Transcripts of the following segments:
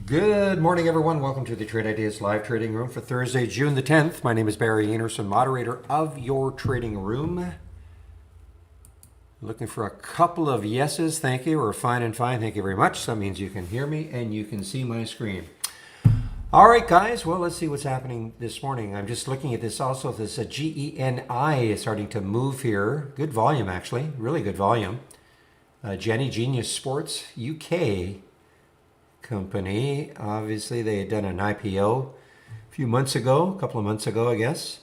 Good morning, everyone. Welcome to the Trade Ideas live trading room for Thursday, June the 10th. My name is Barry Anderson, moderator of your trading room. Looking for a couple of yeses, thank you, or fine and fine, thank you very much. That means you can hear me and you can see my screen. All right, guys, well, let's see what's happening this morning. I'm just looking at this also. This GENI is starting to move here. Good volume, actually, really good volume. Jenny Genius Sports UK company. Obviously, they had done an IPO a few months ago, a couple of months ago, I guess.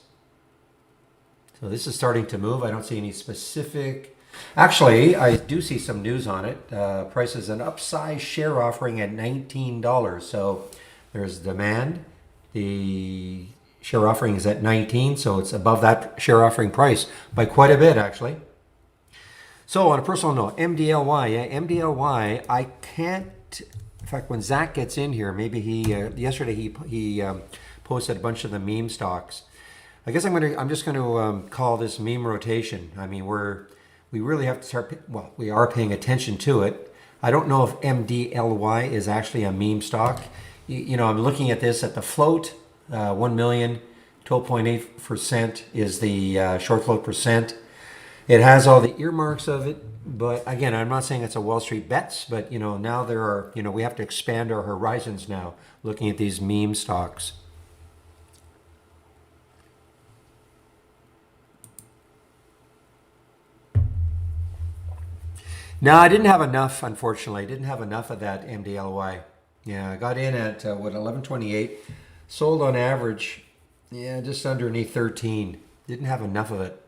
So this is starting to move. I don't see any specific. Actually, I do see some news on it. Price is an upsize share offering at $19. So there's demand. The share offering is at 19, so it's above that share offering price by quite a bit, actually. So on a personal note, MDLY, MDLY, I can't. In fact, when Zach gets in here, maybe yesterday he posted a bunch of the meme stocks. I guess I'm just going to call this meme rotation. I mean, we really have to start. Well, we are paying attention to it. I don't know if MDLY is actually a meme stock. You know, I'm looking at this at the float. 1 million, 12.8% is the short float percent. It has all the earmarks of it. But again, I'm not saying it's a Wall Street bets, but you know, now there are, you know, we have to expand our horizons now, looking at these meme stocks. No, I didn't have enough, unfortunately. I didn't have enough of that MDLY. Yeah, I got in at, 1128. Sold on average, yeah, just underneath 13. Didn't have enough of it.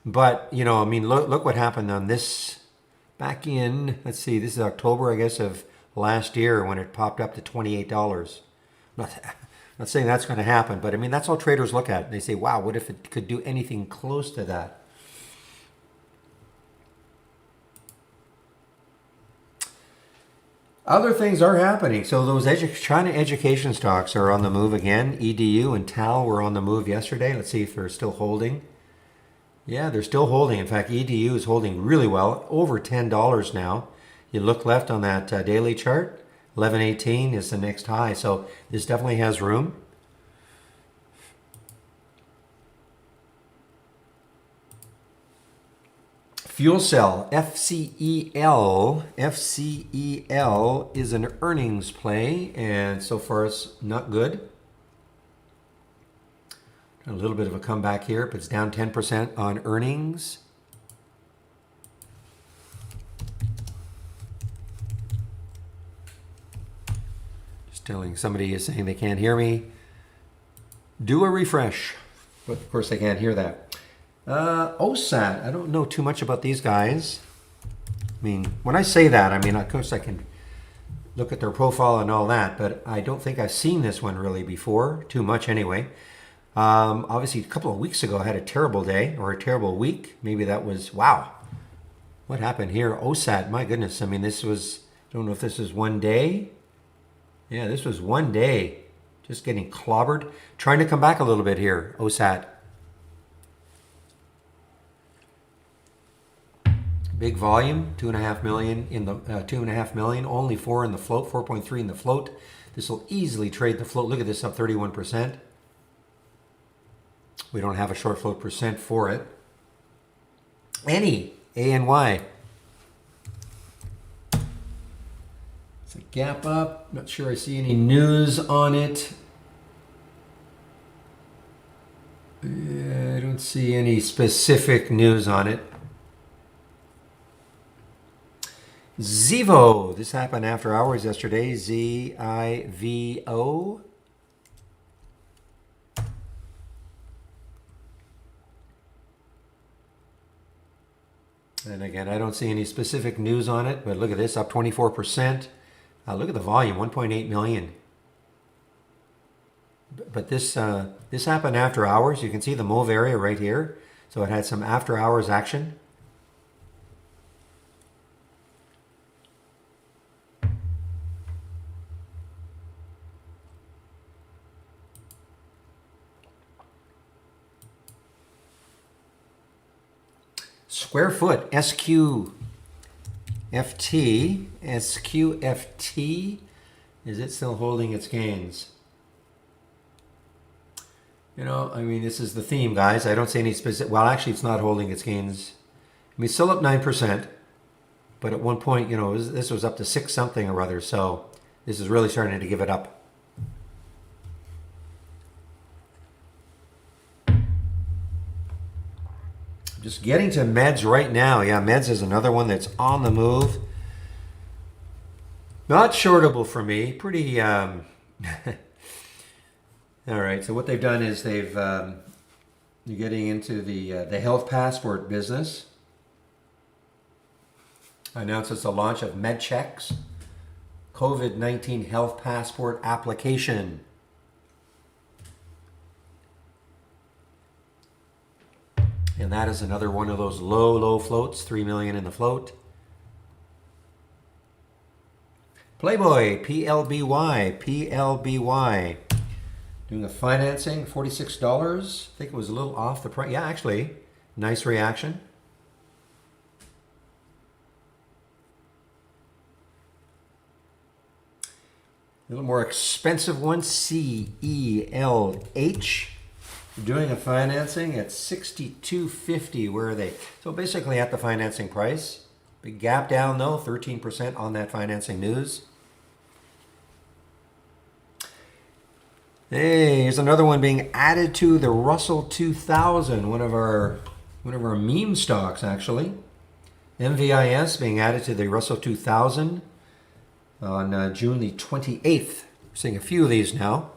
But, you know, I mean, look what happened on this back in, let's see, this is October, I guess, of last year when it popped up to $28. Not saying that's going to happen, but I mean, that's all traders look at. They say, wow, what if it could do anything close to that? Other things are happening. So those China education stocks are on the move again. EDU and TAL were on the move yesterday. Let's see if they're still holding. Yeah, they're still holding. In fact, EDU is holding really well, over $10 now. You look left on that daily chart, 1118 is the next high. So this definitely has room. Fuel cell, FCEL. FCEL is an earnings play, and so far it's not good. A little bit of a comeback here, but it's down 10% on earnings. Just telling somebody is saying they can't hear me. Do a refresh. But of course they can't hear that. OSAT, I don't know too much about these guys. I mean, when I say that, I mean, of course I can look at their profile and all that, but I don't think I've seen this one really before, too much anyway. Obviously, a couple of weeks ago, I had a terrible day or a terrible week. Maybe that was, wow, what happened here? OSAT, my goodness. I mean, this was, I don't know if this was one day. Yeah, this was one day. Just getting clobbered. Trying to come back a little bit here, OSAT. Big volume, 2.5 million in the 2.5 million, only 4 in the float, 4.3 in the float. This will easily trade the float. Look at this, up 31%. We don't have a short float percent for it. ANY. It's a gap up. Not sure I see any news on it. I don't see any specific news on it. Zivo. This happened after hours yesterday. ZIVO. And again, I don't see any specific news on it, but look at this, up 24%. Look at the volume, 1.8 million. But this happened after hours. You can see the mauve area right here. So it had some after hours action. Square foot, SQ. FT, SQFT, is it still holding its gains? You know, I mean, this is the theme, guys. I don't see any specific, well, actually, it's not holding its gains. I mean, still up 9%, but at one point, you know, this was up to 6 something or other, so this is really starting to give it up. Just getting to meds right now. Yeah, meds is another one that's on the move. Not shortable for me. Pretty, all right, so what they've done is you're getting into the health passport business. Announces the launch of MedCheck's COVID-19 health passport application. And that is another one of those low floats, 3 million in the float. Playboy, PLBY. Doing a financing, $46. I think it was a little off the price. Yeah, actually, nice reaction. A little more expensive one, CELH. Doing a financing at $62.50. Where are they? So basically at the financing price. Big gap down though, 13% on that financing news. Hey, here's another one being added to the Russell 2000, one of our meme stocks actually. MVIS being added to the Russell 2000 on June the 28th. We're seeing a few of these now.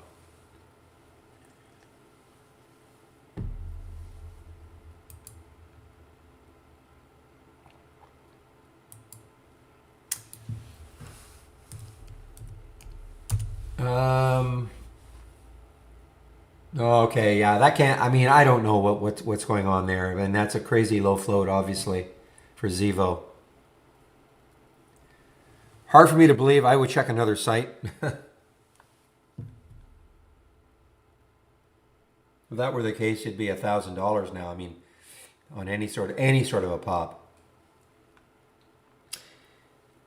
Okay, yeah, that can't. I mean, I don't know what's going on there, and that's a crazy low float, obviously, for Zevo. Hard for me to believe. I would check another site. If that were the case, it'd be $1,000 now. I mean, on any sort of a pop.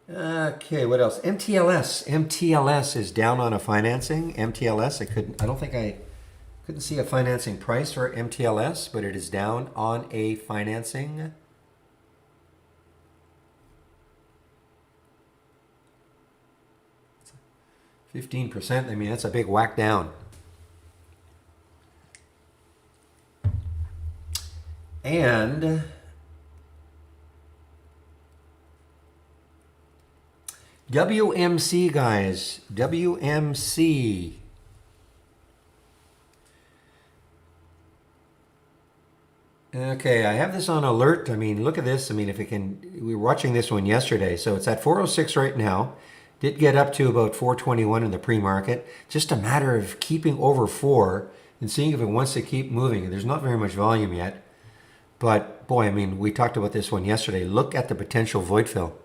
Okay, what else? MTLS is down on a financing. MTLS, I don't think I couldn't see a financing price for MTLS, but it is down on a financing. It's 15%. I mean, that's a big whack down. And WMC, guys. WMC. Okay, I have this on alert. I mean, look at this. I mean, if it can, we were watching this one yesterday. So it's at 406 right now. Did get up to about 421 in the pre-market. Just a matter of keeping over 4 and seeing if it wants to keep moving. There's not very much volume yet. But boy, I mean, we talked about this one yesterday. Look at the potential void fill.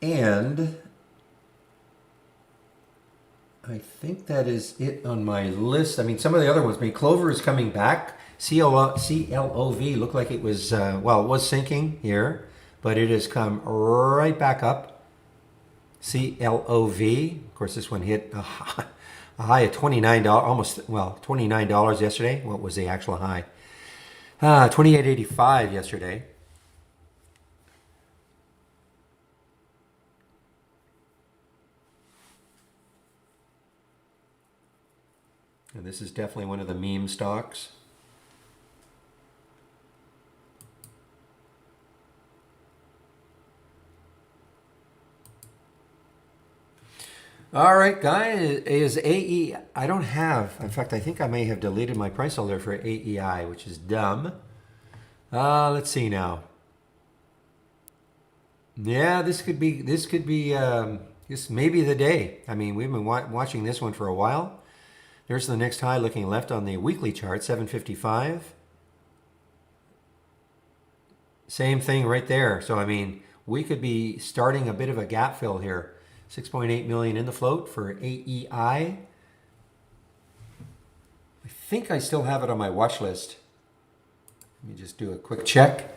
And I think that is it on my list. I mean, some of the other ones. I mean, Clover is coming back. CLOV looked like it was, well, it was sinking here, but it has come right back up. CLOV. Of course, this one hit a high of $29, almost, well, $29 yesterday. What was the actual high? $28.85 yesterday. And this is definitely one of the meme stocks. All right, guys, is AE, I don't have, in fact, I think I may have deleted my price holder for AEI, which is dumb. Let's see now. Yeah, this may be the day. I mean, we've been watching this one for a while. There's the next high looking left on the weekly chart, 755. Same thing right there. So, I mean, we could be starting a bit of a gap fill here. 6.8 million in the float for AEI. I think I still have it on my watch list. Let me just do a quick check.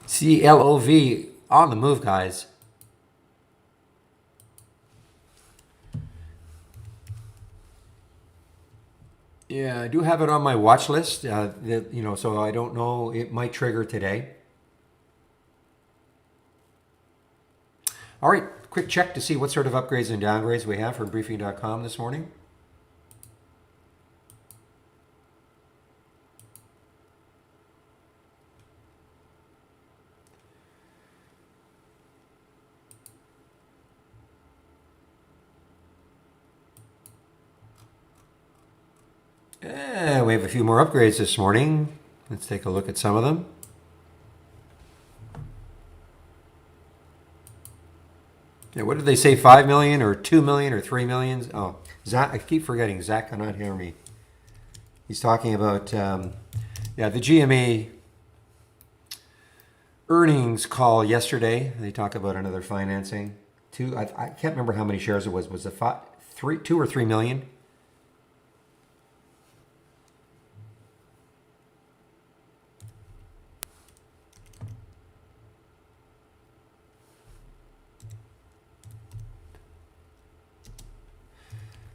CLOV on the move, guys. Yeah, I do have it on my watch list. So I don't know. It might trigger today. All right, quick check to see what sort of upgrades and downgrades we have from briefing.com this morning. We have a few more upgrades this morning. Let's take a look at some of them. Yeah, what did they say? 5 million or 2 million or 3 million? Oh, Zach, I keep forgetting. Zach cannot hear me. He's talking about, the GMA earnings call yesterday. They talk about another financing. I can't remember how many shares it was. Was it 2 or 3 million?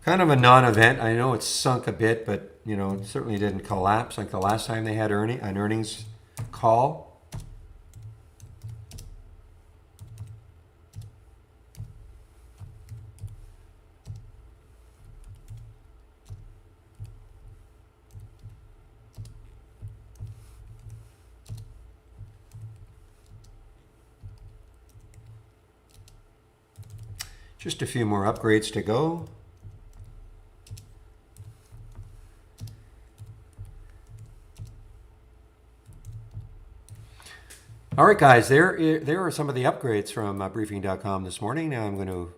Kind of a non-event. I know it's sunk a bit, but it certainly didn't collapse like the last time they had an earnings call. Just a few more upgrades to go. All right, guys, there are some of the upgrades from briefing.com this morning. Now I'm going to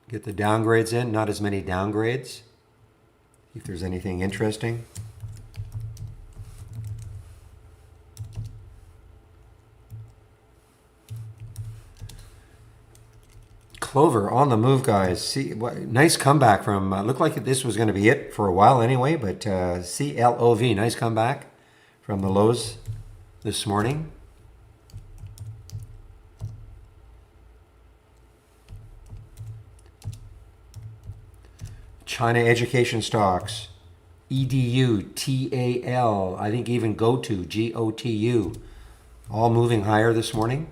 get the downgrades in. Not as many downgrades. See if there's anything interesting. Clover on the move, guys. See, nice comeback from. Looked like this was going to be it for a while anyway, but CLOV, nice comeback from the lows this morning. China education stocks, EDU, TAL, I think even GoTo, GOTU, all moving higher this morning.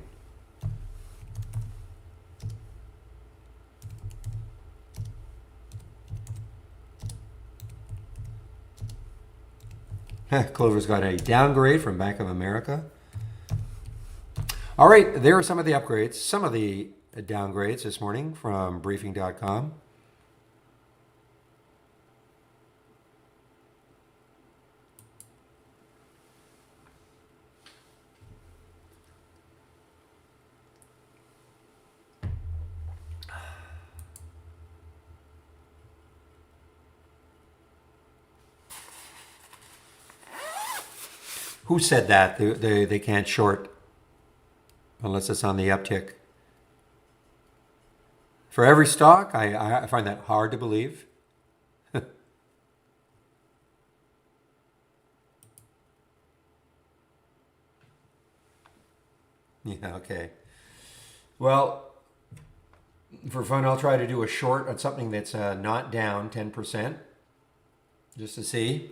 Clover's got a downgrade from Bank of America. All right, there are some of the upgrades, some of the downgrades this morning from briefing.com. Who said that? They can't short unless it's on the uptick. For every stock, I find that hard to believe. Yeah, okay. Well, for fun, I'll try to do a short on something that's not down 10%, just to see.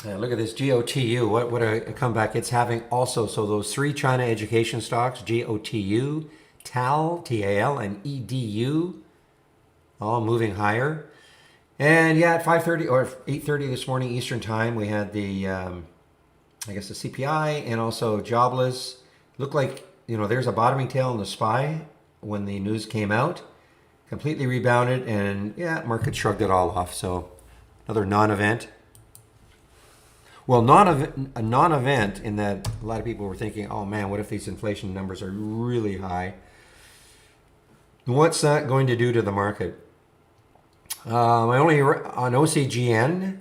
Look at this GOTU. What a comeback it's having also. So those three China education stocks, GOTU, TAL, TAL, and EDU, all moving higher. And yeah, at 5:30 or 8:30 this morning Eastern time, we had the, the CPI and also jobless. Looked like, there's a bottoming tail in the SPY when the news came out. completely rebounded, and yeah, market shrugged it all off. So another non-event. Well, a non-event in that a lot of people were thinking, oh man, what if these inflation numbers are really high? What's that going to do to the market? I only on OCGN,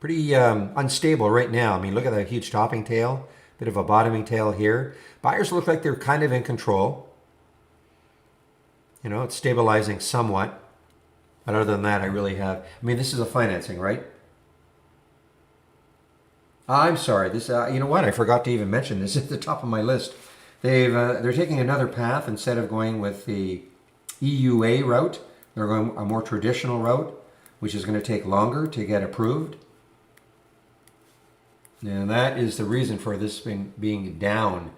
pretty unstable right now. I mean, look at that huge topping tail, bit of a bottoming tail here. Buyers look like they're kind of in control. You know, it's stabilizing somewhat. But other than that, I mean, this is a financing, right? I'm sorry. This, you know what? I forgot to even mention this at the top of my list. They're taking another path instead of going with the EUA route. They're going a more traditional route, which is going to take longer to get approved. And that is the reason for this being down.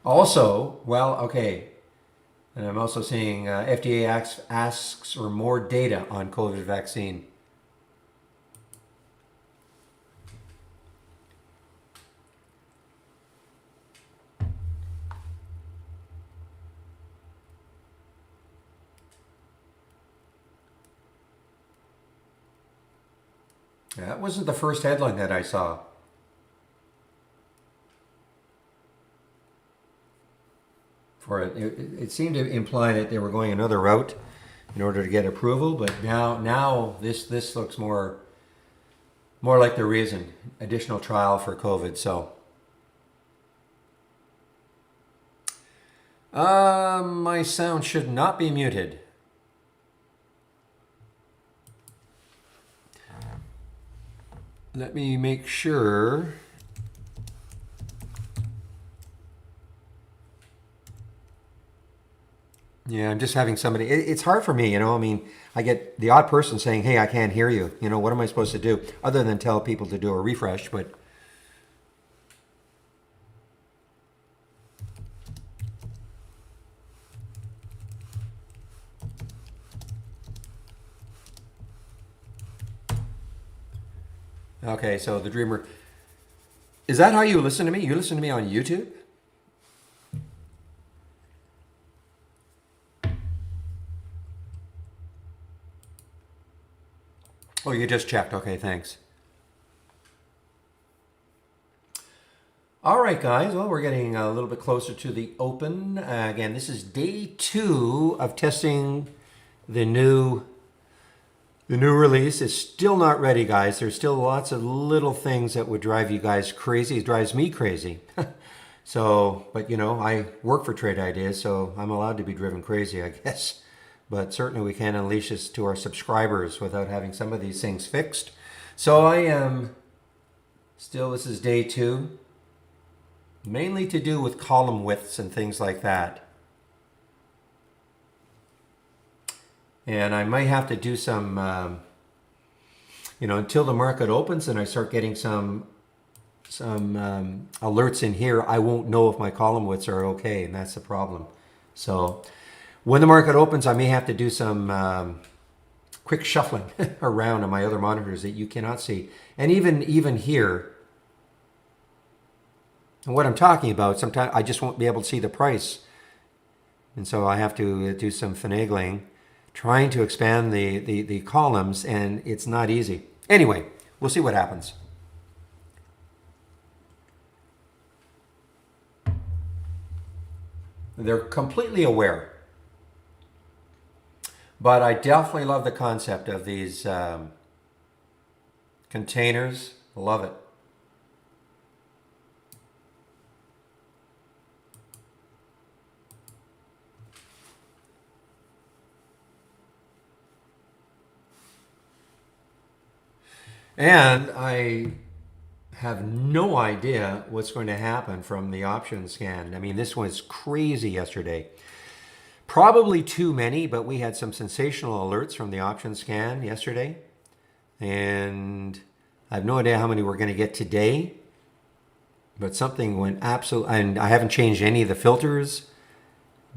Also, well, okay. And I'm also seeing FDA asks for more data on COVID vaccine. That wasn't the first headline that I saw. For it seemed to imply that they were going another route in order to get approval, but now this looks more like the reason, additional trial for COVID. So my sound should not be muted. Let me make sure. Yeah, I'm just having somebody. It's hard for me, you know. I mean, I get the odd person saying, "Hey, I can't hear you." You know, what am I supposed to do other than tell people to do a refresh? But okay, so the Dreamer. Is that how you listen to me? You listen to me on YouTube? Oh, you just checked. Okay, thanks. All right, guys. Well, we're getting a little bit closer to the open. Again, this is day 2 of testing the new release. It's still not ready, guys. There's still lots of little things that would drive you guys crazy. It drives me crazy. So, but you know, I work for Trade Ideas, so I'm allowed to be driven crazy, I guess. But certainly we can't unleash this to our subscribers without having some of these things fixed. So I am still, this is day 2, mainly to do with column widths and things like that. And I might have to do some, you know, until the market opens and I start getting some alerts in here, I won't know if my column widths are okay, and that's the problem. So when the market opens, I may have to do some quick shuffling around on my other monitors that you cannot see. And even here, and what I'm talking about, sometimes I just won't be able to see the price. And so I have to do some finagling, trying to expand the columns, and it's not easy. Anyway, we'll see what happens. They're completely aware. But I definitely love the concept of these containers. Love it. And I have no idea what's going to happen from the option scan. I mean, this was crazy yesterday. Probably too many, but we had some sensational alerts from the option scan yesterday. And I have no idea how many we're going to get today. But something went absolutely, and I haven't changed any of the filters.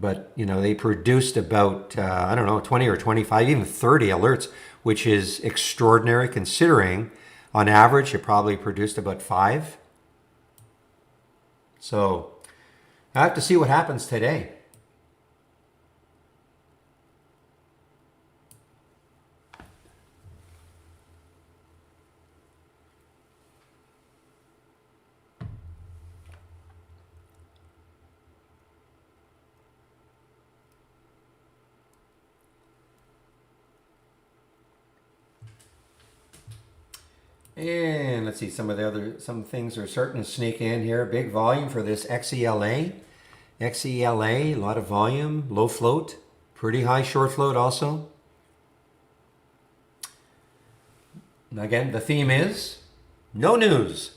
But, you know, they produced about, I don't know, 20 or 25, even 30 alerts, which is extraordinary considering on average it probably produced about 5. So I have to see what happens today. And let's see, some things are starting to sneak in here. Big volume for this XELA. XELA, a lot of volume, low float, pretty high short float also. Again, the theme is no news.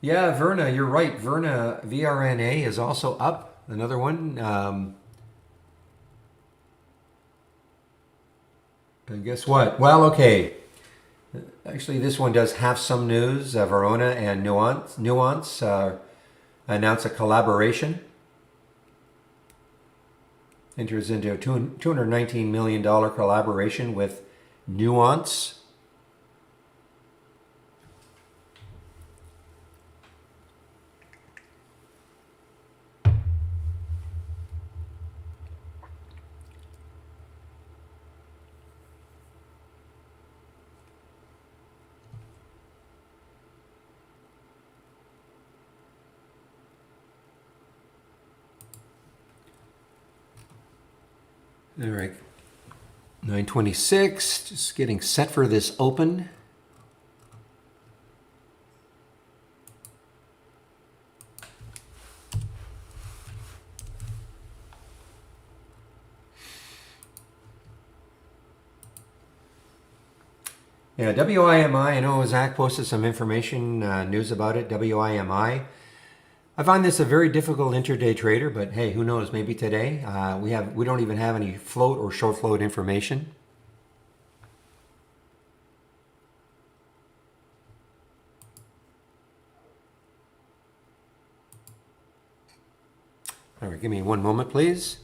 Yeah, Verna, you're right. Verna, VRNA is also up. Another one. And guess what? Well, okay. Actually, this one does have some news. Verona and Nuance announce a collaboration. Enters into a $219 million collaboration with Nuance. All right, 9:26, just getting set for this open. Yeah, WIMI, I know Zach posted some information, news about it, WIMI. I find this a very difficult intraday trader, but hey, who knows? Maybe today we don't even have any float or short float information. All right, give me one moment, please.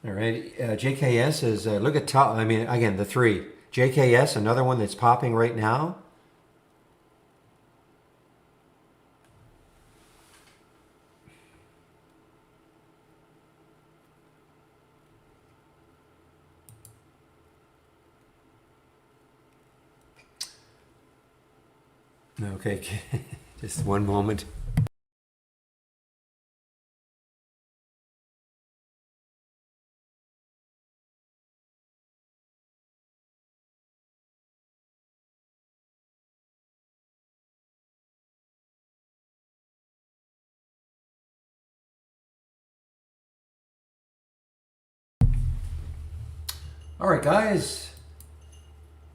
All right, JKS is, look at top, I mean, again, the three. JKS, another one that's popping right now. Okay, just one moment. All right, guys.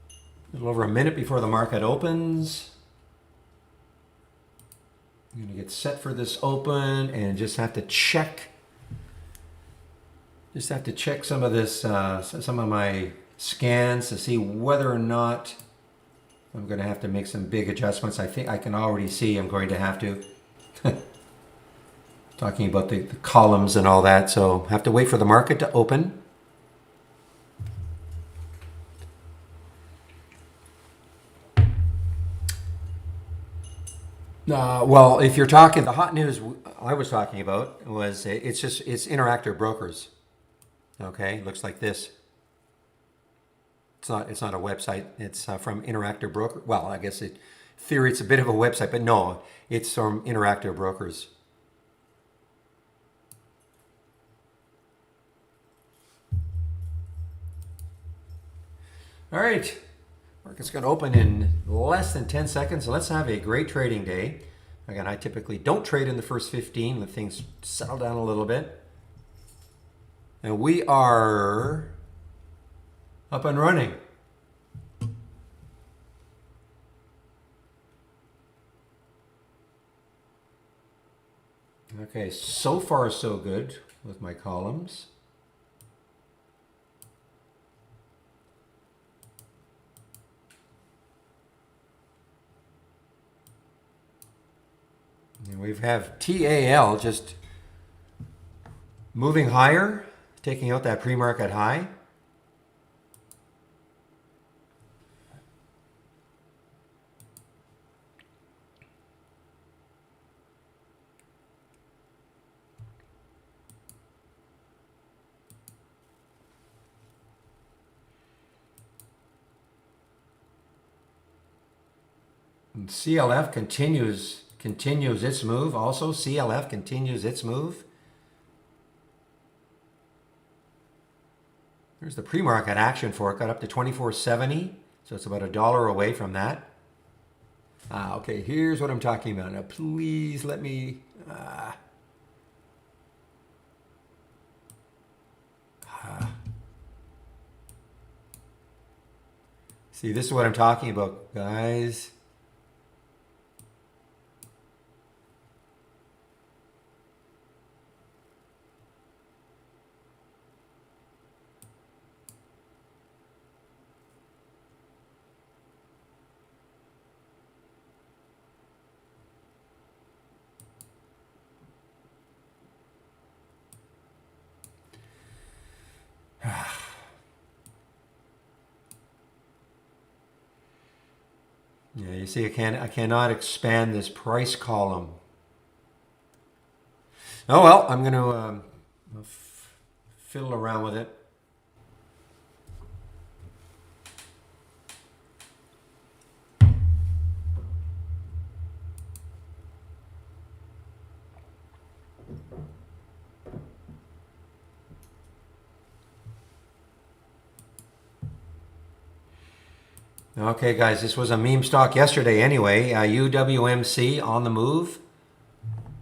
A little over a minute before the market opens. I'm going to get set for this open and just have to check. Just have to check some of this, some of my scans to see whether or not I'm going to have to make some big adjustments. I think I can already see I'm going to have to. Talking about the columns and all that, so have to wait for the market to open. Well, if you're talking, the hot news I was talking about was it's Interactive Brokers. Okay, looks like this. It's not a website. It's from Interactive Broker. Well, I guess theory it's a bit of a website, but no, it's from Interactive Brokers. All right, market's going to open in less than 10 seconds. So let's have a great trading day. Again, I typically don't trade in the first 15. Let things settle down a little bit. And we are up and running. Okay, so far so good with my columns. And we have TAL just moving higher, taking out that pre-market high. And CLF continues its move. Also, CLF continues its move. There's the pre-market action for it. Got up to 24.70, so it's about $1 away from that. Okay, here's what I'm talking about. Now, please let me. See, this is what I'm talking about, guys. Yeah, you see, I cannot expand this price column. Oh well, I'm going to fiddle around with it. Okay, guys, this was a meme stock yesterday anyway. UWMC on the move.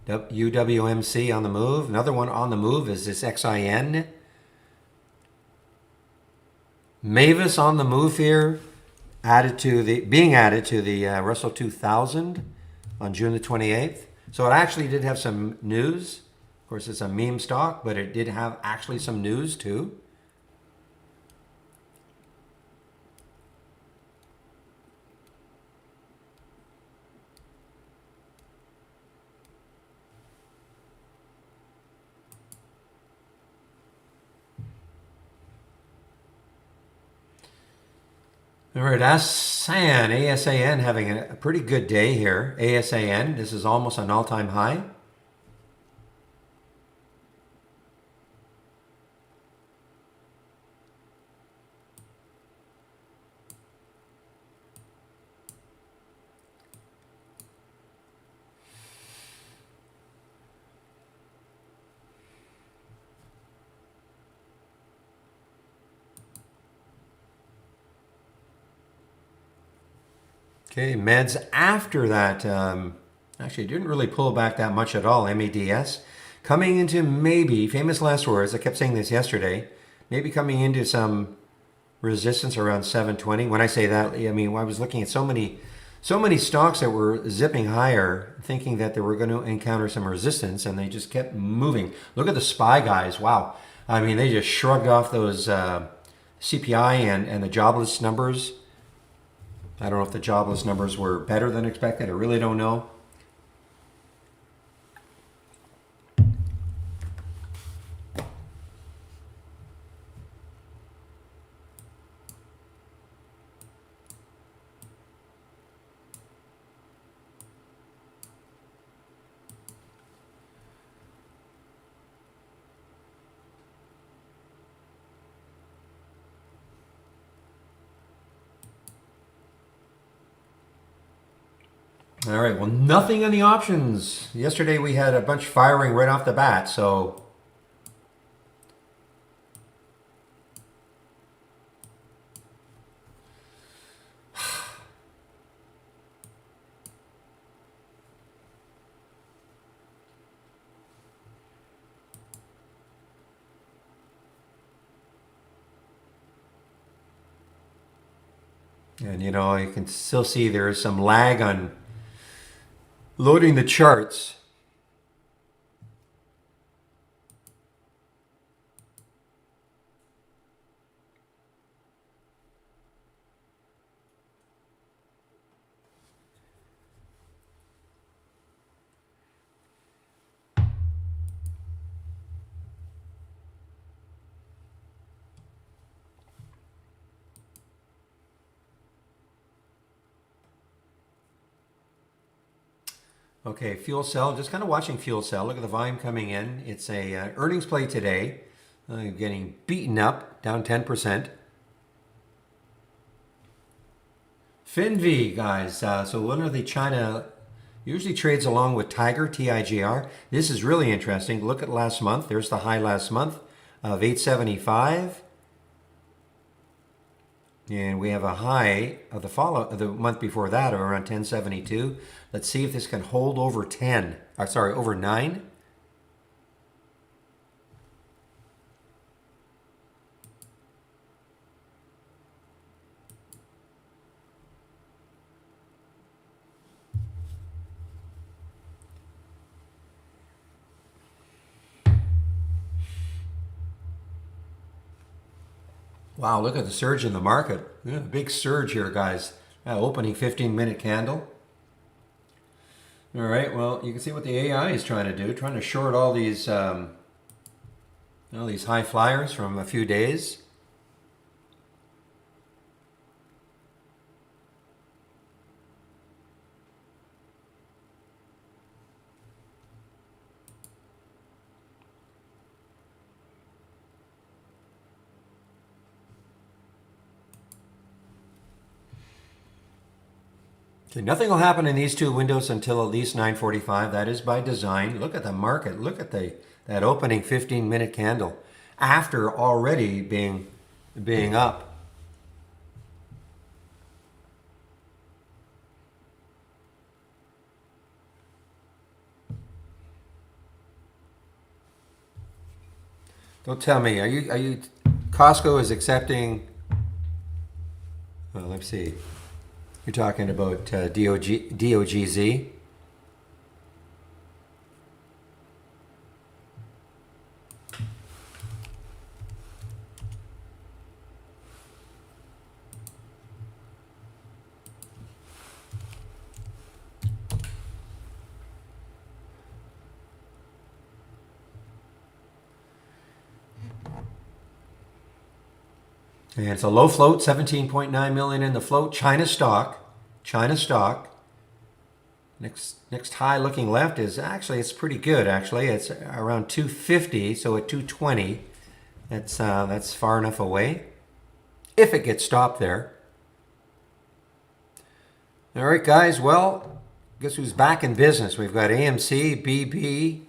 UWMC on the move. Another one on the move is this XIN. Mavis on the move here, being added to the Russell 2000 on June the 28th. So it actually did have some news. Of course, it's a meme stock, but it did have actually some news too. All right, ASAN having a pretty good day here. ASAN, this is almost an all-time high. Okay, meds after that, actually didn't really pull back that much at all, MEDS. Coming into maybe, famous last words, I kept saying this yesterday, maybe coming into some resistance around 720. When I say that, I mean, I was looking at so many stocks that were zipping higher, thinking that they were going to encounter some resistance, and they just kept moving. Look at the SPY guys, wow. I mean, they just shrugged off those CPI and the jobless numbers. I don't know if the jobless numbers were better than expected. I really don't know. All right, well, nothing on the options. Yesterday we had a bunch firing right off the bat, so and you know, you can still see there is some lag on loading the charts. Okay, fuel cell, just kind of watching fuel cell. Look at the volume coming in. It's a earnings play today. Getting beaten up, down 10%. FinV, guys. So one of the China usually trades along with Tiger, TIGR. This is really interesting. Look at last month. There's the high last month of 875. And we have a high of the month before that of around 1072. Let's see if this can hold over 10. Sorry, over 9. Wow, look at the surge in the market. Yeah, big surge here, guys. Opening 15-minute candle. All right, well, you can see what the AI is trying to do, trying to short all these high flyers from a few days. Okay, nothing will happen in these two windows until at least 9:45. That is by design. Look at the market. Look at that opening 15-minute candle after already being up. Don't tell me. Are you Costco is accepting? Well, let's see. You're talking about DOGZ. And it's a low float, 17.9 million in the float. China stock. China stock. Next high looking left is actually, it's pretty good actually. It's around 250, so at 220. That's far enough away. If it gets stopped there. All right, guys. Well, guess who's back in business? We've got AMC, BB,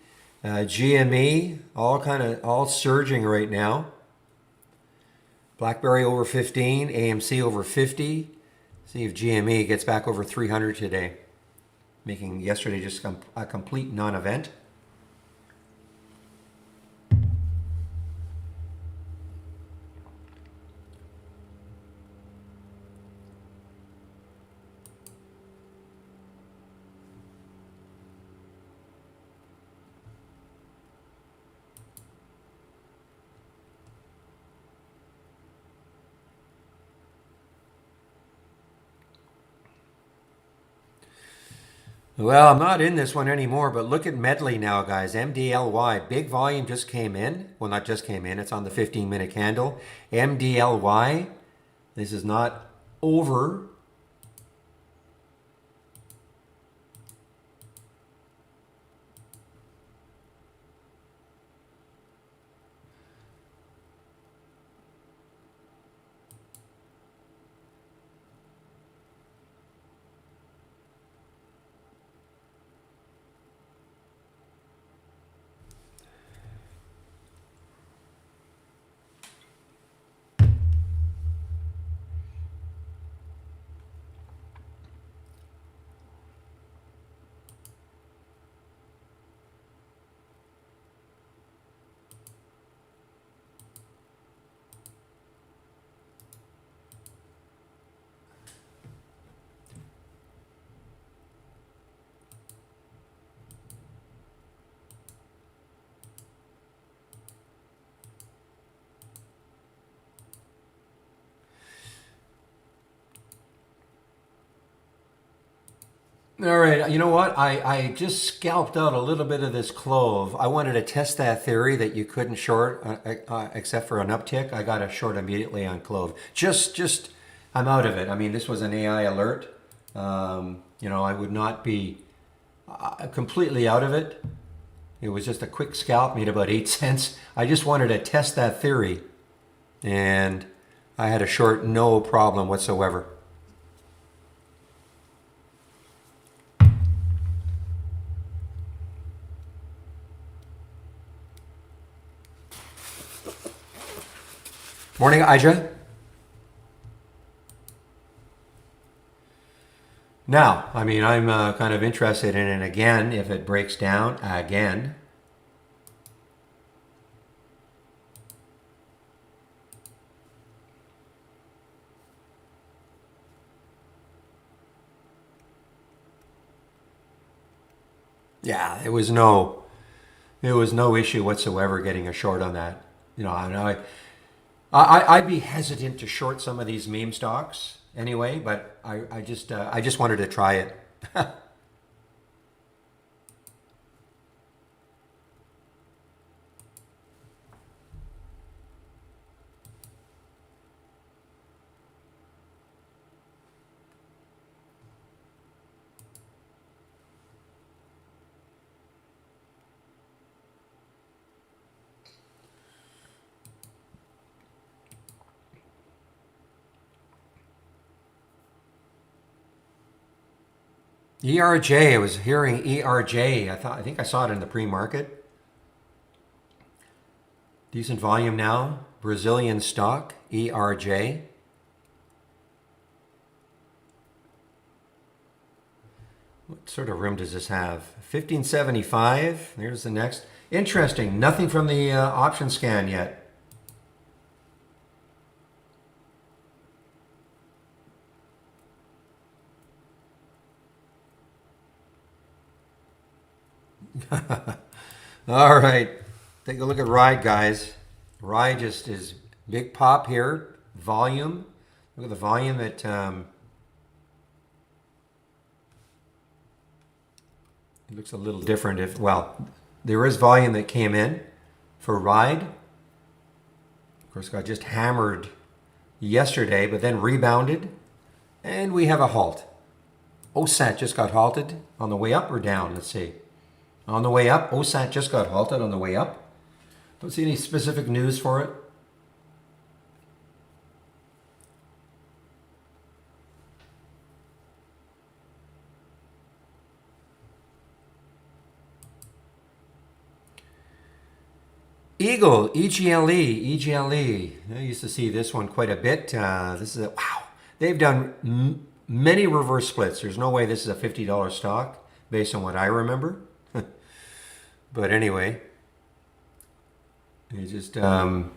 GME, all surging right now. BlackBerry over 15, AMC over 50. See if GME gets back over 300 today, making yesterday just a complete non-event. Well, I'm not in this one anymore, but look at Medley now, guys. MDLY, big volume just came in. Well, not just came in, it's on the 15-minute candle. MDLY, this is not over. All right, you know what? I just scalped out a little bit of this clove. I wanted to test that theory that you couldn't short except for an uptick. I got a short immediately on clove. I'm out of it. I mean, this was an AI alert. I would not be completely out of it. It was just a quick scalp, made about 8 cents. I just wanted to test that theory, and I had a short, no problem whatsoever. Morning, Ija. Now, I mean, I'm kind of interested in it again if it breaks down again. Yeah, it was no issue whatsoever getting a short on that. You know, I'd be hesitant to short some of these meme stocks anyway, but I just wanted to try it. ERJ, I was hearing ERJ. I think I saw it in the pre-market. Decent volume now. Brazilian stock, ERJ. What sort of room does this have? 1575. There's the next. Interesting. Nothing from the option scan yet. All right. Take a look at ride, guys. Ride just is big pop here. Volume. Look at the volume at it looks a little different if, well, there is volume that came in for ride. Of course, got just hammered yesterday, but then rebounded. And we have a halt. OSAT just got halted on the way up or down. Let's see. On the way up, OSAT just got halted on the way up. Don't see any specific news for it. Eagle, EGLE. I used to see this one quite a bit. This is a, wow. They've done many reverse splits. There's no way this is a $50 stock based on what I remember. But anyway, it's just on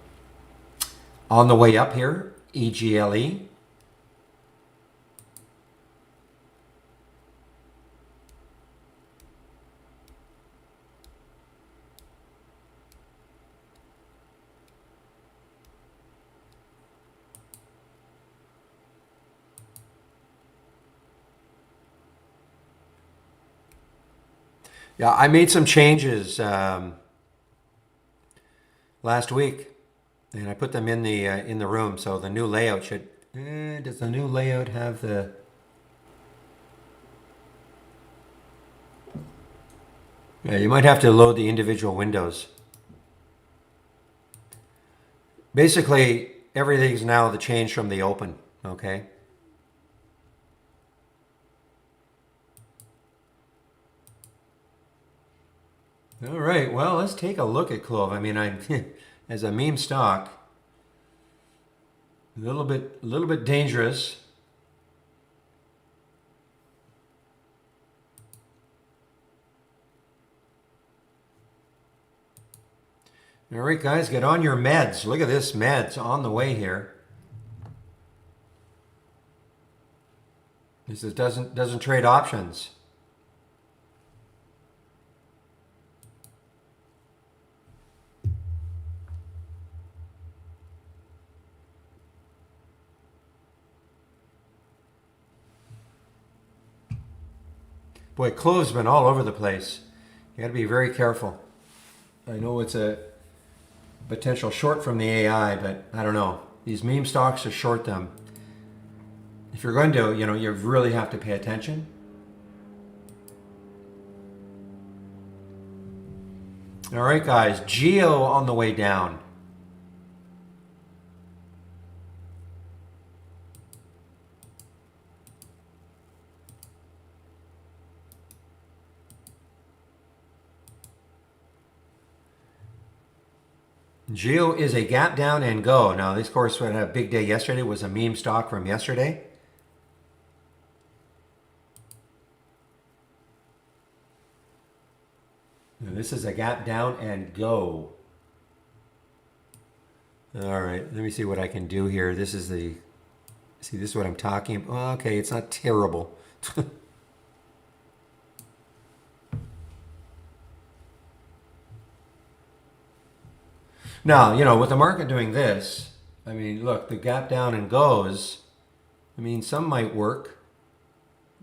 the way up here, EGLE. Yeah, I made some changes last week, and I put them in the room. So the new layout should. Does the new layout have the? Yeah, you might have to load the individual windows. Basically, everything's now the change from the open. Okay. All right, well, let's take a look at Clove. I mean, as a meme stock, a little bit dangerous. All right, guys, get on your meds. Look at this meds on the way here. This doesn't trade options. Boy, Clove's been all over the place. You got to be very careful. I know it's a potential short from the AI, but I don't know. These meme stocks to short them. If you're going to, you really have to pay attention. All right, guys. Geo on the way down. Geo is a gap down and go. Now, this course had a big day yesterday. It was a meme stock from yesterday. Now, this is a gap down and go. All right, let me see what I can do here. This is the, see, this is what I'm talking about. Okay, it's not terrible. Now, you know, with the market doing this, I mean, look, the gap down and goes. I mean, some might work.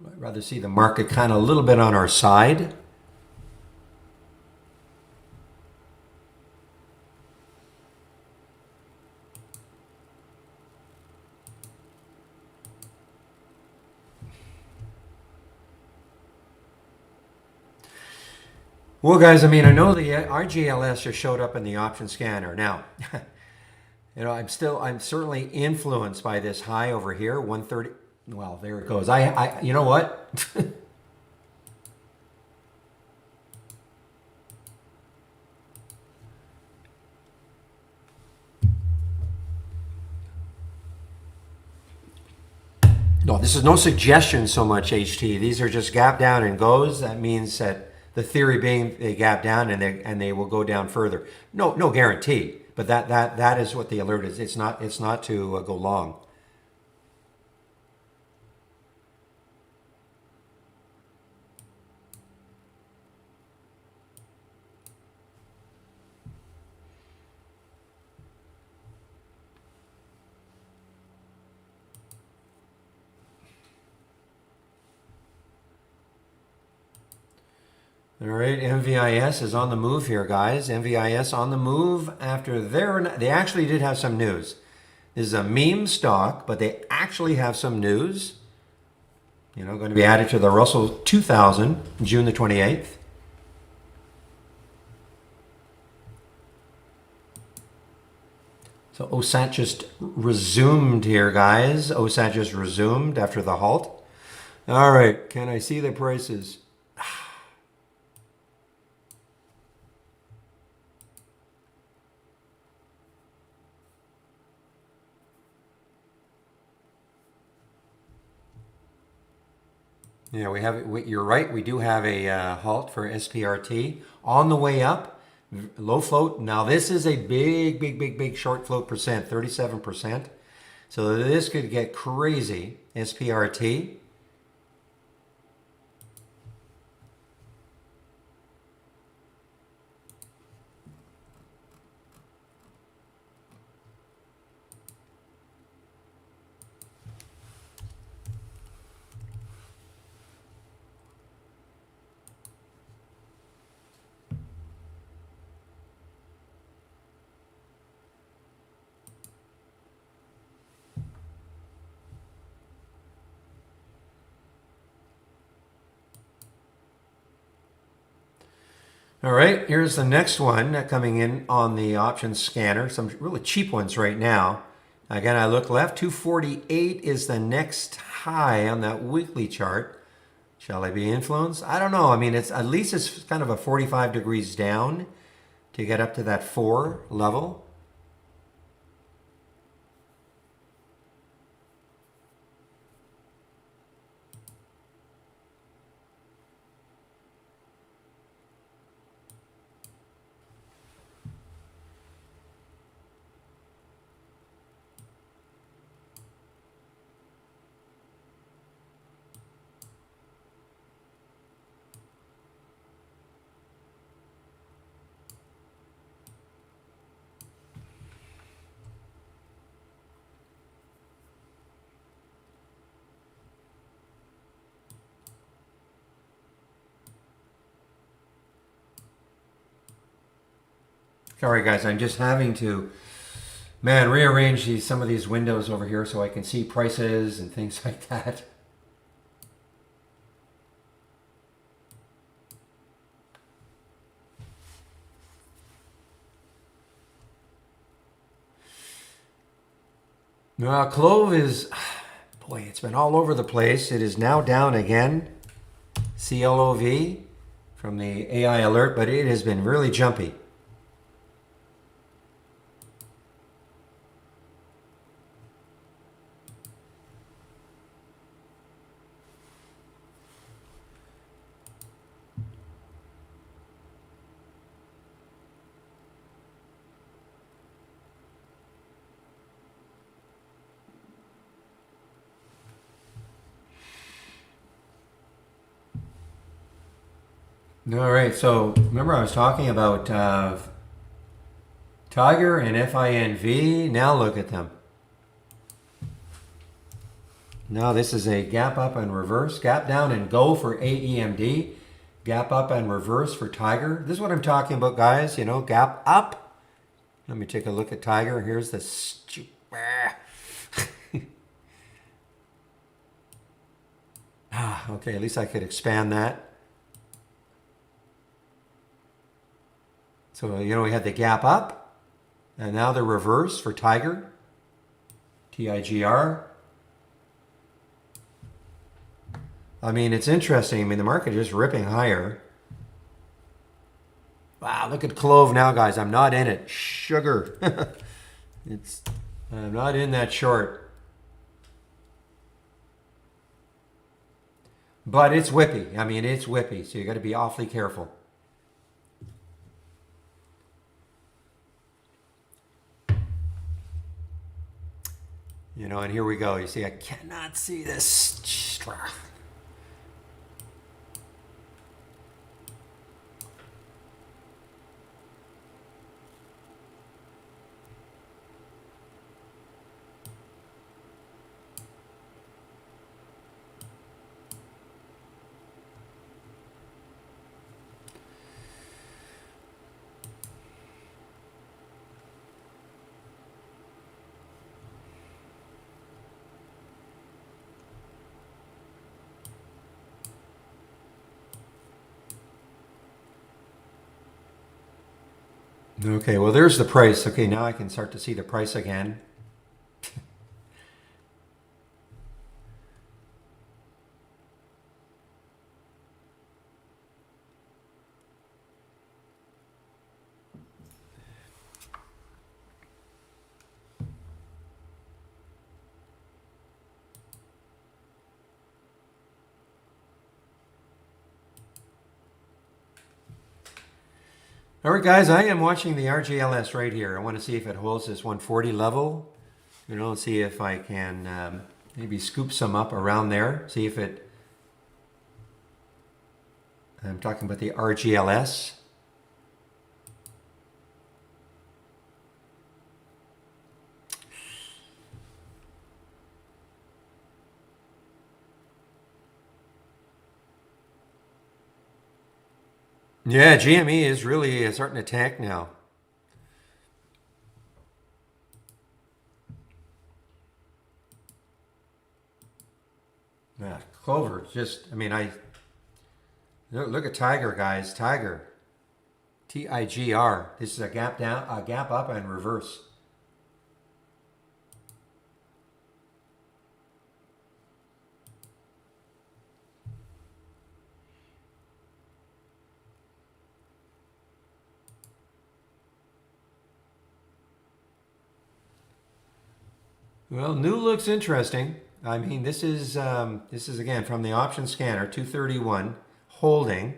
I'd rather see the market kind of a little bit on our side. Well, guys, I mean, I know the RGLS just showed up in the option scanner. Now, you know, I'm certainly influenced by this high over here, 130. Well, there it goes. You know what? No, this is no suggestion so much, HT. These are just gap down and goes. That means that the theory being they gap down and they will go down further. No guarantee, but that is what the alert is. It's not to go long. All right, MVIS is on the move here, guys. MVIS on the move after they actually did have some news. This is a meme stock, but they actually have some news. You know, going to be added to the Russell 2000, June the 28th. So OSAT just resumed here, guys. OSAT just resumed after the halt. All right, can I see the prices? Yeah, we have. You're right. We do have a halt for SPRT on the way up. Low float. Now this is a big short float percent, 37%. So this could get crazy. SPRT. All right, here's the next one coming in on the options scanner. Some really cheap ones right now. Again, I look left, 248 is the next high on that weekly chart. Shall I be influenced? I don't know. I mean, it's at least it's kind of a 45 degrees down to get up to that 4 level. Sorry guys, I'm just having to, man, rearrange some of these windows over here so I can see prices and things like that. Clove is, boy, it's been all over the place. It is now down again. CLOV from the AI alert, but it has been really jumpy. All right, so remember I was talking about Tiger and FINV. Now look at them. Now this is a gap up and reverse, gap down and go for AEMD, gap up and reverse for Tiger. This is what I'm talking about, guys. You know, gap up. Let me take a look at Tiger. Here's the okay, at least I could expand that. So, you know, we had the gap up, and now the reverse for Tiger, TIGR. I mean, it's interesting. I mean, the market is just ripping higher. Wow, look at Clove now, guys. I'm not in it. Sugar. I'm not in that short. But it's whippy. I mean, it's whippy, so you got to be awfully careful. You know, and here we go. You see, I cannot see this. Okay, well, there's the price. Okay, now I can start to see the price again. All right, guys, I am watching the RGLS right here. I want to see if it holds this 140 level. You know, see if I can maybe scoop some up around there. See if it... I'm talking about the RGLS. Yeah, GME is really starting to tank now. Yeah, Clover, just, I mean, look at Tiger, guys. Tiger. TIGR. This is a gap down, a gap up and reverse. Well, new looks interesting. I mean, this is again from the option scanner, 231 holding.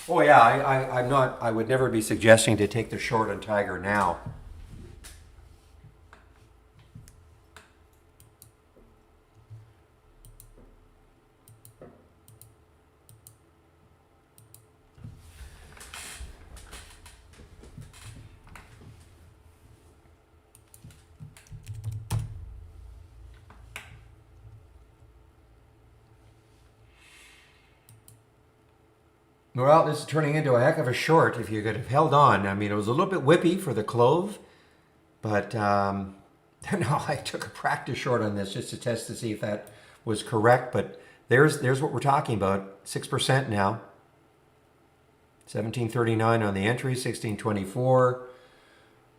Oh yeah, I'm not. I would never be suggesting to take the short on Tiger now. Well, this is turning into a heck of a short if you could have held on. I mean, it was a little bit whippy for the Clove, but No, I took a practice short on this just to test to see if that was correct, but there's what we're talking about. 6% now. 1739 on the entry, 1624.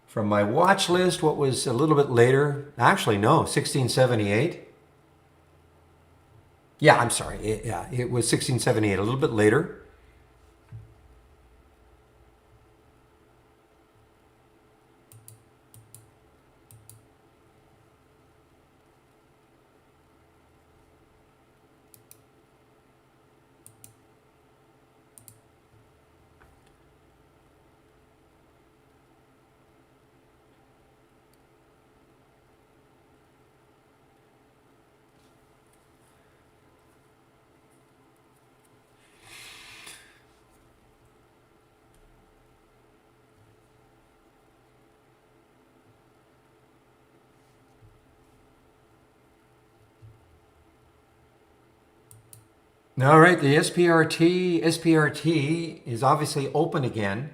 From my watch list, what was a little bit later? Actually, no, 1678. Yeah, I'm sorry. It was 1678, a little bit later. All right, the SPRT is obviously open again.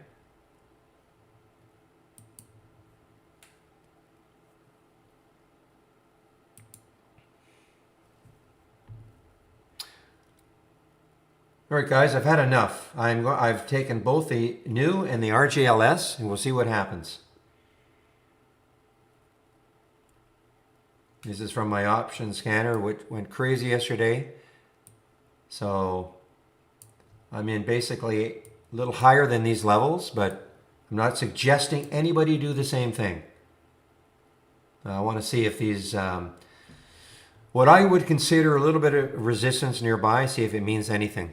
All right, guys, I've had enough. I've taken both the new and the RGLS, and we'll see what happens. This is from my option scanner, which went crazy yesterday. So I'm in basically a little higher than these levels, but I'm not suggesting anybody do the same thing. I want to see if these, what I would consider a little bit of resistance nearby, see if it means anything.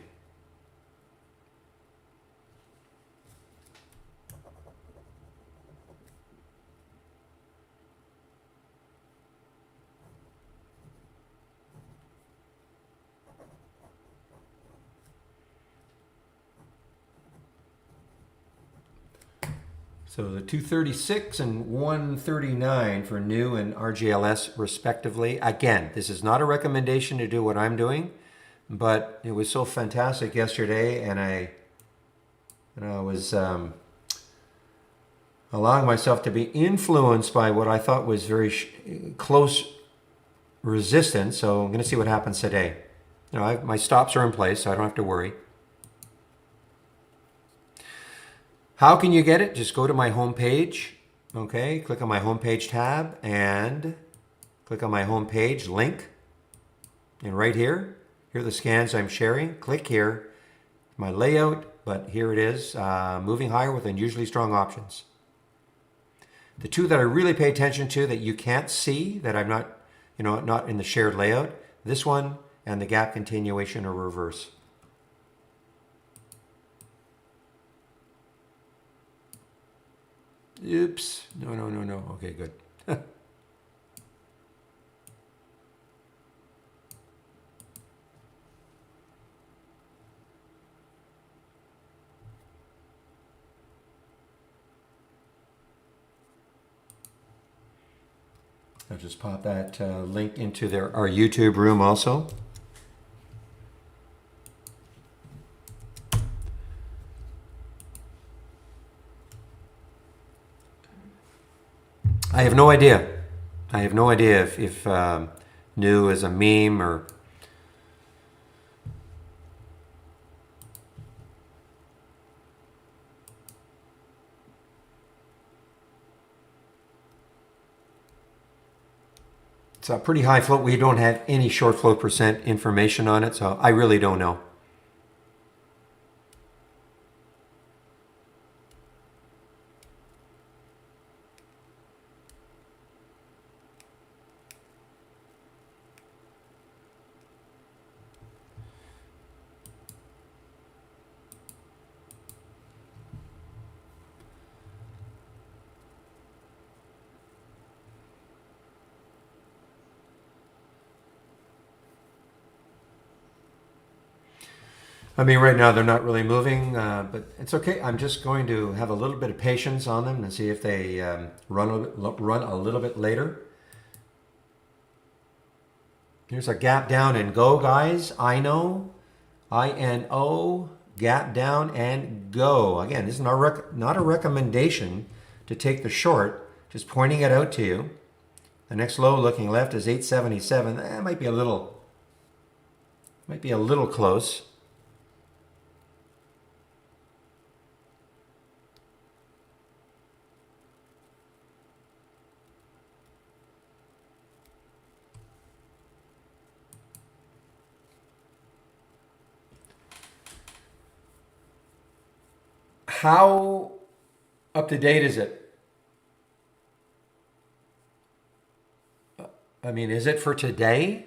So the 236 and 139 for new and RGLS respectively. Again, this is not a recommendation to do what I'm doing, but it was so fantastic yesterday, and I was allowing myself to be influenced by what I thought was very close resistance. So I'm going to see what happens today. You know, my stops are in place, so I don't have to worry. How can you get it? Just go to my home page, okay? Click on my home page tab and click on my home page link. And right here are the scans I'm sharing. Click here, my layout, but here it is, moving higher with unusually strong options. The two that I really pay attention to that you can't see, that I'm not, not in the shared layout, this one and the gap continuation or reverse. Oops. No. Okay, good. I'll just pop that link into our YouTube room also. I have no idea. I have no idea if new is a meme or... It's a pretty high float. We don't have any short float percent information on it, so I really don't know. I mean, right now they're not really moving, but it's okay. I'm just going to have a little bit of patience on them and see if they run a little bit later. Here's a gap down and go, guys. INO, gap down and go. Again, this is not a recommendation to take the short, just pointing it out to you. The next low looking left is 877. That might be a little close. How up to date is it? I mean, is it for today?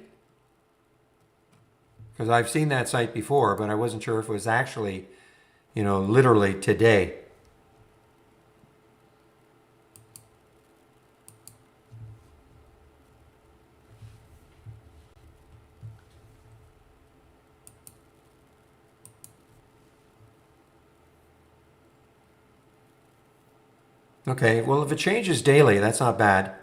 Because I've seen that site before, but I wasn't sure if it was actually, literally today. Okay, well, if it changes daily, that's not bad.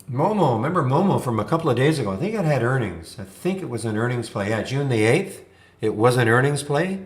Momo, remember Momo from a couple of days ago? I think it had earnings. I think it was an earnings play. Yeah, June the 8th. It was an earnings play.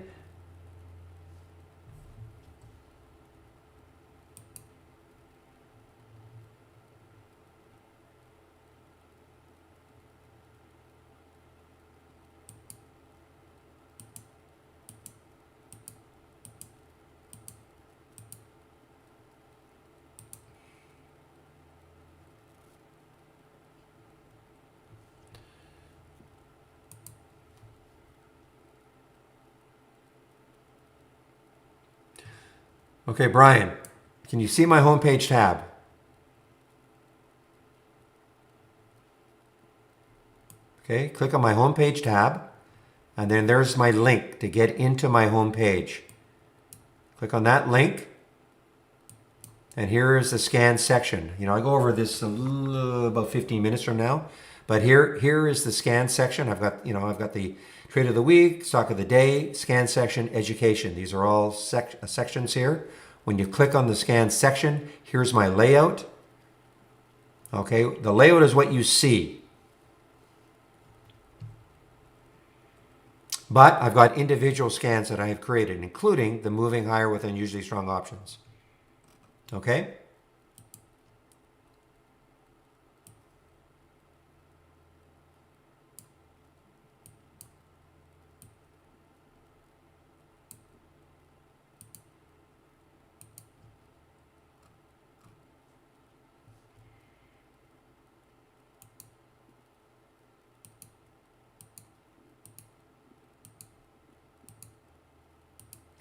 Okay, Brian, can you see my homepage tab? Okay, click on my homepage tab, and then there's my link to get into my homepage. Click on that link, and here is the scan section. I go over this about 15 minutes from now, but here is the scan section. I've got the trade of the week, stock of the day, scan section, education. These are all sections here. When you click on the scan section, here's my layout. Okay, the layout is what you see. But I've got individual scans that I have created, including the moving higher with unusually strong options. Okay?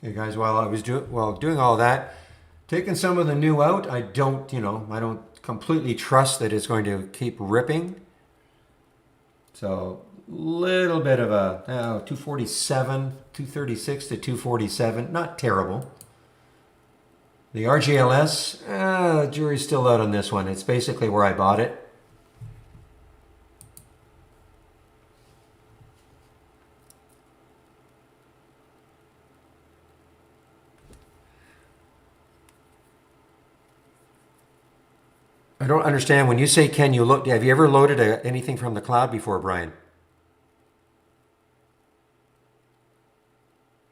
Okay, guys, while I was doing all that, taking some of the new out, I don't completely trust that it's going to keep ripping. So little bit of a 247, 236 to 247, not terrible. The RGLS, jury's still out on this one. It's basically where I bought it. I don't understand when you say, can you look? Have you ever loaded anything from the cloud before, Brian?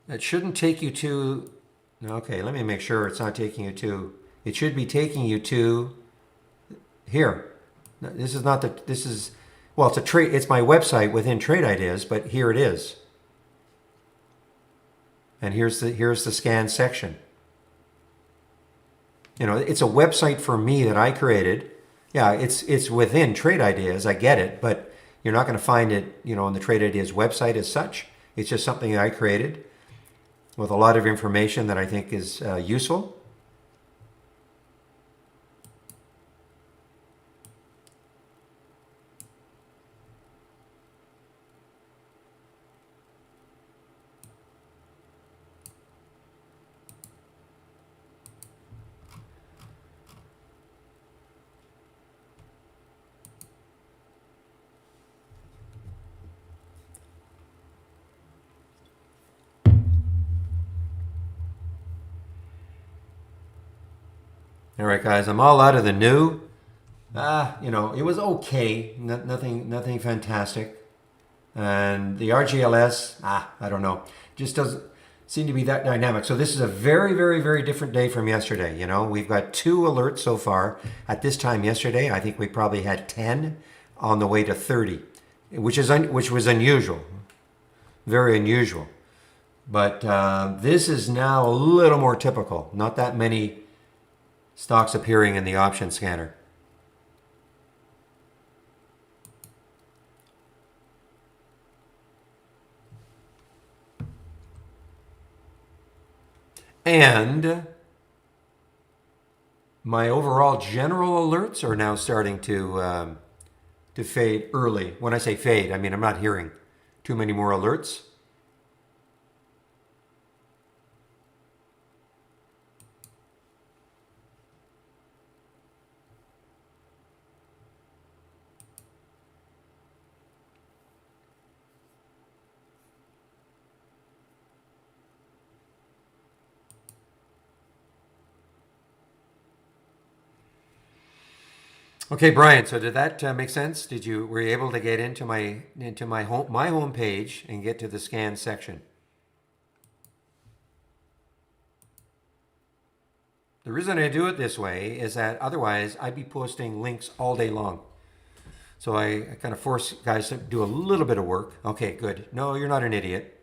It shouldn't take you to. Okay, let me make sure it's not taking you to. It should be taking you to here. This is not the. This is it's a trade. It's my website within Trade Ideas, but here it is. And here's the scan section. It's a website for me that I created. Yeah, it's within Trade Ideas. I get it, but you're not going to find it, on the Trade Ideas website as such. It's just something that I created with a lot of information that I think is useful. All right, guys, I'm all out of the new. You know, it was okay, nothing fantastic. And the RGLS, I don't know, just doesn't seem to be that dynamic. So this is a very, very, very different day from yesterday. You know, we've got 2 alerts so far. At this time yesterday, I think we probably had 10 on the way to 30, which was unusual, very unusual. But this is now a little more typical. Not that many stocks appearing in the option scanner. And my overall general alerts are now starting to fade early. When I say fade, I mean I'm not hearing too many more alerts. Okay, Brian. So did that make sense? Were you able to get into my home page and get to the scan section? The reason I do it this way is that otherwise I'd be posting links all day long. So I kind of force guys to do a little bit of work. Okay, good. No, you're not an idiot.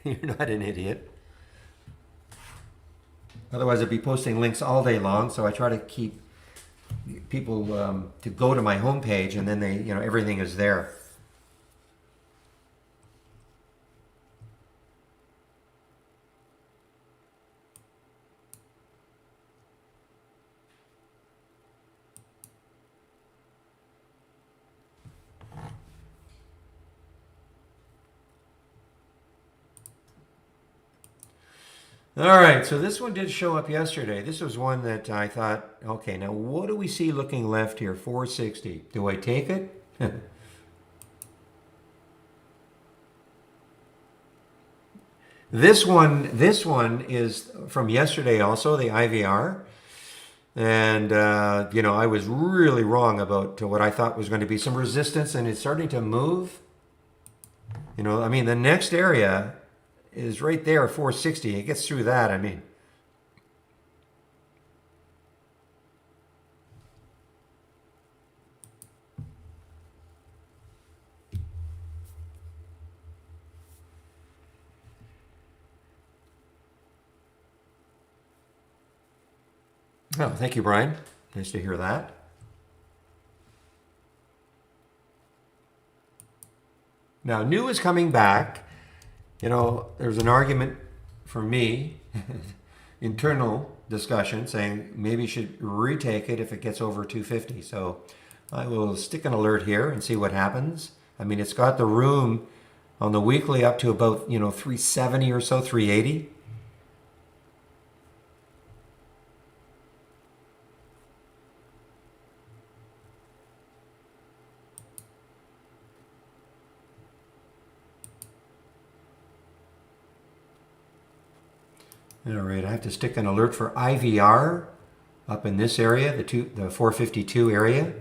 You're not an idiot. Otherwise, I'd be posting links all day long. So I try to keep people to go to my homepage, and then everything is there. All right, so this one did show up yesterday. This was one that I thought, okay, now what do we see looking left here? 460. Do I take it? This one is from yesterday also, the IVR. And, I was really wrong about what I thought was going to be some resistance, and it's starting to move. I mean, the next area is right there, 460. It gets through that, I mean. Oh, thank you, Brian. Nice to hear that. Now, new is coming back. There's an argument for me, internal discussion, saying maybe you should retake it if it gets over 250. So I will stick an alert here and see what happens. I mean, it's got the room on the weekly up to about, 370 or so, 380. All right, I have to stick an alert for IVR up in this area, the 452 area.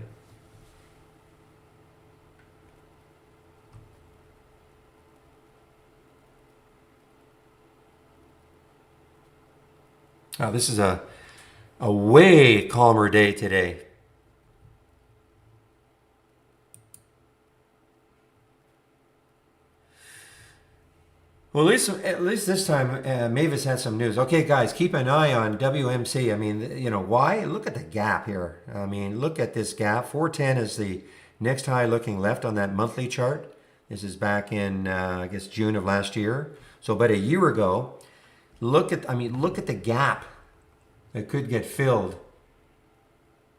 Now, this is a way calmer day today. Well, at least this time, Mavis had some news. Okay, guys, keep an eye on WMC. I mean, why? Look at the gap here. I mean, look at this gap. 410 is the next high looking left on that monthly chart. This is back in, I guess, June of last year. So about a year ago. Look at the gap that could get filled.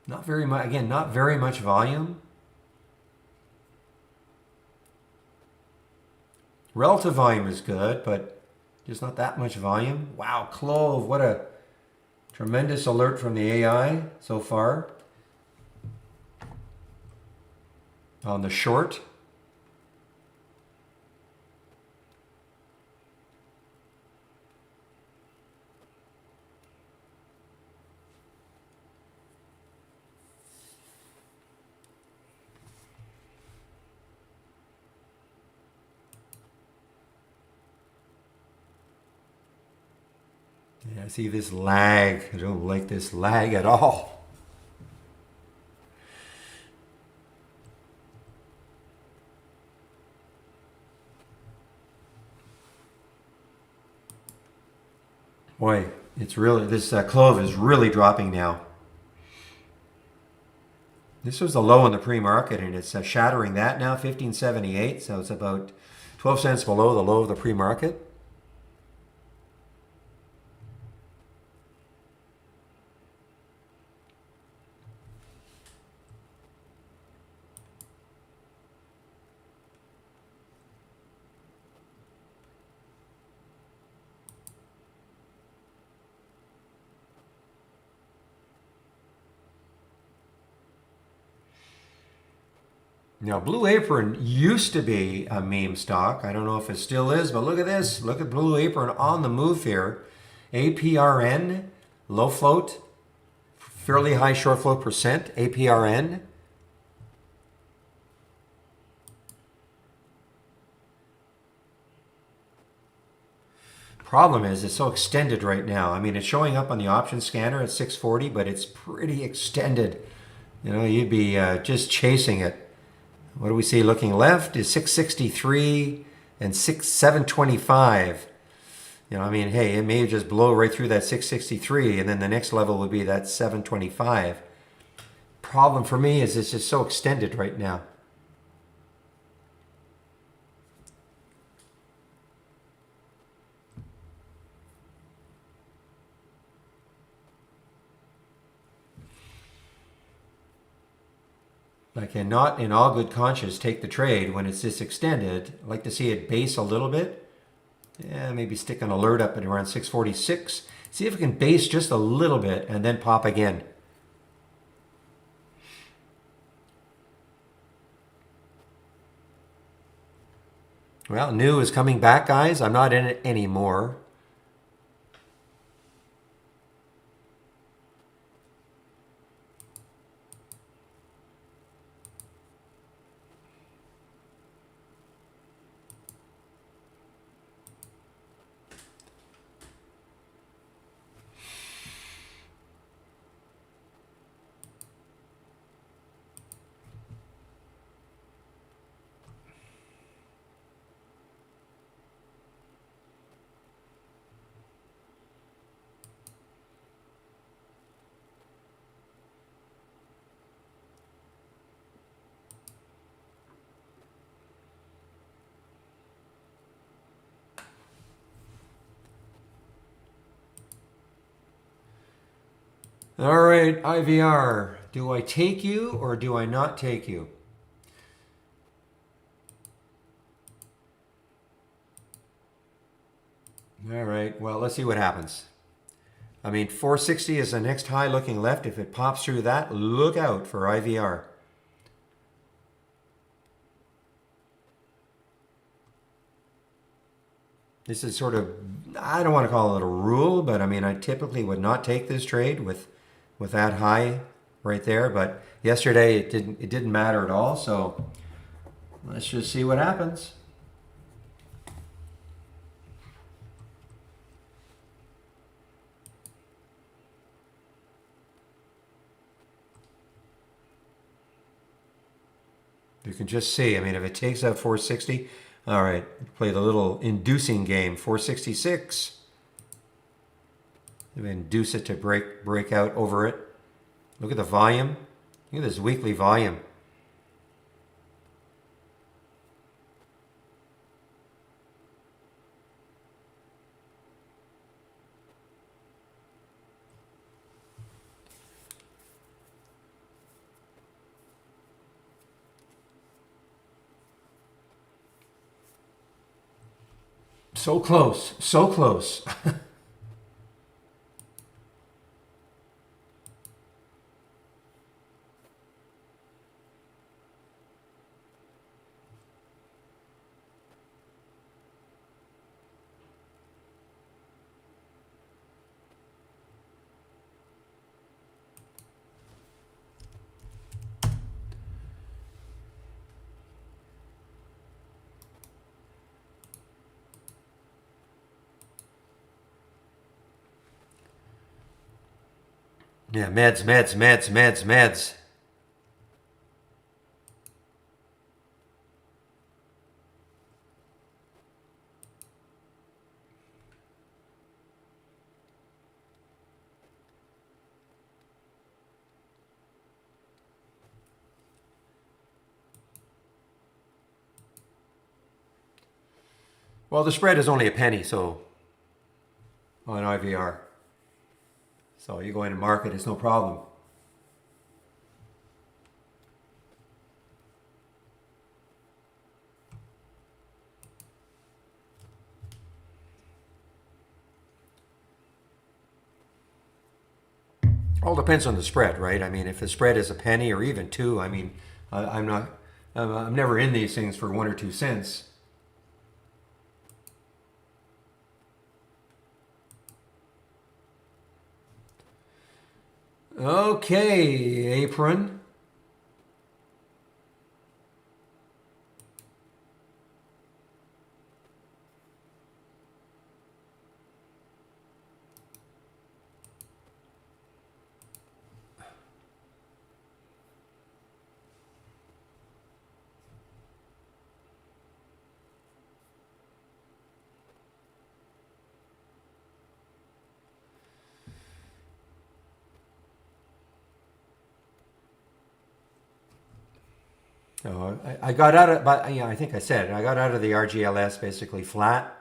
Not very much. Again, not very much volume. Relative volume is good, but just not that much volume. Wow, Clove, what a tremendous alert from the AI so far. On the short. Yeah, see this lag. I don't like this lag at all. Boy, it's really, this clove is really dropping now. This was the low in the pre-market, and it's shattering that now, 1578. So it's about 12 cents below the low of the pre-market. Now, Blue Apron used to be a meme stock. I don't know if it still is, but look at this. Look at Blue Apron on the move here. APRN, low float, fairly high short float percent, APRN. Problem is, it's so extended right now. I mean, it's showing up on the option scanner at 640, but it's pretty extended. You know, you'd be just chasing it. What do we see looking left is 663 and 725. You know, I mean, hey, it may just blow right through that 663, and then the next level would be that 725. Problem for me is it's just so extended right now. I cannot, in all good conscience, take the trade when it's this extended. I'd like to see it base a little bit. Yeah, maybe stick an alert up at around 646. See if it can base just a little bit and then pop again. Well, new is coming back, guys. I'm not in it anymore. All right, IVR. Do I take you or do I not take you? All right, well, let's see what happens. I mean, 460 is the next high looking left. If it pops through that, look out for IVR. This is sort of, I don't want to call it a rule, but I mean, I typically would not take this trade with that high right there. But yesterday it didn't matter at all. So let's just see what happens. You can just see, I mean, if it takes out 460, all right, play the little inducing game, 466. Induce it to break out over it. Look at the volume. Look at this weekly volume. So close, so close. Yeah, meds. Well, the spread is only a penny, so on IVR. So you go in and market, it's no problem. All depends on the spread, right? I mean, if the spread is a penny or even two, I mean, I'm not, I'm never in these things for 1 or 2 cents. Okay, apron. So I got out of, but yeah, I think I said I got out of the RGLS basically flat,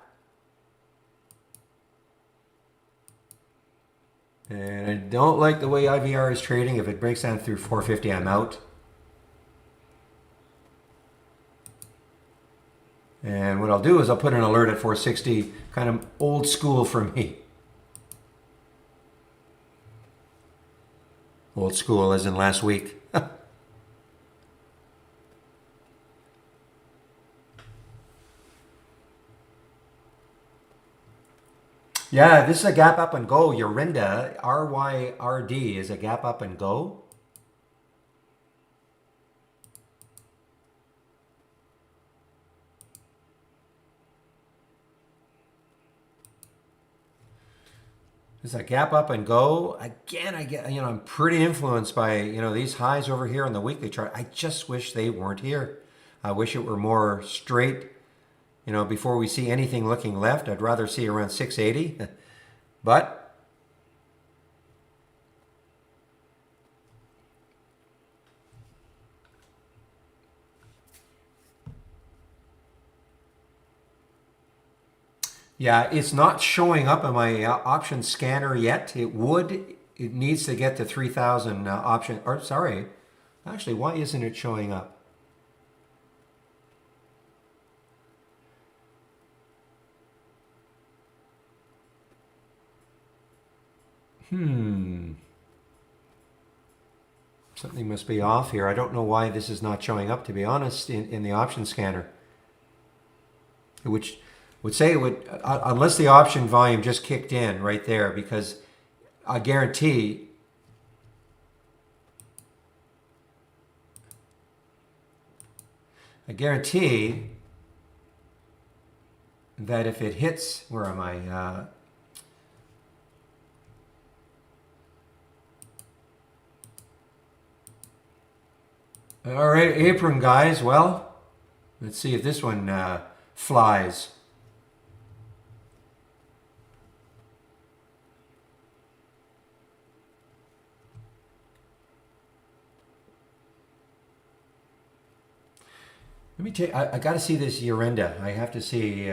and I don't like the way IVR is trading. If it breaks down through 450, I'm out. And what I'll do is I'll put an alert at 460, kind of old school for me. Old school as in last week. Yeah, this is a gap up and go. Yorinda, RYRD, is a gap up and go. It's a gap up and go. Again, I get, I'm pretty influenced by, these highs over here on the weekly chart. I just wish they weren't here. I wish it were more straight, before we see anything looking left. I'd rather see around 680. But yeah, it's not showing up in my option scanner yet. It would. It needs to get to 3,000 option. Or sorry, actually, why isn't it showing up? Something must be off here. I don't know why this is not showing up, to be honest, in the option scanner. Which would say it would, unless the option volume just kicked in right there, because I guarantee that if it hits, where am I? All right, apron guys. Well, let's see if this one flies. Let me take. I got to see this Yorinda. I have to see.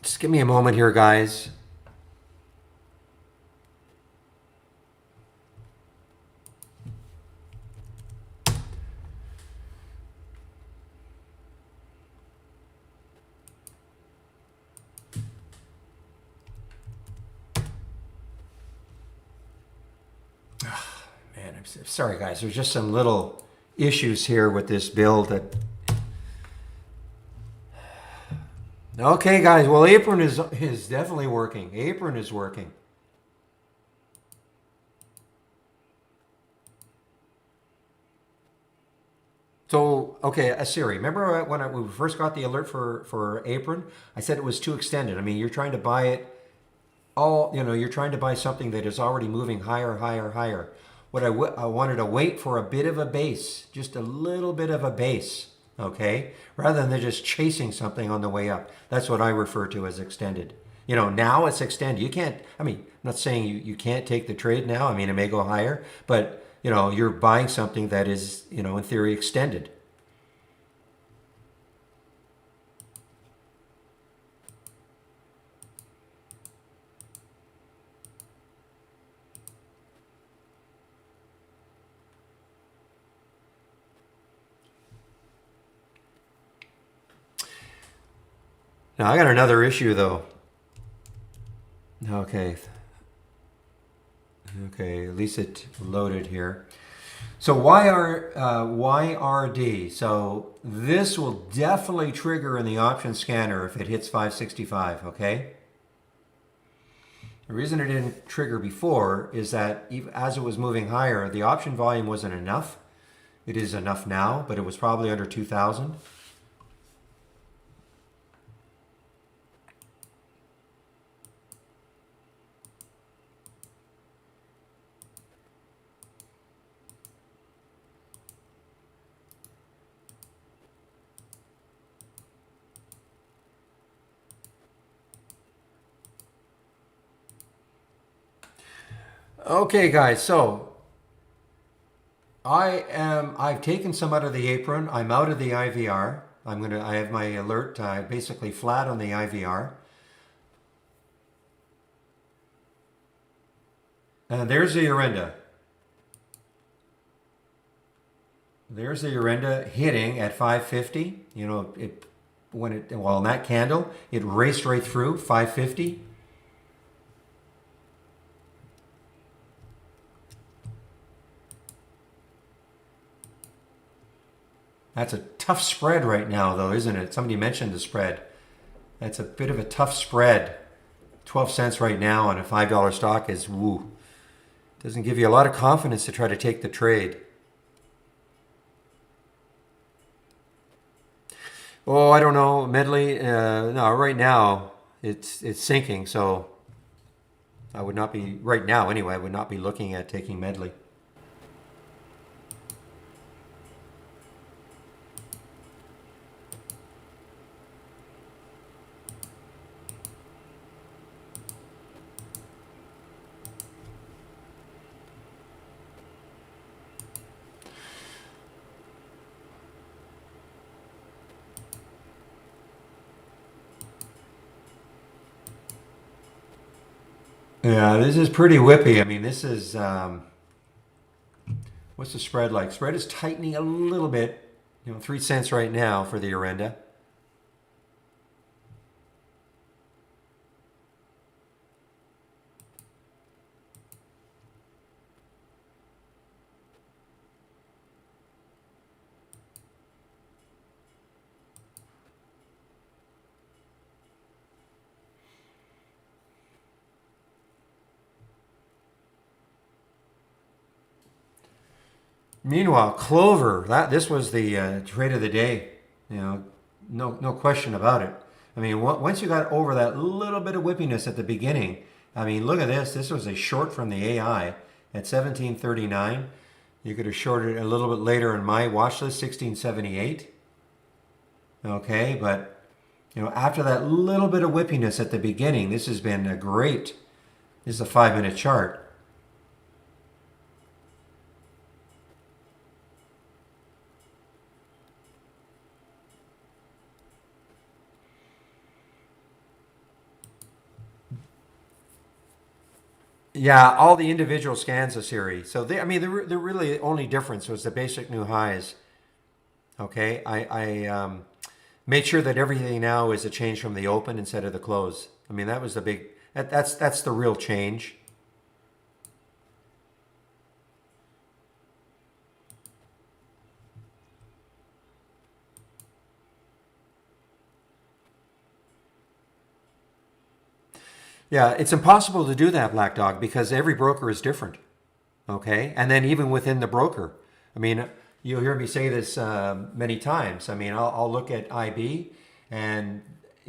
Just give me a moment here, guys. Man, I'm sorry, guys. There's just some little issues here with this build that Okay, guys. Well, apron is definitely working. Apron is working. So, okay, Siri, remember when we first got the alert for apron? I said it was too extended. I mean, you're trying to buy it all, you're trying to buy something that is already moving higher, higher, higher. I wanted to wait for a bit of a base, just a little bit of a base, okay? Rather than just chasing something on the way up. That's what I refer to as extended. Now it's extended. You can't, I mean, I'm not saying you can't take the trade now. I mean, it may go higher, but, you're buying something that is, in theory extended. Now, I got another issue though. Okay. Okay, at least it loaded here. So YRD. So this will definitely trigger in the option scanner if it hits 565, okay? The reason it didn't trigger before is that as it was moving higher, the option volume wasn't enough. It is enough now, but it was probably under 2,000. Okay, guys, so I've taken some out of the apron. I'm out of the IVR. I have my alert basically flat on the IVR. And there's the Orenda. There's the Orenda hitting at 550. In that candle, it raced right through 550. That's a tough spread right now, though, isn't it? Somebody mentioned the spread. That's a bit of a tough spread. 12 cents right now on a $5 stock is woo. Doesn't give you a lot of confidence to try to take the trade. Oh, I don't know. Medley, no, right now it's sinking, so I would not be, right now anyway, I would not be looking at taking Medley. Yeah, this is pretty whippy. I mean, this is, what's the spread like? Spread is tightening a little bit, 3 cents right now for the Orenda. Meanwhile, Clover, this was the trade of the day. No question about it. I mean, once you got over that little bit of whippiness at the beginning, I mean, look at this. This was a short from the AI at 1739. You could have shorted a little bit later in my watch list, 1678. Okay, but after that little bit of whippiness at the beginning, this has been a great. This is a 5-minute chart. Yeah, all the individual scans of Siri. So I mean, the really only difference was the basic new highs. Okay, I made sure that everything now is a change from the open instead of the close. I mean, that was the big. That's the real change. Yeah, it's impossible to do that, Black Dog, because every broker is different. Okay, and then even within the broker, I mean, you'll hear me say this many times. I mean, I'll look at IB, and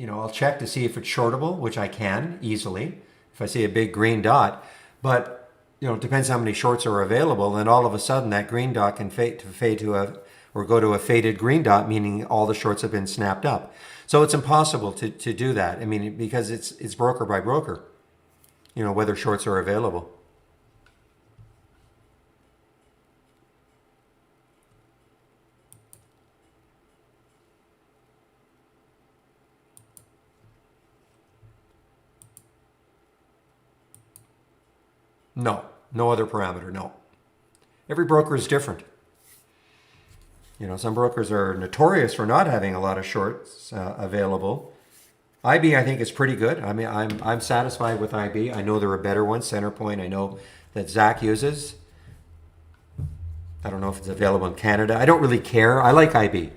I'll check to see if it's shortable, which I can easily if I see a big green dot. But it depends how many shorts are available, and all of a sudden that green dot can fade to a or go to a faded green dot, meaning all the shorts have been snapped up. So it's impossible to do that. I mean, because it's broker by broker, whether shorts are available. No, no other parameter, no. Every broker is different. Some brokers are notorious for not having a lot of shorts available. IB, I think, is pretty good. I mean, I'm satisfied with IB. I know there are better ones. Centerpoint, I know that Zach uses. I don't know if it's available in Canada. I don't really care. I like IB.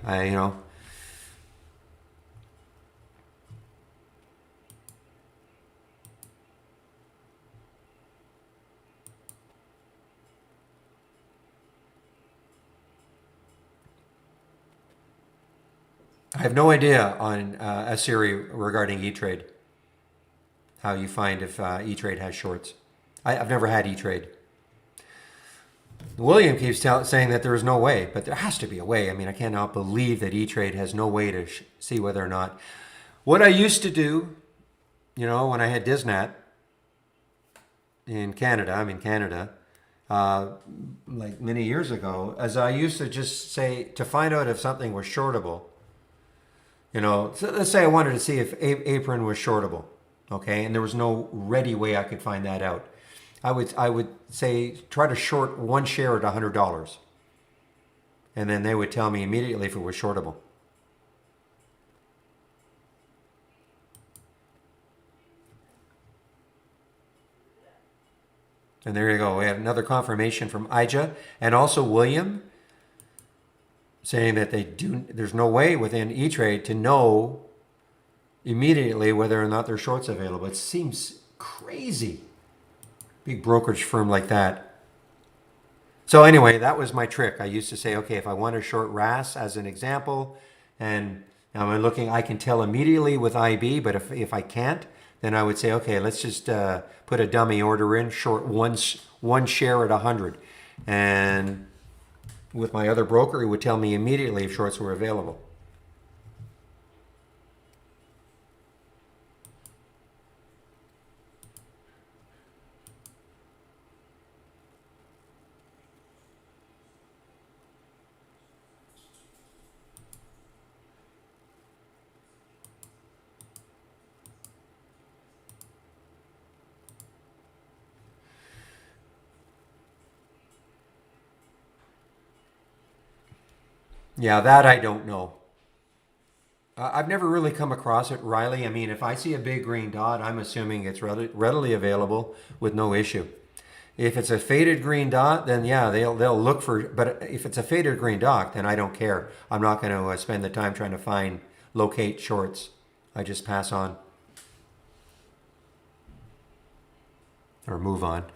I have no idea on a Siri regarding E-Trade. How you find if E-Trade has shorts. I've never had E-Trade. William keeps saying that there is no way, but there has to be a way. I mean, I cannot believe that E-Trade has no way to see whether or not. What I used to do, when I had Disnat in Canada, like many years ago, as I used to just say, to find out if something was shortable, so let's say I wanted to see if Apron was shortable, okay, and there was no ready way I could find that out. I would say try to short one share at $100, and then they would tell me immediately if it was shortable. And there you go. We have another confirmation from Ija and also William saying that there's no way within E-Trade to know immediately whether or not there's shorts available. It seems crazy. Big brokerage firm like that. So anyway, that was my trick. I used to say, okay, if I want to short RAS as an example, and I'm looking, I can tell immediately with IB, but if I can't, then I would say, okay, let's just put a dummy order in, short one share at 100. And with my other broker, he would tell me immediately if shorts were available. Yeah, that I don't know. I've never really come across it, Riley. I mean, if I see a big green dot, I'm assuming it's readily available with no issue. If it's a faded green dot, then yeah, they'll look for. But if it's a faded green dot, then I don't care. I'm not going to spend the time trying to locate shorts. I just pass on or move on.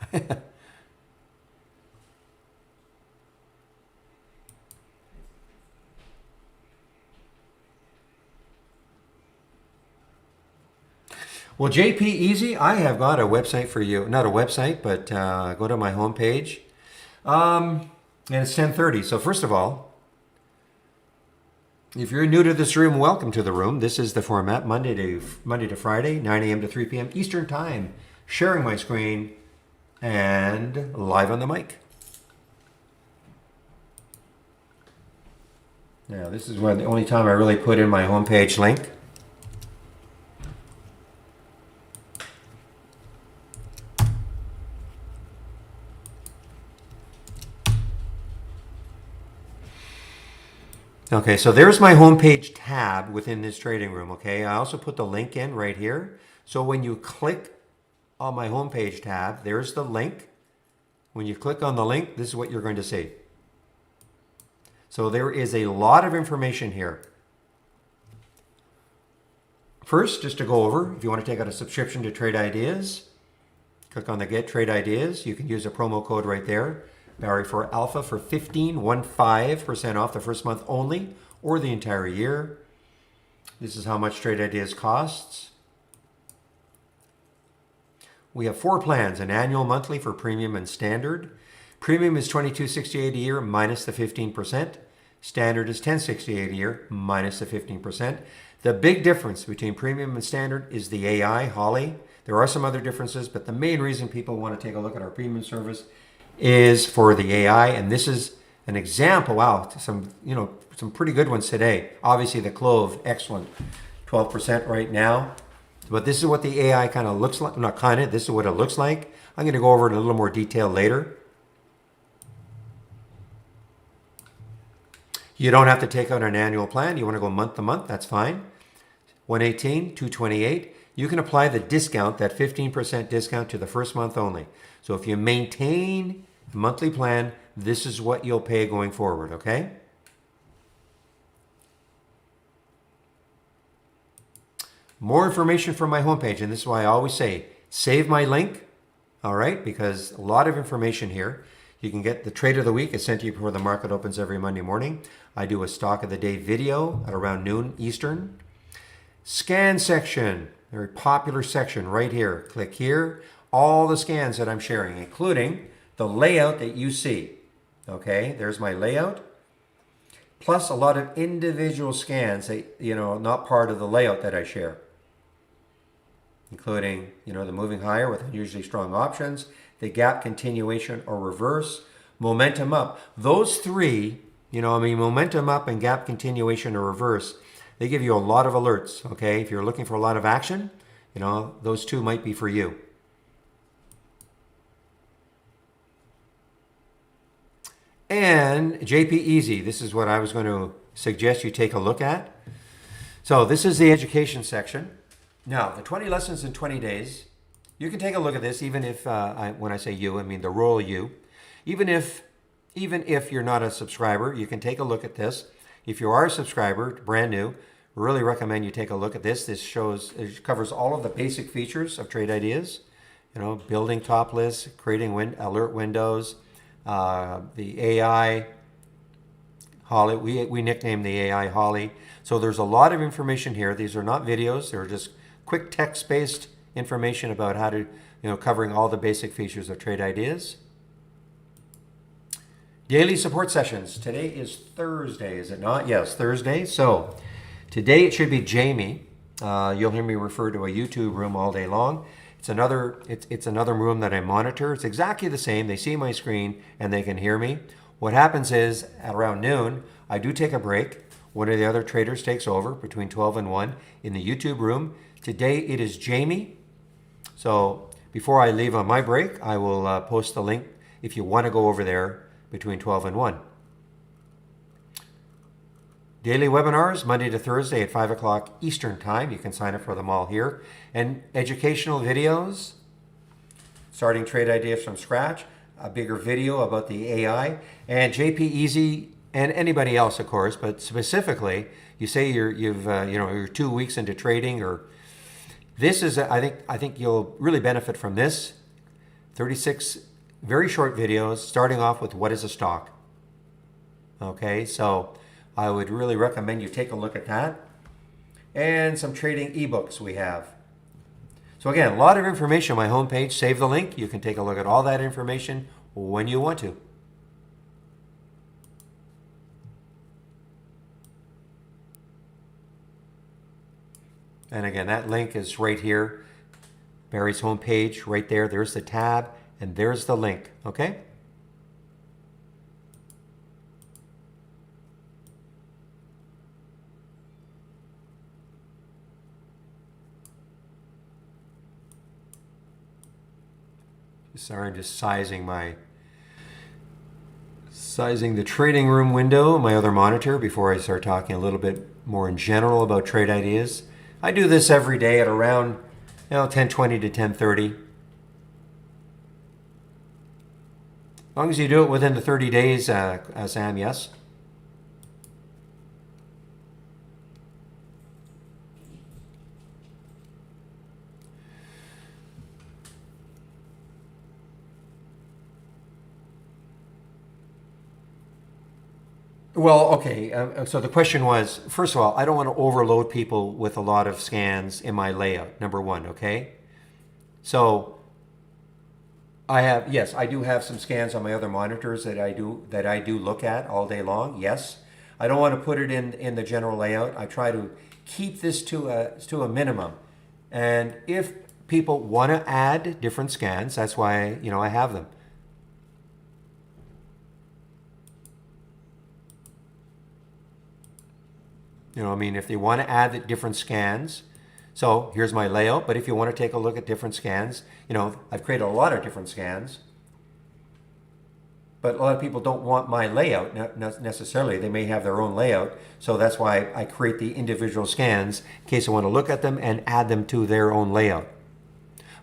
Well, JP Easy, I have got a website for you. Not a website, but go to my homepage. And it's 10:30. So first of all, if you're new to this room, welcome to the room. This is the format, Monday to Friday, 9 a.m. to 3 p.m. Eastern Time. Sharing my screen and live on the mic. Now, this is the only time I really put in my homepage link. Okay, so there's my homepage tab within this trading room, okay? I also put the link in right here. So when you click on my homepage tab, there's the link. When you click on the link, this is what you're going to see. So there is a lot of information here. First, just to go over, if you want to take out a subscription to Trade Ideas, click on the Get Trade Ideas. You can use a promo code right there, Barry for Alpha, for 15% off the first month only, or the entire year. This is how much Trade Ideas costs. We have 4 plans, an annual, monthly for premium and standard. Premium is $22.68 a year minus the 15%. Standard is $10.68 a year minus the 15%. The big difference between premium and standard is the AI, Holly. There are some other differences, but the main reason people want to take a look at our premium service is for the AI, and this is an example. Wow, some pretty good ones today. Obviously, the Clove, excellent, 12% right now. But this is what the AI kind of looks like. Not kind of, this is what it looks like. I'm going to go over it in a little more detail later. You don't have to take out an annual plan. You want to go month to month, that's fine. 118, 228. You can apply the discount, that 15% discount, to the first month only. So if you maintain a monthly plan, this is what you'll pay going forward, okay? More information from my homepage, and this is why I always say, save my link, all right? Because a lot of information here. You can get the Trade of the Week. It's sent to you before the market opens every Monday morning. I do a Stock of the Day video at around noon Eastern. Scan section, very popular section right here. Click here. All the scans that I'm sharing, including the layout that you see. Okay, there's my layout. Plus a lot of individual scans that, not part of the layout that I share. Including, the moving higher with unusually strong options, the gap continuation or reverse, momentum up. Those three, momentum up and gap continuation or reverse, they give you a lot of alerts, okay? If you're looking for a lot of action, those two might be for you. And JP Easy, this is what I was going to suggest you take a look at. So this is the education section. Now, the 20 lessons in 20 days, you can take a look at this, even if, when I say you, I mean the royal you. Even if you're not a subscriber, you can take a look at this. If you are a subscriber, brand new, really recommend you take a look at this. It covers all of the basic features of Trade Ideas. Building top lists, creating alert windows, the AI, Holly. We nickname the AI Holly. So there's a lot of information here. These are not videos. They're just quick text-based information about how to, covering all the basic features of Trade Ideas. Daily support sessions. Today is Thursday, is it not? Yes, Thursday. So today it should be Jamie. You'll hear me refer to a YouTube room all day long. It's another room that I monitor. It's exactly the same. They see my screen and they can hear me. What happens is at around noon, I do take a break. One of the other traders takes over between 12 and 1 in the YouTube room. Today it is Jamie. So before I leave on my break, I will post the link if you want to go over there between 12 and 1. Daily webinars, Monday to Thursday at 5 o'clock Eastern Time. You can sign up for them all here. And educational videos, starting Trade Ideas from scratch, a bigger video about the AI, and JP Easy, and anybody else, of course, but specifically, you say you're 2 weeks into trading, or this is, I think you'll really benefit from this. 36 very short videos, starting off with what is a stock. Okay, so I would really recommend you take a look at that. And some trading ebooks we have. So again, a lot of information on my homepage. Save the link. You can take a look at all that information when you want to. And again, that link is right here. Barry's homepage, right there. There's the tab, and there's the link. Okay? Sorry, I'm just sizing the trading room window, my other monitor, before I start talking a little bit more in general about Trade Ideas. I do this every day at around 10:20 to 10:30. As long as you do it within the 30 days, Sam, yes. Well, okay. So the question was, first of all, I don't want to overload people with a lot of scans in my layout. Number one, okay. So I have, yes, I do have some scans on my other monitors that I do look at all day long. Yes, I don't want to put it in the general layout. I try to keep this to a minimum. And if people want to add different scans, that's why I have them. I mean, if they want to add the different scans, so here's my layout. But if you want to take a look at different scans, I've created a lot of different scans. But a lot of people don't want my layout necessarily. They may have their own layout. So that's why I create the individual scans in case I want to look at them and add them to their own layout.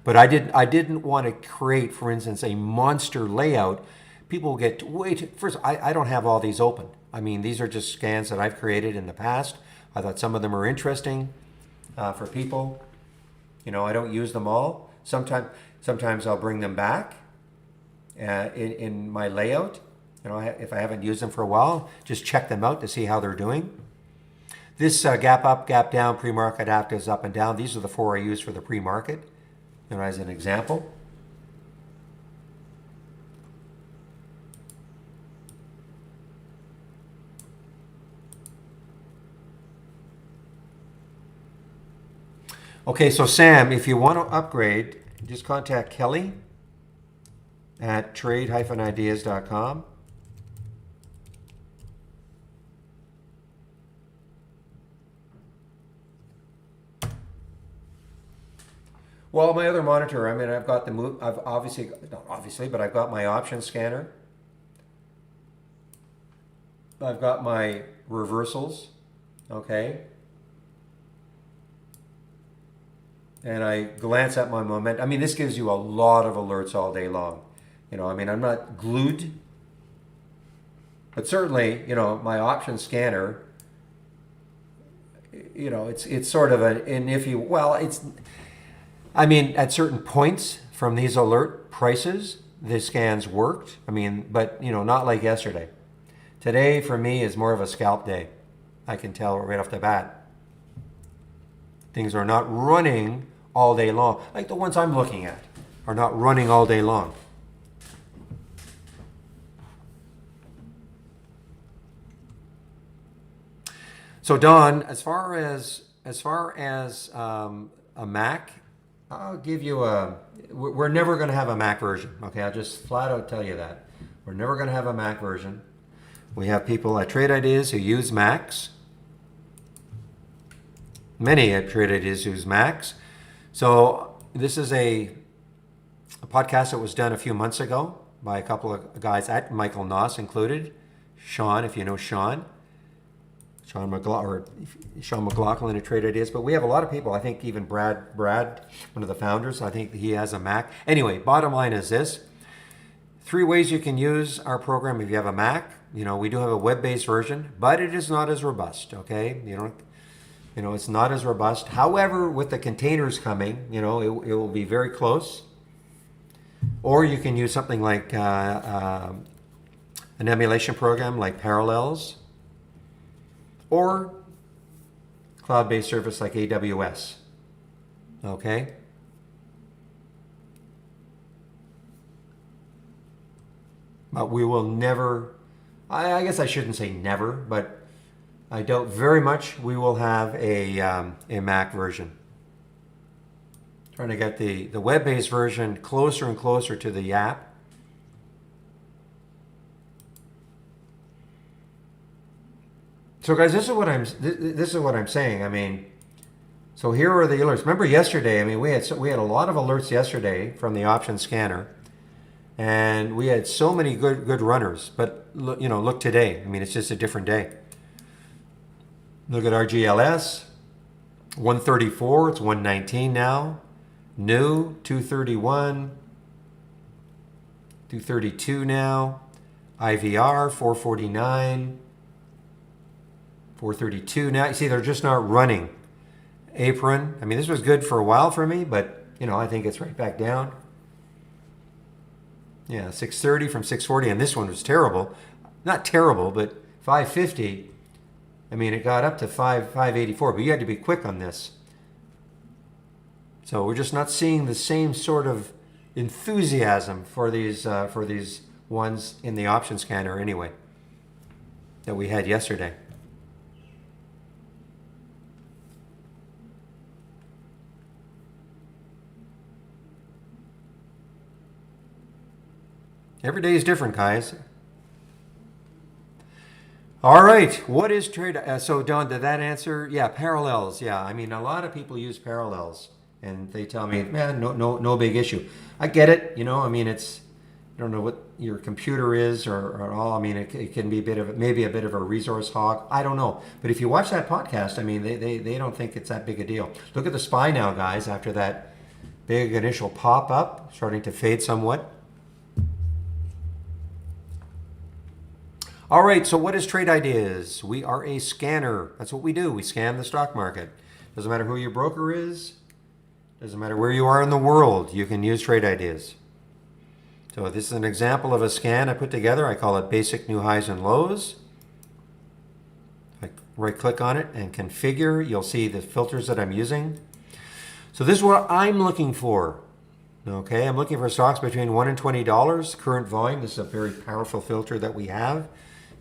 But I didn't want to create, for instance, a monster layout. People get way too, first, I don't have all these open. I mean, these are just scans that I've created in the past. I thought some of them are interesting for people. I don't use them all. Sometimes I'll bring them back in my layout. If I haven't used them for a while, just check them out to see how they're doing. This gap up, gap down, pre-market, actives up and down. These are the four I use for the pre-market. As an example. Okay, so Sam, if you want to upgrade, just contact Kelly at trade-ideas.com. Well, my other monitor, I mean, I've got the move. I've not obviously, but I've got my option scanner. I've got my reversals, okay? And I glance at my momentum. I mean, this gives you a lot of alerts all day long. I mean, I'm not glued, but certainly, my option scanner, it's sort of an iffy, well, I mean, at certain points from these alert prices, the scans worked. I mean, but not like yesterday. Today for me is more of a scalp day. I can tell right off the bat. Things are not running all day long. Like the ones I'm looking at are not running all day long. So Don, as far as a Mac, I'll give you we're never going to have a Mac version. Okay, I'll just flat out tell you that. We're never going to have a Mac version. We have people at Trade Ideas who use Macs. Many at Trade Ideas use Macs. So this is a podcast that was done a few months ago by a couple of guys at Michael Noss included. Sean, if you know Sean. Sean McLaughlin at Trade Ideas, but we have a lot of people. I think even Brad, one of the founders, I think he has a Mac. Anyway, bottom line is this: 3 ways you can use our program if you have a Mac. We do have a web-based version, but it is not as robust. Okay, it's not as robust. However, with the containers coming, it will be very close. Or you can use something like an emulation program like Parallels, or cloud-based service like AWS, okay? But we will never, I guess I shouldn't say never, but I doubt very much we will have a Mac version. Trying to get the web-based version closer and closer to the app. So guys, this is what I'm saying. I mean, so here are the alerts. Remember yesterday? I mean, we had a lot of alerts yesterday from the option scanner, and we had so many good runners. But look today. I mean, it's just a different day. Look at our GLS, 134. It's 119 now. New 231, 232 now. IVR 449. 432 now. You see, they're just not running. Apron. I mean, this was good for a while for me, but I think it's right back down. Yeah, 630 from 640, and this one was terrible. Not terrible, but 550. I mean, it got up to 584, but you had to be quick on this. So we're just not seeing the same sort of enthusiasm for these ones in the option scanner anyway that we had yesterday. Every day is different, guys. All right, what is trade? So Don, did that answer? Yeah, parallels. Yeah, I mean, a lot of people use parallels, and they tell me, man, no big issue. I get it. You know, I mean, it's, I don't know what your computer is or all. I mean, it can be maybe a bit of a resource hog. I don't know. But if you watch that podcast, I mean, they don't think it's that big a deal. Look at the SPY now, guys. After that big initial pop up, starting to fade somewhat. All right, so what is Trade Ideas? We are a scanner. That's what we do. We scan the stock market. Doesn't matter who your broker is. Doesn't matter where you are in the world. You can use Trade Ideas. So this is an example of a scan I put together. I call it Basic New Highs and Lows. I right click on it and configure. You'll see the filters that I'm using. So this is what I'm looking for. Okay, I'm looking for stocks between $1 and $20. Current volume. This is a very powerful filter that we have.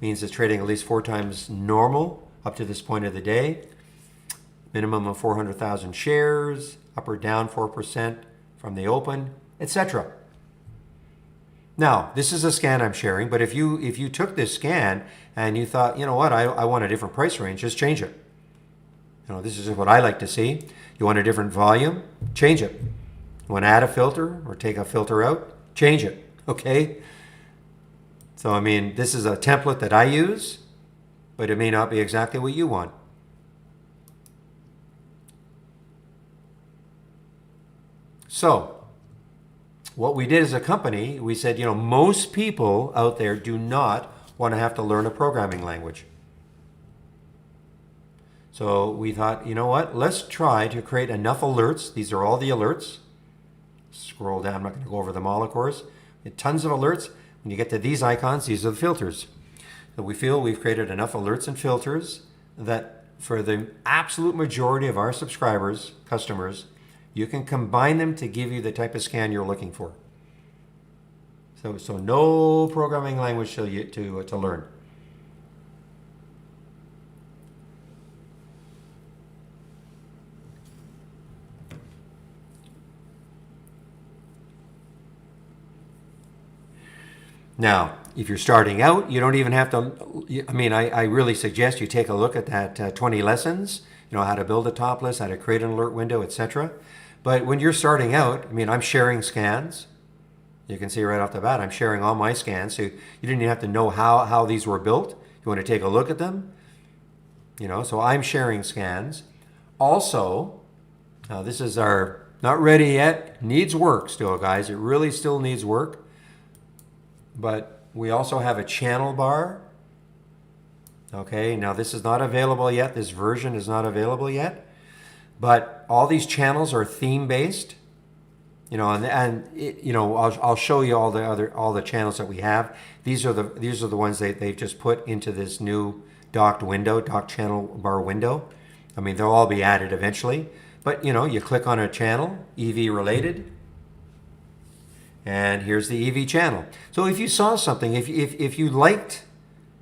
Means it's trading at least 4 times normal up to this point of the day. Minimum of 400,000 shares, up or down 4% from the open, etc. Now, this is a scan I'm sharing, but if you took this scan and you thought, you know what, I want a different price range, just change it. You know, this is what I like to see. You want a different volume, change it. You want to add a filter or take a filter out, change it, okay? So, I mean, this is a template that I use, but it may not be exactly what you want. So, what we did as a company, we said, you know, most people out there do not want to have to learn a programming language. So we thought, you know what, let's try to create enough alerts. These are all the alerts. Scroll down, I'm not going to go over them all, of course. Tons of alerts. When you get to these icons, these are the filters. So we feel we've created enough alerts and filters that for the absolute majority of our subscribers, customers, you can combine them to give you the type of scan you're looking for. So no programming language to learn. Now, if you're starting out, you don't even have to, I mean, I really suggest you take a look at that 20 lessons, you know, how to build a top list, how to create an alert window, etc. But when you're starting out, I mean, I'm sharing scans. You can see right off the bat, I'm sharing all my scans. So you didn't even have to know how these were built. You want to take a look at them, you know, so I'm sharing scans. Also, now this is our, not ready yet, needs work still, guys. It really still needs work. But we also have a channel bar. Okay, now this is not available yet. This version is not available yet. But all these channels are theme-based. You know, and it, you know, I'll show you all the channels that we have. These are the ones they've just put into this new docked channel bar window. I mean, they'll all be added eventually. But you know, you click on a channel, EV related. And here's the EV channel. So if you saw something, if you liked,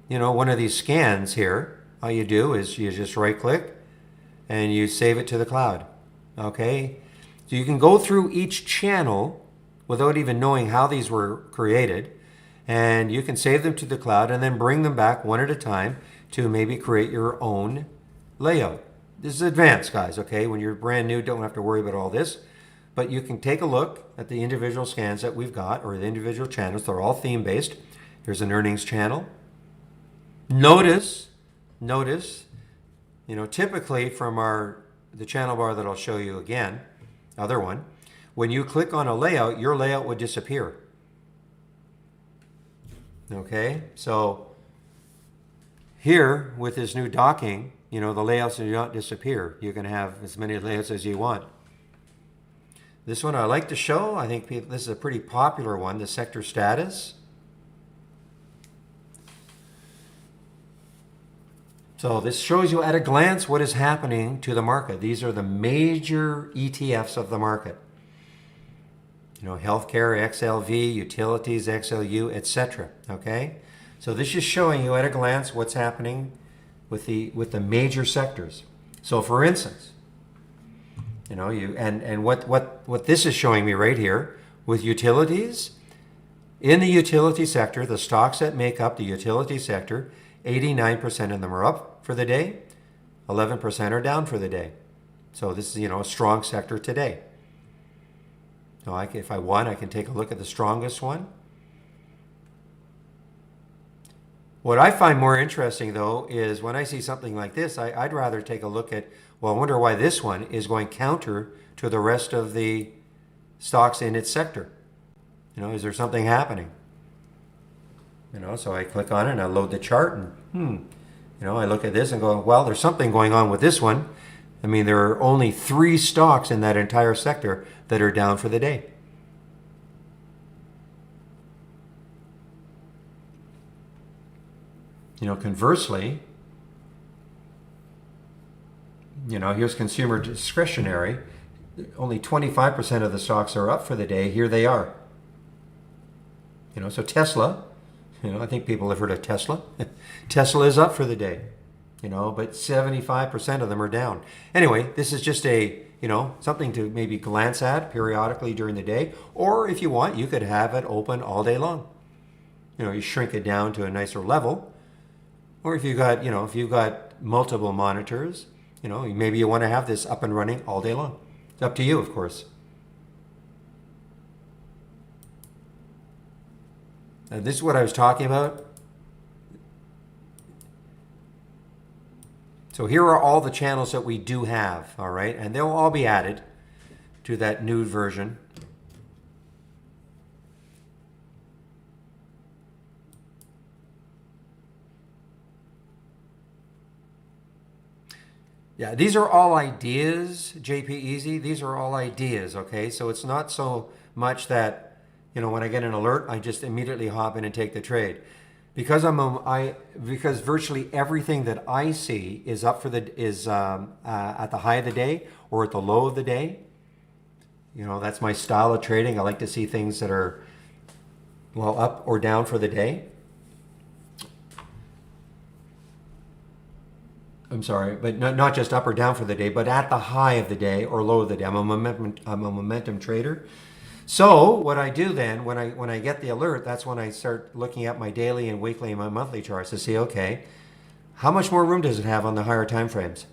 you know, one of these scans here, all you do is you just right click and you save it to the cloud. Okay? So you can go through each channel without even knowing how these were created, and you can save them to the cloud and then bring them back one at a time to maybe create your own layout. This is advanced, guys, okay? When you're brand new, don't have to worry about all this. But you can take a look at the individual scans that we've got, or the individual channels. They're all theme-based. Here's an earnings channel. Notice, you know, typically from the channel bar that I'll show you again, other one, when you click on a layout, your layout would disappear. Okay, so here with this new docking, you know, the layouts do not disappear. You can have as many layouts as you want. This one I like to show. I think this is a pretty popular one, the sector status. So this shows you at a glance what is happening to the market. These are the major ETFs of the market. You know, healthcare, XLV, utilities, XLU, etc. Okay? So this is showing you at a glance what's happening with the major sectors. So for instance, you know, what this is showing me right here with utilities, in the utility sector, the stocks that make up the utility sector, 89% of them are up for the day, 11% are down for the day. So this is, you know, a strong sector today. So if I want, I can take a look at the strongest one. What I find more interesting, though, is when I see something like this, I'd rather take a look at, well, I wonder why this one is going counter to the rest of the stocks in its sector. You know, is there something happening? You know, so I click on it and I load the chart and, you know, I look at this and go, well, there's something going on with this one. I mean, there are only 3 stocks in that entire sector that are down for the day. You know, conversely, you know, here's consumer discretionary. Only 25% of the stocks are up for the day. Here they are. You know, so Tesla, you know, I think people have heard of Tesla. Tesla is up for the day, you know, but 75% of them are down. Anyway, this is just a, you know, something to maybe glance at periodically during the day. Or if you want, you could have it open all day long. You know, you shrink it down to a nicer level. Or if you got, you know, if you've got multiple monitors, you know, maybe you want to have this up and running all day long. It's up to you, of course. Now, this is what I was talking about. So here are all the channels that we do have, all right? And they'll all be added to that new version. Yeah, these are all ideas, JP Easy. These are all ideas, okay? So it's not so much that, you know, when I get an alert, I just immediately hop in and take the trade. Because because virtually everything that I see is up for the at the high of the day or at the low of the day. You know, that's my style of trading. I like to see things that are, well, up or down for the day. I'm sorry, but not just up or down for the day, but at the high of the day or low of the day. I'm a momentum trader. So what I do then, when I get the alert, that's when I start looking at my daily and weekly and my monthly charts to see, okay, how much more room does it have on the higher time frames?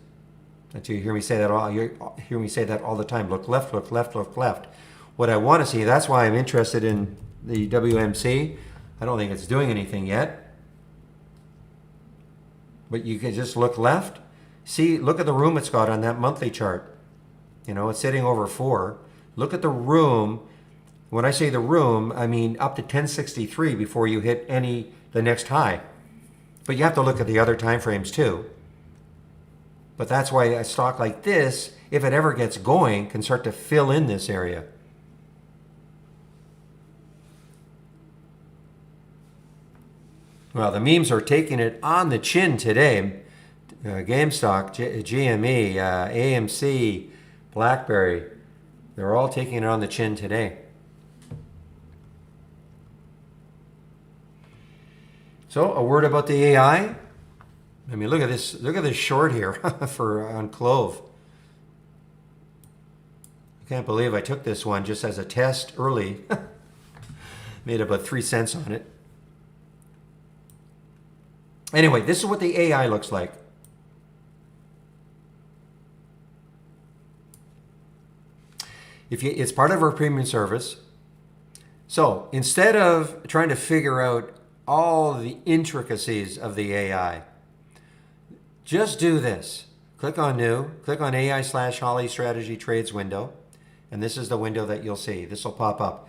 And you hear me say that all the time. Look left, look left, look left. What I want to see, that's why I'm interested in the WMC. I don't think it's doing anything yet. But you can just look left. See, look at the room it's got on that monthly chart. You know, it's sitting over 4. Look at the room. When I say the room, I mean up to 1063 before you hit the next high. But you have to look at the other time frames too. But that's why a stock like this, if it ever gets going, can start to fill in this area. Well, the memes are taking it on the chin today. GameStop, GME, AMC, BlackBerry, they're all taking it on the chin today. So a word about the AI. I mean, look at this short here on Clove. I can't believe I took this one just as a test early. Made about 3 cents on it. Anyway, this is what the AI looks like. It's part of our premium service. So instead of trying to figure out all the intricacies of the AI, just do this. Click on New, click on AI/Holly Strategy Trades window, and this is the window that you'll see. This will pop up.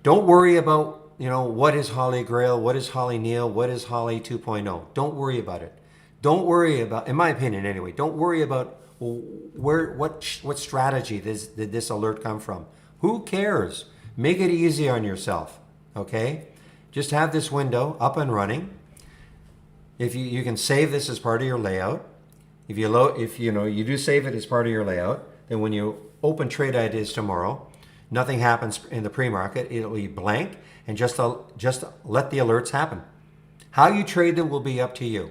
Don't worry about, you know, what is Holly Grail, what is Holly Neal, what is Holly 2.0. Don't worry about it. Don't worry about, in my opinion anyway, don't worry about what strategy did this alert come from. Who cares? Make it easy on yourself, okay? Just have this window up and running. If you can save this as part of your layout. If you do save it as part of your layout, then when you open trade ideas tomorrow, nothing happens in the pre-market. It'll be blank, and just let the alerts happen. How you trade them will be up to you.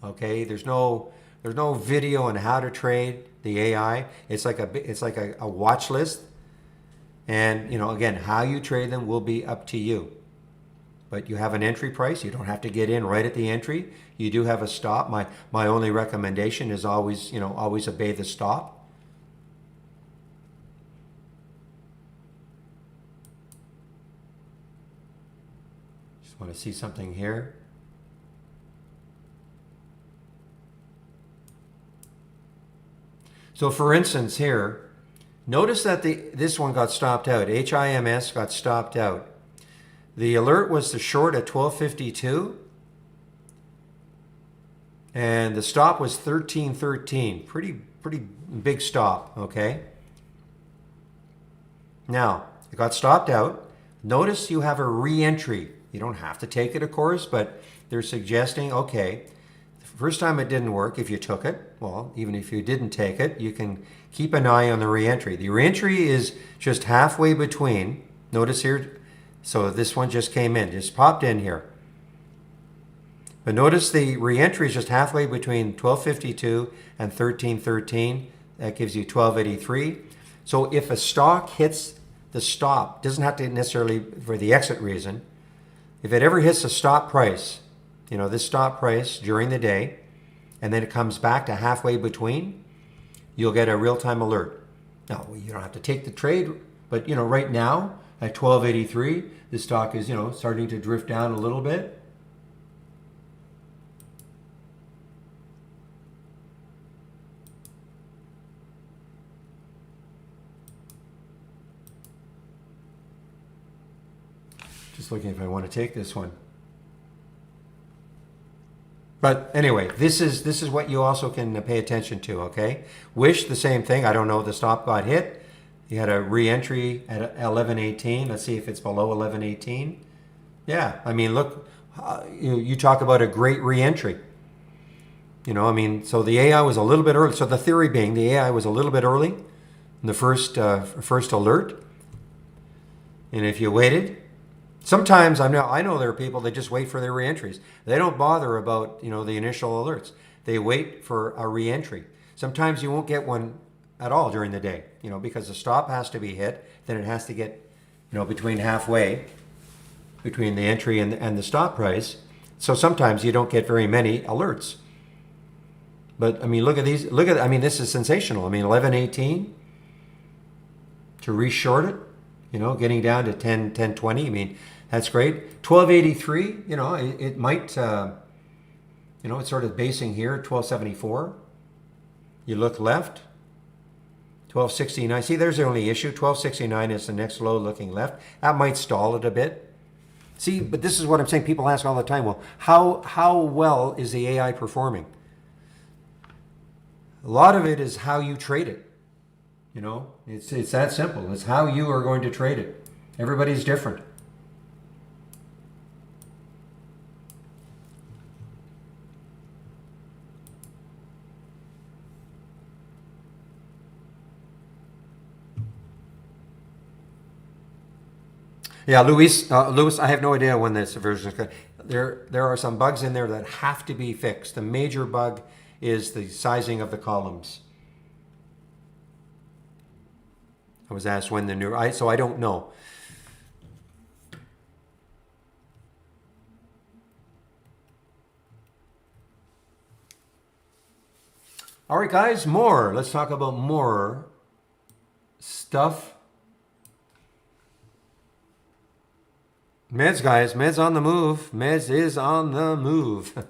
Okay, there's no video on how to trade the AI. It's like a watch list, and again, how you trade them will be up to you. But you have an entry price. You don't have to get in right at the entry. You do have a stop. My only recommendation is always obey the stop. Just want to see something here. So for instance here, notice that this one got stopped out. HIMS got stopped out. The alert was the short at 1252, and the stop was 1313. Pretty big stop, okay? Now, it got stopped out. Notice you have a re-entry. You don't have to take it, of course, but they're suggesting, okay, the first time it didn't work, if you took it, well, even if you didn't take it, you can keep an eye on the re-entry. The re-entry is just halfway between, notice here, so this one just came in, just popped in here. But notice the re-entry is just halfway between 1252 and 1313. That gives you 1283. So if a stock hits the stop, doesn't have to necessarily for the exit reason, if it ever hits the stop price, this stop price during the day, and then it comes back to halfway between, you'll get a real-time alert. Now, you don't have to take the trade, but right now at 1283, the stock is starting to drift down a little bit. Just looking if I want to take this one. But anyway, this is what you also can pay attention to, okay? Wish, the same thing. I don't know, the stop got hit. You had a re-entry at 1118. Let's see if it's below 1118. Yeah, I mean, look, you talk about a great re-entry. So the AI was a little bit early. So the theory being the AI was a little bit early in the first alert. And if you waited, sometimes I know there are people that just wait for their re-entries. They don't bother about the initial alerts. They wait for a re-entry. Sometimes you won't get one at all during the day, because the stop has to be hit. Then it has to get between halfway between the entry and the stop price. So sometimes you don't get very many alerts. But I mean, look at these. I mean, this is sensational. I mean, 1118 to reshort it. Getting down to 1020. I mean, that's great. 1283, it might, it's sort of basing here at 1274. You look left, 1269. See, there's the only issue. 1269 is the next low looking left. That might stall it a bit. See, but this is what I'm saying. People ask all the time, well, how well is the AI performing? A lot of it is how you trade it. It's that simple. It's how you are going to trade it. Everybody's different. Yeah, Luis, I have no idea when this version is going. There are some bugs in there that have to be fixed. The major bug is the sizing of the columns. I was asked when the new, so I don't know. All right, guys, more. Let's talk about more stuff. Meds, guys. Meds on the move. Meds is on the move.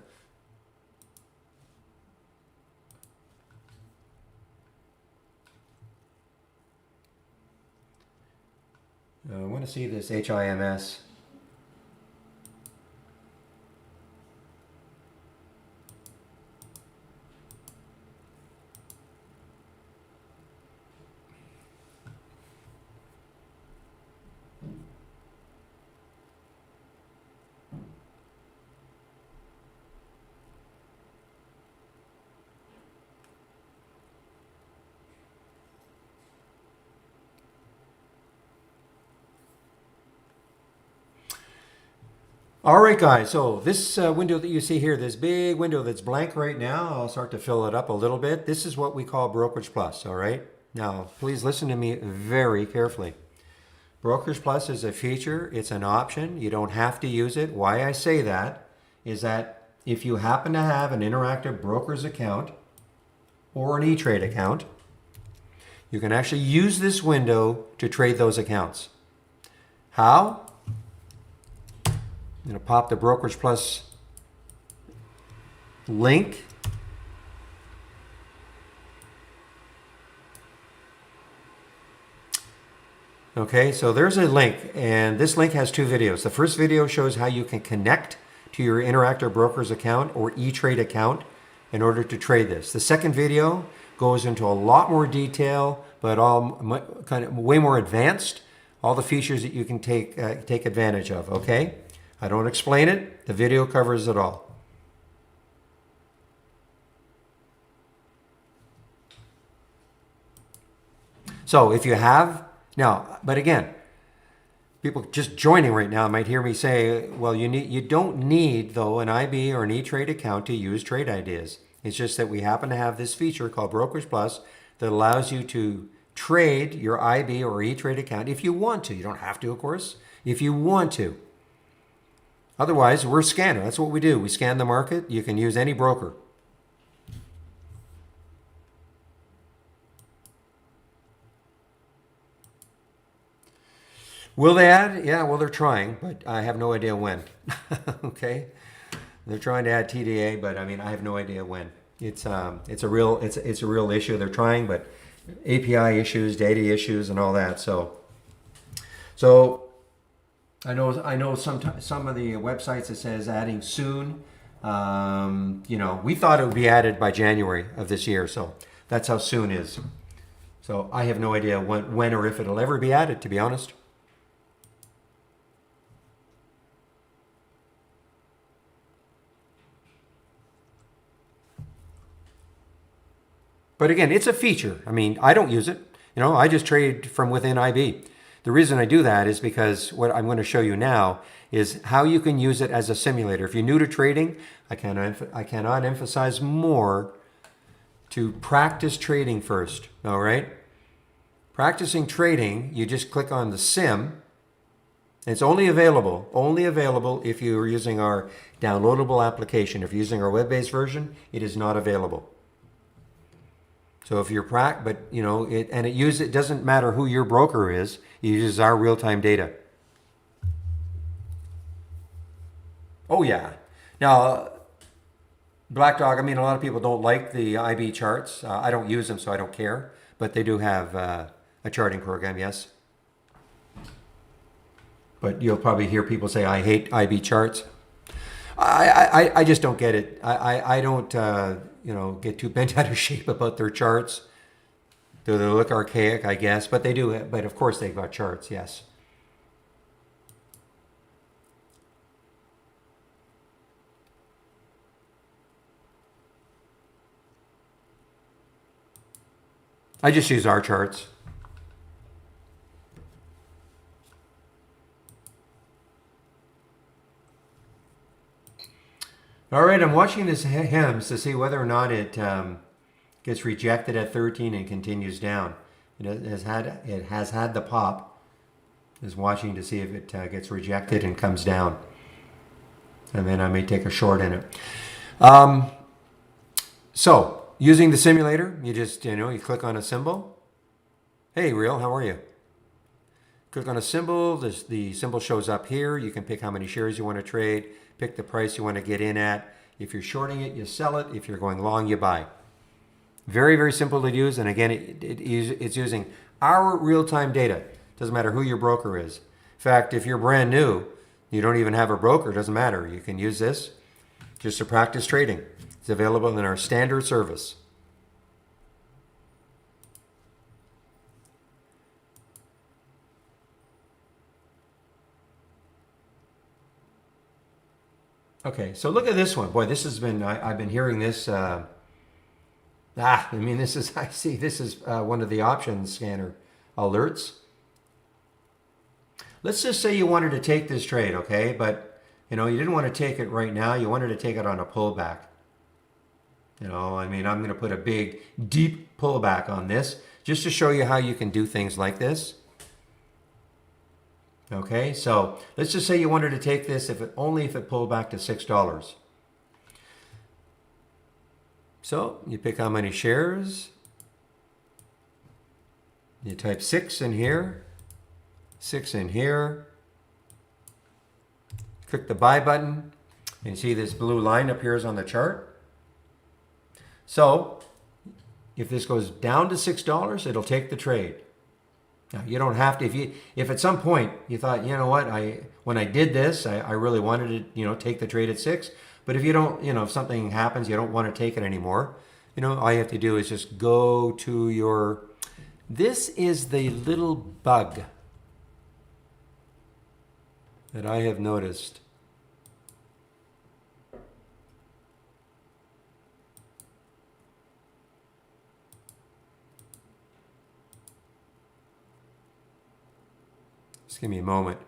I want to see this HIMS. All right, guys. So this window that you see here, this big window that's blank right now, I'll start to fill it up a little bit. This is what we call Brokerage Plus, all right? Now, please listen to me very carefully. Brokerage Plus is a feature. It's an option. You don't have to use it. Why I say that is that if you happen to have an Interactive Brokers account or an E-Trade account, you can actually use this window to trade those accounts. How? I'm going to pop the Brokerage Plus link. Okay, so there's a link, and this link has two videos. The first video shows how you can connect to your Interactive Brokers account or E-Trade account in order to trade this. The second video goes into a lot more detail, but all kind of way more advanced. All the features that you can take advantage of. Okay. I don't explain it. The video covers it all. So if you have, now, but again, people just joining right now might hear me say, well, you don't need, though, an IB or an E-Trade account to use trade ideas. It's just that we happen to have this feature called Brokerage Plus that allows you to trade your IB or E-Trade account if you want to. You don't have to, of course, if you want to. Otherwise, we're a scanner. That's what we do. We scan the market. You can use any broker. Will they add? Yeah, well, they're trying, but I have no idea when. Okay, they're trying to add TDA, but I mean, I have no idea when. It's a real issue. They're trying, but API issues, data issues, and all that. So I know some of the websites it says adding soon. We thought it would be added by January of this year, so that's how soon is. So I have no idea when or if it'll ever be added, to be honest. But again, it's a feature. I mean, I don't use it. I just trade from within IB. The reason I do that is because what I'm going to show you now is how you can use it as a simulator. If you're new to trading, I cannot emphasize more to practice trading first, all right? Practicing trading, you just click on the sim. It's only available if you're using our downloadable application. If you're using our web-based version, it is not available. So if you're it doesn't matter who your broker is. It uses our real-time data. Oh yeah. Now, Black Dog. I mean, a lot of people don't like the IB charts. I don't use them, so I don't care. But they do have a charting program, yes. But you'll probably hear people say, "I hate IB charts." I just don't get it. I don't get too bent out of shape about their charts. They look archaic, I guess, but they do. But of course, they've got charts. Yes. I just use our charts. All right, I'm watching this HEMS to see whether or not it gets rejected at 13 and continues down. It has had the pop. Is watching to see if it gets rejected and comes down, and then I may take a short in it. So using the simulator, you just you click on a symbol. Hey, Real, how are you? Click on a symbol. The symbol shows up here. You can pick how many shares you want to trade. Pick the price you want to get in at. If you're shorting it, you sell it. If you're going long, you buy. Very, very simple to use. And again, it's using our real-time data. Doesn't matter who your broker is. In fact, if you're brand new, you don't even have a broker, doesn't matter. You can use this just to practice trading. It's available in our standard service. Okay, so look at this one. Boy, this has been, I've been hearing this. This is one of the options scanner alerts. Let's just say you wanted to take this trade, okay? But You know, you didn't want to take it right now. You wanted to take it on a pullback. You know, I mean, I'm going to put a big, deep pullback on this just to show you how you can do things like this. Okay, so let's just say you wanted to take this only if it pulled back to $6. So you pick how many shares. You type 6 in here, 6 in here. Click the buy button, and you see this blue line appears on the chart. So if this goes down to $6, it'll take the trade. Now, you don't have to, if at some point you thought, you know what, when I did this, I really wanted to, take the trade at 6. But if you don't, if something happens, you don't want to take it anymore, all you have to do is just go to your, this is the little bug that I have noticed. Just give me a moment.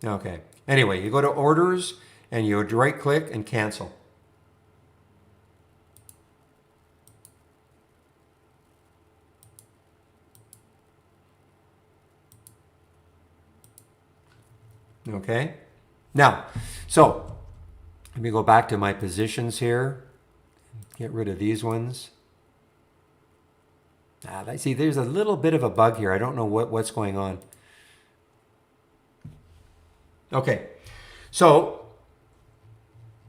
Okay. Anyway, you go to orders and you right click and cancel. Okay. Now, so let me go back to my positions here. Get rid of these ones. I see there's a little bit of a bug here. I don't know what's going on. Okay, so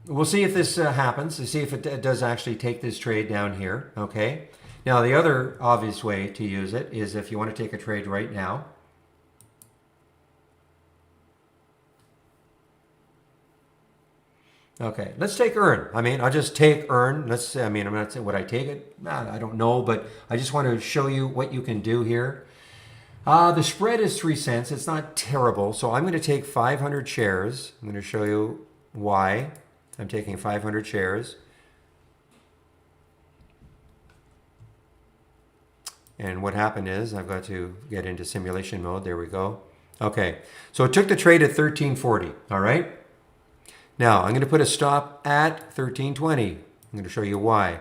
we'll see if this happens. To see if it does actually take this trade down here. Okay. Now the other obvious way to use it is if you want to take a trade right now. Okay, let's take earn. I mean, I'll just take earn. I'm not saying would I take it? I don't know, but I just want to show you what you can do here. The spread is 3 cents. It's not terrible. So I'm going to take 500 shares. I'm going to show you why I'm taking 500 shares. And what happened is I've got to get into simulation mode. There we go. Okay, so it took the trade at 13.40. All right. Now, I'm going to put a stop at 13.20. I'm going to show you why.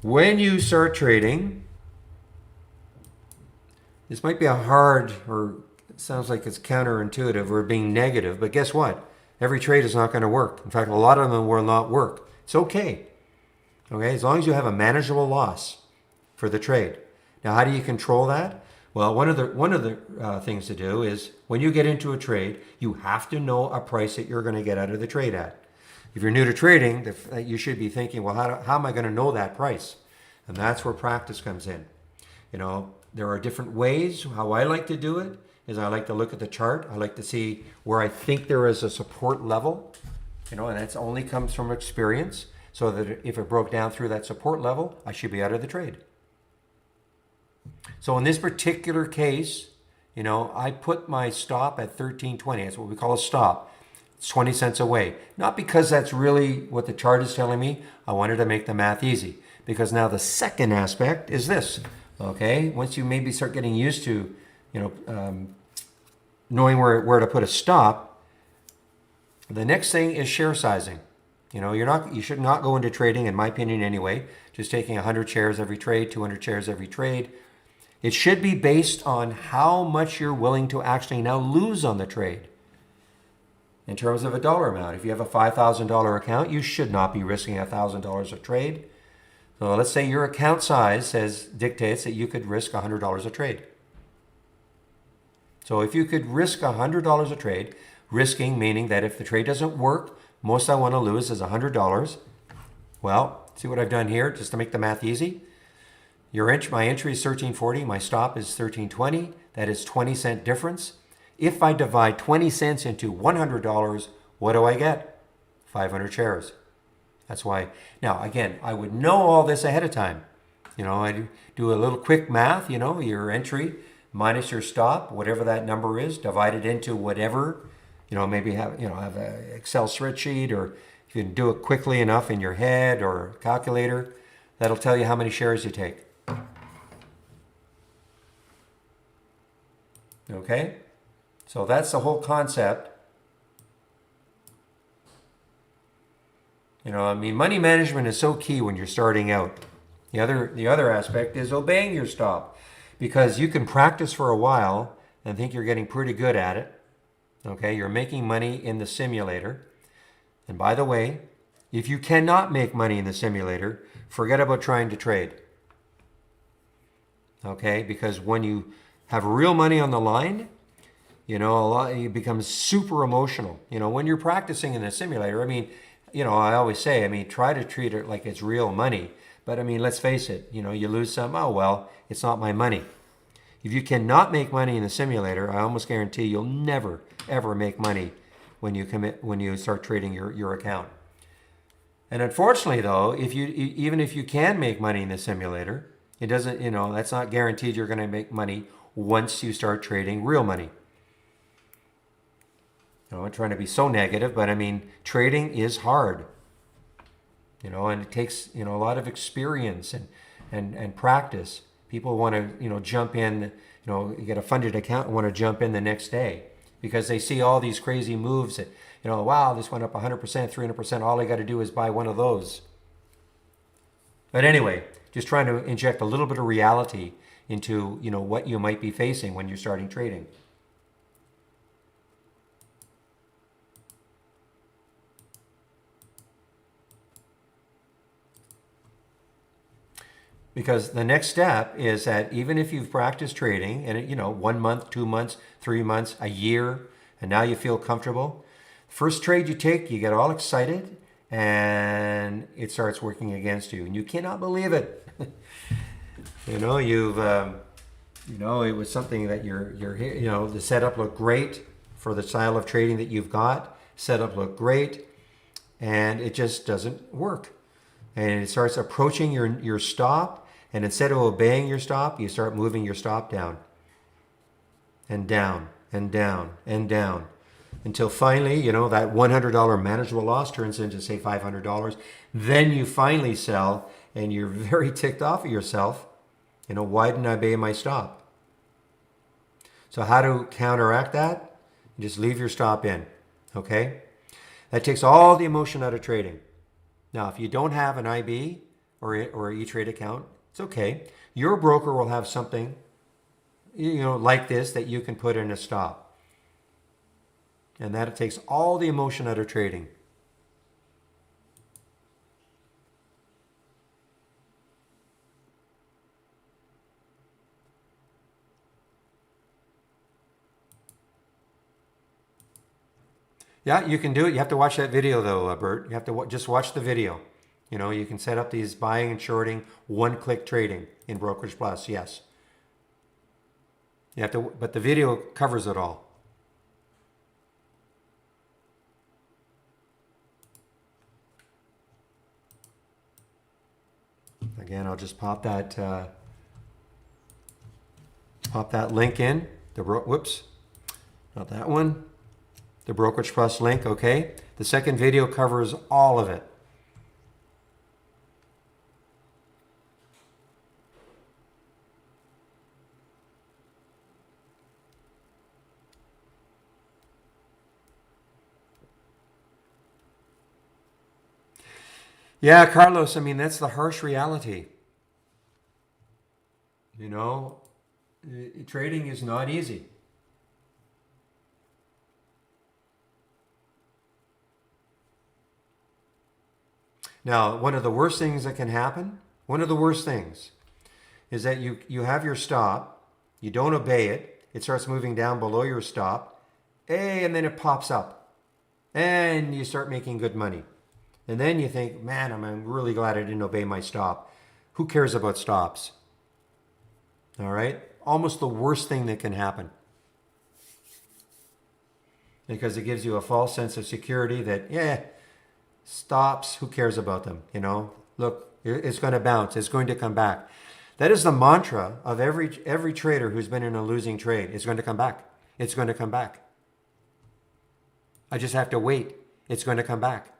When you start trading, this might be it sounds like it's counterintuitive or being negative, but guess what? Every trade is not going to work. In fact, a lot of them will not work. It's okay. Okay, as long as you have a manageable loss for the trade. Now, how do you control that? Well, one of the things to do is when you get into a trade, you have to know a price that you're going to get out of the trade at. If you're new to trading, you should be thinking, well, how am I going to know that price? And that's where practice comes in. There are different ways. How I like to do it is I like to look at the chart. I like to see where I think there is a support level, and that only comes from experience. So that if it broke down through that support level, I should be out of the trade. So in this particular case, I put my stop at 13.20. That's what we call a stop. It's 20 cents away. Not because that's really what the chart is telling me. I wanted to make the math easy. Because now the second aspect is this. Okay, once you maybe start getting used to, knowing where to put a stop, the next thing is share sizing. You should not go into trading, in my opinion anyway, just taking 100 shares every trade, 200 shares every trade. It should be based on how much you're willing to actually now lose on the trade. In terms of a dollar amount, if you have a $5,000 account, you should not be risking $1,000 a trade. So let's say your account size dictates that you could risk $100 a trade. So if you could risk $100 a trade, risking meaning that if the trade doesn't work, most I want to lose is $100. Well, see what I've done here, just to make the math easy. My entry is 13.40, my stop is 13.20. That is 20-cent difference. If I divide 20 cents into $100, what do I get? 500 shares. That's why. Now, again, I would know all this ahead of time. I do a little quick math, your entry minus your stop, whatever that number is, divide it into whatever, maybe have an Excel spreadsheet, or if you can do it quickly enough in your head or calculator, That'll tell you how many shares you take. Okay? So that's the whole concept. You know, I mean, money management is so key when you're starting out. The other aspect is obeying your stop, because you can practice for a while and think you're getting pretty good at it. Okay, you're making money in the simulator. And by the way, if you cannot make money in the simulator, forget about trying to trade. Okay, because when you have real money on the line, you know, it becomes super emotional. You know, when you're practicing in the simulator, I mean, you know, I always say, I mean, try to treat it like it's real money. But I mean, let's face it, you know, you lose some, oh, well, it's not my money. If you cannot make money in the simulator, I almost guarantee you'll never, ever make money when you start trading your account. And unfortunately, though, even if you can make money in the simulator, it doesn't, you know, that's not guaranteed you're going to make money once you start trading real money. You know, I'm trying to be so negative, but I mean, trading is hard. You know, and it takes, you know, a lot of experience and practice. People want to, you know, jump in, you know, you get a funded account and want to jump in the next day because they see all these crazy moves that, you know, wow, this went up 100%, 300%. All I got to do is buy one of those. But anyway, just trying to inject a little bit of reality into, you know, what you might be facing when you're starting trading. Because the next step is that even if you've practiced trading and, you know, 1 month, 2 months, 3 months, a year, and now you feel comfortable, first trade you take, you get all excited and it starts working against you and you cannot believe it. You know, you know, it was something that you're, you know, the setup looked great for the style of trading that you've got. Setup looked great and it just doesn't work. And it starts approaching your stop. And instead of obeying your stop, you start moving your stop down and down and down and down until finally, you know, that $100 manageable loss turns into, say, $500. Then you finally sell and you're very ticked off at yourself. You know, why didn't I obey my stop? So how to counteract that? You just leave your stop in, okay? That takes all the emotion out of trading. Now, if you don't have an IB or an E-Trade account, it's okay. Your broker will have something, you know, like this that you can put in a stop. And that takes all the emotion out of trading. Yeah, you can do it. You have to watch that video though, Bert. You have to just watch the video. You know, you can set up these buying and shorting, one-click trading in Brokerage Plus, yes. You have to, but the video covers it all. Again, I'll just pop that link in. Whoops, not that one. The Brokerage Plus link, okay? The second video covers all of it. Yeah, Carlos, I mean, that's the harsh reality. You know, trading is not easy. Now, one of the worst things that can happen, one of the worst things, is that you have your stop, you don't obey it, it starts moving down below your stop, and then it pops up, and you start making good money. And then you think, man, I'm really glad I didn't obey my stop. Who cares about stops? All right? Almost the worst thing that can happen. Because it gives you a false sense of security that, yeah, stops, who cares about them? You know, look, it's going to bounce. It's going to come back. That is the mantra of every trader who's been in a losing trade. It's going to come back. It's going to come back. I just have to wait. It's going to come back.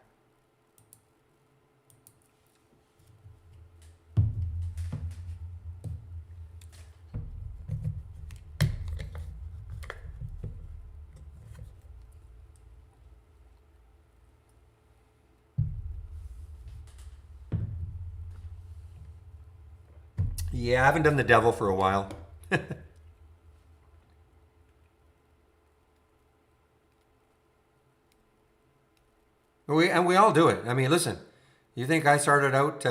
Yeah, I haven't done the devil for a while. We all do it. I mean, listen, you think I started out,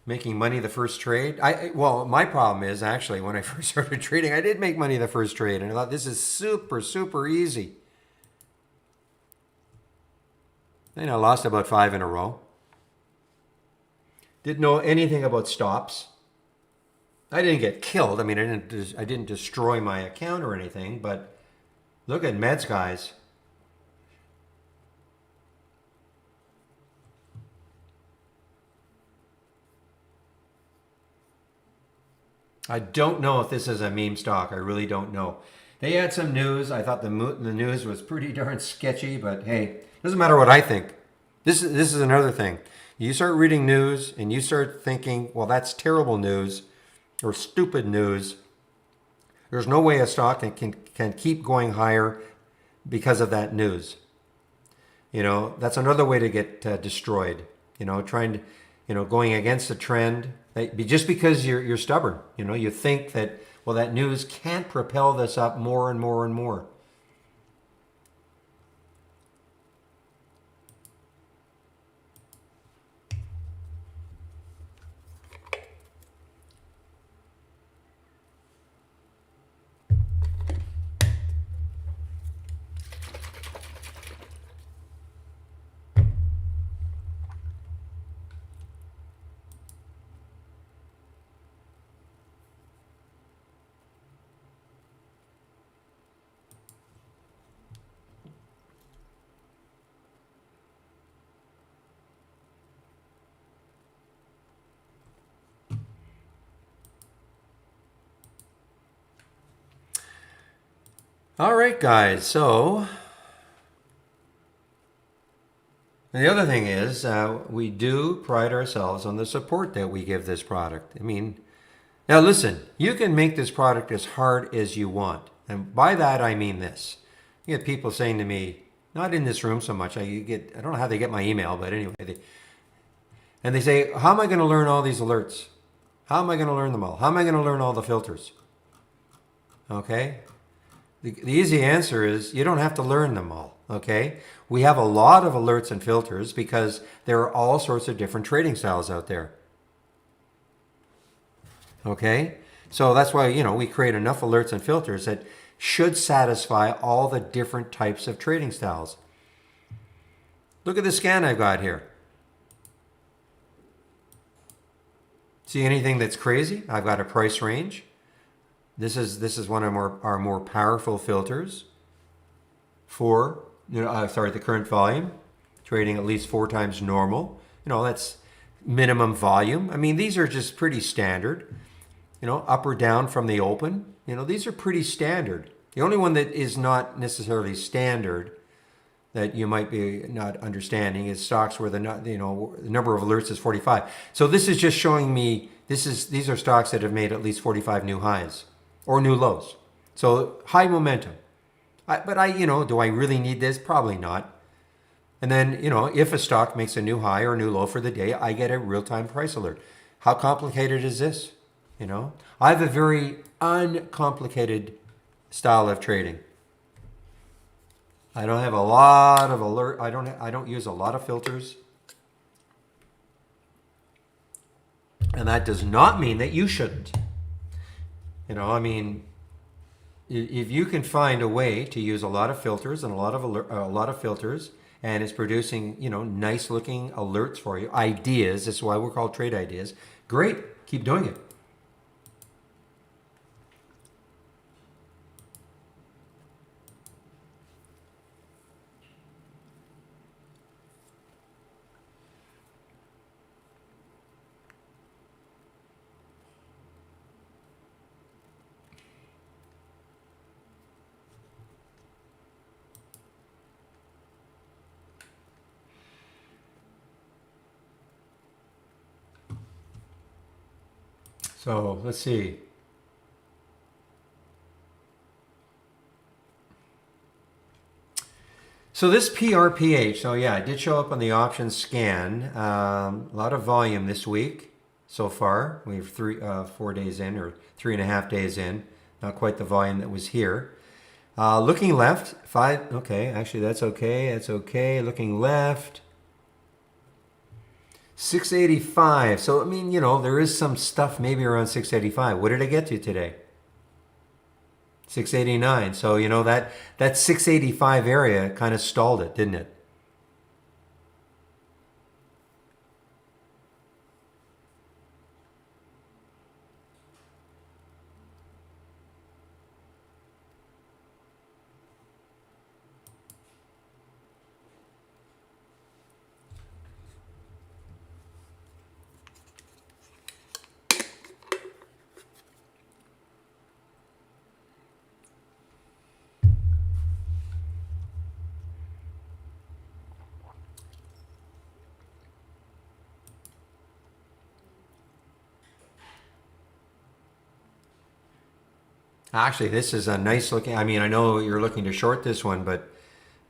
making money the first trade? Well, my problem is actually when I first started trading, I did make money the first trade, and I thought this is super, super easy. And I lost about 5 in a row. Didn't know anything about stops. I didn't get killed. I mean, I didn't destroy my account or anything. But look at Meds, guys. I don't know if this is a meme stock. I really don't know. They had some news. I thought the news was pretty darn sketchy. But hey, doesn't matter what I think. This is another thing. You start reading news and you start thinking, well, that's terrible news or stupid news. There's no way a stock can keep going higher because of that news. You know, that's another way to get destroyed. You know, trying to, going against the trend. Just because you're stubborn. You know, you think that, well, that news can't propel this up more and more and more. All right, guys. So the other thing is we do pride ourselves on the support that we give this product. I mean, now listen, you can make this product as hard as you want. And by that, I mean this. You get people saying to me, not in this room so much, I don't know how they get my email, but anyway, and they say, how am I going to learn all these alerts? How am I going to learn them all? How am I going to learn all the filters? Okay? The easy answer is you don't have to learn them all, okay? We have a lot of alerts and filters because there are all sorts of different trading styles out there. Okay? So that's why, we create enough alerts and filters that should satisfy all the different types of trading styles. Look at the scan I've got here. See anything that's crazy? I've got a price range. This is one of our more powerful filters for the current volume, trading at least 4 times normal. That's minimum volume. I mean, these are just pretty standard. Up or down from the open. These are pretty standard. The only one that is not necessarily standard that you might be not understanding is stocks where the number of alerts is 45. So this is just showing me these are stocks that have made at least 45 new highs or new lows. So high momentum. But do I really need this? Probably not. And then, if a stock makes a new high or a new low for the day, I get a real-time price alert. How complicated is this? I have a very uncomplicated style of trading. I don't have a lot of alert. I don't use a lot of filters. And that does not mean that you shouldn't. If you can find a way to use a lot of filters and a lot of filters, and it's producing, nice looking alerts for you, ideas. This is why we're called trade ideas. Great, keep doing it. So let's see. So this PRPH, so yeah, it did show up on the options scan. A lot of volume this week. so far. We have 4 days in, or 3.5 days in. Not quite the volume that was here. Looking left, 5. Okay, actually that's okay. That's okay. Looking left, 685. So I mean, you know, there is some stuff maybe around 685. What did I get to today? 689. So you know that 685 area kind of stalled it, didn't it? Actually, this is a nice looking. I mean, I know you're looking to short this one, but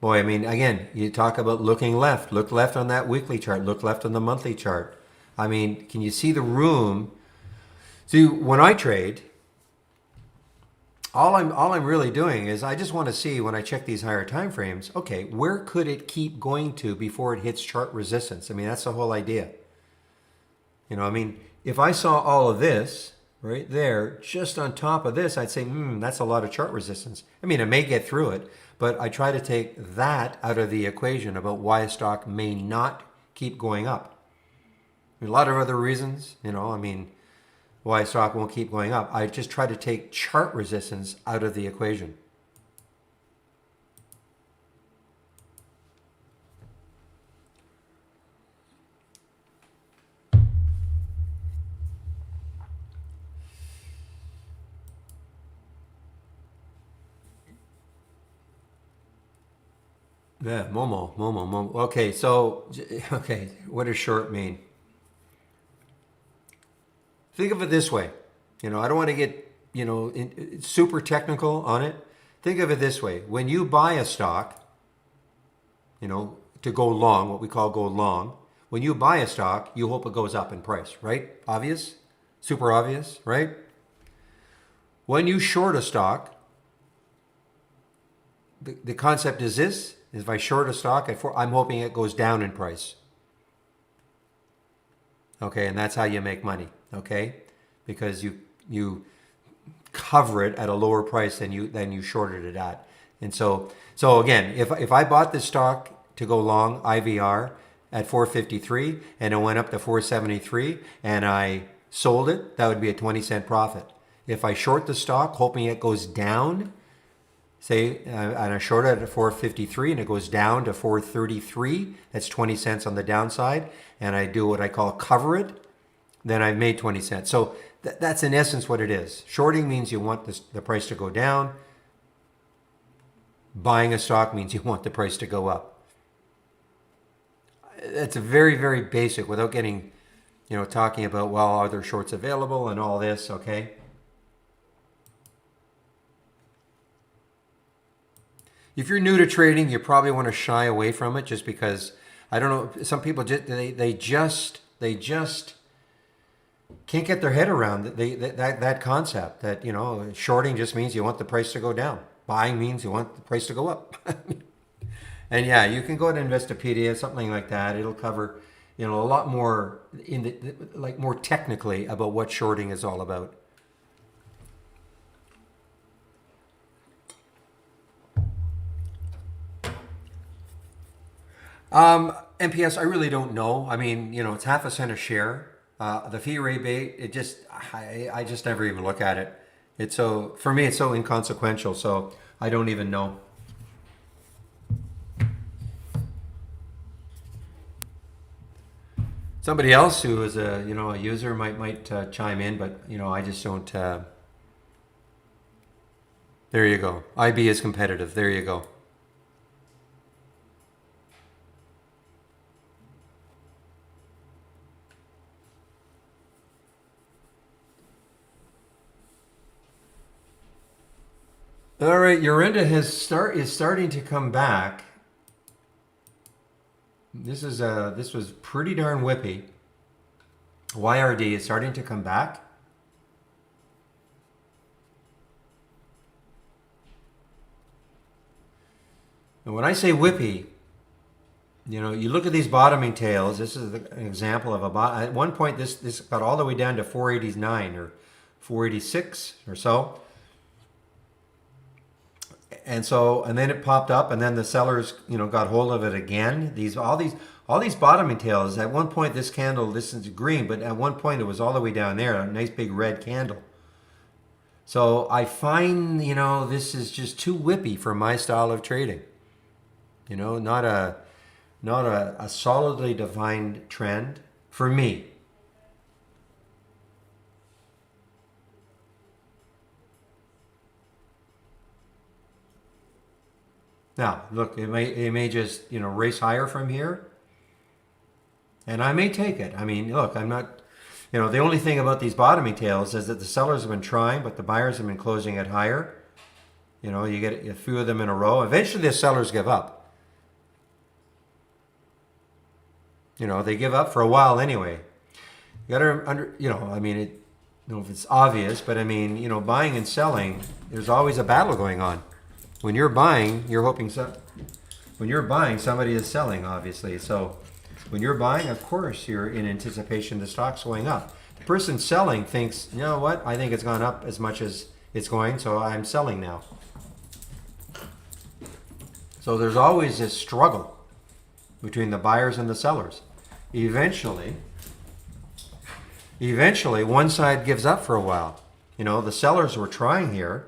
boy, I mean, again, you talk about looking left. Look left on that weekly chart. Look left on the monthly chart. I mean, can you see the room? See, when I trade, all I'm really doing is I just want to see when I check these higher time frames. Okay, where could it keep going to before it hits chart resistance? I mean, that's the whole idea. You know, I mean, if I saw all of this right there, just on top of this, I'd say, that's a lot of chart resistance. I mean, I may get through it, but I try to take that out of the equation about why a stock may not keep going up. A lot of other reasons, you know, I mean, why a stock won't keep going up. I just try to take chart resistance out of the equation. Yeah, Momo. Okay, so, okay, what does short mean? Think of it this way. You know, I don't want to get, you know, super technical on it. Think of it this way. When you buy a stock, you know, to go long, what we call go long, when you buy a stock, you hope it goes up in price, right? Obvious? Super obvious, right? When you short a stock, the concept is this. If I short a stock, I'm hoping it goes down in price. Okay, and that's how you make money, okay? Because you cover it at a lower price than you shorted it at. And so again, if I bought this stock to go long IVR at 453 and it went up to 473 and I sold it, that would be a 20-cent profit. If I short the stock hoping it goes down, say, and I short it at 453 and it goes down to 433, that's 20 cents on the downside, and I do what I call cover it, then I've made 20 cents. So that's in essence what it is. Shorting means you want the price to go down. Buying a stock means you want the price to go up. It's a very, very basic, without getting, you know, talking about, well, are there shorts available and all this, okay? If you're new to trading, you probably want to shy away from it just because, I don't know, some people just they just can't get their head around that concept that, you know, shorting just means you want the price to go down. Buying means you want the price to go up. And yeah, you can go to Investopedia, something like that. It'll cover, you know, a lot more more technically about what shorting is all about. MPS, I really don't know. I mean, you know, it's half a cent a share. The fee rebate, I just never even look at it. It's so, for me, it's so inconsequential. So I don't even know. Somebody else who is a user might chime in, but you know, I just don't. There you go. IB is competitive. There you go. All right, Urinda is starting to come back. This was pretty darn whippy. YRD is starting to come back. And when I say whippy, you know, you look at these bottoming tails. This is an example of at one point this got all the way down to 489 or 486 or so. And then it popped up, and then the sellers, you know, got hold of it again. All these bottoming tails. At one point, this candle, this is green, but at one point it was all the way down there, a nice big red candle. So I find, you know, this is just too whippy for my style of trading. You know, not a solidly defined trend for me. Now, look, it may just, you know, race higher from here, and I may take it. I mean, look, I'm not, you know, the only thing about these bottoming tails is that the sellers have been trying, but the buyers have been closing it higher. You know, you get a few of them in a row. Eventually, the sellers give up. You know, they give up for a while anyway. You got to you know, I mean, I don't know if it's obvious, but I mean, you know, buying and selling, there's always a battle going on. When you're buying, you're hoping when you're buying, somebody is selling, obviously. So when you're buying, of course, you're in anticipation the stock's going up. The person selling thinks, you know what, I think it's gone up as much as it's going, so I'm selling now. So there's always this struggle between the buyers and the sellers. Eventually, one side gives up for a while. You know, the sellers were trying here,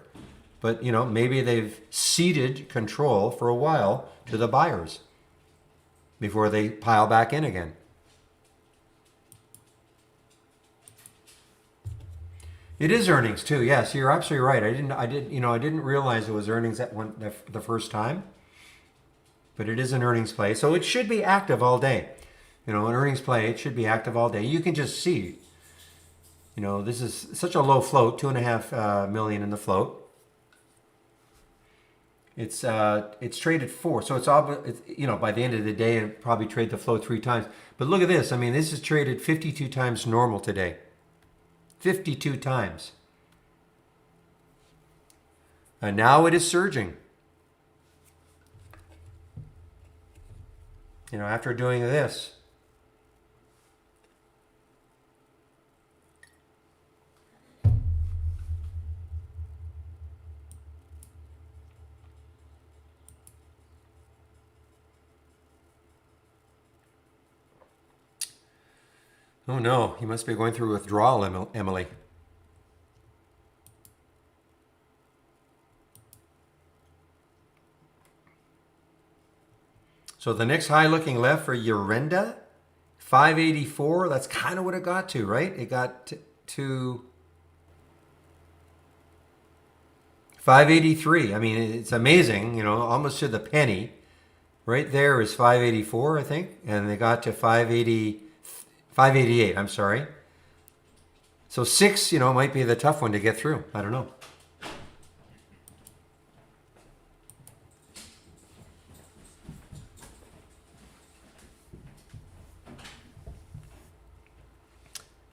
but, you know, maybe they've ceded control for a while to the buyers before they pile back in again. It is earnings too. Yes, you're absolutely right. I didn't realize it was earnings the first time, but it is an earnings play, so it should be active all day. You know, an earnings play, it should be active all day. You can just see. You know, this is such a low float, 2.5 million in the float. It's traded 4, so it's you know, by the end of the day it probably trade the float 3 times. But look at this. I mean, this is traded 52 times normal today. 52 times. And now it is surging. You know, after doing this. Oh no, you must be going through withdrawal, Emily. So the next high looking left for Urenda, 584. That's kind of what it got to, right? It got to 583. I mean, it's amazing, you know, almost to the penny. Right there is 584, I think, and they got to 588, I'm sorry. So 6, you know, might be the tough one to get through. I don't know.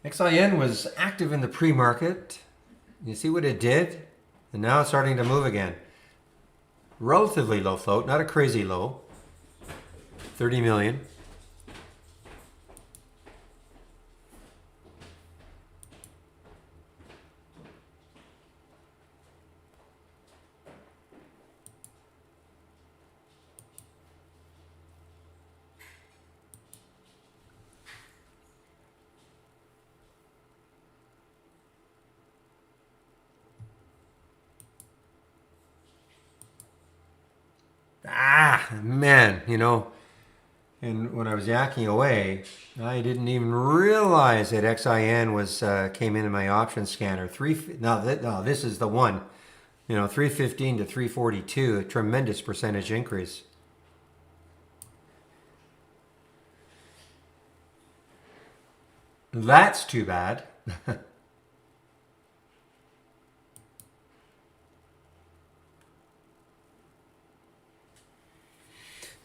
XIN was active in the pre-market. You see what it did? And now it's starting to move again. Relatively low float, not a crazy low. 30 million. Man, you know, and when I was yakking away, I didn't even realize that XIN was came in my option scanner. Now this is the one, you know, 315 to 342, a tremendous percentage increase. That's too bad.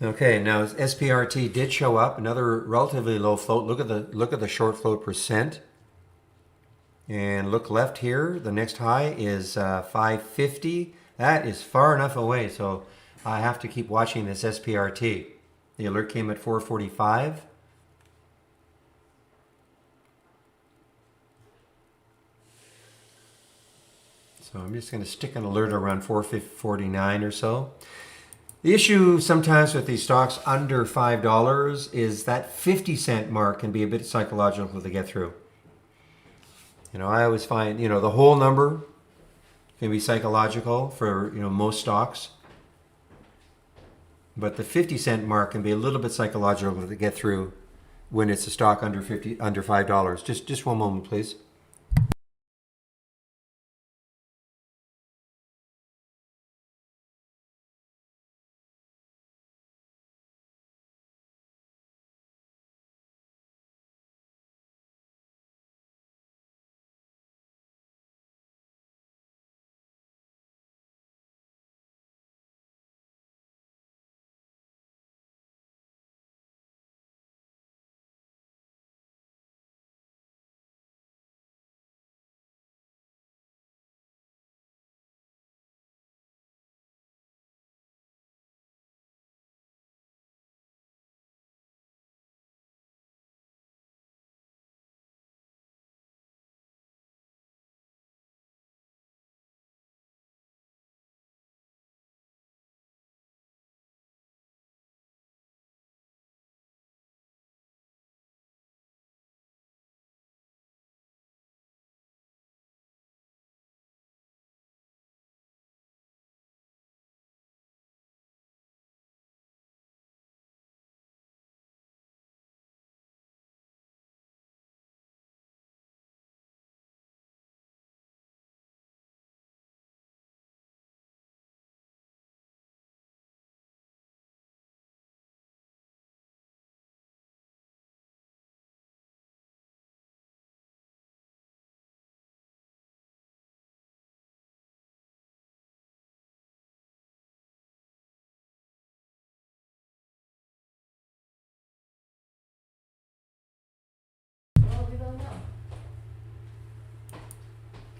Okay, now SPRT did show up, another relatively low float. Look at the short float percent. And look left here, the next high is 550. That is far enough away, so I have to keep watching this SPRT. The alert came at 445. So I'm just going to stick an alert around 449 or so. The issue sometimes with these stocks under $5 is that 50-cent mark can be a bit psychological to get through. I always find, the whole number can be psychological for, most stocks. But the 50-cent mark can be a little bit psychological to get through when it's a stock under $5. Just one moment, please.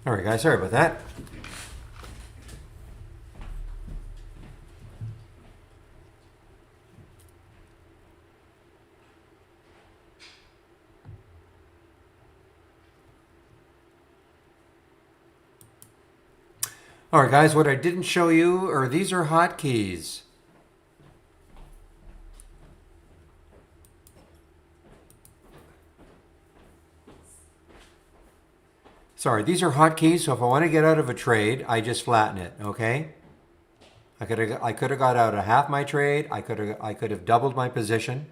All right, guys, sorry about that. All right, guys, what I didn't show you are these are hotkeys. Sorry, these are hotkeys, so if I want to get out of a trade, I just flatten it, okay? I could have got out of half my trade. I could have doubled my position.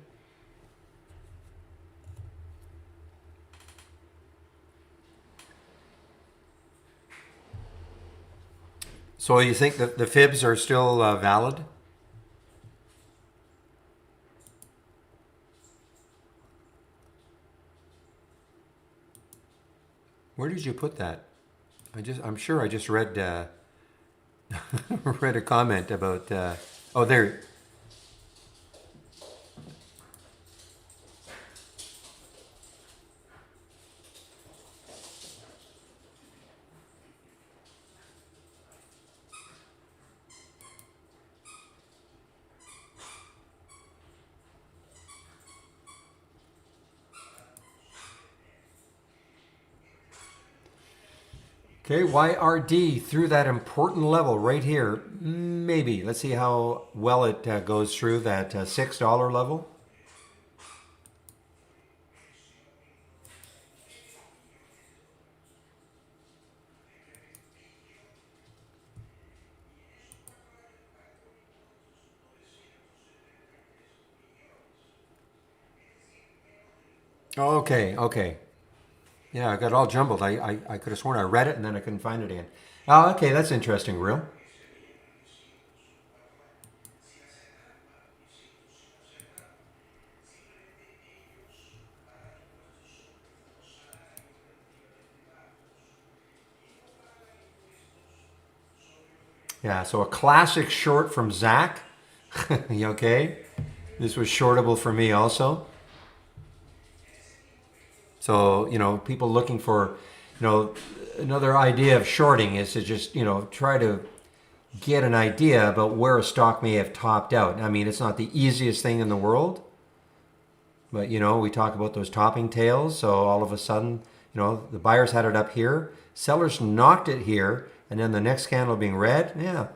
So you think that the fibs are still valid? Where did you put that? I'm sure I just read read a comment about. Oh, there. Okay, YRD through that important level right here. Maybe. Let's see how well it goes through that $6 level. Okay, okay. Yeah, I got all jumbled. I could have sworn I read it and then I couldn't find it again. Oh, okay, that's interesting, real. Yeah, so a classic short from Zach. You okay? This was shortable for me also. So, people looking for, another idea of shorting is to just, try to get an idea about where a stock may have topped out. I mean, it's not the easiest thing in the world, but, we talk about those topping tails. So all of a sudden, the buyers had it up here, sellers knocked it here, and then the next candle being red. Yeah.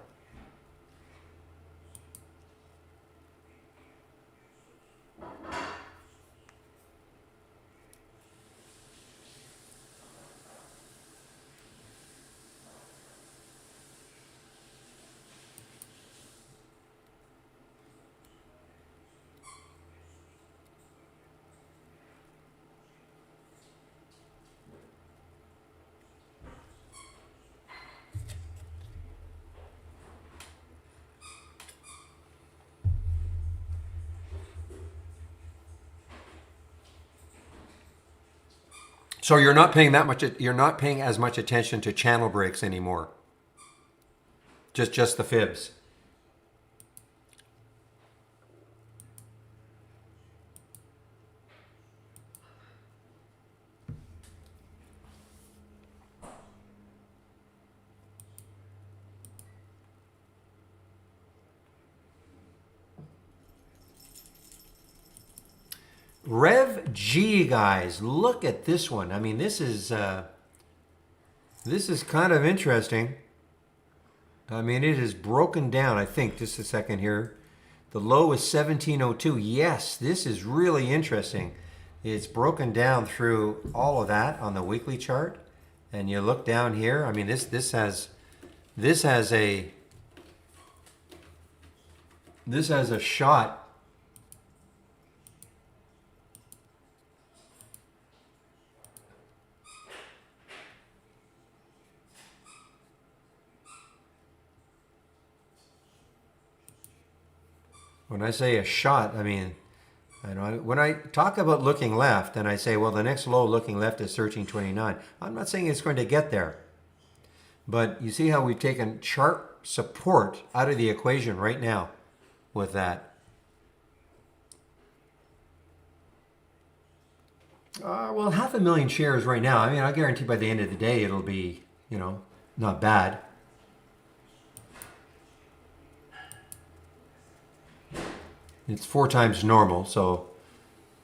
So you're not paying that much. You're not paying as much attention to channel breaks anymore. Just the fibs. Rev G, guys, look at this one. I mean, this is kind of interesting. I mean, it is broken down. I think just a second here. The low is 1702. Yes, this is really interesting. It's broken down through all of that on the weekly chart, and you look down here. I mean, this has a shot. When I say a shot, I mean, when I talk about looking left and I say, well, the next low looking left is 1329, I'm not saying it's going to get there. But you see how we've taken chart support out of the equation right now with that. Well, 500,000 shares right now. I mean, I guarantee by the end of the day it'll be, not bad. It's 4 times normal, so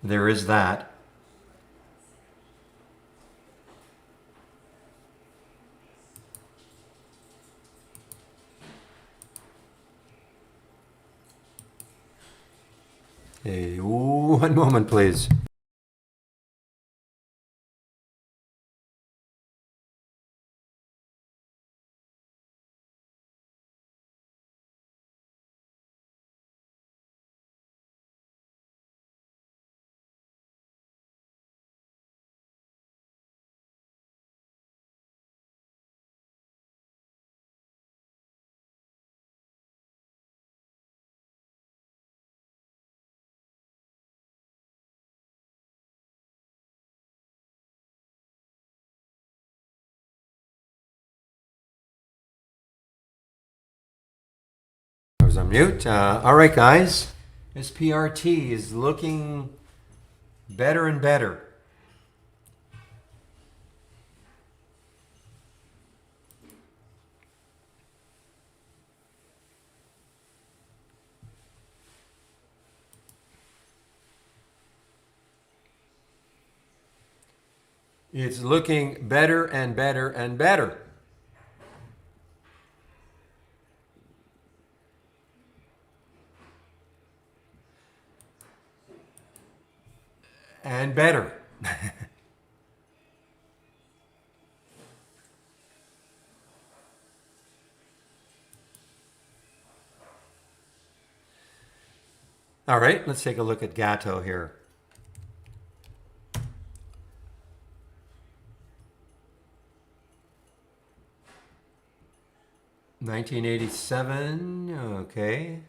there is that. Hey, one moment, please. I was on mute. All right, guys. This PRT is looking better and better. It's looking better and better and better. And better. All right, let's take a look at Gatto here. $19.87, okay.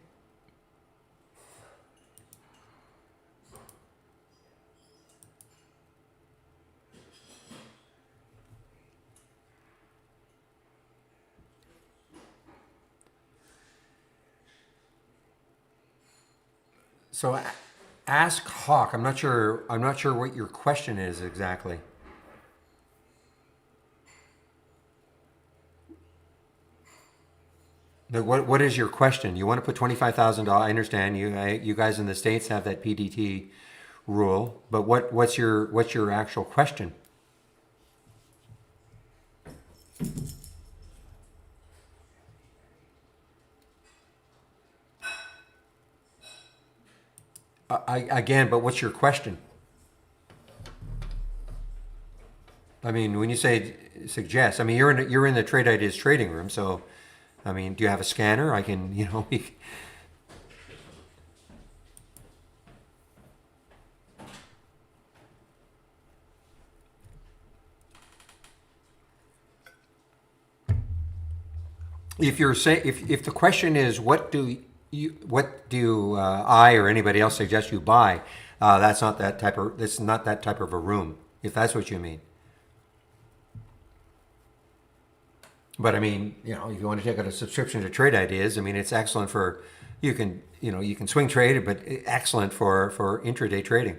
So ask Hawk. I'm not sure. I'm not sure what your question is exactly. What is your question? You want to put $25,000? I understand you guys in the States have that PDT rule, but what's your actual question? Again, but what's your question? I mean, when you say suggest, I mean you're in the trade ideas trading room, so I mean, do you have a scanner? I can, if you're saying if the question is what do I or anybody else suggest you buy, that's not that type of a room. If that's what you mean. But I mean, if you want to take out a subscription to Trade Ideas, I mean, it's excellent for you can swing trade, but excellent for intraday trading.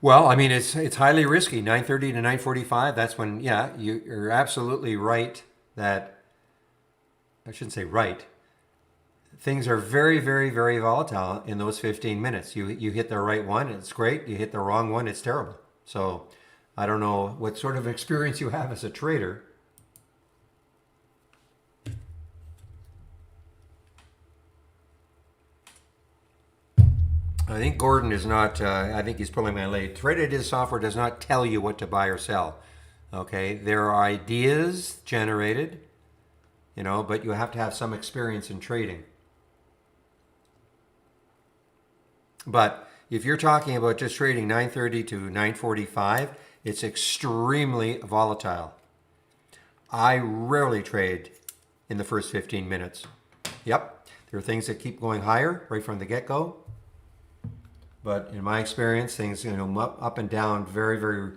Well, I mean, it's highly risky. 9:30 to 9:45. That's when, yeah, you're absolutely right that I shouldn't say right. Things are very, very, very volatile in those 15 minutes. You hit the right one, it's great. You hit the wrong one, it's terrible. So I don't know what sort of experience you have as a trader. I think Gordon is not, I think he's pulling my leg. Trade Ideas software does not tell you what to buy or sell. Okay, there are ideas generated, but you have to have some experience in trading. But if you're talking about just trading 9:30 to 9:45, it's extremely volatile. I rarely trade in the first 15 minutes. Yep, there are things that keep going higher right from the get-go. But in my experience, things up and down very, very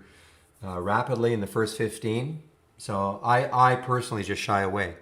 rapidly in the first 15. So I personally just shy away.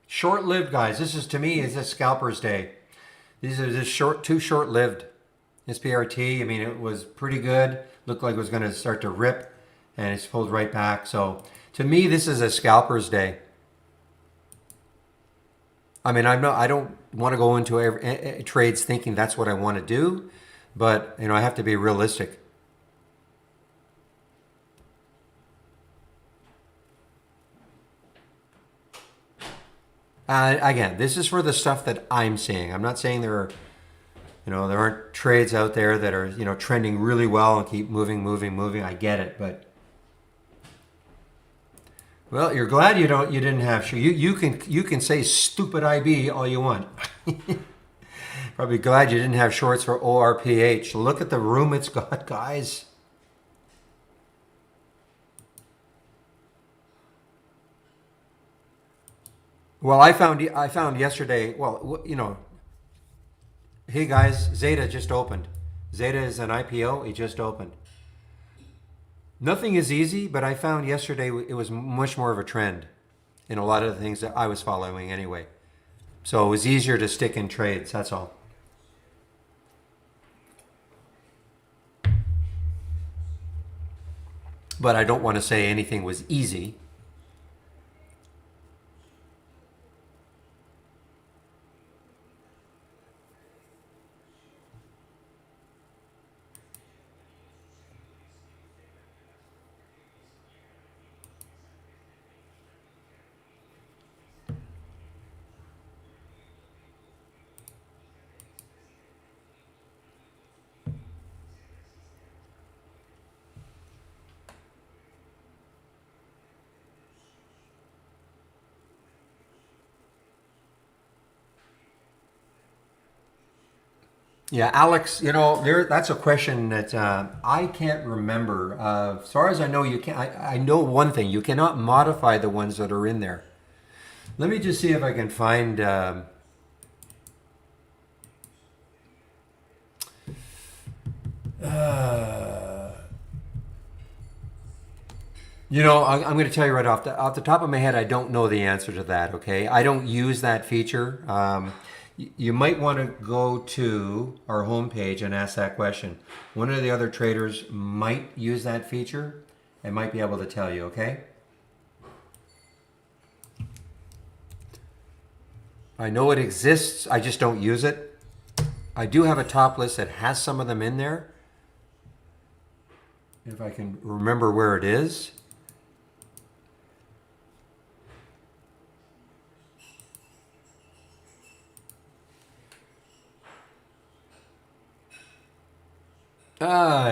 Short-lived, guys. This is, to me, is a scalper's day. These are just too short-lived. This PRT, I mean, it was pretty good. Looked like it was going to start to rip, and it's pulled right back. So to me, this is a scalper's day. I mean, I don't want to go into trades thinking that's what I want to do, but I have to be realistic. Again, this is for the stuff that I'm seeing. I'm not saying there aren't trades out there that are, trending really well and keep moving, moving, moving. I get it, but well, you're glad you didn't have you can say stupid IB all you want. Probably glad you didn't have shorts for ORPH. Look at the room it's got, guys. Well, I found yesterday. Well, hey guys, Zeta just opened. Zeta is an IPO. It just opened. Nothing is easy, but I found yesterday it was much more of a trend in a lot of the things that I was following anyway. So it was easier to stick in trades. That's all. But I don't want to say anything was easy. Yeah, Alex, that's a question that I can't remember. As far as I know, you can. I know one thing: you cannot modify the ones that are in there. Let me just see if I can find. Uh, I'm going to tell you right off the top of my head, I don't know the answer to that. Okay, I don't use that feature. You might want to go to our homepage and ask that question. One of the other traders might use that feature and might be able to tell you. Okay. I know it exists. I just don't use it. I do have a top list that has some of them in there. If I can remember where it is.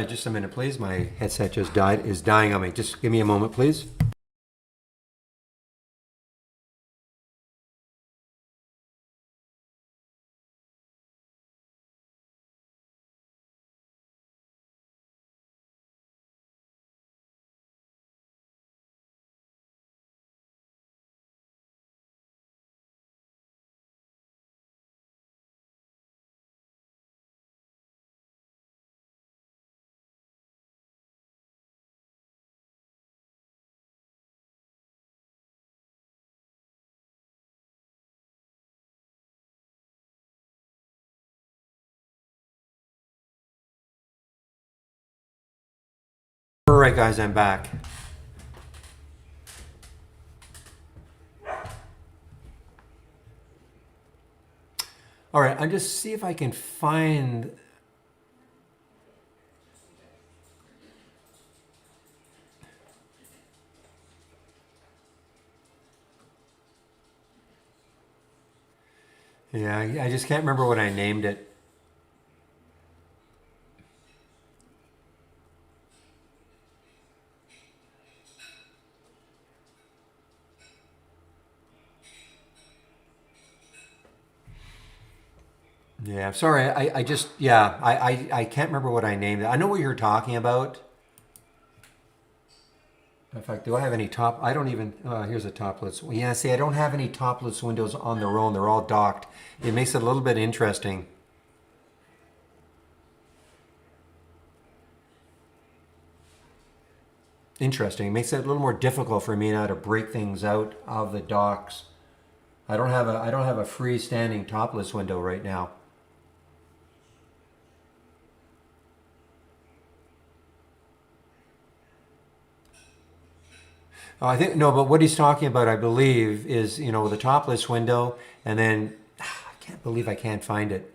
Just a minute, please. My headset just died. Is dying on me. Just give me a moment, please. All right, guys, I'm back. All right, I'm just see if I can find. Yeah, I just can't remember what I named it. Yeah, I'm sorry. I just, yeah, I can't remember what I named it. I know what you're talking about. In fact, do I have any top? I don't even, here's a topless. Yeah, see, I don't have any topless windows on their own. They're all docked. It makes it a little bit interesting. Interesting. It makes it a little more difficult for me now to break things out of the docks. I don't have a freestanding topless window right now. Oh, I think no, but what he's talking about, I believe, is the topless window, and then I can't believe I can't find it.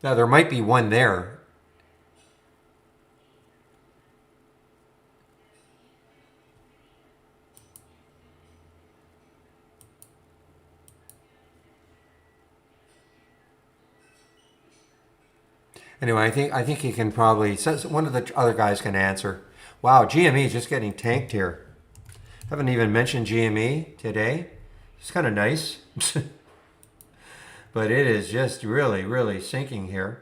Now there might be one there. Anyway, I think he can probably. One of the other guys can answer. Wow, GME is just getting tanked here. Haven't even mentioned GME today. It's kind of nice, but it is just really, really sinking here.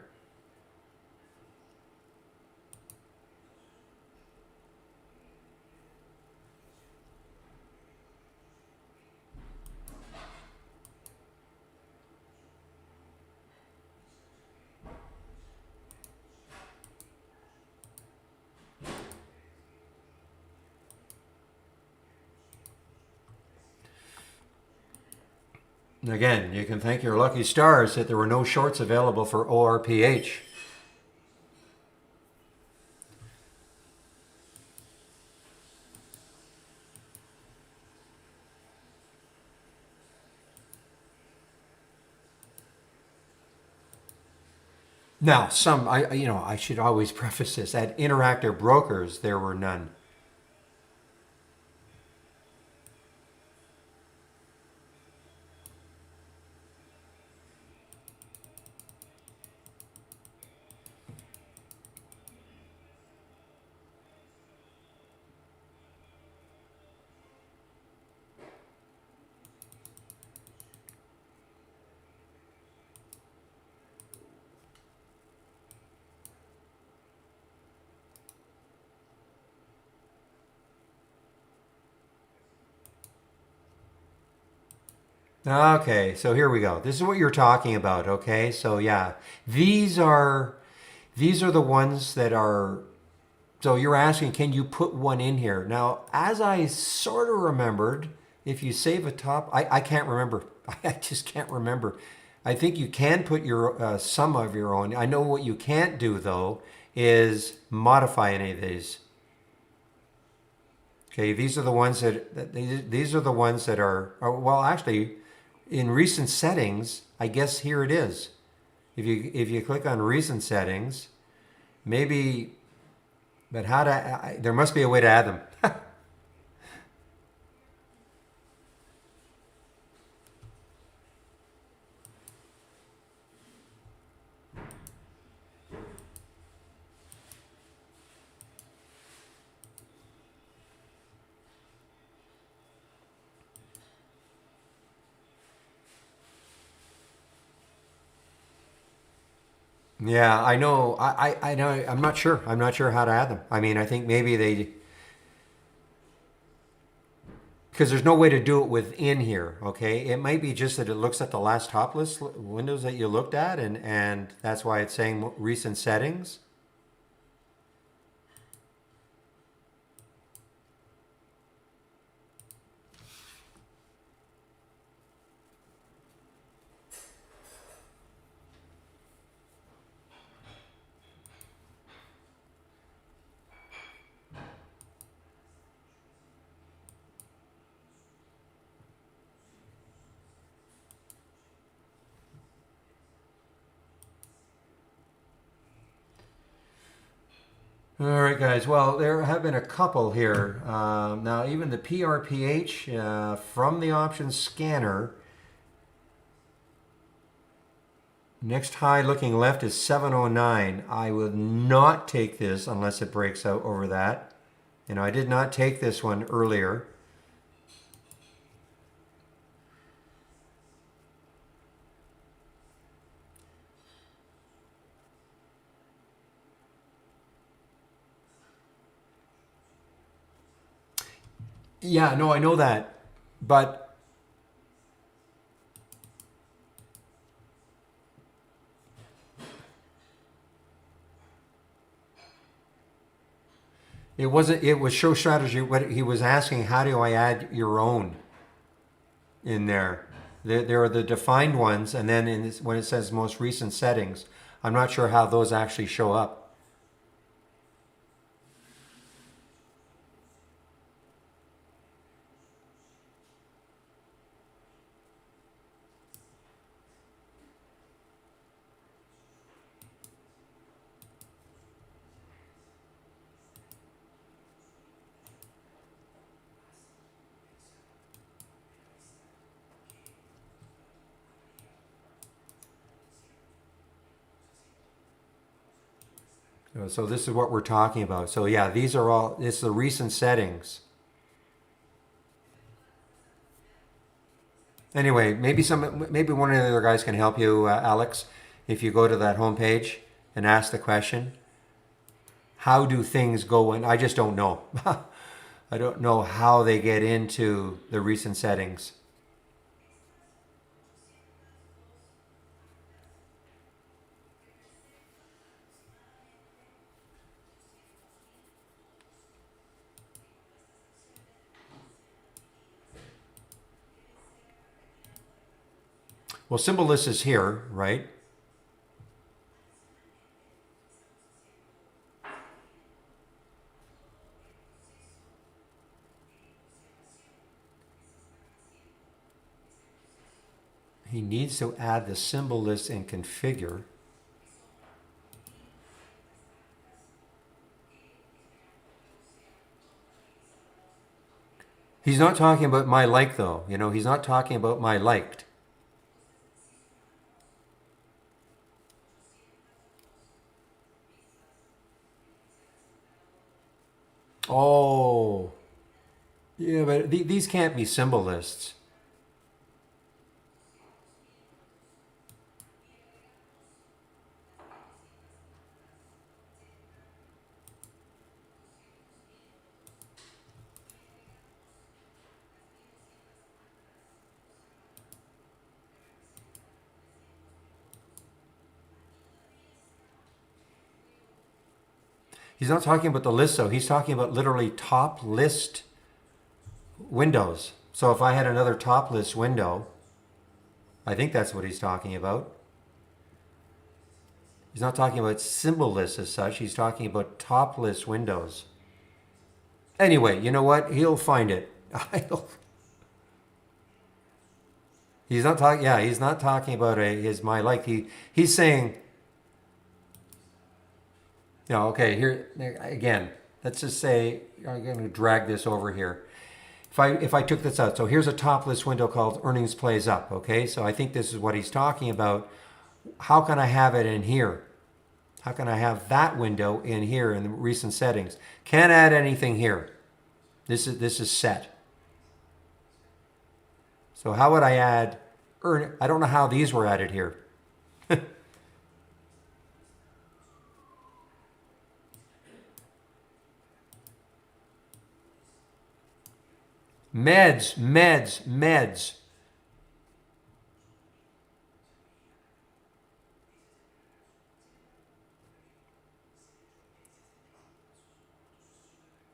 Again, you can thank your lucky stars that there were no shorts available for ORPH. Now, I should always preface this. At Interactive Brokers, there were none. Okay, so here we go. This is what you're talking about, okay? So yeah, these are the ones that are, so you're asking, can you put one in here? Now, as I sort of remembered, if you save a top, I can't remember. I just can't remember. I think you can put your some of your own. I know what you can't do though is modify any of these. Okay, these are the ones these are the ones that are well, actually, in recent settings. I guess here it is. If you click on recent settings, maybe, but how to? There must be a way to add them. Yeah, I know. I know. I'm not sure. I'm not sure how to add them. I mean, I think maybe they, because there's no way to do it within here. Okay, it might be just that it looks at the last top list windows that you looked at, and that's why it's saying recent settings. All right, guys. Well, there have been a couple here. Now, even the PRPH from the options scanner. Next high looking left is 709. I would not take this unless it breaks out over that. You know, I did not take this one earlier. Yeah, no, I know that. But it was show strategy. What he was asking, how do I add your own in there? There are the defined ones, and then when it says most recent settings, I'm not sure how those actually show up. So this is what we're talking about. So yeah, these are all, it's the recent settings. Anyway, maybe one of the other guys can help you, Alex. If you go to that homepage and ask the question, how do things go in? I just don't know. I don't know how they get into the recent settings. Well, symbol list is here, right? He needs to add the symbol list and configure. He's not talking about my like though. You know, he's not talking about my liked. Oh, yeah, but these can't be symbol lists. He's not talking about the list though. He's talking about literally top list windows. So if I had another top list window, I think that's what he's talking about. He's not talking about symbol lists as such. He's talking about top list windows. Anyway, you know what? He'll find it. He's not talking. Yeah, he's not talking about his my like. He's saying, you know, okay. Here again. Let's just say I'm going to drag this over here. If I took this out, so here's a top list window called earnings plays up. Okay, so I think this is what he's talking about. How can I have it in here? How can I have that window in here in the recent settings? Can't add anything here. This is set. So how would I add I don't know how these were added here. Meds.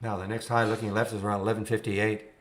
Now the next high looking left is around 1158.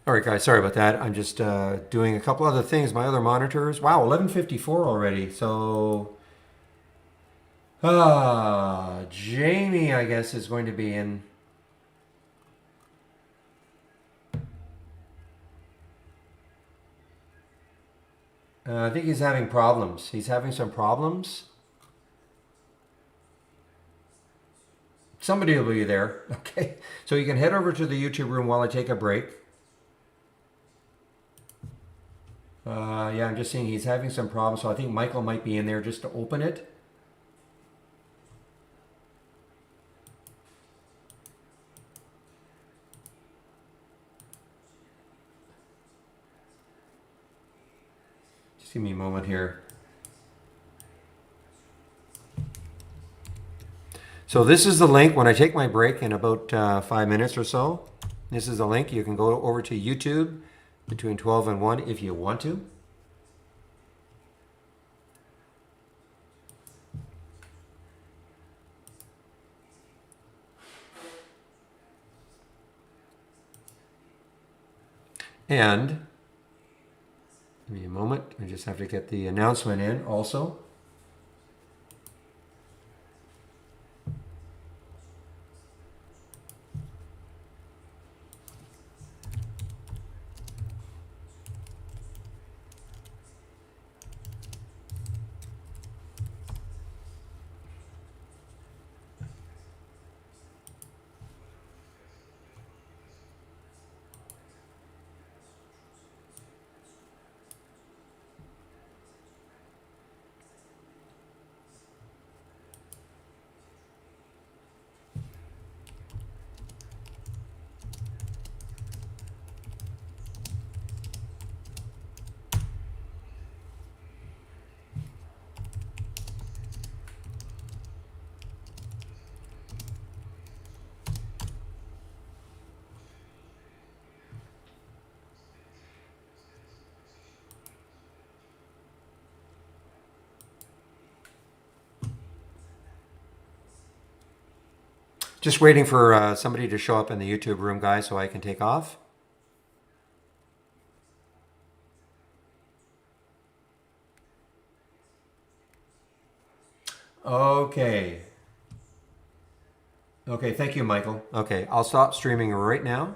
All right, guys, sorry about that. I'm just doing a couple other things. My other monitors. Wow, 11:54 already. So, Jamie, I guess, is going to be in. I think he's having problems. He's having some problems. Somebody will be there. Okay, so you can head over to the YouTube room while I take a break. Yeah, I'm just seeing he's having some problems, so I think Michael might be in there just to open it. Just give me a moment here. So this is the link when I take my break in about 5 minutes or so. This is the link. You can go over to YouTube between 12 and 1 if you want to. And give me a moment. I just have to get the announcement in also. Just waiting for somebody to show up in the YouTube room, guys, so I can take off. Okay. Okay, thank you, Michael. Okay, I'll stop streaming right now.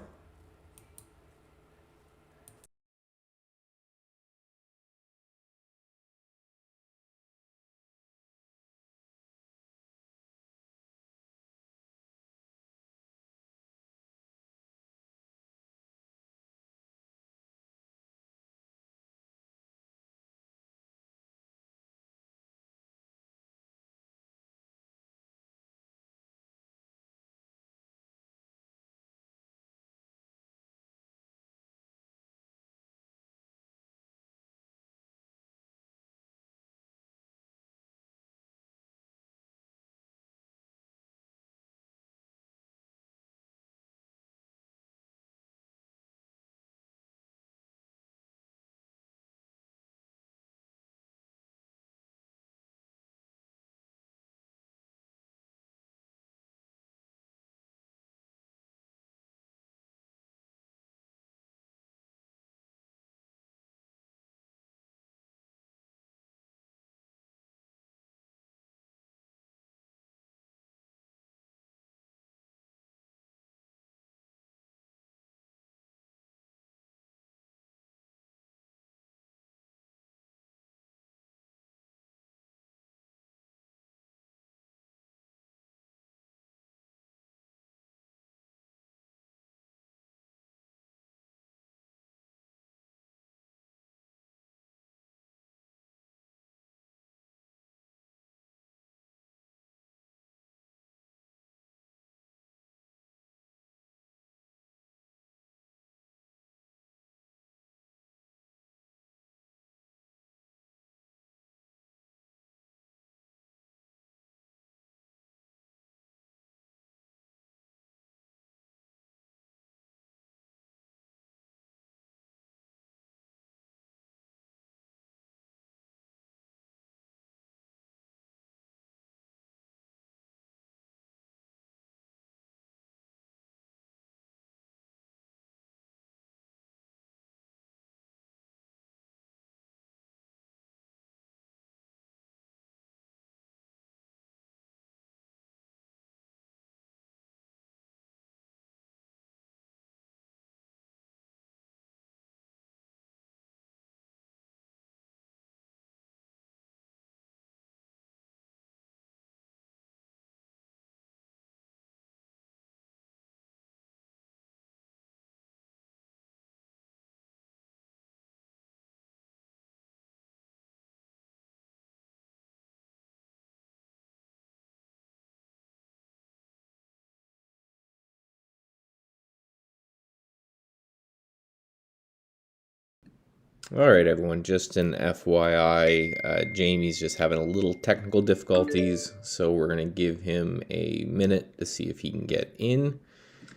All right, everyone, just an FYI, Jamie's just having a little technical difficulties, so we're going to give him a minute to see if he can get in.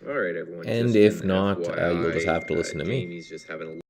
All right, everyone. And just if an not, FYI, you'll just have to listen to me. Jamie's just having a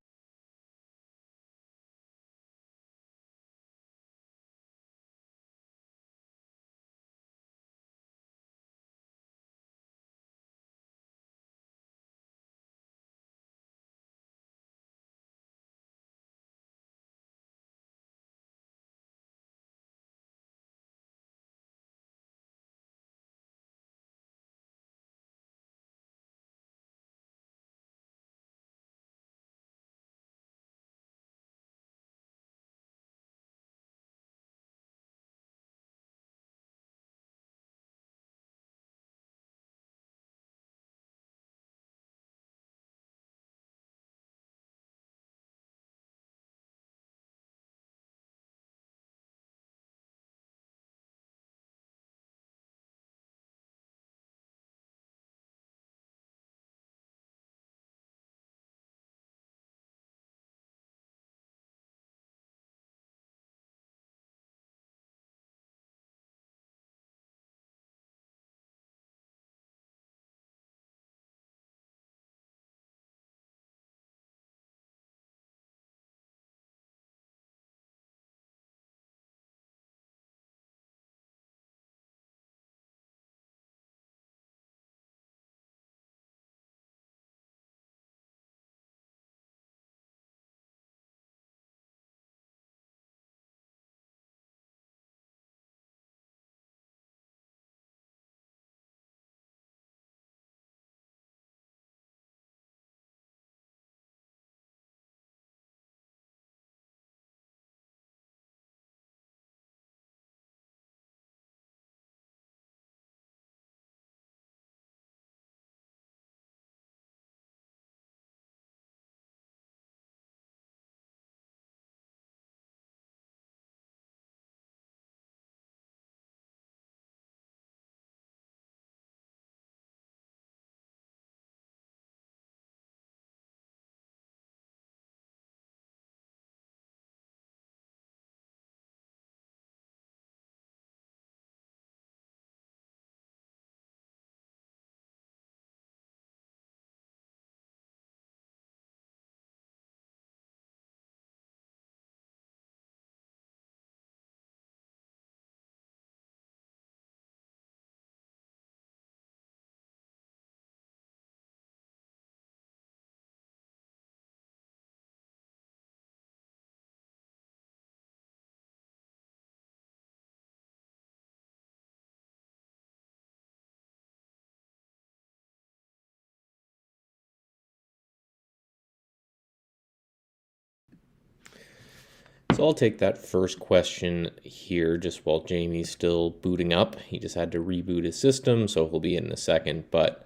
So I'll take that first question here just while Jamie's still booting up. He just had to reboot his system, so he'll be in a second. But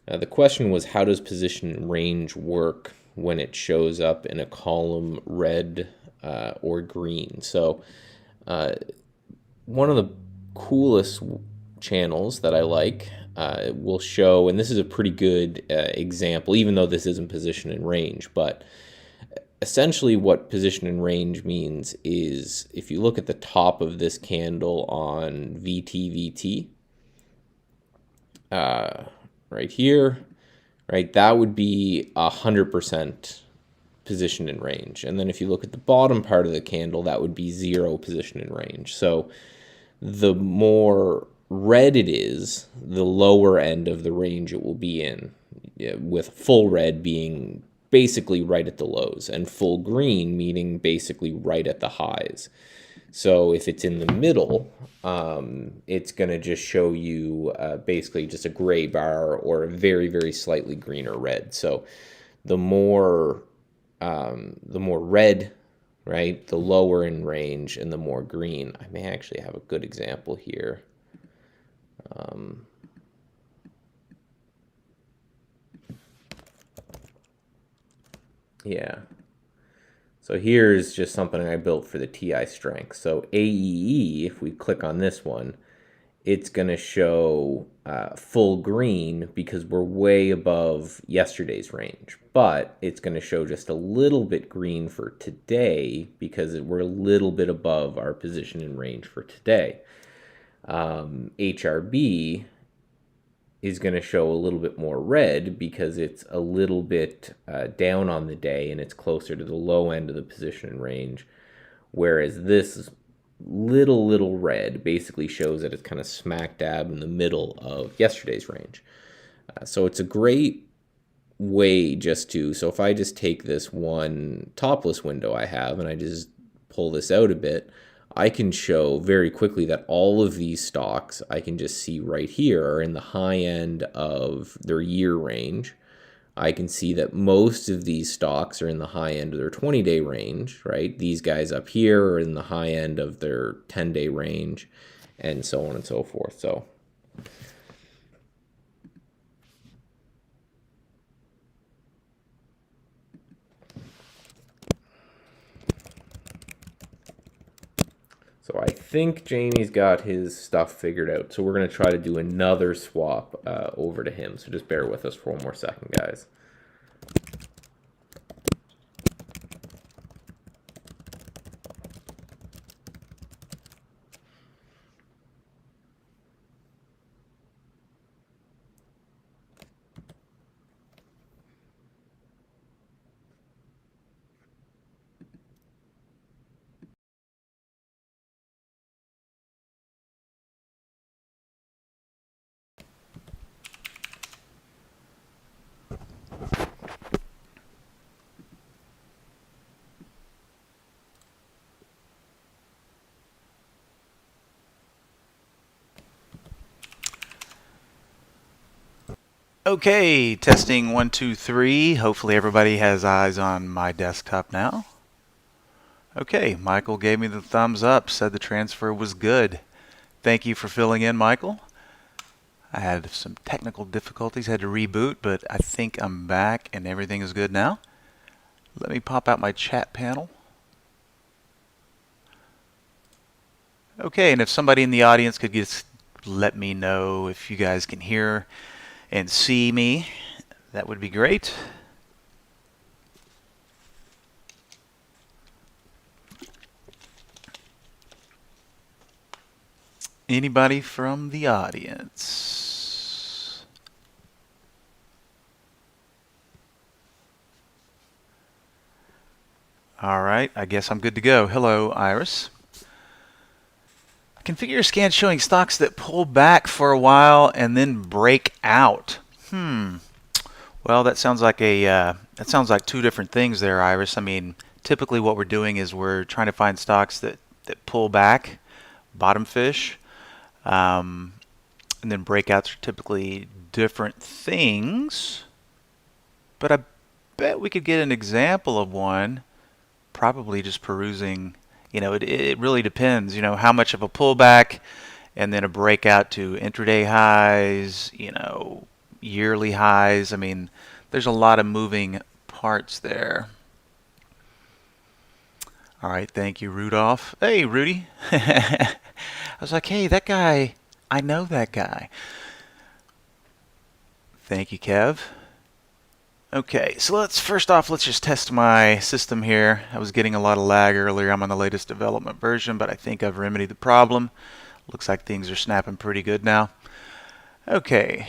the question was, how does position and range work when it shows up in a column red or green? So one of the coolest channels that I like will show, and this is a pretty good example, even though this isn't position and range, but essentially what position and range means is if you look at the top of this candle on VTVT, right here, right, that would be 100% position and range. And then if you look at the bottom part of the candle, that would be 0 position and range. So the more red it is, the lower end of the range it will be in, with full red being basically right at the lows and full green meaning basically right at the highs. So if it's in the middle, it's going to just show you basically just a gray bar or a very, very slightly greener red. So the more red, right, the lower in range, and the more green. I may actually have a good example here. Yeah. So here's just something I built for the TI strength. So AEE, if we click on this one, it's going to show full green because we're way above yesterday's range. But it's going to show just a little bit green for today because we're a little bit above our position and range for today. HRB is going to show a little bit more red because it's a little bit down on the day and it's closer to the low end of the position and range. Whereas this little red basically shows that it's kind of smack dab in the middle of yesterday's range. So it's a great way just to, so if I just take this one topless window I have and I just pull this out a bit, I can show very quickly that all of these stocks I can just see right here are in the high end of their year range. I can see that most of these stocks are in the high end of their 20-day range, right? These guys up here are in the high end of their 10-day range, and so on and so forth. So I think Jamie's got his stuff figured out. So we're going to try to do another swap over to him. So just bear with us for one more second, guys. Okay, testing 1, 2, 3. Hopefully everybody has eyes on my desktop now. Okay, Michael gave me the thumbs up, said the transfer was good. Thank you for filling in, Michael. I had some technical difficulties, had to reboot, but I think I'm back and everything is good now. Let me pop out my chat panel. Okay, and if somebody in the audience could just let me know if you guys can hear and see me, that would be great. Anybody from the audience? All right, I guess I'm good to go. Hello, Iris. Configure scan showing stocks that pull back for a while and then break out. Well, that sounds like two different things there, Iris. I mean, typically what we're doing is we're trying to find stocks that pull back, bottom fish, and then breakouts are typically different things. But I bet we could get an example of one, probably just perusing it really depends, how much of a pullback and then a breakout to intraday highs, yearly highs. I mean, there's a lot of moving parts there. All right, thank you, Rudolph. Hey, Rudy. I was like, hey, that guy, I know that guy. Thank you, Kev. Okay, so let's just test my system here. I was getting a lot of lag earlier. I'm on the latest development version, but I think I've remedied the problem. Looks like things are snapping pretty good now. Okay,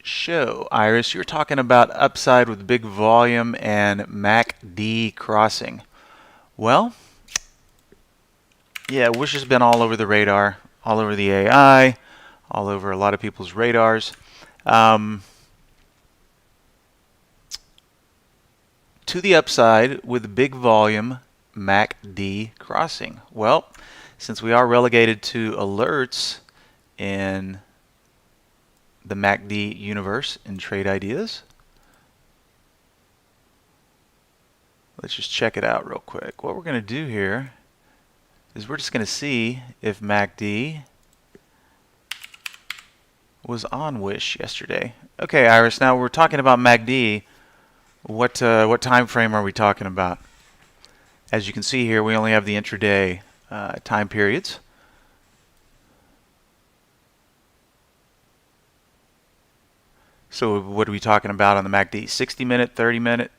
show. Iris, you're talking about upside with big volume and MACD crossing. Well, yeah, Wish has been all over the radar, all over the AI, all over a lot of people's radars. To the upside with big volume MACD crossing. Well, since we are relegated to alerts in the MACD universe in trade ideas, let's just check it out real quick. What we're going to do here is we're just going to see if MACD was on Wish yesterday. Okay, Iris, now we're talking about MACD. What time frame are we talking about? As you can see here, we only have the intraday time periods. So what are we talking about on the MACD? 60 minute, 30 minute?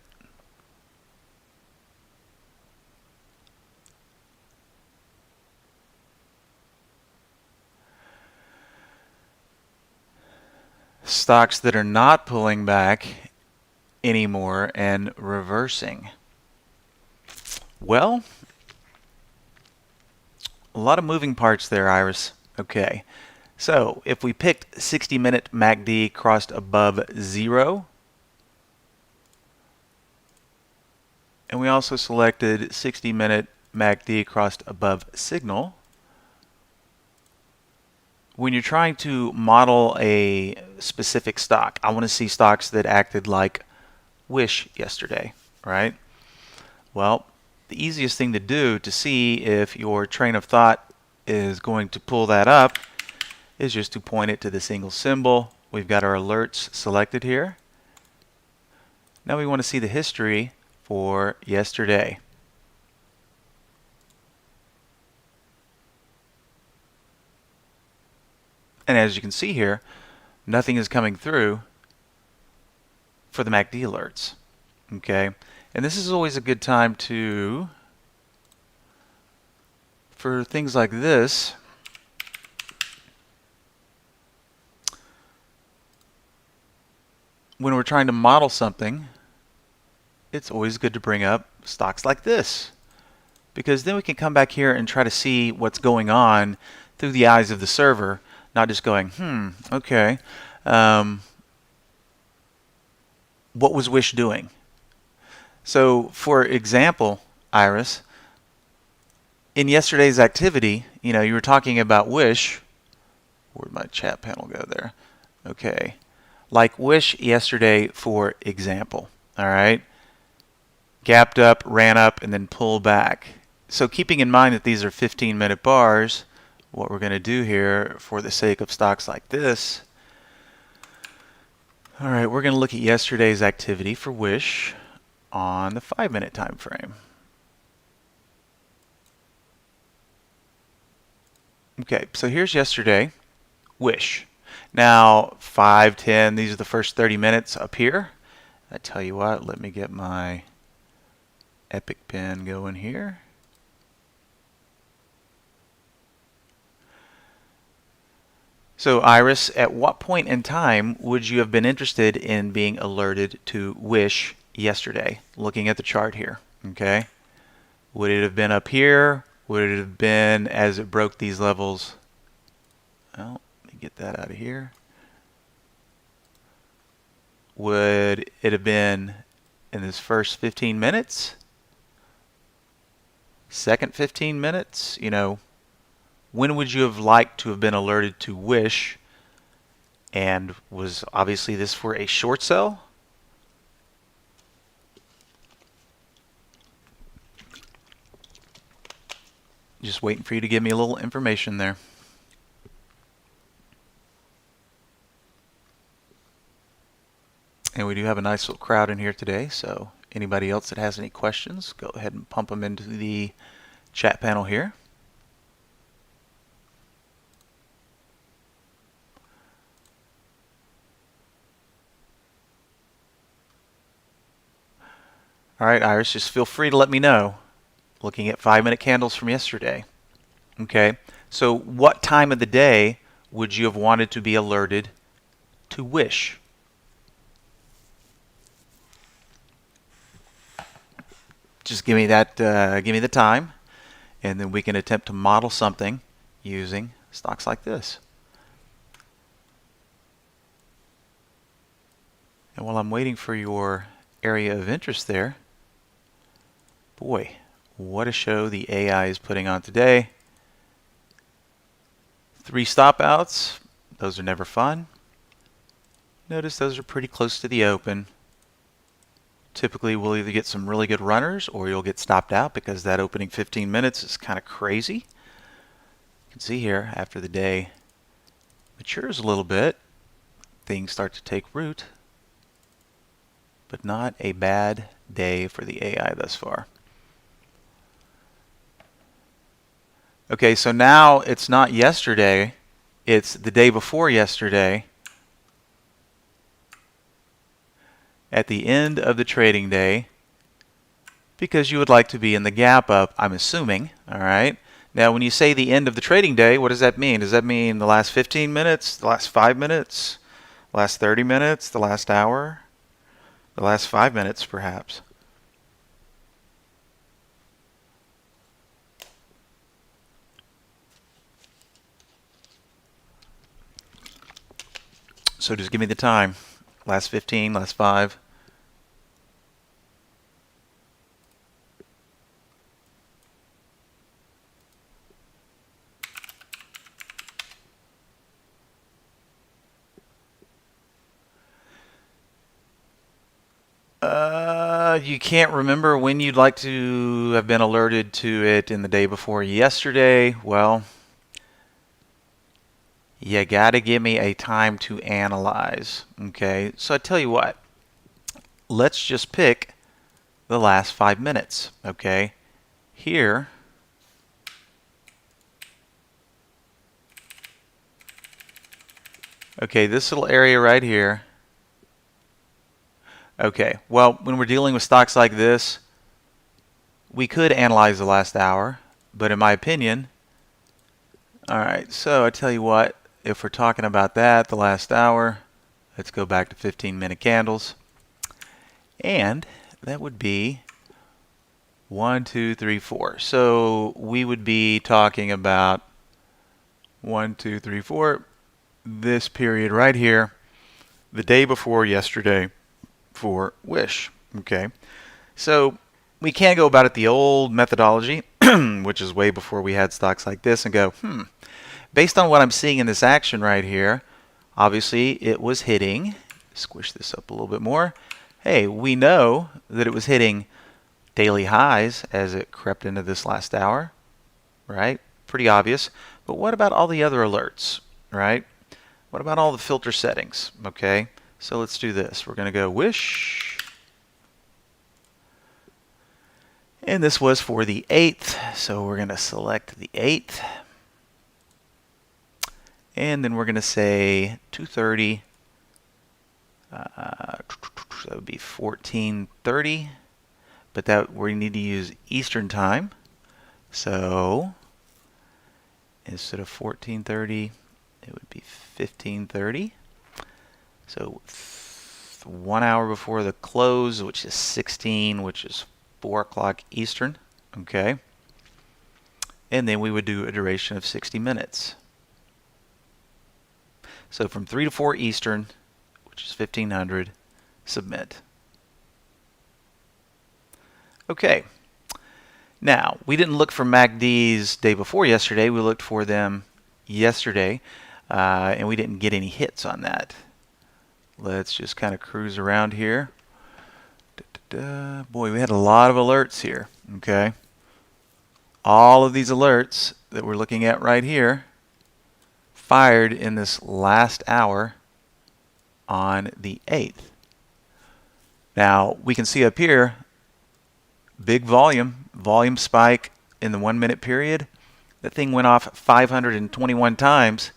Stocks that are not pulling back anymore and reversing. Well, a lot of moving parts there, Iris. Okay, so if we picked 60-minute MACD crossed above 0, and we also selected 60-minute MACD crossed above signal, when you're trying to model a specific stock, I want to see stocks that acted like Wish yesterday, right? Well, the easiest thing to do to see if your train of thought is going to pull that up is just to point it to the single symbol. We've got our alerts selected here. Now we want to see the history for yesterday. And as you can see here, nothing is coming through for the MACD alerts. Okay, and this is always a good time for things like this, when we're trying to model something, it's always good to bring up stocks like this, because then we can come back here and try to see what's going on through the eyes of the server, not just going, okay, what was Wish doing? So for example, Iris, in yesterday's activity, you were talking about Wish. Where'd my chat panel go there? Okay. Like Wish yesterday, for example. All right. Gapped up, ran up, and then pulled back. So keeping in mind that these are 15-minute bars, what we're going to do here for the sake of stocks like this, all right, we're going to look at yesterday's activity for Wish on the 5-minute time frame. Okay, so here's yesterday, Wish. Now, 5, 10, these are the first 30 minutes up here. I tell you what, let me get my Epic pen going here. So Iris, at what point in time would you have been interested in being alerted to Wish yesterday? Looking at the chart here, okay? Would it have been up here? Would it have been as it broke these levels? Well, let me get that out of here. Would it have been in this first 15 minutes? Second 15 minutes? When would you have liked to have been alerted to Wish? And was obviously this for a short sell? Just waiting for you to give me a little information there. And we do have a nice little crowd in here today, so anybody else that has any questions, go ahead and pump them into the chat panel here. All right, Iris, just feel free to let me know. Looking at 5-minute candles from yesterday. Okay, so what time of the day would you have wanted to be alerted to wish? Just give me that. Give me the time, and then we can attempt to model something using stocks like this. And while I'm waiting for your area of interest there, boy, what a show the AI is putting on today. 3 stop outs. Those are never fun. Notice those are pretty close to the open. Typically, we'll either get some really good runners or you'll get stopped out because that opening 15 minutes is kind of crazy. You can see here, after the day matures a little bit, things start to take root. But not a bad day for the AI thus far. Okay, so now it's not yesterday, it's the day before yesterday. At the end of the trading day, because you would like to be in the gap up, I'm assuming. All right. Now, when you say the end of the trading day, what does that mean? Does that mean the last 15 minutes, the last 5 minutes, the last 30 minutes, the last hour, the last 5 minutes, perhaps? So just give me the time. Last 15, last 5. You can't remember when you'd like to have been alerted to it in the day before yesterday. Well, you got to give me a time to analyze. Okay, so I tell you what, let's just pick the last 5 minutes. Okay, here, okay, this little area right here. Okay, well, when we're dealing with stocks like this, we could analyze the last hour, but in my opinion, all right, so I tell you what, if we're talking about that, the last hour, let's go back to 15-minute candles. And that would be 1, 2, 3, 4. So we would be talking about 1, 2, 3, 4, this period right here, the day before yesterday for Wish. Okay, so we can go about it the old methodology, which is way before we had stocks like this, and go, based on what I'm seeing in this action right here, obviously it was hitting, squish this up a little bit more. Hey, we know that it was hitting daily highs as it crept into this last hour, right? Pretty obvious. But what about all the other alerts, right? What about all the filter settings? Okay, so let's do this. We're going to go Wish. And this was for the 8th, so we're going to select the 8th. And then we're going to say 2:30. That would be 14:30. But that we need to use Eastern time. So instead of 14:30, it would be 15:30. So 1 hour before the close, which is 16, which is 4 o'clock Eastern. Okay. And then we would do a duration of 60 minutes. So from 3 to 4 Eastern, which is 1500, submit. Okay. Now, we didn't look for MACDs day before yesterday. We looked for them yesterday, and we didn't get any hits on that. Let's just kind of cruise around here. Boy, we had a lot of alerts here. Okay. all of these alerts that we're looking at right here fired in this last hour on the 8th. Now we can see up here, big volume spike in the 1 minute period. That thing went off 521 times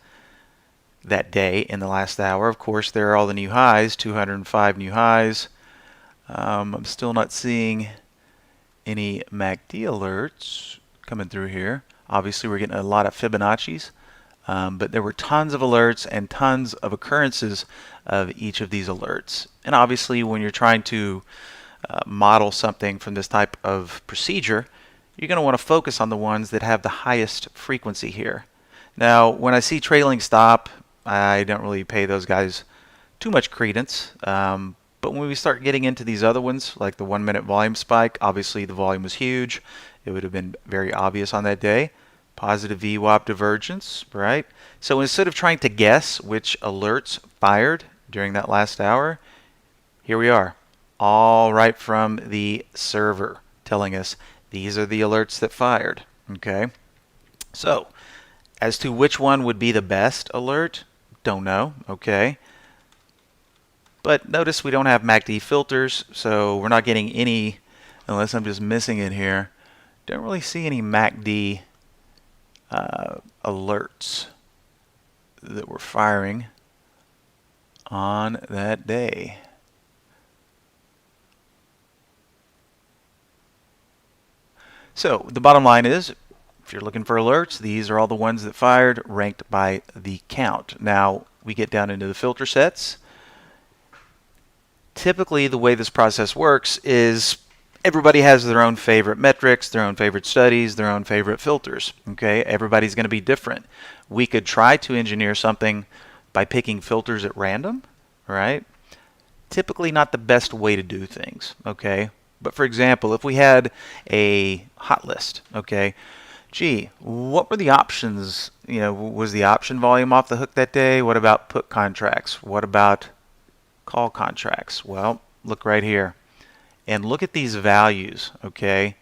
that day in the last hour. Of course, there are all the new highs, 205 new highs. I'm still not seeing any MACD alerts coming through here. Obviously, we're getting a lot of Fibonacci's, but there were tons of alerts and tons of occurrences of each of these alerts. And obviously, when you're trying to model something from this type of procedure, you're going to want to focus on the ones that have the highest frequency here. Now, when I see trailing stop, I don't really pay those guys too much credence. But when we start getting into these other ones, like the 1 minute volume spike, obviously the volume was huge. It would have been very obvious on that day. Positive VWAP divergence, right? So instead of trying to guess which alerts fired during that last hour, here we are, all right from the server telling us these are the alerts that fired, okay? So as to which one would be the best alert, don't know, okay? But notice we don't have MACD filters, so we're not getting any, unless I'm just missing it here. Don't really see any MACD alerts that were firing on that day. So the bottom line is, if you're looking for alerts, these are all the ones that fired ranked by the count. Now we get down into the filter sets. Typically, the way this process works is everybody has their own favorite metrics, their own favorite studies, their own favorite filters. Okay, everybody's going to be different. We could try to engineer something by picking filters at random, right? Typically not the best way to do things, okay? But for example, if we had a hot list, okay, gee, what were the options? You know, was the option volume off the hook that day? What about put contracts? What about call contracts? Well, look right here and look at these values, okay?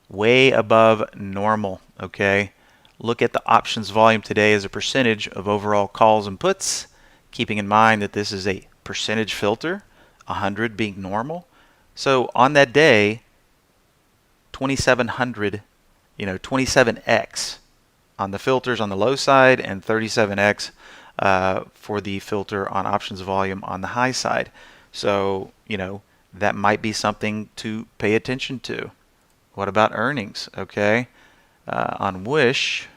Way above normal, okay? Look at the options volume today as a percentage of overall calls and puts, keeping in mind that this is a percentage filter, 100 being normal. So on that day, 2700, 27x on the filters on the low side and 37x for the filter on options volume on the high side. So, that might be something to pay attention to. What about earnings? Okay. On Wish,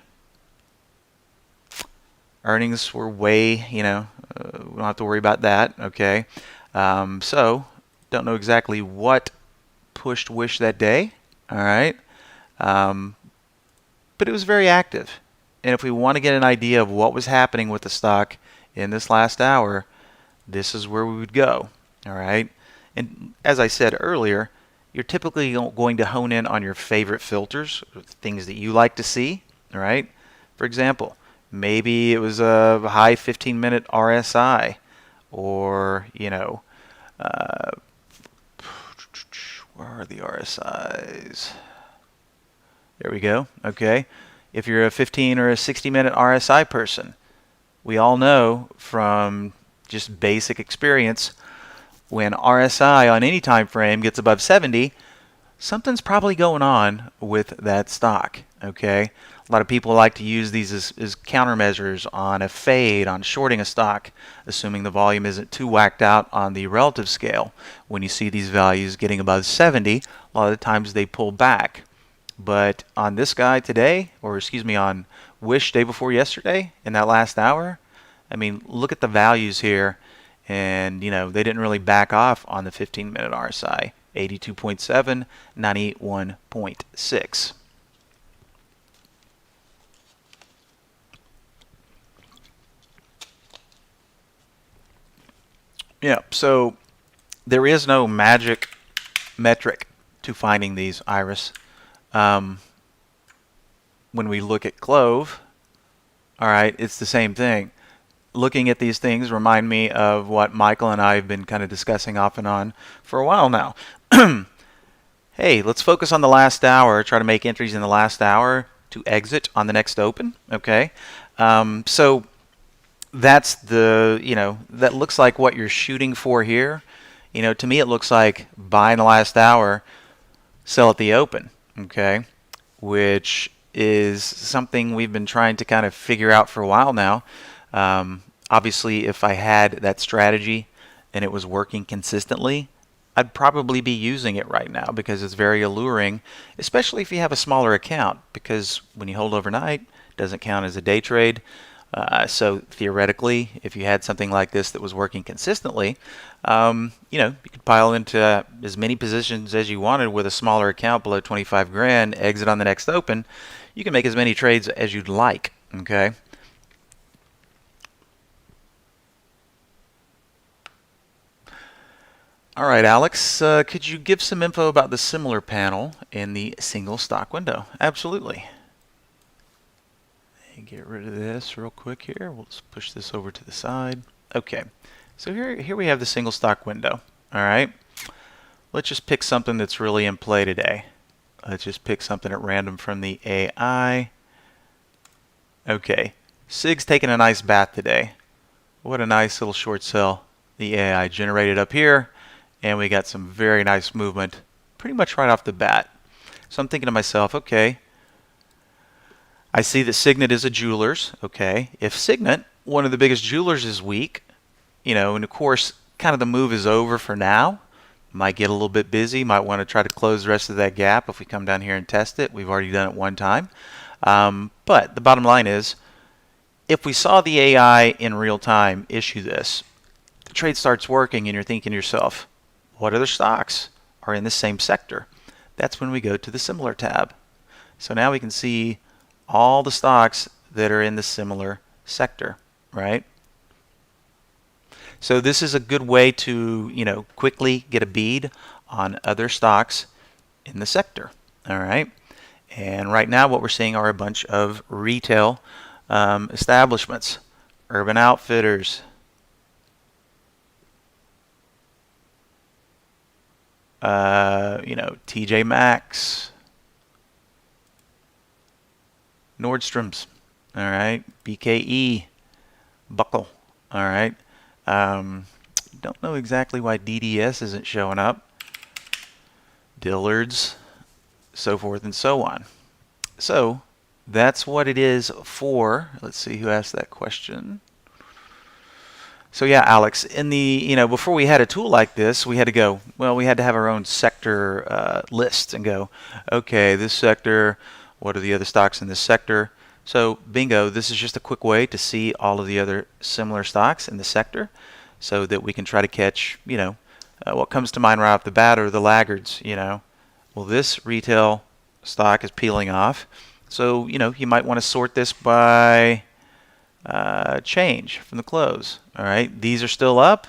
earnings were way, we don't have to worry about that. Okay. So, don't know exactly what pushed Wish that day. All right. But it was very active. And if we want to get an idea of what was happening with the stock in this last hour, this is where we would go. All right. And as I said earlier, you're typically going to hone in on your favorite filters, things that you like to see. All right. For example, maybe it was a high 15-minute RSI, or, where are the RSIs? There we go. Okay. If you're a 15 or a 60-minute RSI person, we all know from just basic experience, when RSI on any time frame gets above 70, something's probably going on with that stock. Okay. A lot of people like to use these as countermeasures on a fade, on shorting a stock, assuming the volume isn't too whacked out on the relative scale. When you see these values getting above 70, a lot of the times they pull back. But on this guy today, or excuse me, on Wish day before yesterday, in that last hour, I mean, look at the values here. And, they didn't really back off on the 15-minute RSI. 82.7, 91.6. Yeah, so there is no magic metric to finding these, Iris. When we look at Clove, all right, it's the same thing. Looking at these things remind me of what Michael and I have been kind of discussing off and on for a while now. hey, let's focus on the last hour, try to make entries in the last hour to exit on the next open. Okay, so that's that looks like what you're shooting for here. To me it looks like buy in the last hour, sell at the open. Okay, which is something we've been trying to kind of figure out for a while now. Obviously, if I had that strategy and it was working consistently, I'd probably be using it right now because it's very alluring, especially if you have a smaller account, because when you hold overnight, it doesn't count as a day trade. So theoretically, if you had something like this that was working consistently, you could pile into as many positions as you wanted with a smaller account below 25 grand, exit on the next open. You can make as many trades as you'd like. Okay. All right, Alex, could you give some info about the similar panel in the single stock window? Absolutely. Get rid of this real quick here. We'll just push this over to the side. Okay, so here we have the single stock window. All right, let's just pick something that's really in play today. Let's just pick something at random from the AI. Okay, SIG's taking a nice bath today. What a nice little short sell the AI generated up here, and we got some very nice movement pretty much right off the bat. So I'm thinking to myself, okay, I see that Signet is a jeweler's. Okay, if Signet, one of the biggest jewelers, is weak, and of course, kind of the move is over for now. Might get a little bit busy. Might want to try to close the rest of that gap if we come down here and test it. We've already done it one time. But the bottom line is, if we saw the AI in real time issue this, the trade starts working, and you're thinking to yourself, what other stocks are in the same sector? That's when we go to the similar tab. So now we can see all the stocks that are in the similar sector, right? So this is a good way to, quickly get a bead on other stocks in the sector, all right? And right now what we're seeing are a bunch of retail establishments, Urban Outfitters, TJ Maxx, Nordstrom's, all right, BKE, Buckle, all right. Don't know exactly why DDS isn't showing up. Dillard's, so forth and so on. So that's what it is for. Let's see who asked that question. So yeah, Alex, in the before we had a tool like this, we had to go. Well, we had to have our own sector list and go. Okay, this sector. What are the other stocks in this sector? So bingo, this is just a quick way to see all of the other similar stocks in the sector so that we can try to catch, what comes to mind right off the bat are the laggards, Well, this retail stock is peeling off. So, you might want to sort this by change from the close. All right, these are still up.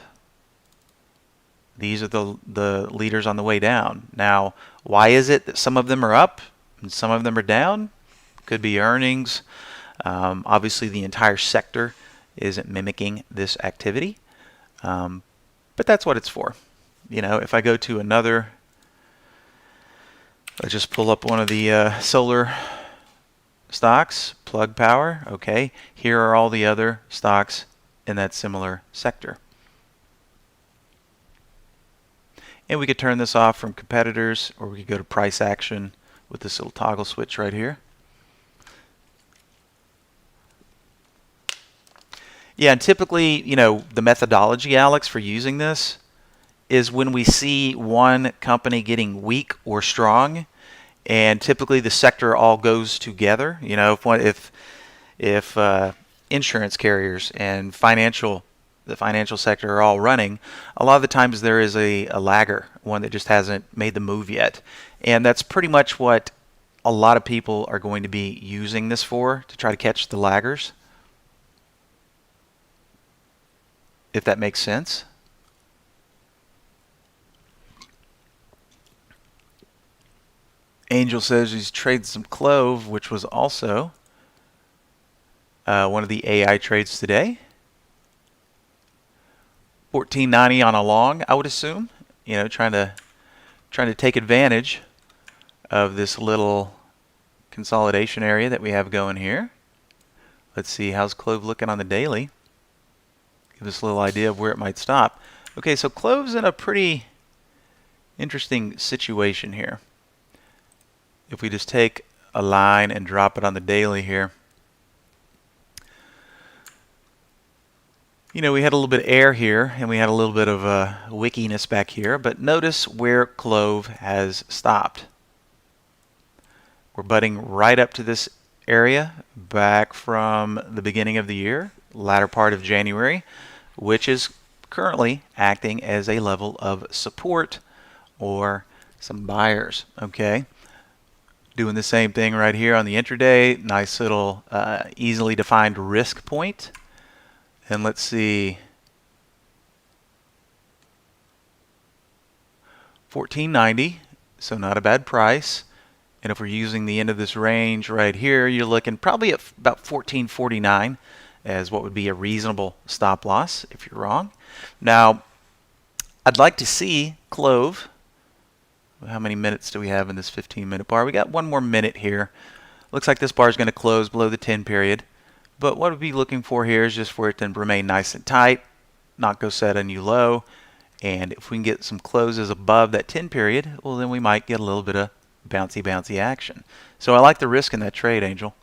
These are the leaders on the way down. Now, why is it that some of them are up and some of them are down? Could be earnings. Obviously, the entire sector isn't mimicking this activity, but that's what it's for. If I go to another, let's just pull up one of the solar stocks, Plug Power. Okay, here are all the other stocks in that similar sector. And we could turn this off from competitors, or we could go to price action with this little toggle switch right here. Yeah, and typically, the methodology, Alex, for using this is when we see one company getting weak or strong, and typically the sector all goes together. If insurance carriers and the financial sector are all running, a lot of the times there is a lagger, one that just hasn't made the move yet. And that's pretty much what a lot of people are going to be using this for, to try to catch the laggers. If that makes sense. Angel says he's traded some Clove, which was also one of the AI trades today. 14.90 on a long, I would assume. Trying to take advantage of this little consolidation area that we have going here. Let's see, how's Clove looking on the daily? Give us a little idea of where it might stop. Okay, so Clove's in a pretty interesting situation here. If we just take a line and drop it on the daily here, you know, we had a little bit of air here, and we had a little bit of wickiness back here, but notice where Clove has stopped. We're butting right up to this area back from the beginning of the year, latter part of January, which is currently acting as a level of support or some buyers. Okay, doing the same thing right here on the intraday. Nice little easily defined risk point. And let's see, 14.90, so not a bad price. And if we're using the end of this range right here, you're looking probably at about 14.49 as what would be a reasonable stop loss if you're wrong. Now, I'd like to see Clove. How many minutes do we have in this 15-minute bar? We got one more minute here. Looks like this bar is going to close below the 10 period. But what we'd be looking for here is just for it to remain nice and tight, not go set a new low. And if we can get some closes above that 10 period, well, then we might get a little bit of bouncy action. So I like the risk in that trade, Angel.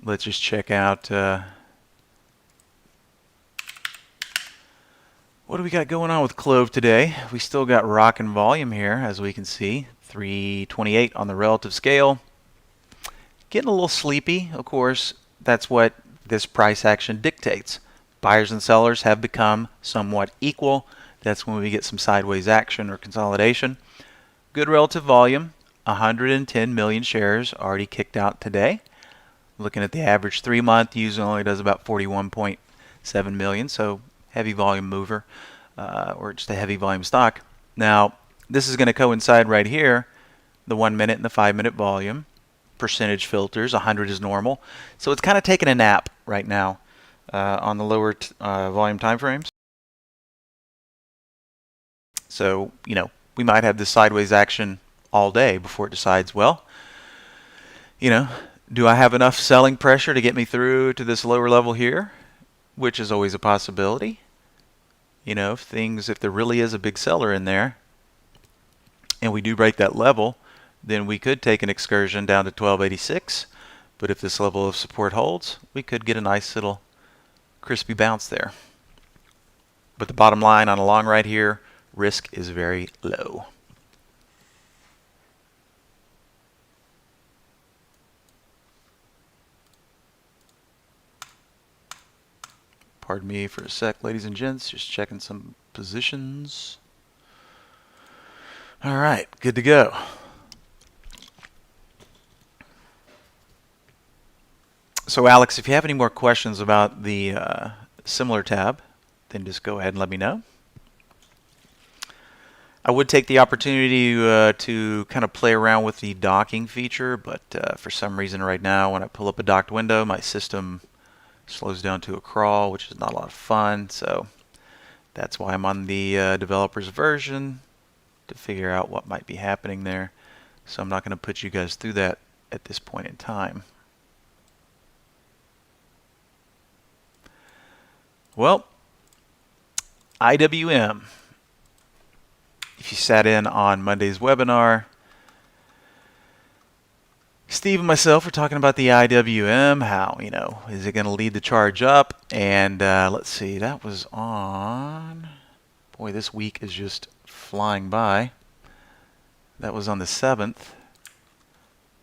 Let's just check out what do we got going on with Clove today. We still got rockin' volume here, as we can see. 328 on the relative scale. Getting a little sleepy, of course. That's what this price action dictates. Buyers and sellers have become somewhat equal. That's when we get some sideways action or consolidation. Good relative volume. 110 million shares already kicked out today. Looking at the average 3-month, usually only does about 41.7 million, so heavy volume mover, or just a heavy volume stock. Now, this is going to coincide right here, the 1 minute and the 5-minute volume. Percentage filters, 100 is normal. So it's kind of taking a nap right now on the lower volume time frames. So, you know, we might have this sideways action all day before it decides, well, you know, do I have enough selling pressure to get me through to this lower level here? Which is always a possibility. You know, if there really is a big seller in there, and we do break that level, then we could take an excursion down to 1286. But if this level of support holds, we could get a nice little crispy bounce there. But the bottom line on a long right here, risk is very low. Pardon me for a sec, ladies and gents, just checking some positions. All right, good to go. So Alex, if you have any more questions about the similar tab, then just go ahead and let me know. I would take the opportunity to kind of play around with the docking feature, but for some reason right now when I pull up a docked window, my system slows down to a crawl, which is not a lot of fun. So that's why I'm on the developer's version, to figure out what might be happening there. So I'm not going to put you guys through that at this point in time. Well, IWM. If you sat in on Monday's webinar, Steve and myself were talking about the IWM, how, you know, is it going to lead the charge up? And let's see, that was on, boy, this week is just flying by. That was on the 7th.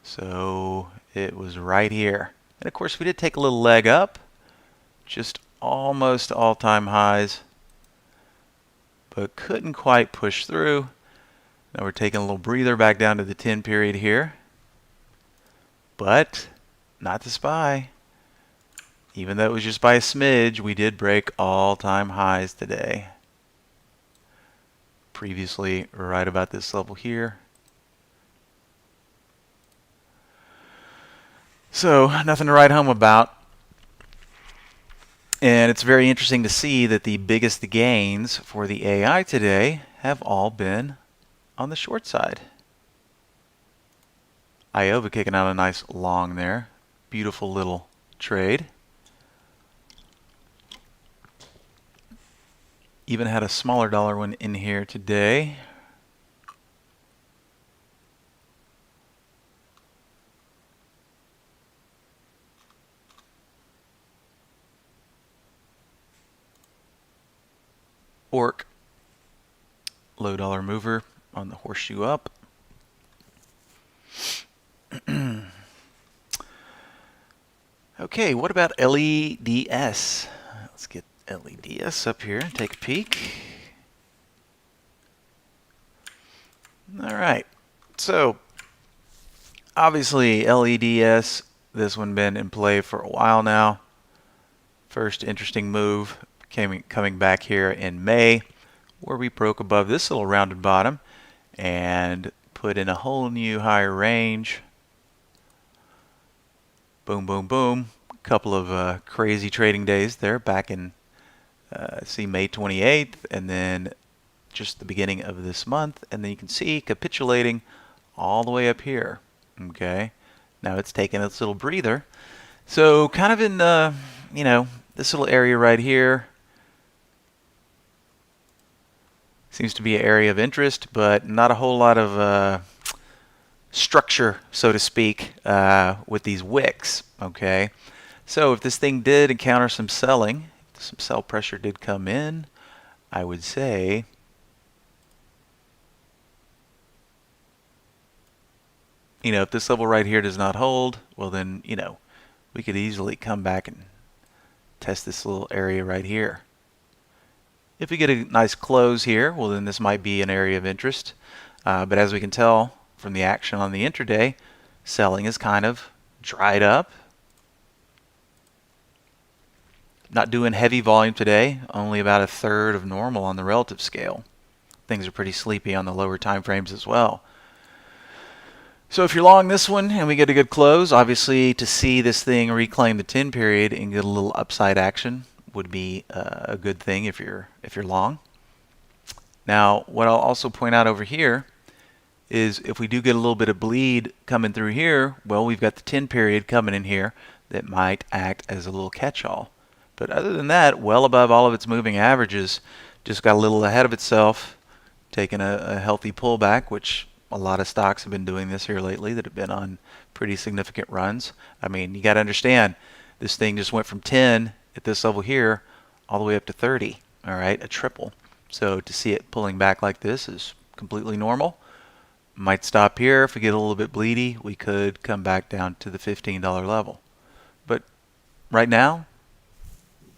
So it was right here. And of course, we did take a little leg up, just almost all-time highs, but couldn't quite push through. Now we're taking a little breather back down to the 10 period here. But not to SPY. Even though it was just by a smidge, we did break all-time highs today. Previously, right about this level here. So, nothing to write home about. And it's very interesting to see that the biggest gains for the AI today have all been on the short side. Iova kicking out a nice long there. Beautiful little trade. Even had a smaller dollar one in here today. Orc, low dollar mover on the horseshoe up. Okay, what about LEDS? Let's get LEDS up here and take a peek. All right, so obviously LEDS, this one been in play for a while now. First interesting move coming back here in May, where we broke above this little rounded bottom and put in a whole new higher range. Boom, boom, boom. Couple of crazy trading days there back in see May 28th, and then just the beginning of this month, and then you can see capitulating all the way up here. Okay, now it's taking its little breather, so kind of in you know, this little area right here seems to be an area of interest, but not a whole lot of structure, so to speak, with these wicks. Okay, so if this thing did encounter some selling, some sell pressure did come in, I would say if this level right here does not hold, well then, we could easily come back and test this little area right here. If we get a nice close here, well then this might be an area of interest. But as we can tell from the action on the intraday, selling is kind of dried up. Not doing heavy volume today, only about 1/3 of normal on the relative scale. Things are pretty sleepy on the lower time frames as well. So if you're long this one and we get a good close, obviously to see this thing reclaim the 10 period and get a little upside action would be a good thing if you're long. Now, what I'll also point out over here is if we do get a little bit of bleed coming through here, well, we've got the 10 period coming in here that might act as a little catch-all. But other than that, well above all of its moving averages, just got a little ahead of itself, taking a healthy pullback, which a lot of stocks have been doing this here lately that have been on pretty significant runs. I mean, you got to understand, this thing just went from 10 at this level here all the way up to 30, all right, a triple. So to see it pulling back like this is completely normal. Might stop here. If we get a little bit bleedy, we could come back down to the $15 level. But right now,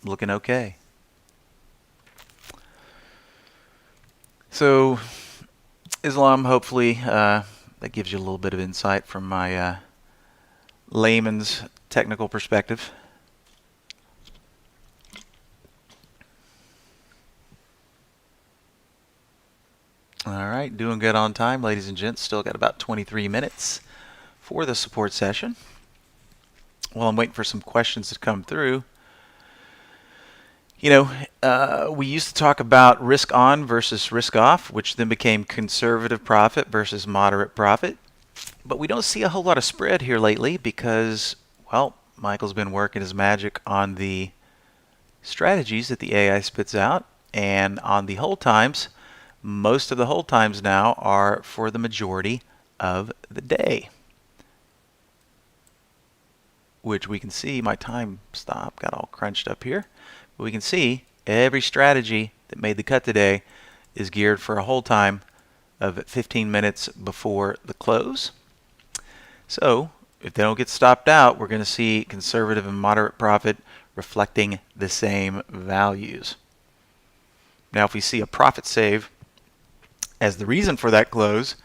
looking okay. So Islam, hopefully that gives you a little bit of insight from my layman's technical perspective. All right, doing good on time, ladies and gents. Still got about 23 minutes for the support session. While I'm waiting for some questions to come through, we used to talk about risk on versus risk off, which then became conservative profit versus moderate profit. But we don't see a whole lot of spread here lately because, well, Michael's been working his magic on the strategies that the AI spits out, and on the hold times. Most of the hold times now are for the majority of the day, which we can see my time stop got all crunched up here. But we can see every strategy that made the cut today is geared for a hold time of 15 minutes before the close. So if they don't get stopped out, we're going to see conservative and moderate profit reflecting the same values. Now if we see a profit save as the reason for that close,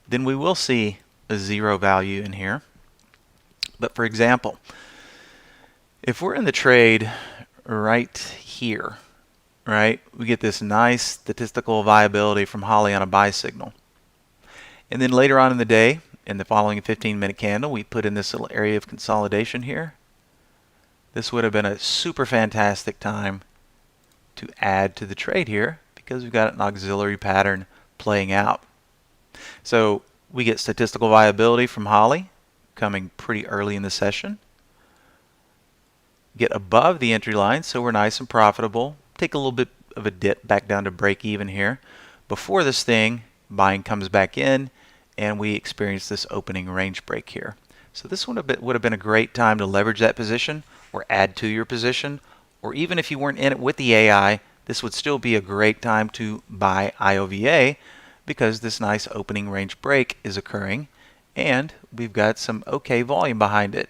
then we will see a zero value in here. But for example, if we're in the trade right here, right, we get this nice statistical viability from Holly on a buy signal. And then later on in the day, in the following 15-minute candle, we put in this little area of consolidation here. This would have been a super fantastic time to add to the trade here, because we've got an auxiliary pattern playing out. So we get statistical viability from Holly coming pretty early in the session. Get above the entry line, so we're nice and profitable. Take a little bit of a dip back down to break even here. Before this thing, buying comes back in, and we experience this opening range break here. So this would have been a great time to leverage that position or add to your position, or even if you weren't in it with the AI, this would still be a great time to buy IOVA because this nice opening range break is occurring, and we've got some okay volume behind it.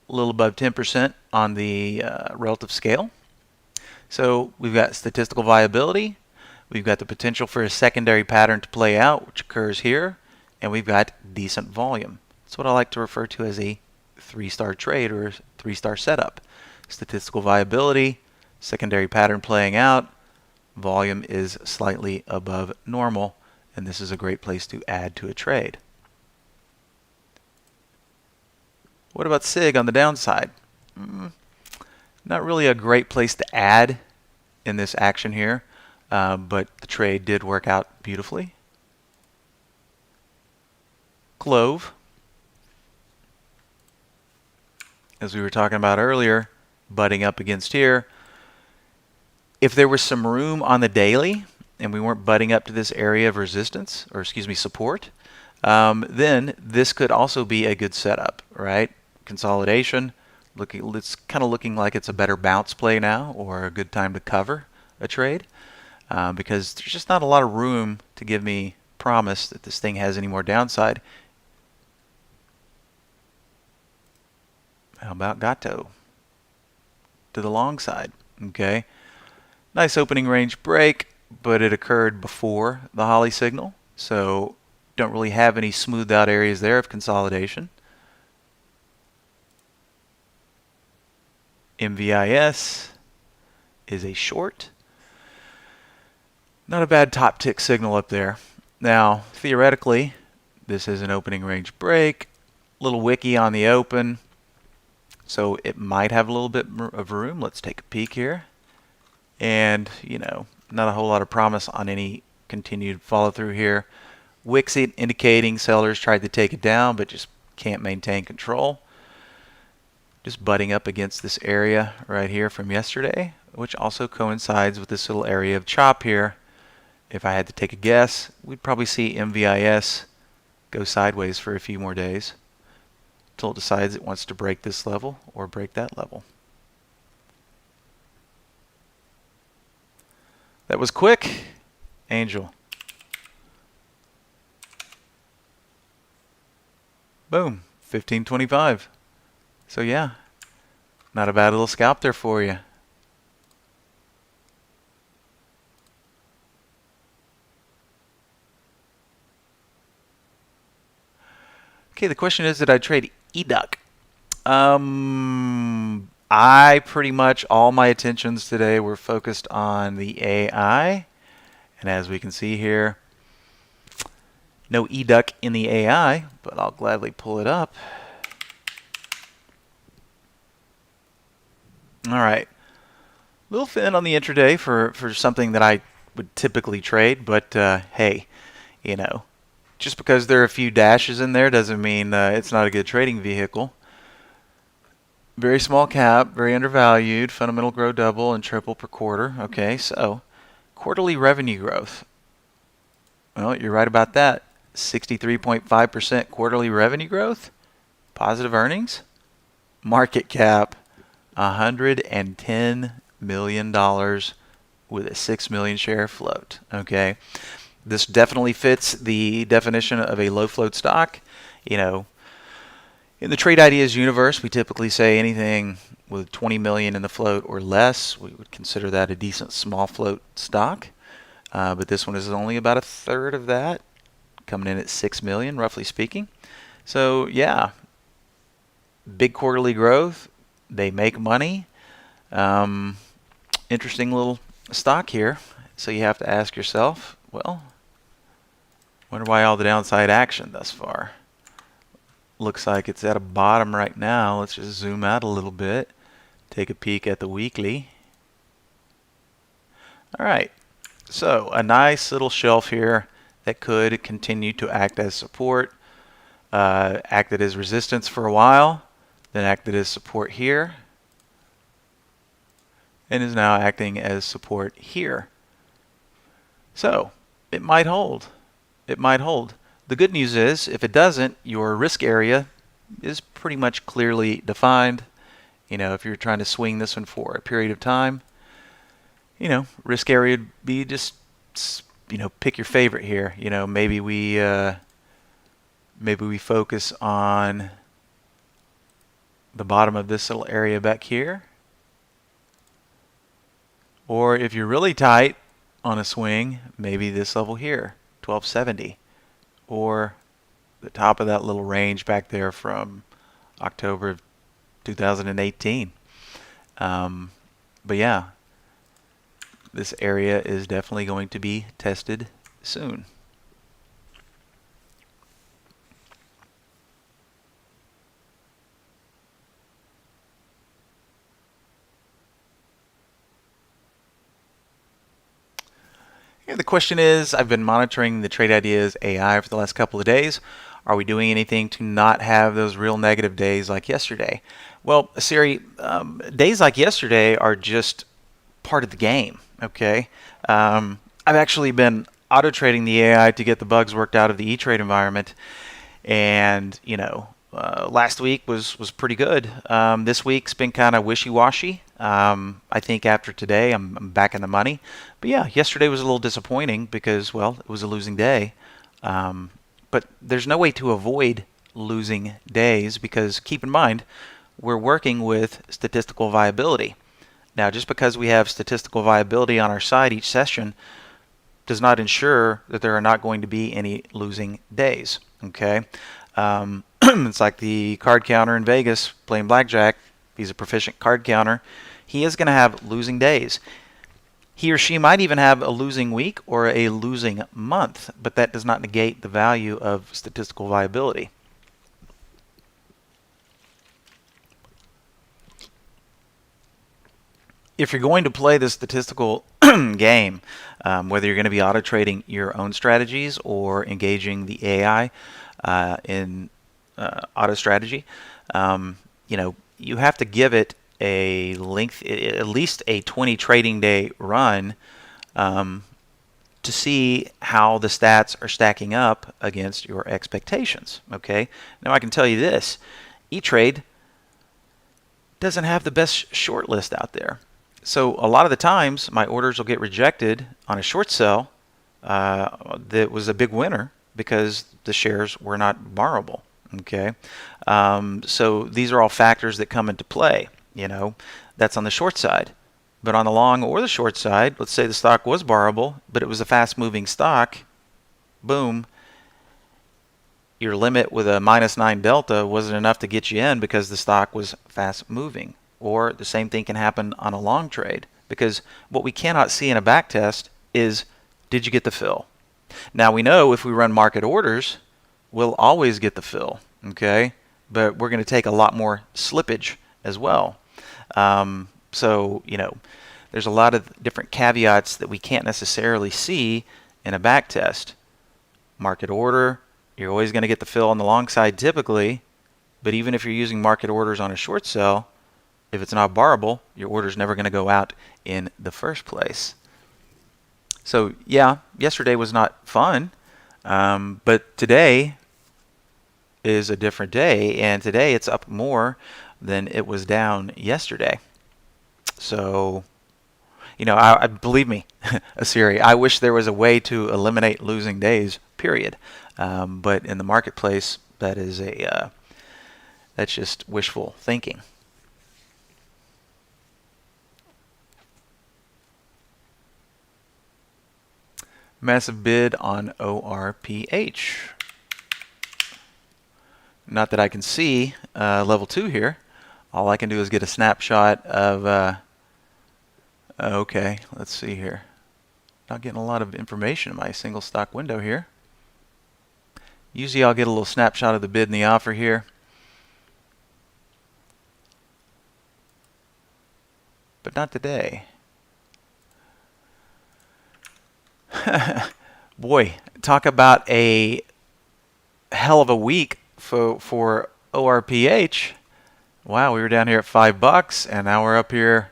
A little above 10% on the relative scale. So we've got statistical viability, we've got the potential for a secondary pattern to play out, which occurs here, and we've got decent volume. That's what I like to refer to as a 3-star trade or 3-star setup. Statistical viability, secondary pattern playing out, volume is slightly above normal, and this is a great place to add to a trade. What about SIG on the downside? Not really a great place to add in this action here, but the trade did work out beautifully. Clove, as we were talking about earlier, butting up against here. If there was some room on the daily and we weren't butting up to this area of resistance, or excuse me, support, then this could also be a good setup, right? Consolidation. It's kind of looking like it's a better bounce play now, or a good time to cover a trade, because there's just not a lot of room to give me promise that this thing has any more downside. How about Gato to the long side? Okay, nice opening range break, but it occurred before the Holly signal, so don't really have any smoothed out areas there of consolidation. MVIS is a short. Not a bad top tick signal up there. Now, theoretically, this is an opening range break. Little wiki on the open. So it might have a little bit of room. Let's take a peek here. And, you know, not a whole lot of promise on any continued follow through here. Wicks indicating sellers tried to take it down, but just can't maintain control. Just butting up against this area right here from yesterday, which also coincides with this little area of chop here. If I had to take a guess, we'd probably see MVIS go sideways for a few more days until it decides it wants to break this level or break that level. That was quick, Angel. Boom, 15.25. So yeah, not a bad little scalp there for you. Okay, the question is, did I trade EDUC? I pretty much, all my attentions today were focused on the AI. And as we can see here, no EDUC in the AI, but I'll gladly pull it up. All right, a little thin on the intraday for something that I would typically trade, but hey, you know, just because there are a few dashes in there doesn't mean it's not a good trading vehicle. Very small cap, very undervalued, fundamental grow double and triple per quarter. Okay, so quarterly revenue growth. Well, you're right about that. 63.5% quarterly revenue growth, positive earnings, market cap $110 million with a 6 million share float. Okay, this definitely fits the definition of a low float stock. You know, in the trade ideas universe, we typically say anything with 20 million in the float or less, we would consider that a decent small float stock. But this one is only about a third of that, coming in at 6 million, roughly speaking. So yeah, big quarterly growth. They make money. Interesting little stock here. So you have to ask yourself, well, wonder why all the downside action thus far. Looks like it's at a bottom right now. Let's just zoom out a little bit. Take a peek at the weekly. All right. So a nice little shelf here that could continue to act as support, acted as resistance for a while, then acted as support here, and is now acting as support here. So it might hold. It might hold. The good news is, if it doesn't, your risk area is pretty much clearly defined. You know, if you're trying to swing this one for a period of time, you know, risk area would be just, you know, pick your favorite here. You know, maybe we focus on the bottom of this little area back here. Or if you're really tight on a swing, maybe this level here, 1270. Or the top of that little range back there from October of 2018. But yeah, this area is definitely going to be tested soon. And the question is, I've been monitoring the Trade Ideas AI for the last couple of days. Are we doing anything to not have those real negative days like yesterday? Well, Siri, days like yesterday are just part of the game, okay? I've actually been auto-trading the AI to get the bugs worked out of the E-Trade environment. And, you know, last week was pretty good. This week's been kind of wishy-washy. I think after today, I'm back in the money. But yeah, yesterday was a little disappointing because, well, it was a losing day. But there's no way to avoid losing days because, keep in mind, we're working with statistical viability. Now, just because we have statistical viability on our side each session does not ensure that there are not going to be any losing days. Okay, it's like the card counter in Vegas playing blackjack. He's a proficient card counter. He is going to have losing days. He or she might even have a losing week or a losing month, but that does not negate the value of statistical viability. If you're going to play the statistical game, whether you're going to be auto trading your own strategies or engaging the AI in auto strategy, you know, you have to give it a length, at least a 20 trading day run, to see how the stats are stacking up against your expectations. Okay. Now I can tell you this: E-Trade doesn't have the best short list out there. So a lot of the times my orders will get rejected on a short sell that was a big winner because the shares were not borrowable. Okay, so these are all factors that come into play. You know, that's on the short side. But on the long or the short side, let's say the stock was borrowable, but it was a fast-moving stock. Boom. Your limit with a -9 delta wasn't enough to get you in because the stock was fast-moving. Or the same thing can happen on a long trade, because what we cannot see in a back test is, did you get the fill? Now we know if we run market orders, we'll always get the fill, okay? But we're going to take a lot more slippage as well. So, you know, there's a lot of different caveats that we can't necessarily see in a back test. Market order, you're always going to get the fill on the long side typically, but even if you're using market orders on a short sell, if it's not borrowable, your order's never going to go out in the first place. So yeah, yesterday was not fun, but today is a different day, and today it's up more than it was down yesterday. So, you know, I believe me, Asiri, I wish there was a way to eliminate losing days, period. But in the marketplace, that is that's just wishful thinking. Massive bid on ORPH. Not that I can see level 2 here. All I can do is get a snapshot of okay, let's see here. Not getting a lot of information in my single stock window here. Usually I'll get a little snapshot of the bid and the offer here. But not today. Boy, talk about a hell of a week for ORPH. Wow, we were down here at $5, and now we're up here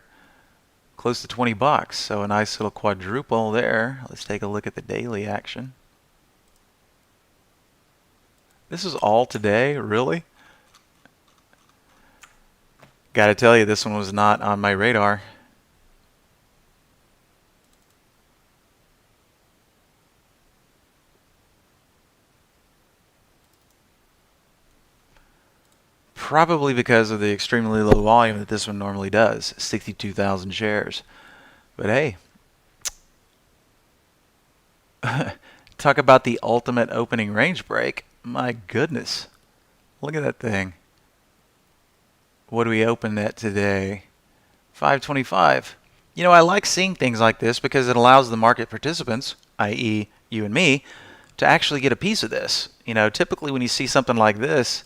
close to $20. So a nice little quadruple there. Let's take a look at the daily action. This is all today, really? Got to tell you, this one was not on my radar. Probably because of the extremely low volume that this one normally does, 62,000 shares. But hey, talk about the ultimate opening range break. My goodness. Look at that thing. What do we open at today? 525. You know, I like seeing things like this because it allows the market participants, i.e. you and me, to actually get a piece of this. You know, typically when you see something like this,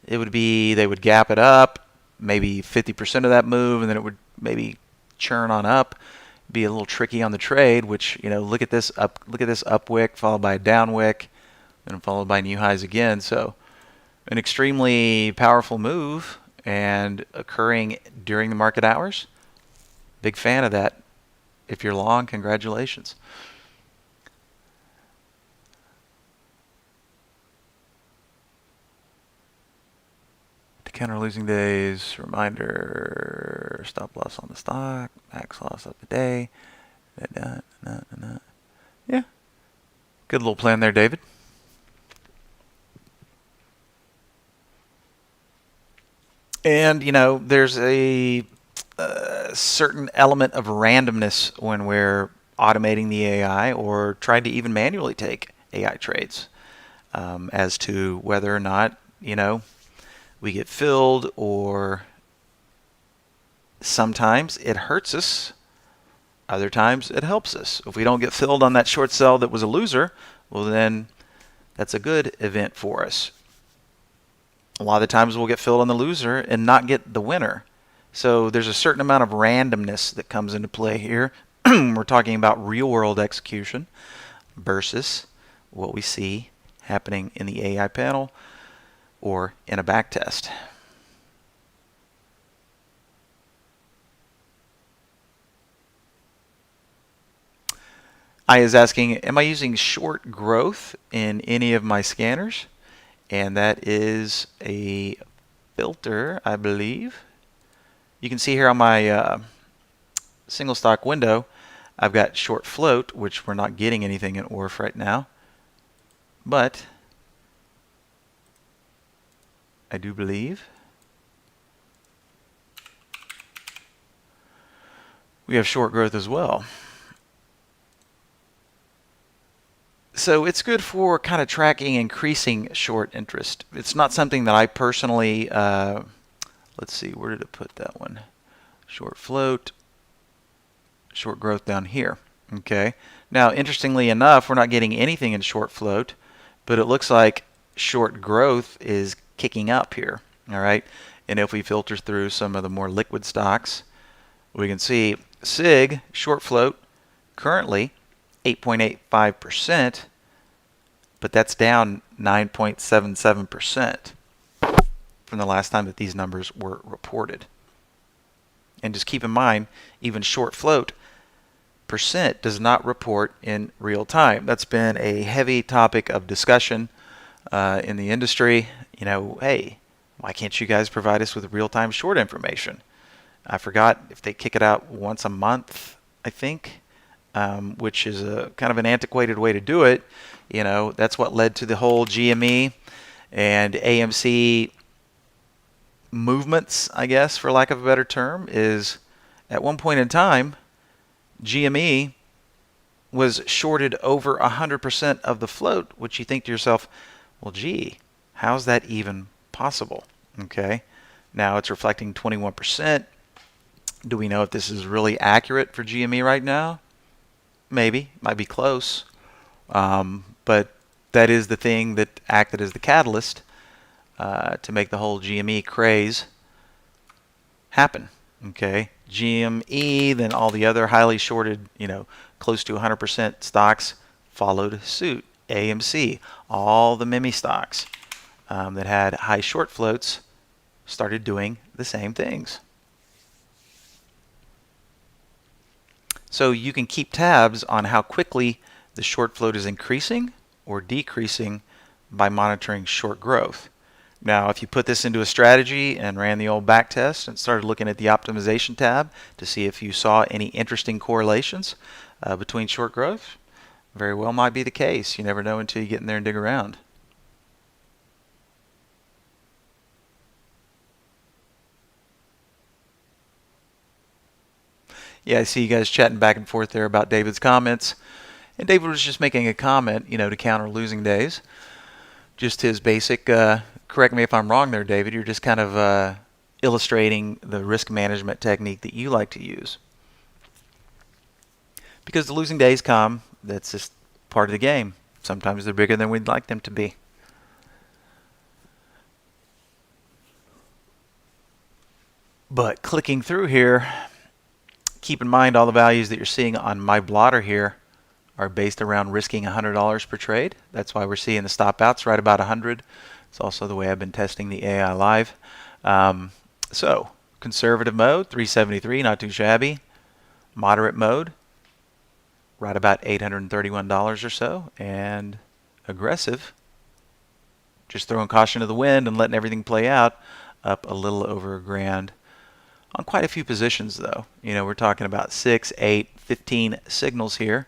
it would be they would gap it up, maybe 50% of that move, and then it would maybe churn on up. Be a little tricky on the trade, which, you know, look at this up wick followed by a down wick, then followed by new highs again. So an extremely powerful move and occurring during the market hours. Big fan of that. If you're long, congratulations. To counter losing days, reminder, stop loss on the stock, max loss of the day. Yeah, good little plan there, David. And, you know, there's a certain element of randomness when we're automating the AI or trying to even manually take AI trades as to whether or not, you know, we get filled, or sometimes it hurts us, other times it helps us. If we don't get filled on that short sell that was a loser, well then that's a good event for us. A lot of the times we'll get filled on the loser and not get the winner. So there's a certain amount of randomness that comes into play here. We're talking about real world execution versus what we see happening in the AI panel or in a back test. I is asking, am I using short growth in any of my scanners? And that is a filter, I believe. You can see here on my single stock window, I've got short float, which we're not getting anything in ORF right now. But I do believe we have short growth as well. So it's good for kind of tracking increasing short interest. It's not something that I personally, let's see, where did it put that one? Short float, short growth down here. Okay. Now, interestingly enough, we're not getting anything in short float, but it looks like short growth is kicking up here. All right. And if we filter through some of the more liquid stocks, we can see SIG short float currently 8.85%, but that's down 9.77% from the last time that these numbers were reported. And just keep in mind, even short float percent does not report in real time. That's been a heavy topic of discussion in the industry. You know, hey, why can't you guys provide us with real-time short information? I forgot if they kick it out once a month, I think. Which is a kind of an antiquated way to do it. You know, that's what led to the whole GME and AMC movements, I guess, for lack of a better term, is at one point in time, GME was shorted over 100% of the float, which you think to yourself, well, gee, how's that even possible? Okay, now it's reflecting 21%. Do we know if this is really accurate for GME right now? Maybe, might be close, but that is the thing that acted as the catalyst to make the whole GME craze happen. Okay, GME, then all the other highly shorted, you know, close to 100% stocks followed suit. AMC, all the meme stocks that had high short floats started doing the same things. So you can keep tabs on how quickly the short float is increasing or decreasing by monitoring short growth. Now, if you put this into a strategy and ran the old back test and started looking at the optimization tab to see if you saw any interesting correlations between short growth, very well might be the case. You never know until you get in there and dig around. Yeah, I see you guys chatting back and forth there about David's comments. And David was just making a comment, to counter losing days. Just his basic, correct me if I'm wrong there, David, you're just kind of illustrating the risk management technique that you like to use. Because the losing days come, that's just part of the game. Sometimes they're bigger than we'd like them to be. But clicking through here, keep in mind all the values that you're seeing on my blotter here are based around risking $100 per trade. That's why we're seeing the stop outs right about 100. It's also the way I've been testing the AI live. So conservative mode, 373, not too shabby. Moderate mode, right about $831 or so. And aggressive, just throwing caution to the wind and letting everything play out, up a little over $1,000. On quite a few positions though. We're talking about 6, 8, 15 signals here,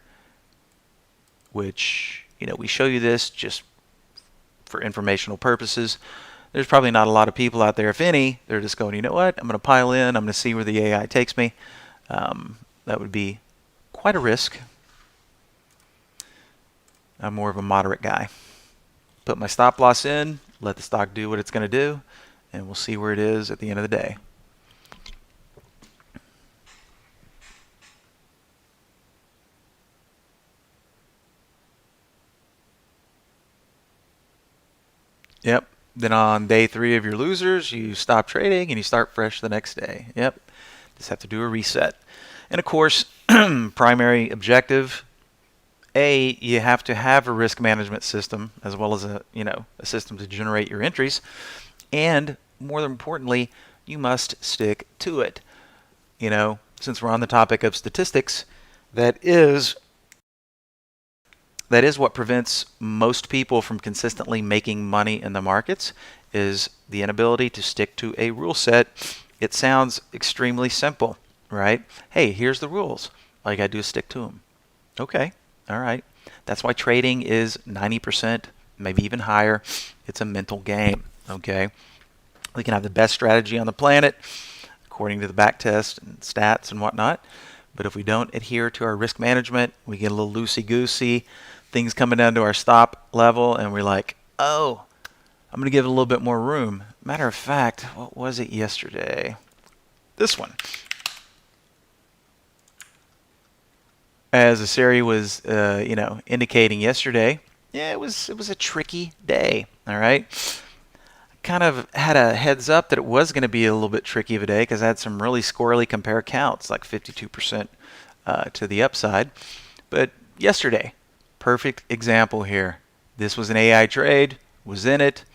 which, we show you this just for informational purposes. There's probably not a lot of people out there, if any, they're just going, you know what, I'm going to pile in, I'm going to see where the AI takes me. That would be quite a risk. I'm more of a moderate guy. Put my stop loss in, let the stock do what it's going to do, and we'll see where it is at the end of the day. Yep. Then on day 3 of your losers, you stop trading and you start fresh the next day. Yep. Just have to do a reset. And of course, primary objective, you have to have a risk management system as well as a system to generate your entries. And more importantly, you must stick to it. Since we're on the topic of statistics, that is what prevents most people from consistently making money in the markets, is the inability to stick to a rule set. It sounds extremely simple, right? Hey, here's the rules. All you got to do is stick to them. Okay, all right. That's why trading is 90%, maybe even higher. It's a mental game, okay? We can have the best strategy on the planet, according to the back test and stats and whatnot. But if we don't adhere to our risk management, we get a little loosey-goosey, things coming down to our stop level, and we're like, oh, I'm going to give it a little bit more room. Matter of fact, what was it yesterday? This one. As Asari was, indicating yesterday, yeah, it was a tricky day. All right, kind of had a heads up that it was going to be a little bit tricky of a day because I had some really squirrely compare counts, like 52% to the upside. But yesterday, perfect example here. This was an AI trade, was in it,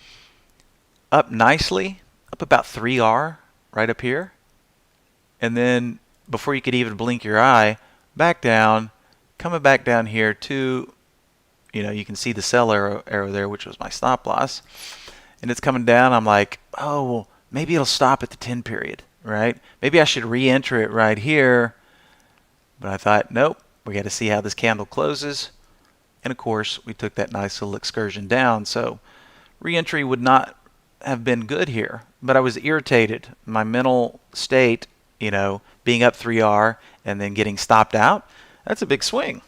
up nicely, up about 3R right up here. And then before you could even blink your eye, back down, coming back down here to, you can see the sell arrow there, which was my stop loss. And it's coming down. I'm like, oh, well, maybe it'll stop at the 10 period, right? Maybe I should re-enter it right here. But I thought, nope, we got to see how this candle closes. And of course, we took that nice little excursion down. So re-entry would not have been good here. But I was irritated. My mental state, being up 3R and then getting stopped out, that's a big swing.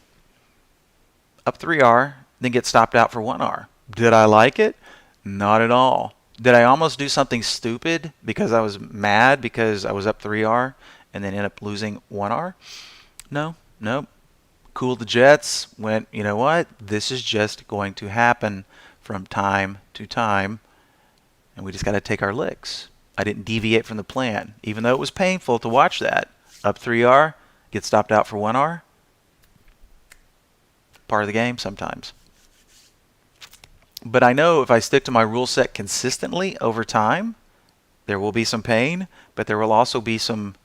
Up 3R, then get stopped out for 1R. Did I like it? Not at all. Did I almost do something stupid because I was mad because I was up 3R and then end up losing 1R? No, nope. Cooled the jets, went, you know what? This is just going to happen from time to time, and we just got to take our licks. I didn't deviate from the plan, even though it was painful to watch that. Up 3R, get stopped out for 1R. part of the game sometimes. But I know if I stick to my rule set consistently over time, there will be some pain, but there will also be some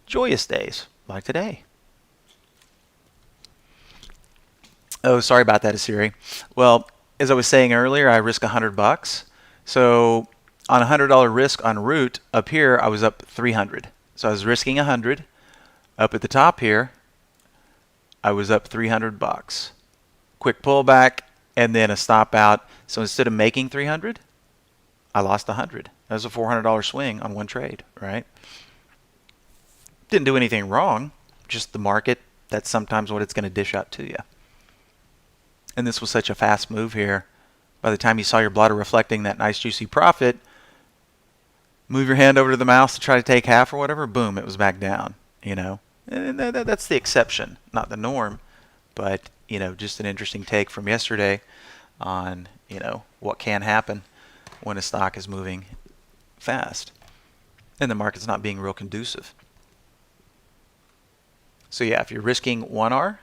joyous days, like today. Oh, sorry about that, Asiri. Well, as I was saying earlier, I risk $100. So on a $100 risk on root, up here I was up 300. So I was risking 100. Up at the top here, I was up $300. Quick pullback and then a stop out. So instead of making 300, I lost 100. That was a $400 swing on one trade, right? Didn't do anything wrong. Just the market. That's sometimes what it's going to dish out to you. And this was such a fast move here. By the time you saw your blotter reflecting that nice juicy profit, move your hand over to the mouse to try to take half or whatever, boom, it was back down, you know. And that's the exception, not the norm. But, you know, just an interesting take from yesterday on, you know, what can happen when a stock is moving fast and the market's not being real conducive. So yeah, if you're risking 1R,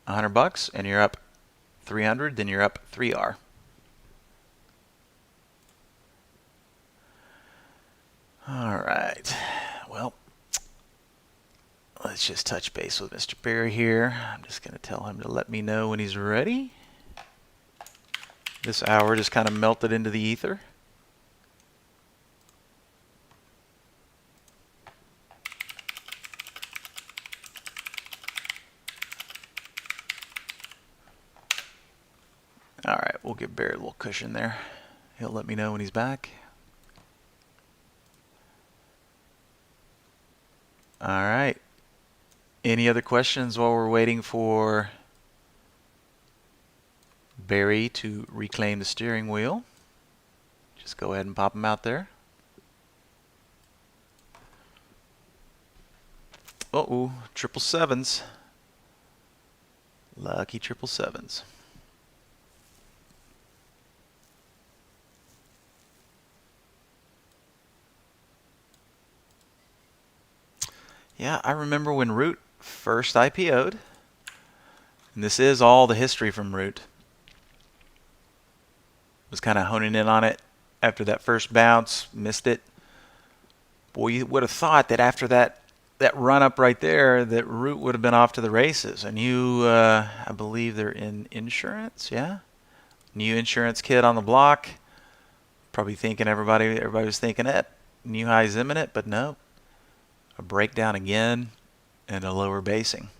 $100, and you're up 300, then you're up 3R. All right. Well, let's just touch base with Mr. Barry here. I'm just going to tell him to let me know when he's ready. This hour just kind of melted into the ether. All right, we'll give Barry a little cushion there. He'll let me know when he's back. All right. Any other questions while we're waiting for Barry to reclaim the steering wheel? Just go ahead and pop them out there. Uh-oh, 777s. Lucky 777s. Yeah, I remember when Root first IPO'd, and this is all the history from Root. Was kind of honing in on it after that first bounce, missed it. Boy, you would have thought that after that run up right there, that Root would have been off to the races. And you, I believe they're in insurance, yeah? New insurance kid on the block. Probably thinking everybody was thinking, new high's imminent, but no. A breakdown again and a lower basing.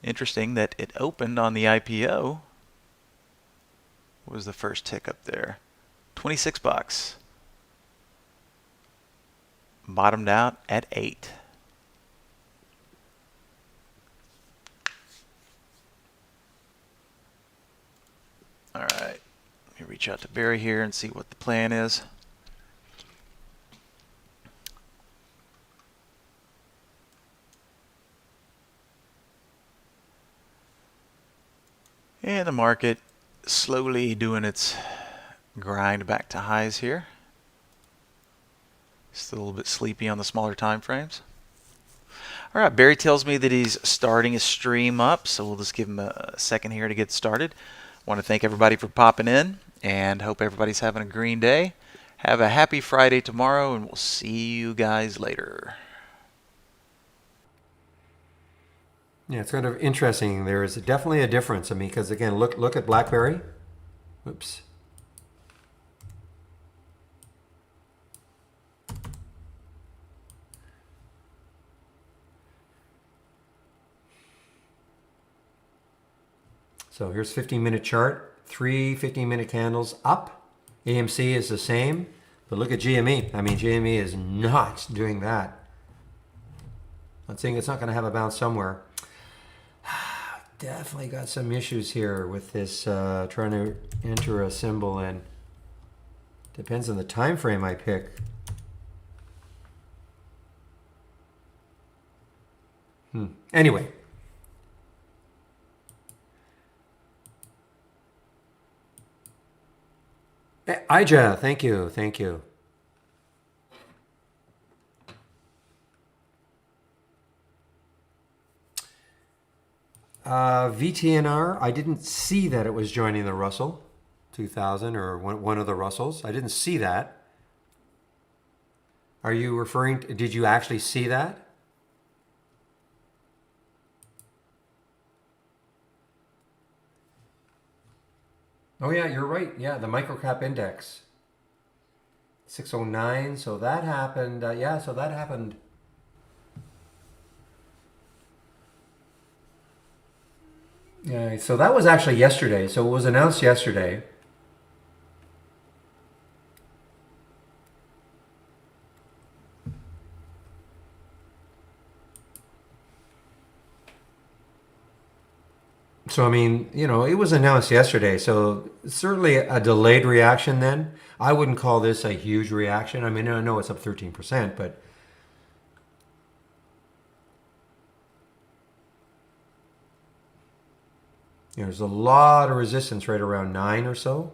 Interesting that it opened on the IPO. What was the first tick up there? $26. Bottomed out at 8. All right. Let me reach out to Barry here and see what the plan is. And the market slowly doing its grind back to highs here. Still a little bit sleepy on the smaller time frames. All right, Barry tells me that he's starting his stream up, so we'll just give him a second here to get started. Want to thank everybody for popping in and hope everybody's having a green day. Have a happy Friday tomorrow, and we'll see you guys later. Yeah, it's kind of interesting. There is definitely a difference. I mean, because again, look at BlackBerry. Oops. So here's 15-minute chart. 3 15-minute candles up. AMC is the same. But look at GME. I mean, GME is not doing that. I'm saying it's not going to have a bounce somewhere. Definitely got some issues here with this trying to enter a symbol in. Depends on the time frame I pick. Anyway. Ija, thank you. Thank you. VTNR, I didn't see that it was joining the Russell 2000 or one of the Russells. I didn't see that. Are you referring to, did you actually see that? Oh yeah, you're right. Yeah, the microcap index. 609, so that happened. Yeah, so that happened. Yeah, so that was actually yesterday. So it was announced yesterday. So, I mean, you know, it was announced yesterday. So, certainly a delayed reaction then. I wouldn't call this a huge reaction. I mean, I know it's up 13%, but you know, there's a lot of resistance right around 9 or so.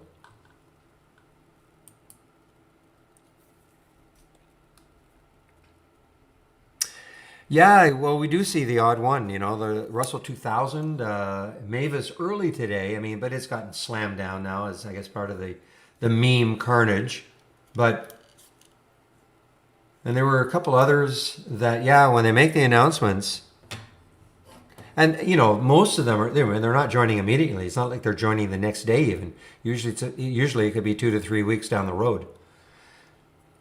Yeah, well, we do see the odd one. You know, the Russell 2000, Mavis early today. I mean, but it's gotten slammed down now as I guess part of the meme carnage. But and there were a couple others that, yeah, when they make the announcements, and you know, most of them are they're not joining immediately. It's not like they're joining the next day even. Usually it could be 2 to 3 weeks down the road.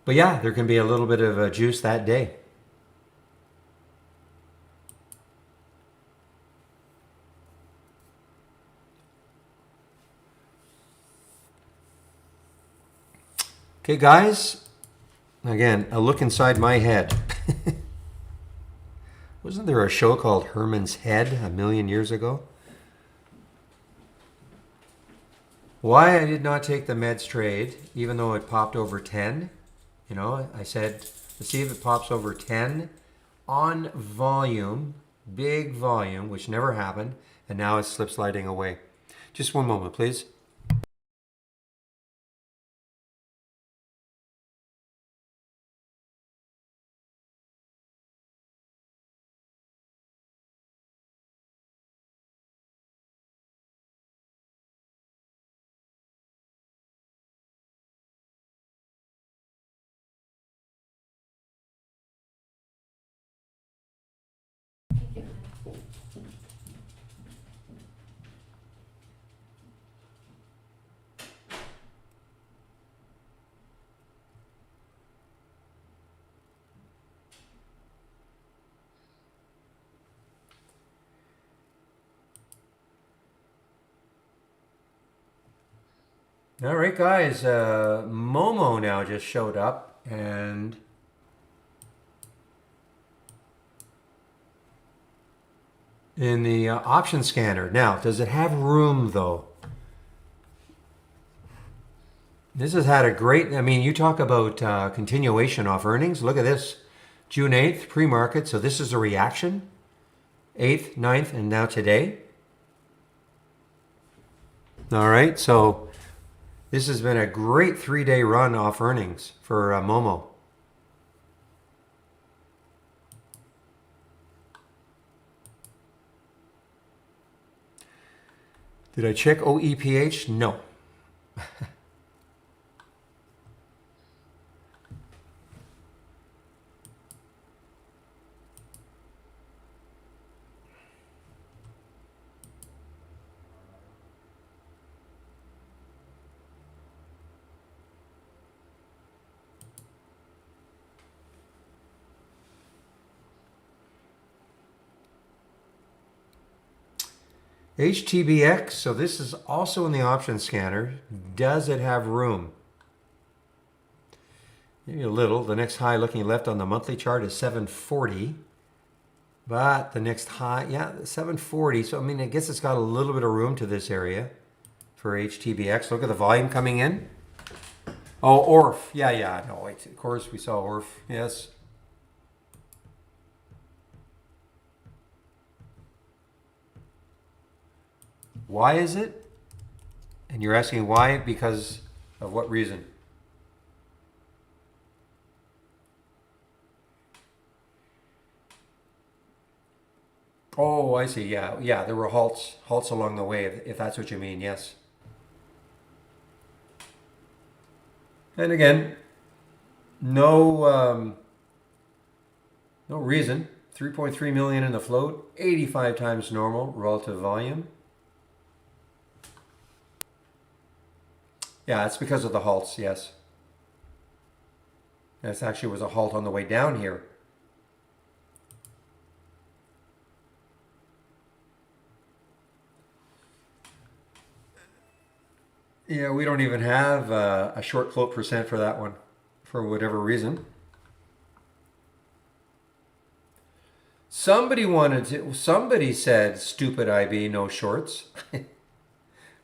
But yeah, there can be a little bit of juice that day. Okay, guys. Again, a look inside my head. Wasn't there a show called Herman's Head a million years ago? Why I did not take the meds trade, even though it popped over 10. You know, I said, let's see if it pops over 10 on volume, big volume, which never happened, and now it's slip sliding away. Just one moment, please. All right, guys. Momo now just showed up, and in the option scanner. Now, does it have room though? This has had a great. I mean, you talk about continuation off earnings. Look at this, June 8th pre-market. So this is a reaction. 8th, 9th, and now today. All right, so this has been a great 3-day run off earnings for Momo. Did I check OEPH? No. HTBX, so this is also in the option scanner. Does it have room? Maybe a little. The next high looking left on the monthly chart is 740. But the next high, yeah, 740. So, I mean, I guess it's got a little bit of room to this area for HTBX. Look at the volume coming in. Oh, ORF. Yeah. No, wait. Of course, we saw ORF. Yes. Why is it? And you're asking why? Because of what reason? Oh, I see. Yeah, yeah. There were halts along the way, if that's what you mean. Yes. And again, no no reason. 3.3 million in the float, 85 times normal relative volume. Yeah, it's because of the halts. Yes. This actually was a halt on the way down here. Yeah, we don't even have a short float percent for that one, for whatever reason. Somebody said, stupid IB, no shorts.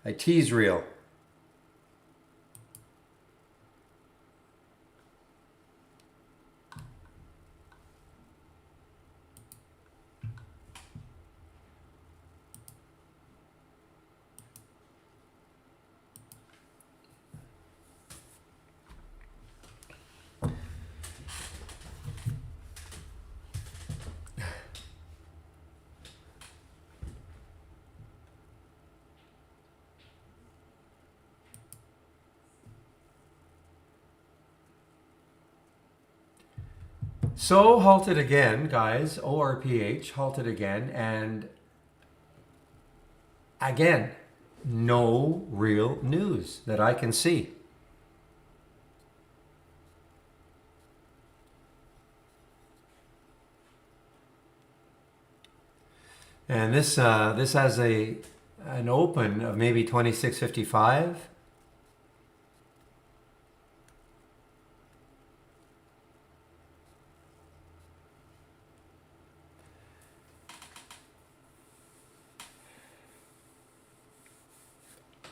I tease real. So halted again, guys. ORPH halted again, and again, no real news that I can see. And this has an open of maybe 26.55.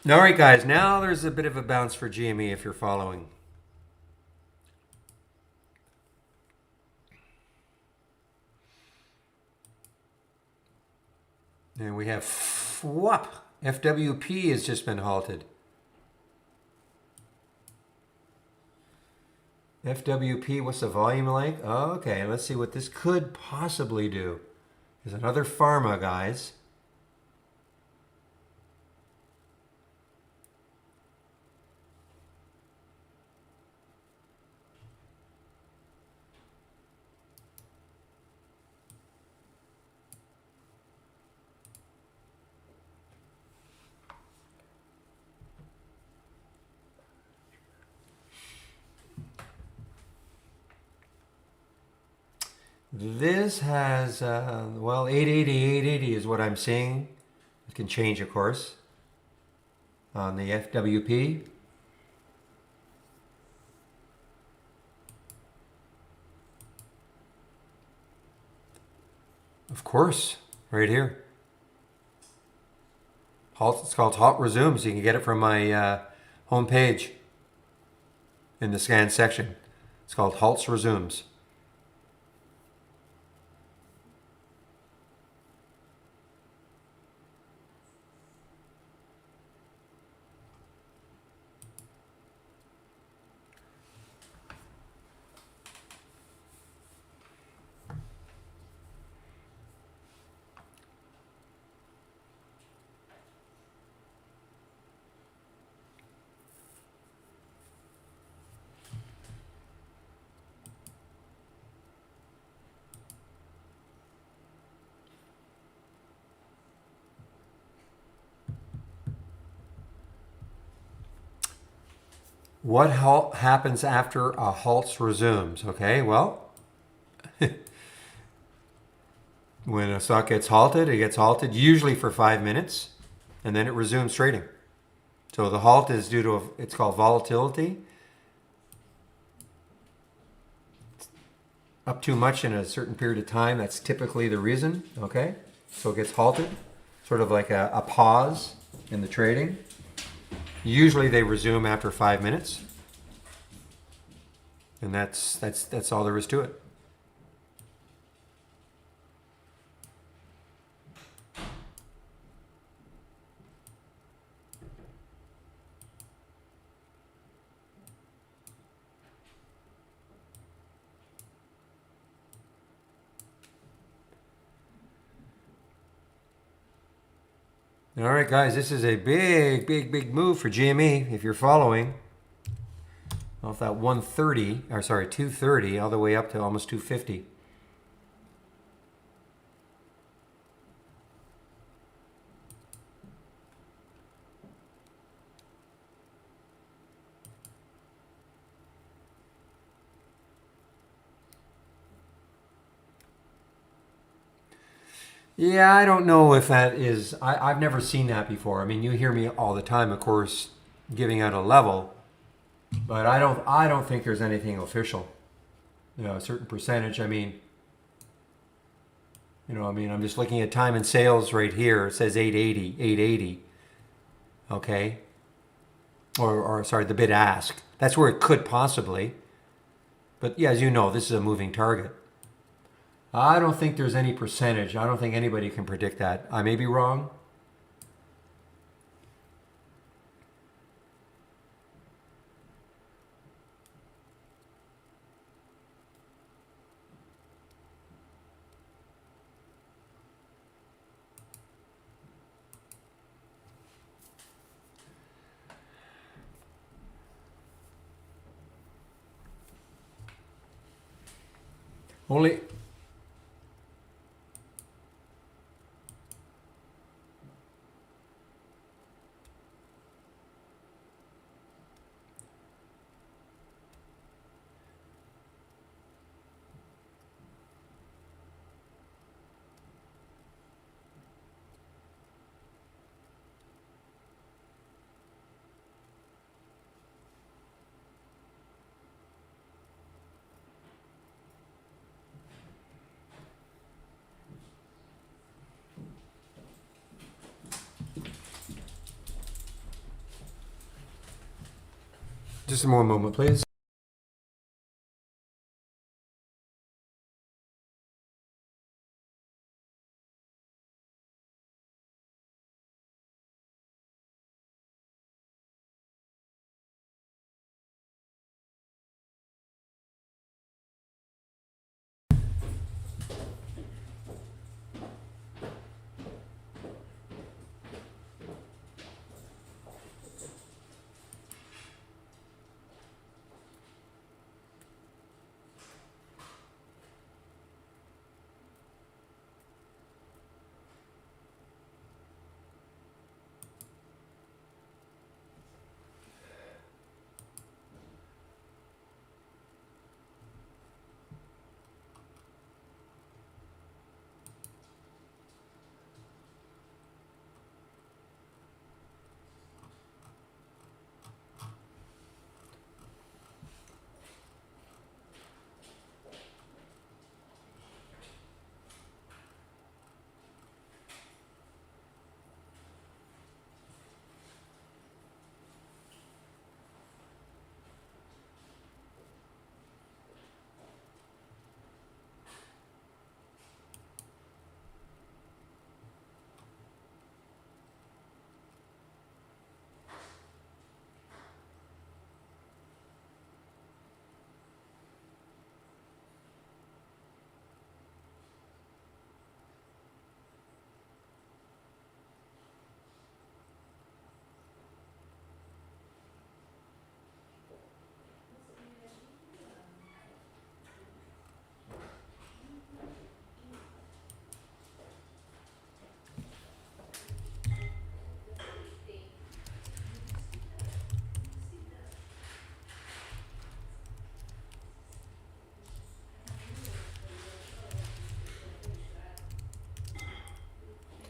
All right, guys. Now there's a bit of a bounce for GME if you're following. And we have whoop. FWP has just been halted. FWP, what's the volume like? Oh, okay, let's see what this could possibly do. There's another pharma, guys. This has, well, 880 is what I'm seeing. It can change, of course, on the FWP. Of course, right here. Halt, it's called Halt Resumes. You can get it from my homepage in the scan section. It's called Halts Resumes. What happens after a halts resumes? Okay, well, when a stock gets halted, it gets halted usually for 5 minutes, and then it resumes trading. So the halt is due to, it's called volatility. Up too much in a certain period of time, that's typically the reason, okay? So it gets halted, sort of like a pause in the trading. Usually they resume after 5 minutes. And that's all there is to it. All right, guys, this is a big move for GME if you're following. Off that 130, or sorry, 230, all the way up to almost 250. Yeah, I don't know if that is. I've never seen that before. I mean, you hear me all the time, of course, giving out a level, but I don't. I don't think there's anything official. You know, a certain percentage. I mean, I'm just looking at time and sales right here. It says 880, 880. Okay, or sorry, the bid ask. That's where it could possibly. But yeah, as you know, this is a moving target. I don't think there's any percentage. I don't think anybody can predict that. I may be wrong. Only just one moment, please.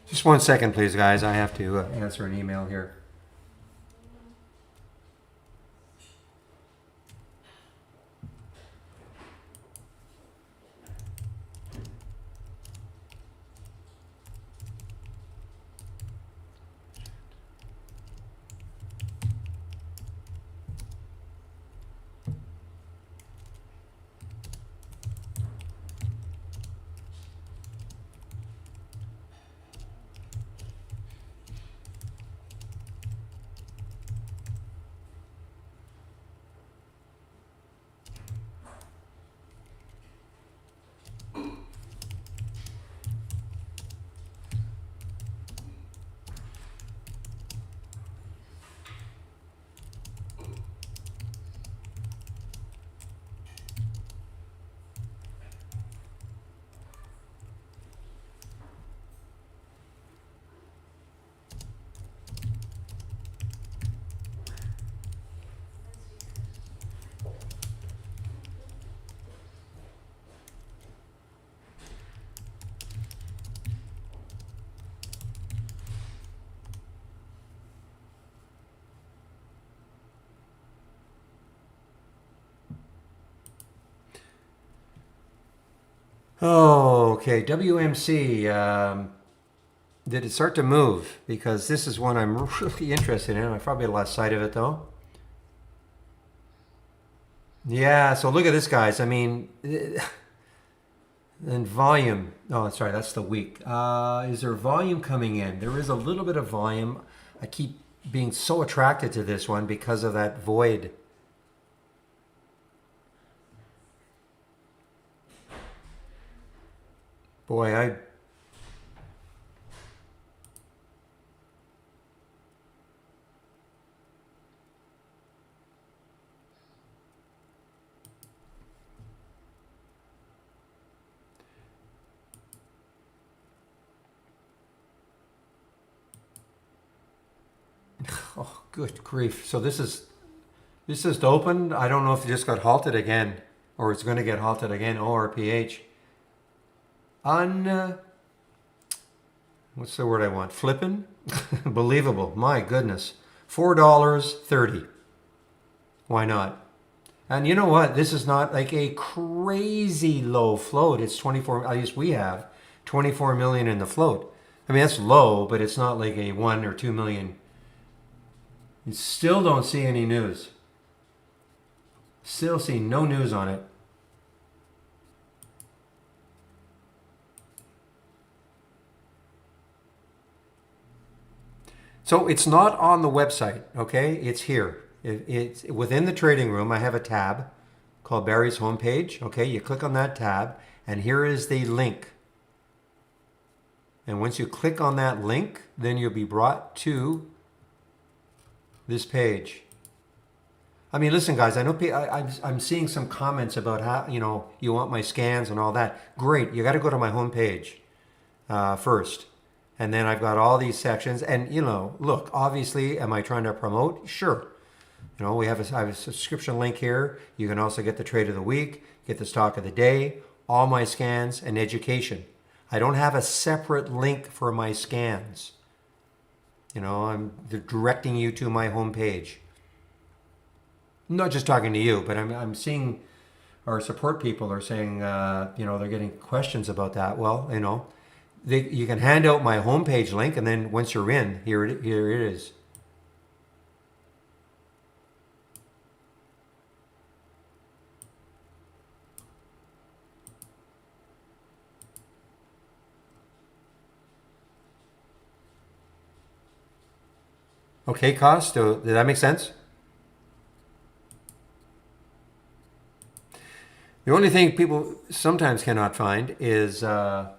Just 1 second, please, guys. I have to answer an email here. Oh, okay. WMC. Did it start to move? Because this is one I'm really interested in. I probably lost sight of it though. Yeah, so look at this, guys. I mean, and volume. Oh, sorry, that's the week. Is there volume coming in? There is a little bit of volume. I keep being so attracted to this one because of that void. Boy, I. Oh, good grief. So this just opened. I don't know if it just got halted again or it's going to get halted again. ORPH. What's the word I want? Flippin'? Believable. My goodness. $4.30. Why not? And you know what? This is not like a crazy low float. It's 24, at least we have 24 million in the float. I mean, that's low, but it's not like a 1 or 2 million. You still don't see any news. Still see no news on it. So it's not on the website, okay? It's here. It's within the trading room. I have a tab called Barry's homepage. Okay, you click on that tab, and here is the link. And once you click on that link, then you'll be brought to this page. I mean, listen, guys. I know I'm seeing some comments about how you want my scans and all that. Great. You got to go to my homepage first. And then I've got all these sections. And, look, obviously, am I trying to promote? Sure. I have a subscription link here. You can also get the trade of the week, get the stock of the day, all my scans, and education. I don't have a separate link for my scans. I'm directing you to my homepage. I'm not just talking to you, but I'm seeing our support people are saying, they're getting questions about that. Well, you can hand out my homepage link, and then once you're in, here it is. Okay, cost. Did that make sense? The only thing people sometimes cannot find is that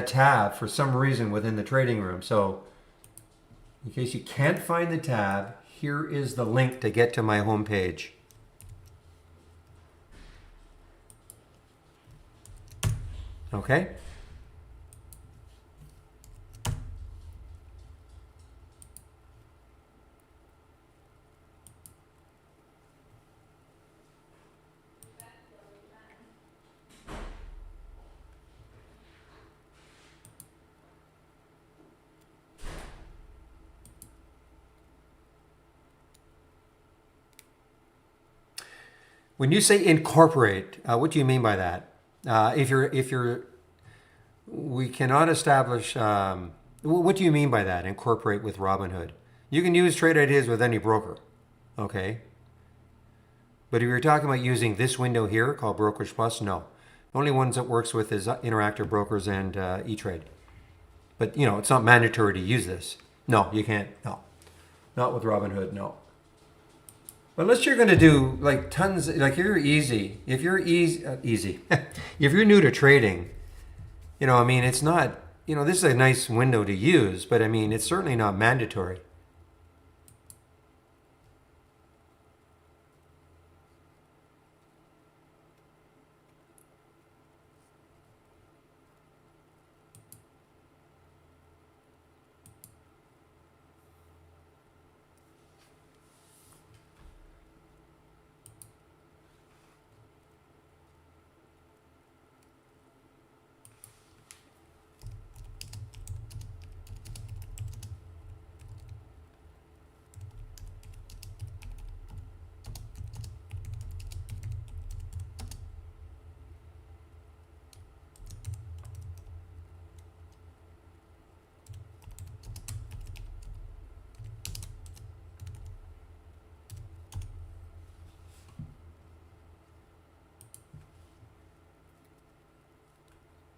tab for some reason within the trading room. So in case you can't find the tab, here is the link to get to my homepage. Okay? When you say incorporate, what do you mean by that? We cannot establish. What do you mean by that? Incorporate with Robinhood. You can use trade ideas with any broker, okay? But if you're talking about using this window here called Brokerage Plus, no. The only ones it works with is Interactive Brokers and E-Trade. But it's not mandatory to use this. No, you can't. No, not with Robinhood. No. Unless you're going to do like tons, like you're easy. If you're easy, if you're new to trading, it's not, this is a nice window to use, but I mean, it's certainly not mandatory.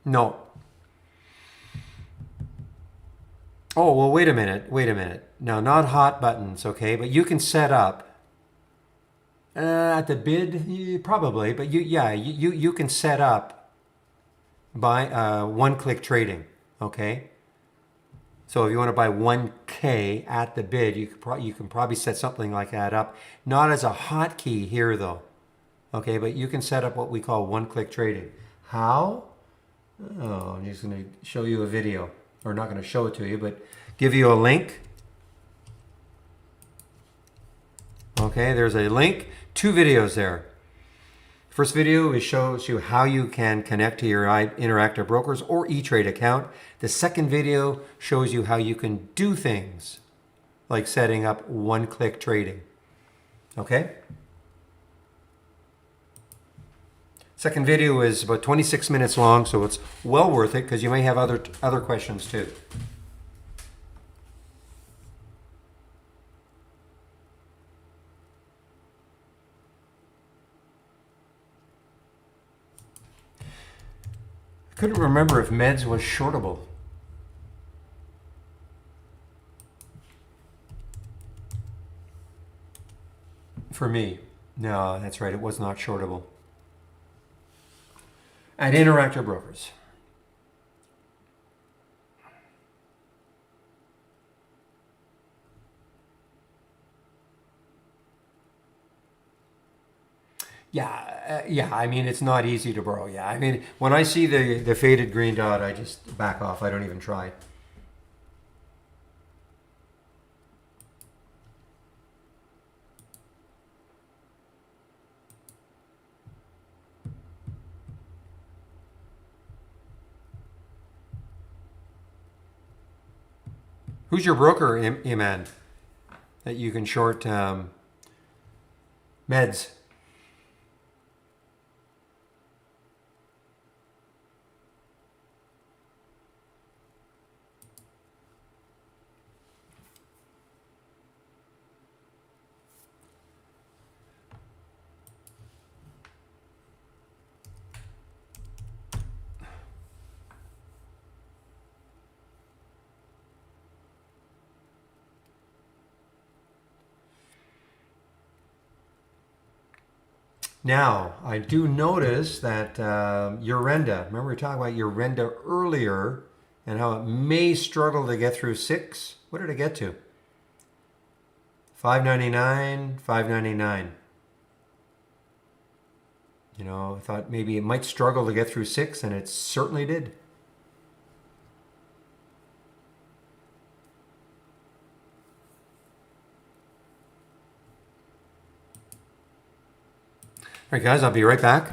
No. Oh, well, wait a minute. Wait a minute. Now, not hot buttons, okay? But you can set up at the bid, probably. But you can set up by one-click trading, okay? So if you want to buy 1K at the bid, you can probably set something like that up. Not as a hotkey here, though. Okay, but you can set up what we call one-click trading. How? Oh, I'm just going to show you a video. Or not going to show it to you, but give you a link. Okay, there's a link. 2 videos there. First video shows you how you can connect to your Interactive Brokers or E-Trade account. The second video shows you how you can do things like setting up one-click trading. Okay? Second video is about 26 minutes long, so it's well worth it because you may have other questions too. I couldn't remember if meds was shortable. For me, no, that's right, it was not shortable. At Interactive Brokers. Yeah, I mean, it's not easy to borrow. Yeah, I mean, when I see the faded green dot, I just back off. I don't even try. Who's your broker, Iman, that you can short meds? Now, I do notice that Urenda, remember we were talking about Urenda earlier and how it may struggle to get through 6. What did it get to? 599, 599. You know, I thought maybe it might struggle to get through 6, and it certainly did. All right, guys, I'll be right back.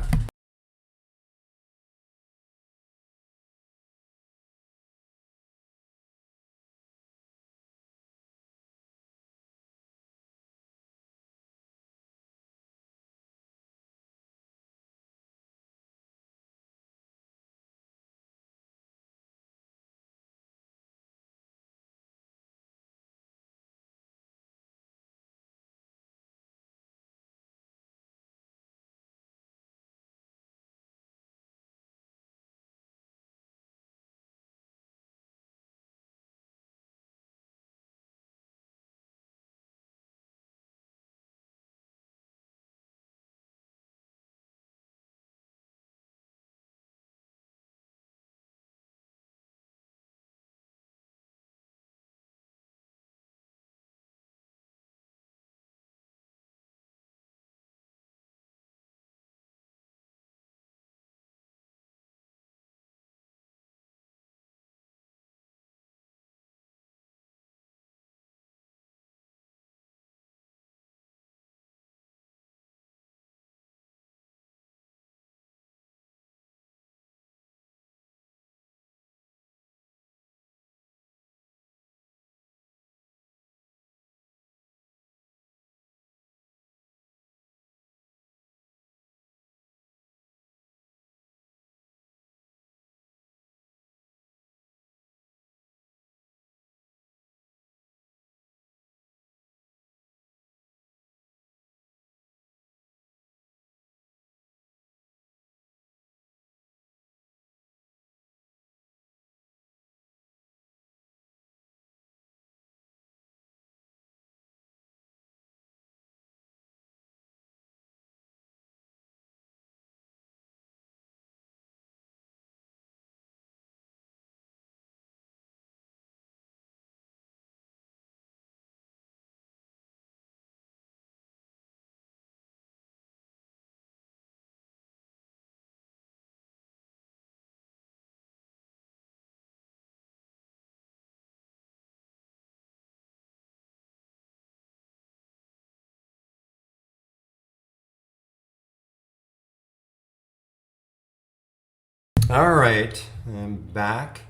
All right, I'm back.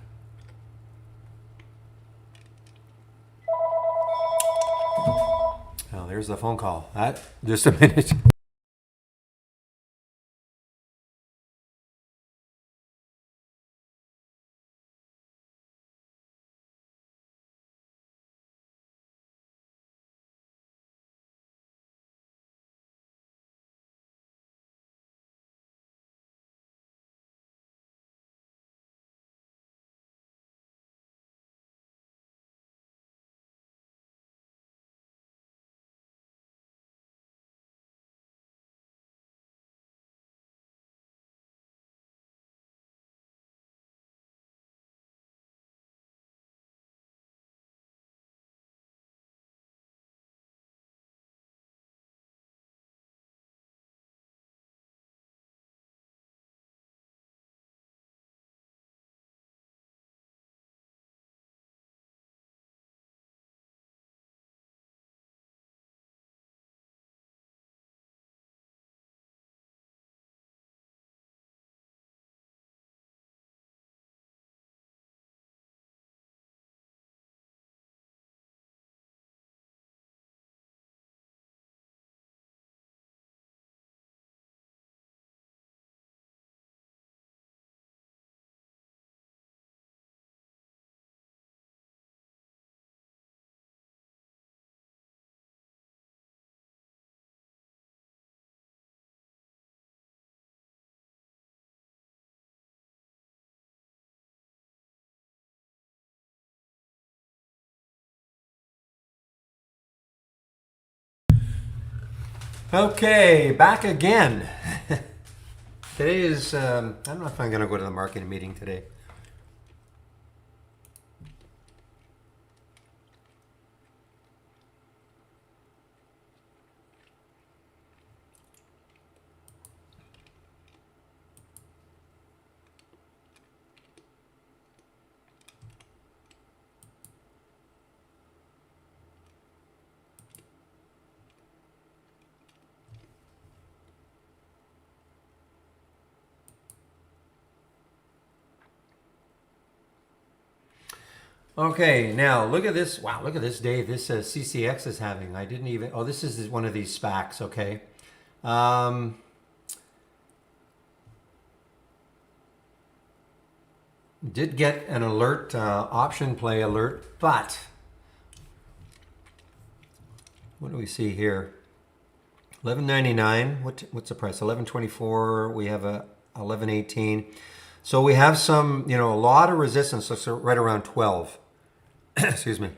Oh, there's the phone call. Just a minute. Okay, back again. Today is, I don't know if I'm going to go to the marketing meeting today. Okay, now look at this. Wow, look at this day this CCX is having. I didn't even, oh, this is one of these SPACs, okay. Um, did get an alert, option play alert, but what do we see here? 11.99. What's the price? 11.24. We have a 11.18. So we have some, a lot of resistance. So right around 12. Excuse me.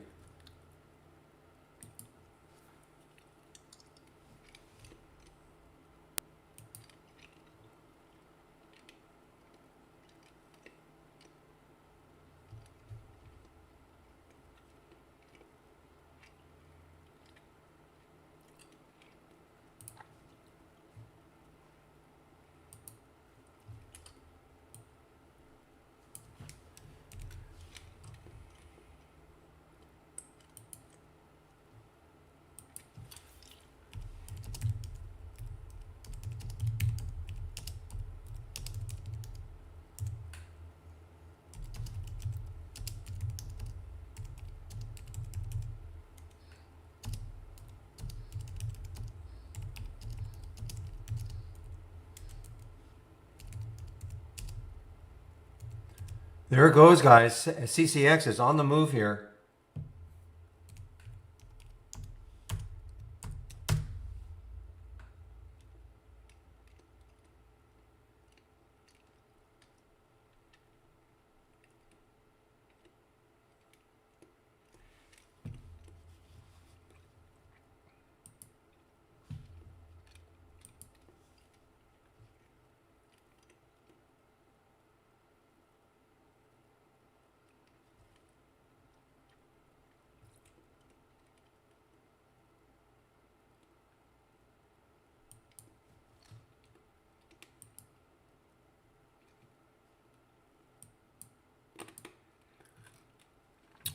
There it goes, guys. CCX is on the move here.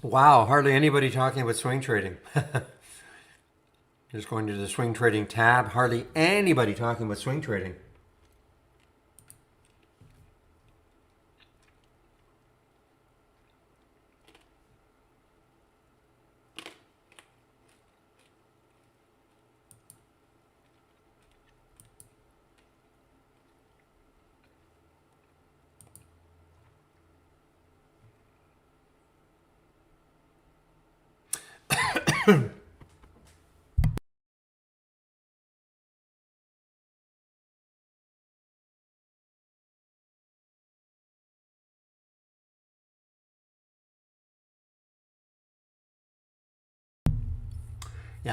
Wow, hardly anybody talking about swing trading. Just going to the swing trading tab. Hardly anybody talking about swing trading. Yeah,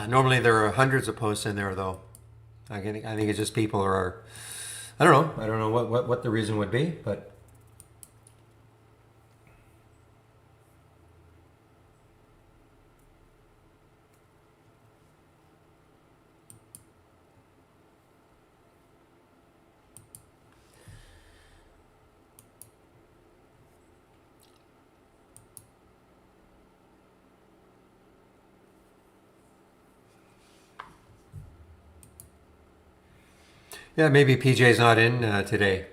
normally there are hundreds of posts in there, though. I think it's just people are. I don't know. I don't know what the reason would be, but. Yeah, maybe PJ's not in today.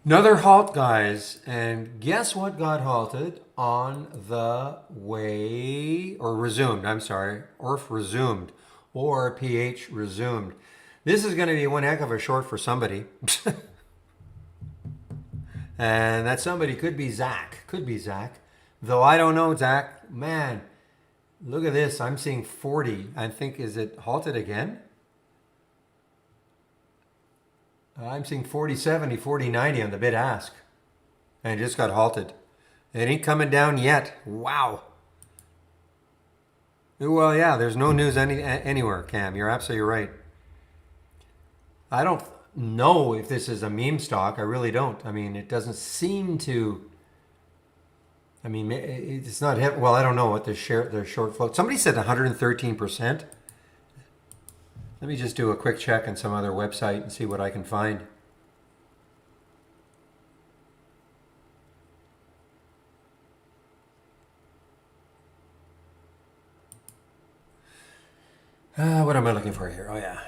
Another halt, guys, and guess what got halted on the way, or resumed, I'm sorry, ORF resumed, or PH resumed. This is going to be one heck of a short for somebody. And that somebody could be Zach. Could be Zach. Though I don't know, Zach. Man, look at this. I'm seeing 40. I think, is it halted again? I'm seeing 40, 70, 40, 90 on the bid ask. And it just got halted. It ain't coming down yet. Wow. Well, yeah, there's no news anywhere, Cam. You're absolutely right. I don't know if this is a meme stock. I really don't. I mean, it doesn't seem to. I mean, it's not. Well, I don't know what their short float. Somebody said 113%. Let me just do a quick check on some other website and see what I can find. What am I looking for here? Oh, yeah.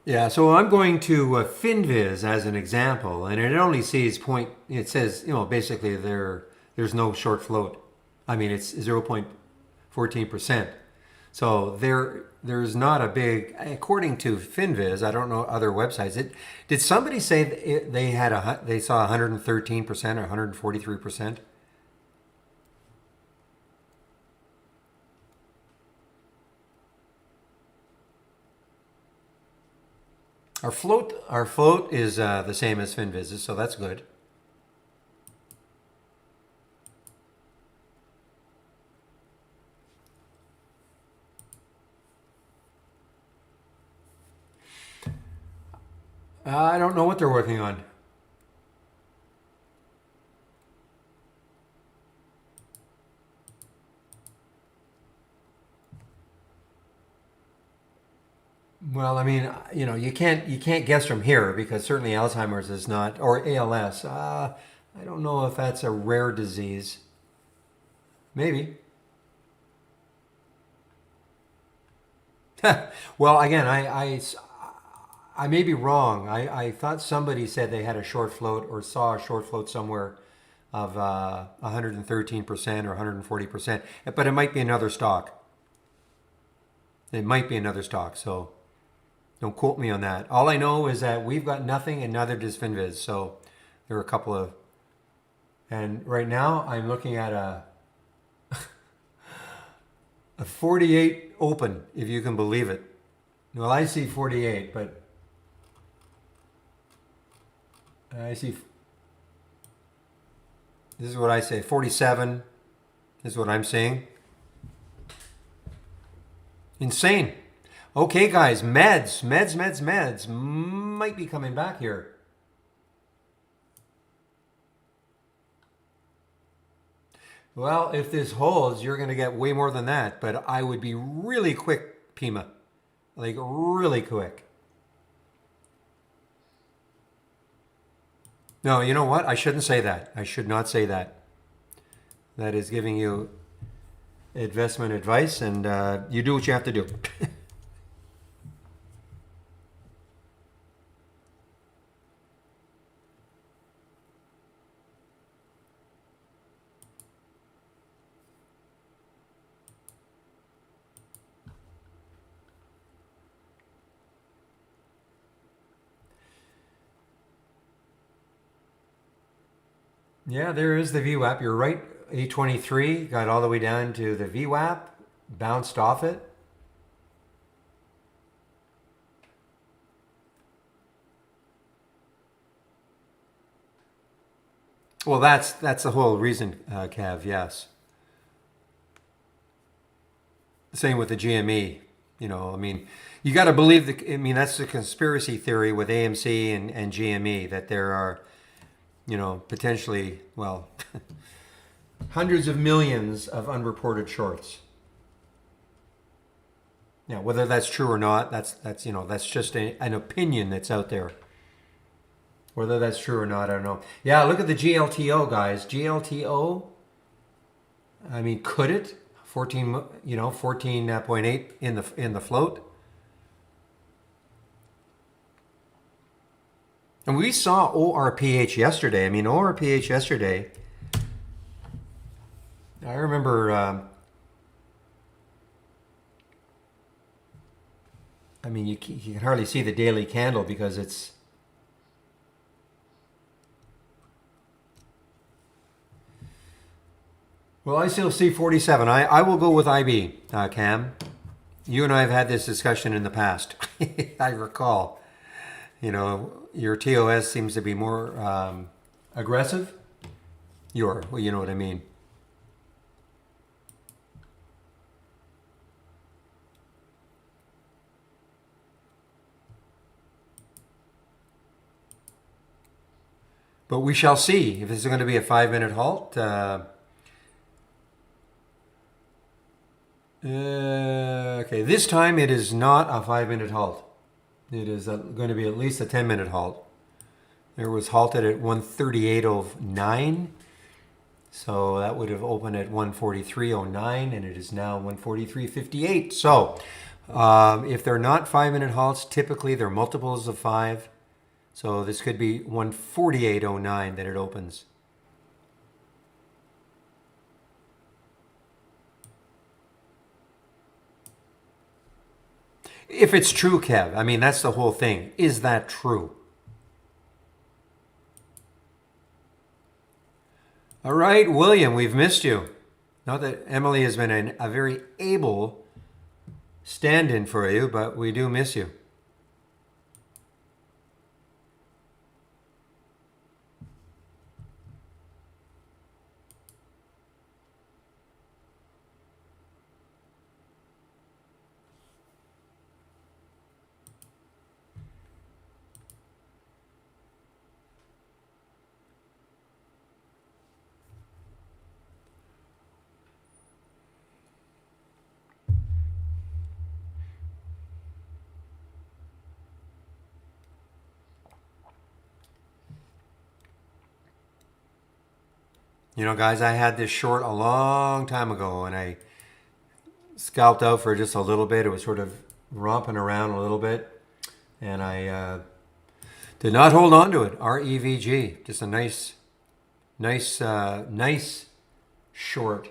Yeah, so I'm going to FinViz as an example, and it only sees point. It says, basically there's no short float. I mean, it's 0.14%. So there's not a big. According to FinViz, I don't know other websites. Did somebody say they saw 113% or 143%? Our float is the same as FinViz's, so that's good. I don't know what they're working on. Well, I mean, you can't guess from here because certainly Alzheimer's is not, or ALS. I don't know if that's a rare disease. Maybe. Well, again, I may be wrong. I thought somebody said they had a short float or saw a short float somewhere of 113% or 140%. But it might be another stock. It might be another stock. So don't quote me on that. All I know is that we've got nothing and neither does FinViz. So there are a couple of... And right now I'm looking at a 48 open, if you can believe it. Well, I see 48, but I see... This is what I say, 47 is what I'm seeing. Insane. Okay, guys, meds might be coming back here. Well, if this holds, you're going to get way more than that, but I would be really quick, Pima. Like, really quick. No, you know what? I shouldn't say that. I should not say that. That is giving you investment advice, and you do what you have to do. Yeah, there is the VWAP. You're right. 823 got all the way down to the VWAP, bounced off it. Well, that's the whole reason, Kev. Yes. Same with the GME. You know, I mean, you got to believe I mean, that's the conspiracy theory with AMC and GME that there are, you know, potentially, well, hundreds of millions of unreported shorts. Now, whether that's true or not, that's you know, that's just an opinion that's out there. Whether that's true or not, I don't know. Yeah, look at the GLTO, guys. GLTO. I mean, could it 14? You know, 14.8 in the float. And we saw ORPH yesterday. I mean, ORPH yesterday. I remember. I mean, you can hardly see the daily candle because it's. Well, I still see 47. I will go with IB, Cam. You and I have had this discussion in the past. I recall. You know, your TOS seems to be more aggressive. Well, you know what I mean. But we shall see if this is going to be a 5-minute halt. Okay, this time it is not a 5-minute halt. It is going to be at least a 10-minute halt. It was halted at 138.09. So that would have opened at 143.09, and it is now 143.58. So if they're not 5-minute halts, typically they're multiples of 5. So this could be 148.09 that it opens. If it's true, Kev, I mean, that's the whole thing. Is that true? All right, William, we've missed you. Not that Emily has been a very able stand-in for you, but we do miss you. You know, guys, I had this short a long time ago, and I scalped out for just a little bit. It was sort of romping around a little bit, and I did not hold on to it. REVG, just a nice Nice short.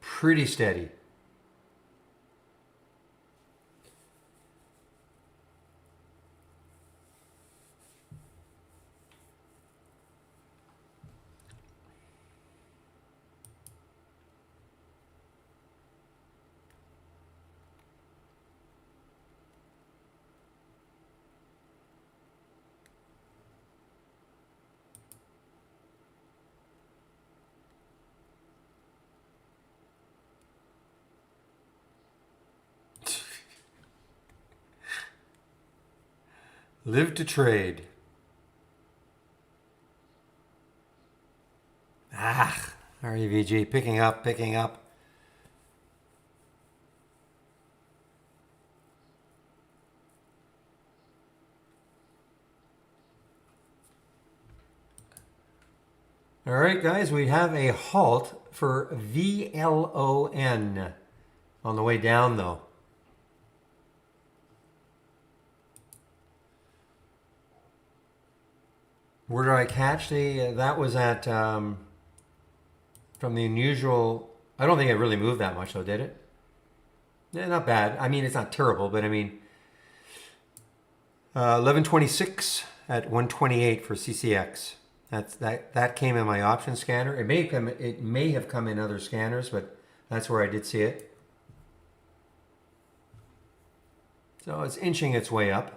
Pretty steady. Live to trade. REVG picking up. All right, guys, we have a halt for VLON on the way down, though. Where did I catch the? That was at from the unusual. I don't think it really moved that much, though, did it? Yeah, not bad. I mean, it's not terrible, but I mean, 1126 at 128 for CCX. That came in my option scanner. It may have come in other scanners, but that's where I did see it. So it's inching its way up.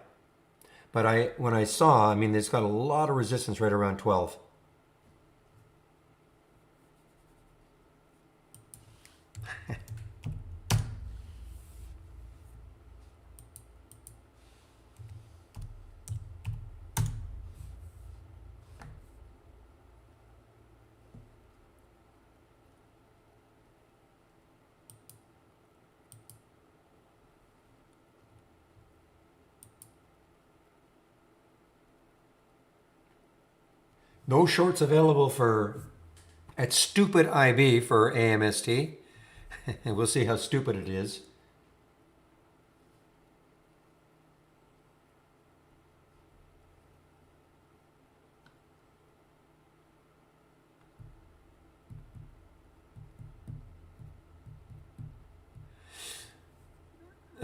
But when I saw, I mean, it's got a lot of resistance right around 12. No shorts available at stupid IB for AMST. And we'll see how stupid it is.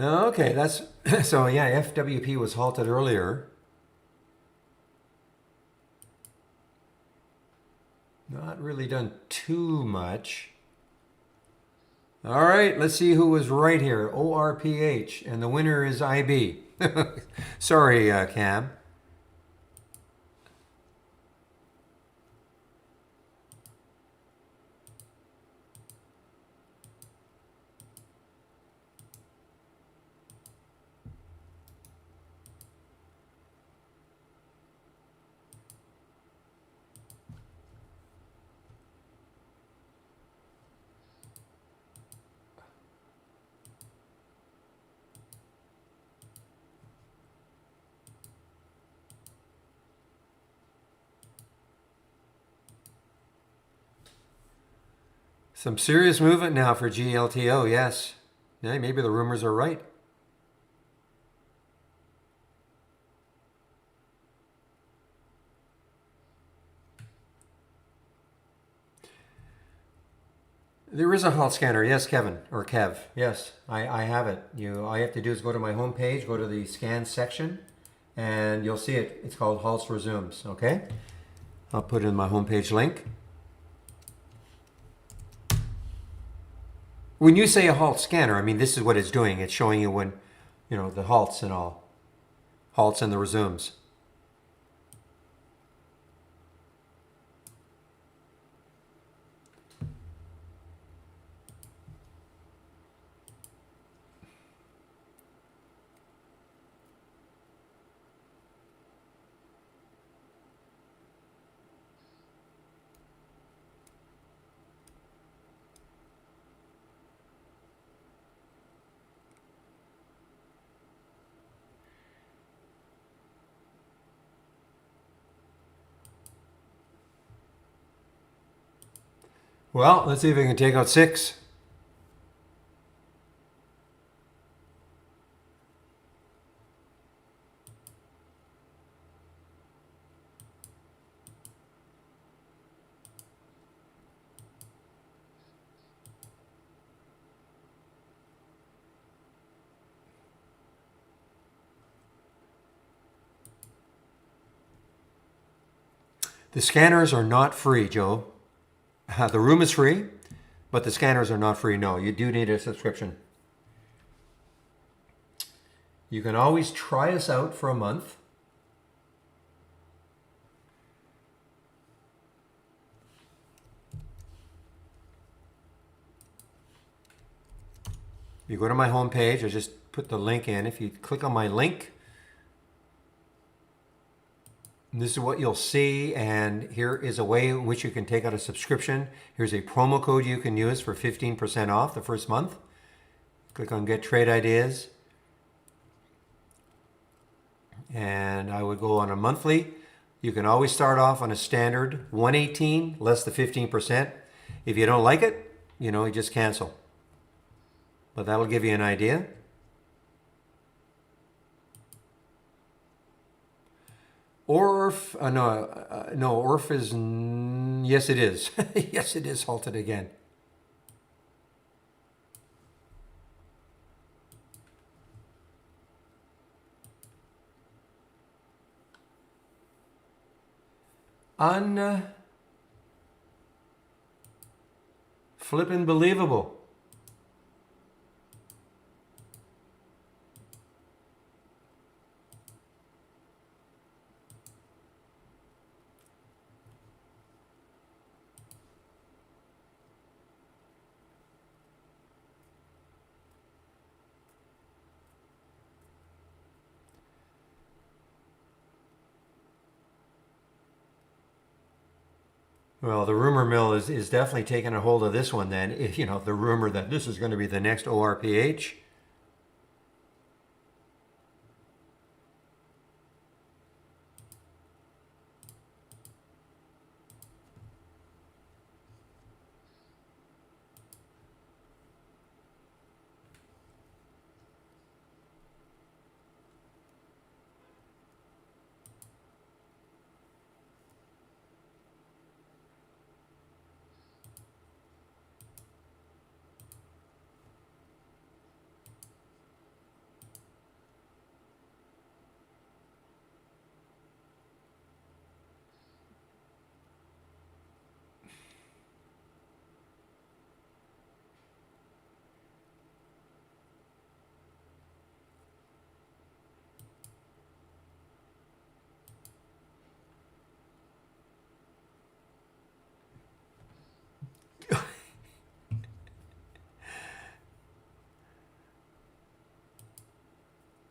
Okay, that's so yeah, FWP was halted earlier. Not really done too much. All right, let's see who was right here. ORPH, and the winner is IB. Sorry, Cam. Some serious movement now for GLTO, yes. Yeah, maybe the rumors are right. There is a halt scanner, yes, Kevin, or Kev. Yes, I have it. All you have to do is go to my homepage, go to the scan section, and you'll see it. It's called Halts Resumes, okay? I'll put in my homepage link. When you say a halt scanner, I mean, this is what it's doing. It's showing you when, the halts and all. Halts and the resumes. Well, let's see if we can take out 6. The scanners are not free, Joe. The room is free, but the scanners are not free. No, you do need a subscription. You can always try us out for a month. You go to my homepage, I just put the link in. If you click on my link, this is what you'll see, and here is a way in which you can take out a subscription. Here's a promo code you can use for 15% off the first month. Click on Get Trade Ideas. And I would go on a monthly. You can always start off on a standard 118, less the 15%. If you don't like it, you just cancel. But that'll give you an idea. ORF, no, ORF is, yes it is. Yes it is halted again. Flippin' believable. Well, the rumor mill is definitely taking a hold of this one then. If, the rumor that this is going to be the next ORPH.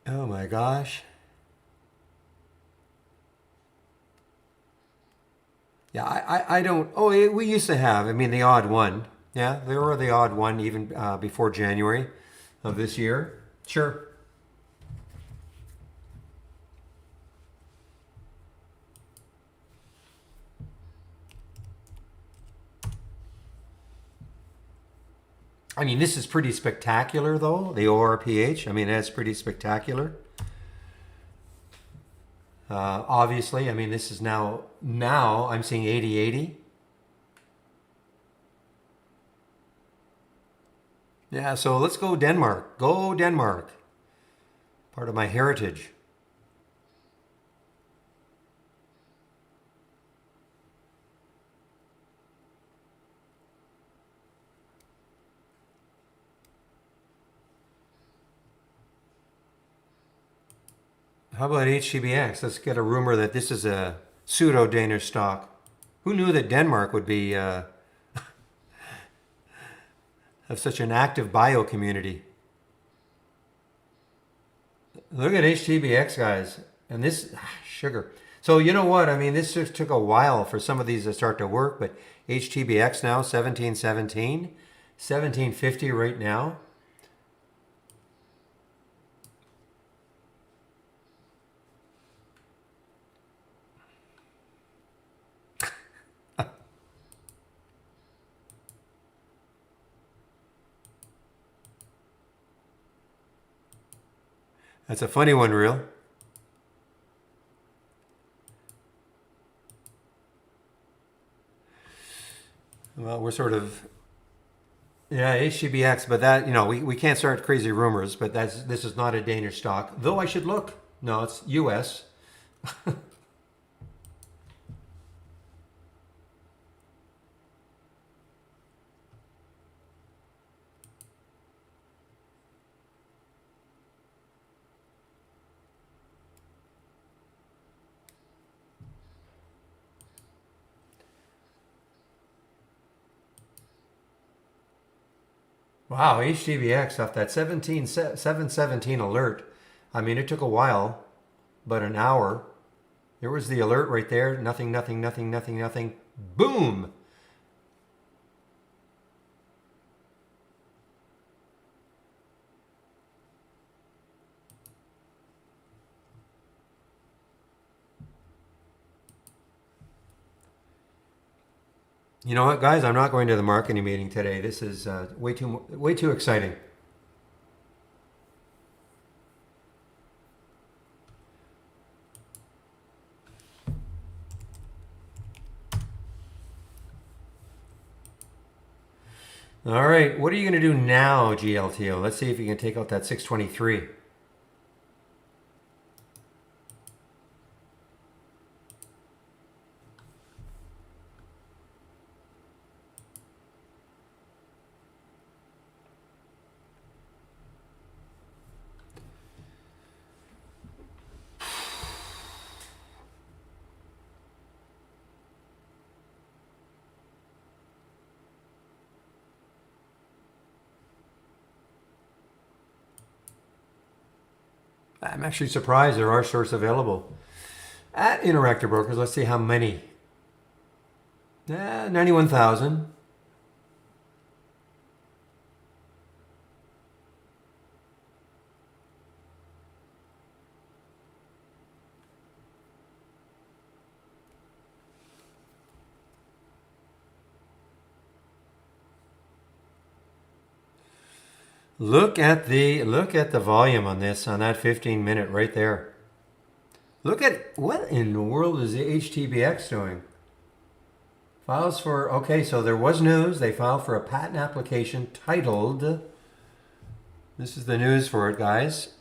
Oh my gosh. Yeah, I don't. Oh, we used to have. I mean, the odd one. Yeah, there were the odd one even before January of this year. Sure. I mean, this is pretty spectacular, though, the ORPH. I mean, that's pretty spectacular. Obviously, I mean, this is now I'm seeing 80-80. Yeah, so let's go Denmark. Go Denmark. Part of my heritage. How about HTBX? Let's get a rumor that this is a pseudo-Danish stock. Who knew that Denmark would be have such an active bio community? Look at HTBX, guys. And this, sugar. So you know what? I mean, this just took a while for some of these to start to work, but HTBX now, 1717, 1750 right now. That's a funny one, real. Well, we're sort of, yeah, HGBX, but that, we can't start crazy rumors, but this is not a Danish stock, though I should look. No, it's US. Wow, HTBX off that 717 alert. I mean, it took a while, but an hour. There was the alert right there. Nothing, nothing, nothing, nothing, nothing. Boom! You know what, guys? I'm not going to the marketing meeting today. This is way too exciting. All right, what are you going to do now, GLTO? Let's see if you can take out that 623. I'm actually surprised there are shorts available at Interactive Brokers. Let's see how many. 91,000. Look at the volume on this, on that 15-minute right there. Look at what in the world is the HTBX doing? Files for, okay, so there was news. They filed for a patent application titled, this is the news for it, guys.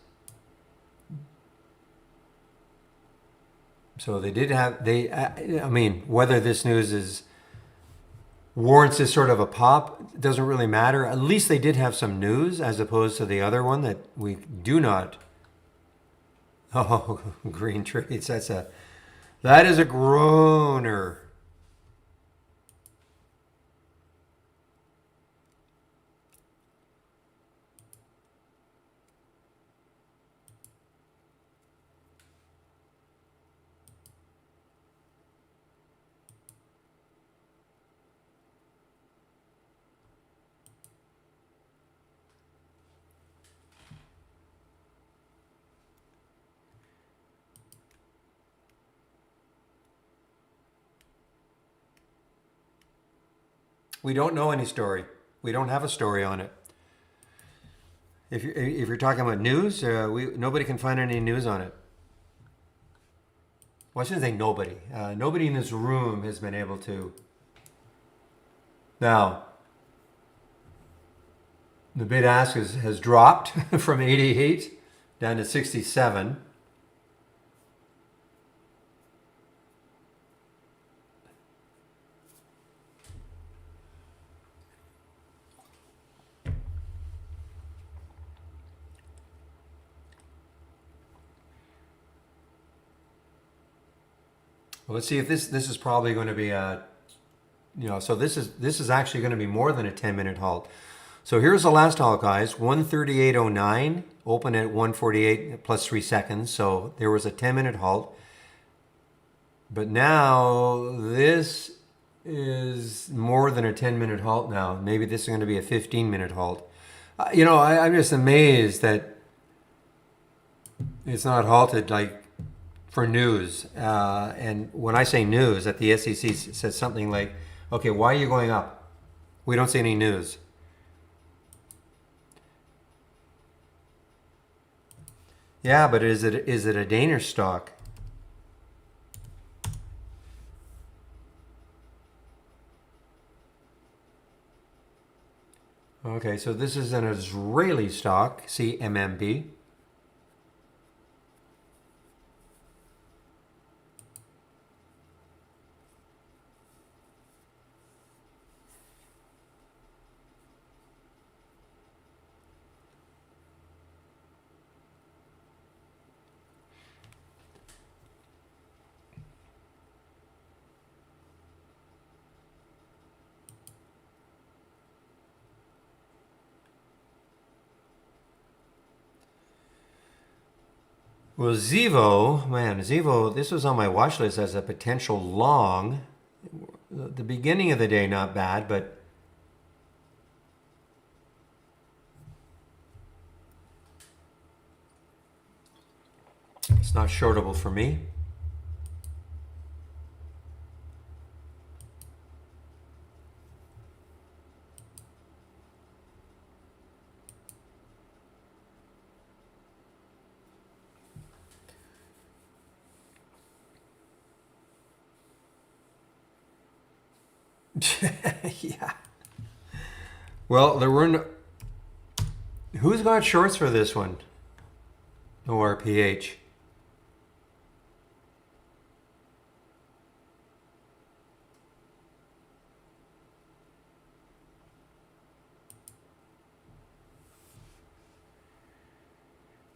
So they did have, I mean, whether this news is warrants this sort of a pop doesn't really matter. At least they did have some news as opposed to the other one that we do not. Oh, green trades. That is a groaner. We don't know any story. We don't have a story on it. If you're talking about news, nobody can find any news on it. Well, I shouldn't say nobody. Nobody in this room has been able to. Now, the bid ask has dropped from 88 down to 67. Well, let's see if this is probably going to be a, so this is actually going to be more than a 10-minute halt. So here's the last halt, guys. 138.09, open at 148 plus 3 seconds. So there was a 10-minute halt. But now this is more than a 10-minute halt now. Maybe this is going to be a 15-minute halt. I'm just amazed that it's not halted like for news. And when I say news, that the SEC says something like, okay, why are you going up? We don't see any news. Yeah, but is it a Danish stock? Okay, so this is an Israeli stock, CMMB. Well, Zevo, man, Zevo, this was on my watch list as a potential long. The beginning of the day, not bad, but it's not shortable for me. Yeah. Well, there were no. Who's got shorts for this one? ORPH.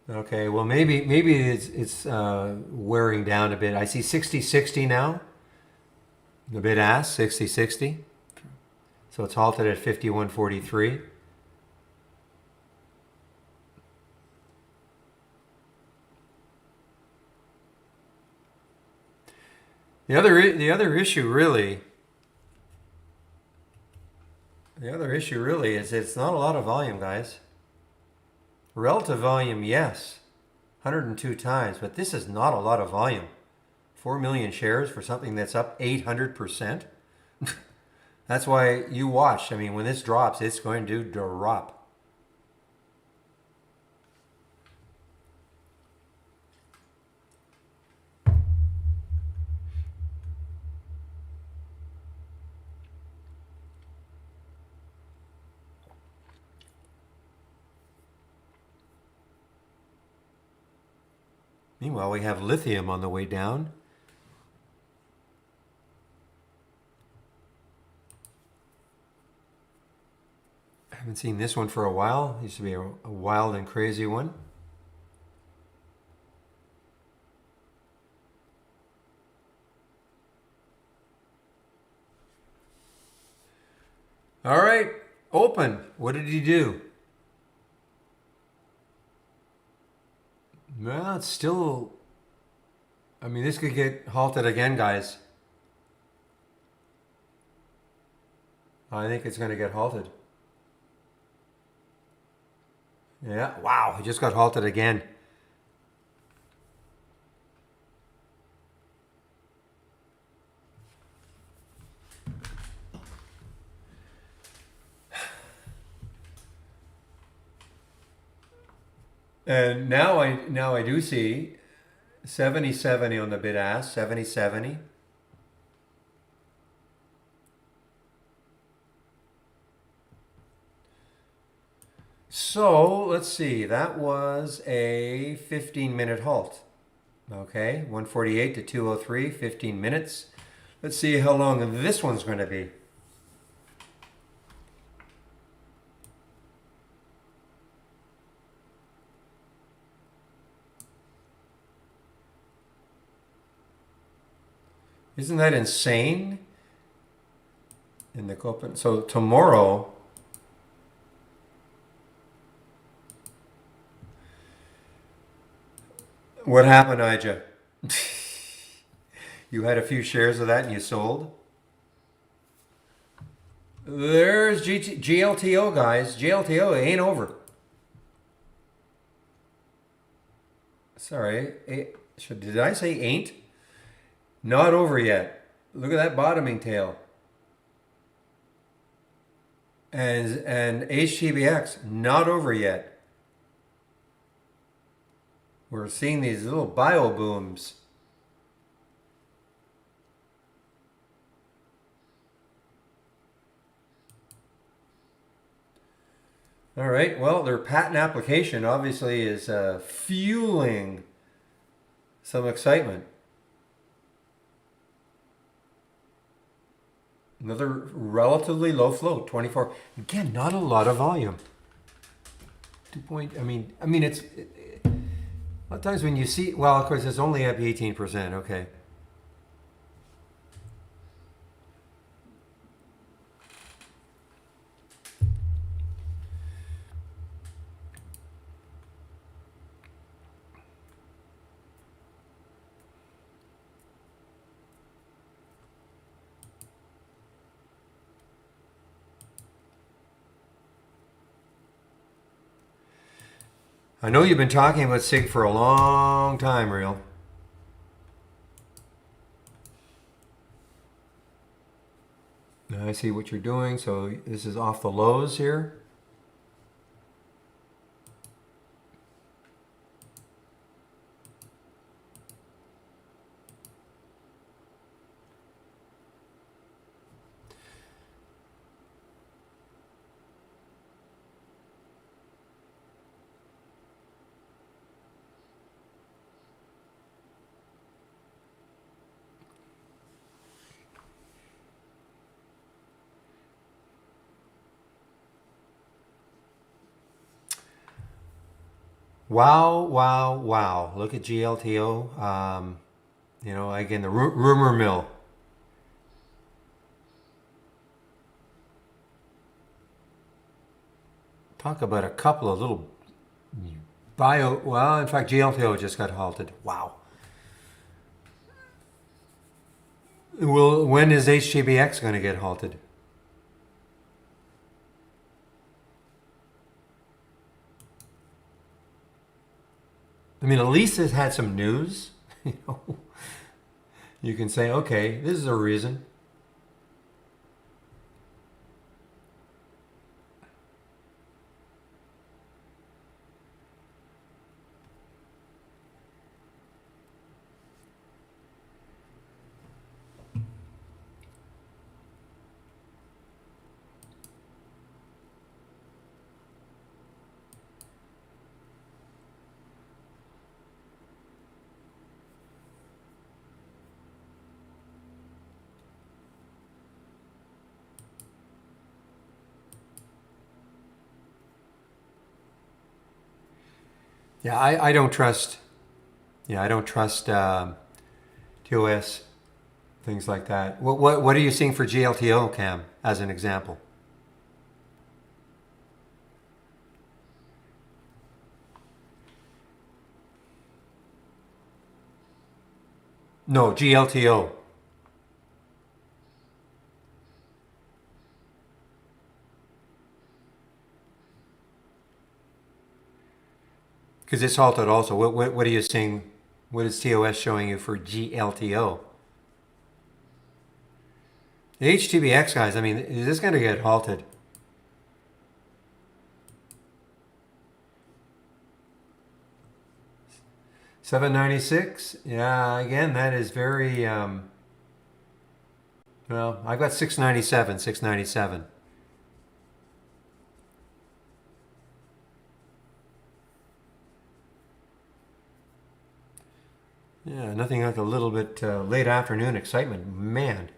Okay, well maybe it's wearing down a bit. I see 60-60 now. The bid ask 60-60. So it's halted at 51.43. The other issue really is it's not a lot of volume, guys. Relative volume, yes, 102 times, but this is not a lot of volume. 4 million shares for something that's up 800%. That's why you watch. I mean, when this drops, it's going to drop. Meanwhile, we have lithium on the way down. I haven't seen this one for a while. Used to be a wild and crazy one. All right, open. What did he do? Well, it's still. I mean, this could get halted again, guys. I think it's going to get halted. Yeah, wow, it just got halted again. And now I do see 70-70 on the bid ask, 70-70. So let's see, that was a 15-minute halt. Okay, 148 to 203, 15 minutes. Let's see how long this one's going to be. Isn't that insane? In the Copen. So tomorrow, what happened, Ija? You had a few shares of that and you sold? There's GLTO, guys. GLTO ain't over. Sorry, did I say ain't? Not over yet. Look at that bottoming tail. And HTBX, not over yet. We're seeing these little bio booms. All right, well, their patent application obviously is fueling some excitement. Another relatively low float, 24. Again, not a lot of volume. 2 point. I mean, it's a lot of times when you see. Well, of course, it's only up 18%. Okay. I know you've been talking about SIG for a long time, Real. Now I see what you're doing. So this is off the lows here. Wow, wow, wow. Look at GLTO. You know, again, the rumor mill. Talk about a couple of little well, in fact, GLTO just got halted. Wow. Well, when is HTBX going to get halted? I mean, at least it had some news. You know, you can say, okay, this is a reason. Yeah, I don't trust. Yeah, I don't trust TOS, things like that. What are you seeing for GLTO, Cam, as an example? No, GLTO. Because it's halted also. What are you seeing? What is TOS showing you for GLTO? The HTBX guys, I mean, is this going to get halted? $7.96. Yeah, again, that is very. Well, I've got $6.97. $6.97. Yeah, nothing like a little bit late afternoon excitement, man.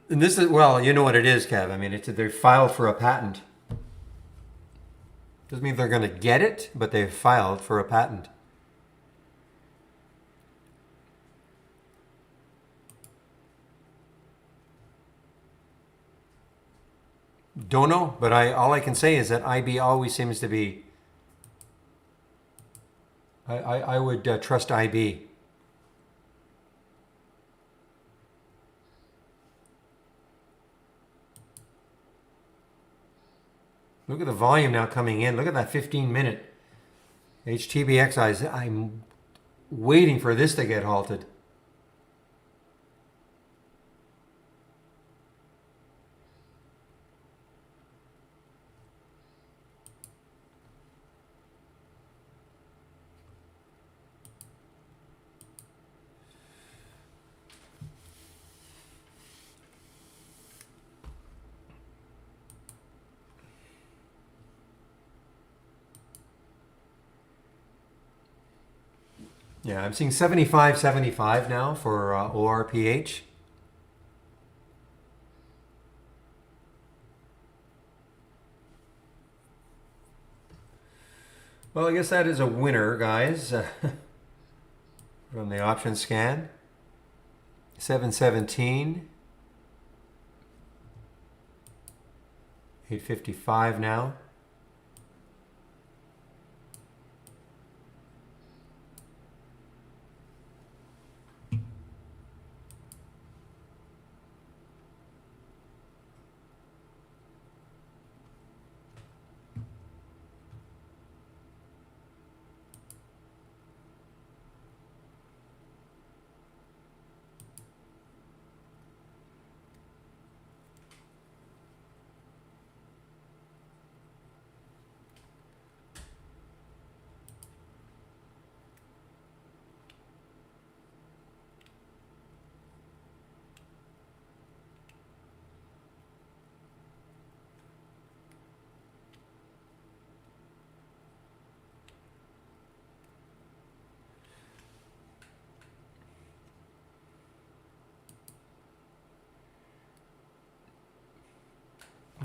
And this is, well, you know what it is, Kev. I mean, they filed for a patent. Doesn't mean they're going to get it, but they've filed for a patent. Don't know, but all I can say is that IB always seems to be. I would trust IB. Look at the volume now coming in. Look at that 15-minute HTBX eyes. I'm waiting for this to get halted. Yeah, I'm seeing 75.75 now for ORPH. Well, I guess that is a winner, guys, from the option scan. 717. 855 now.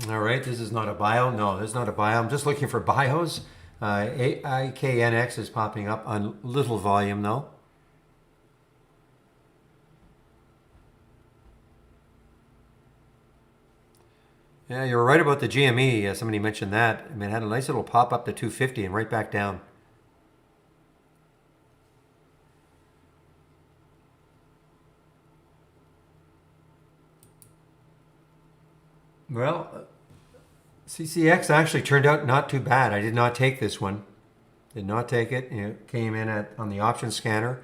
All right, this is not a bio. No, this is not a bio. I'm just looking for bios. IKNX is popping up on little volume though. Yeah, you're right about the GME. Somebody mentioned that. I mean, it had a nice little pop up to 250 and right back down. Well, CCX actually turned out not too bad. I did not take this one. Did not take it. It came in on the option scanner.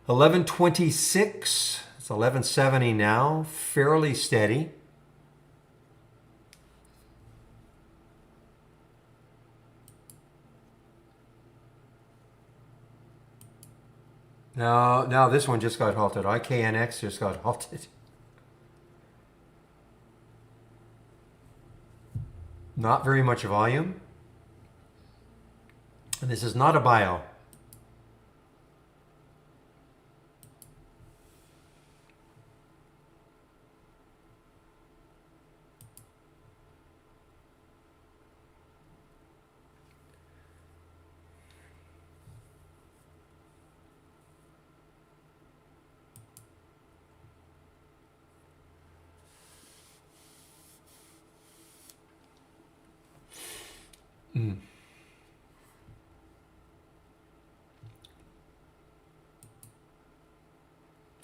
1126. It's 1170 now. Fairly steady. Now this one just got halted. IKNX just got halted. Not very much volume. And this is not a bio.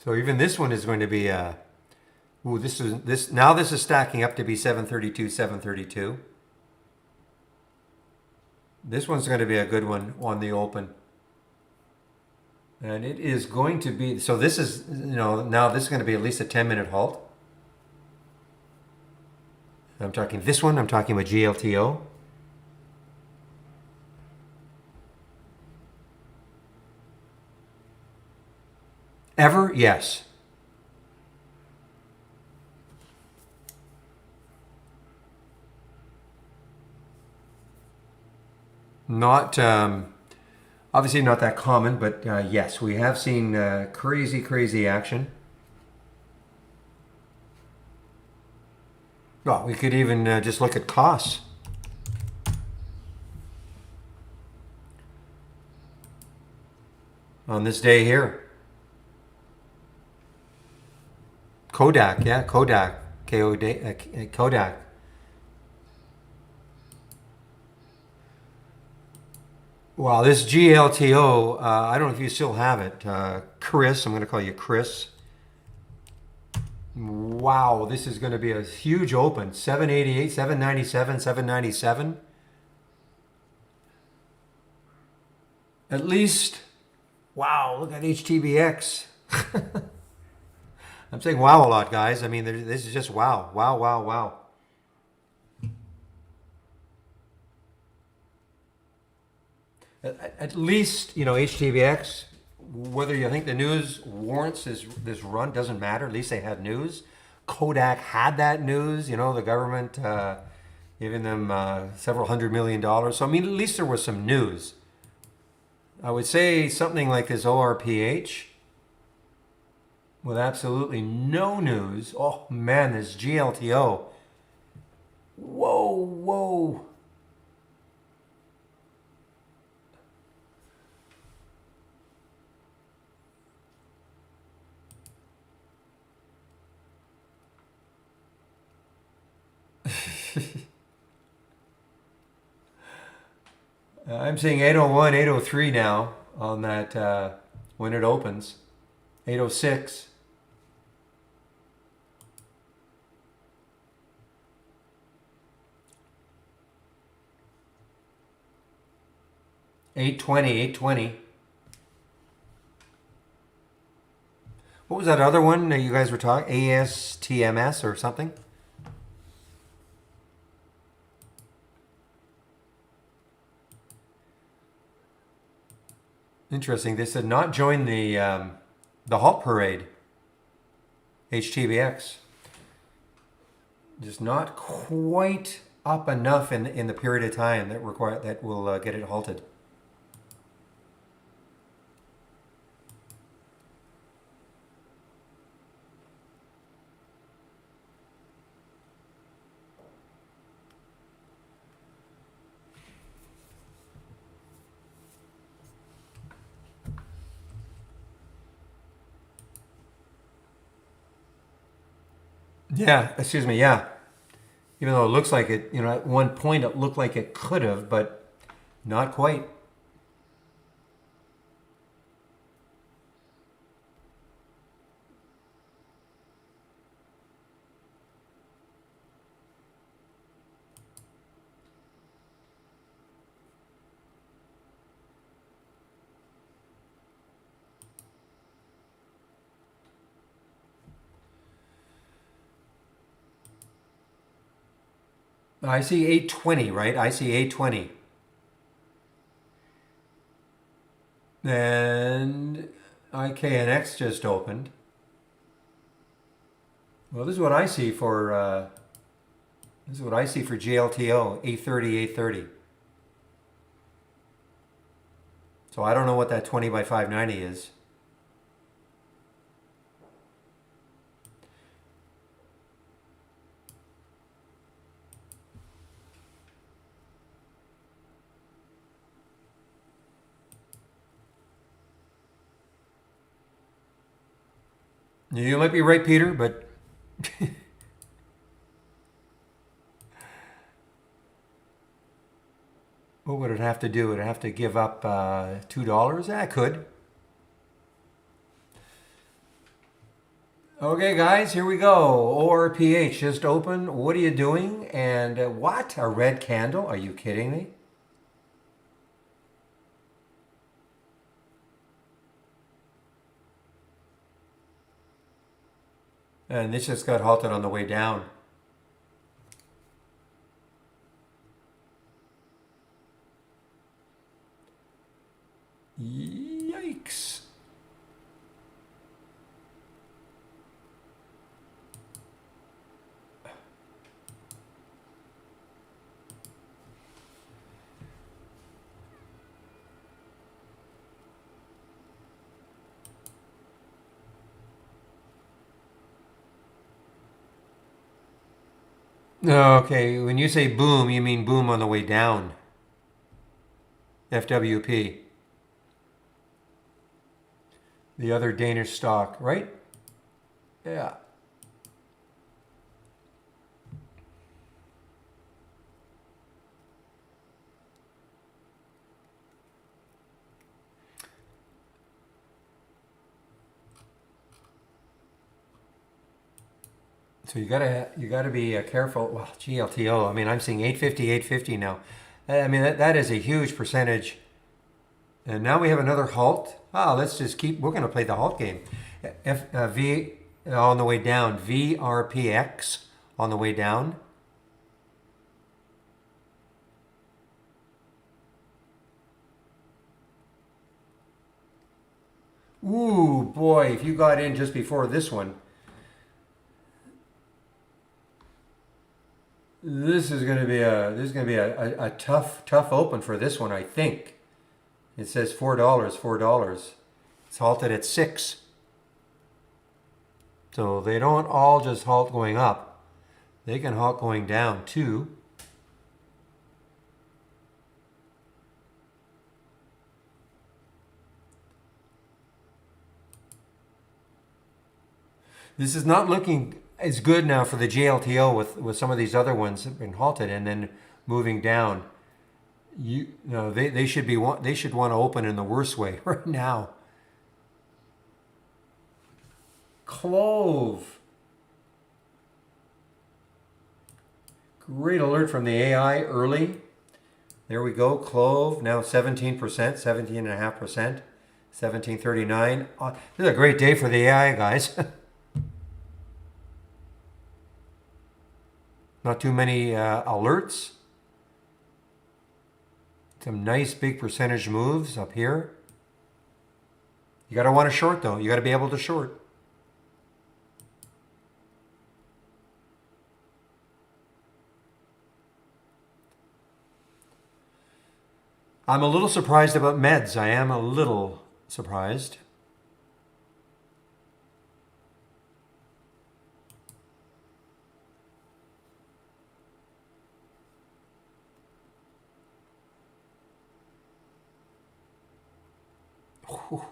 So even this one is going to be ooh, this is stacking up to be 732, 732. This one's going to be a good one on the open. And it is going to be, so this is, now this is going to be at least a 10-minute halt. I'm talking this one, I'm talking about GLTO. Ever? Yes. Not, obviously not that common, but yes, we have seen crazy action. Well, we could even just look at costs. On this day here. Kodak, yeah, Kodak. Kodak. Well, this GLTO, I don't know if you still have it. Chris, I'm going to call you Chris. Wow, this is going to be a huge open. 788, 797, 797. At least, wow, look at HTBX. I'm saying wow a lot, guys. I mean, this is just wow. Wow. At least, HTBX, whether you think the news warrants this run, doesn't matter. At least they had news. Kodak had that news, the government giving them several $100 million. So, I mean, at least there was some news. I would say something like this ORPH with absolutely no news. Oh, man, this GLTO. Whoa. I'm seeing 801, 803 now on that when it opens. 806. $820. What was that other one that you guys were talking? ASTMS or something? Interesting. They said not join the halt parade. HTBX. Just not quite up enough in the period of time that will get it halted. Yeah, excuse me, yeah. Even though it looks like it, at one point it looked like it could have, but not quite. I see 820, right? I see 820. And IKNX just opened. Well, this is what I see for GLTO, 830, 830. So I don't know what that 20 by 590 is. You might be right, Peter, but what would it have to do? Would it have to give up $2? I could. Okay, guys, here we go. ORPH just opened. What are you doing? And what? A red candle? Are you kidding me? And this just got halted on the way down. Yikes. Okay, when you say boom, you mean boom on the way down. FWP. The other Danish stock, right? Yeah. So you gotta be careful. Well, GLTO. I mean, I'm seeing 850, 850 now. I mean, that is a huge percentage. And now we have another halt. Let's just keep. We're going to play the halt game. V on the way down. VRPX on the way down. Ooh, boy! If you got in just before this one, this is going to be a tough open for this one. I think it says $4. $4. It's halted at 6. So they don't all just halt going up. They can halt going down too. This is not looking as good now for the JLTO with some of these other ones that have been halted and then moving down. They should want to open in the worst way right now. Clove. Great alert from the AI early. There we go. Clove now 17%, 17.5%, 1739. This is a great day for the AI guys. Not too many alerts. Some nice big percentage moves up here. You got to want to short though. You got to be able to short. I'm a little surprised about meds. I am a little surprised. Whew.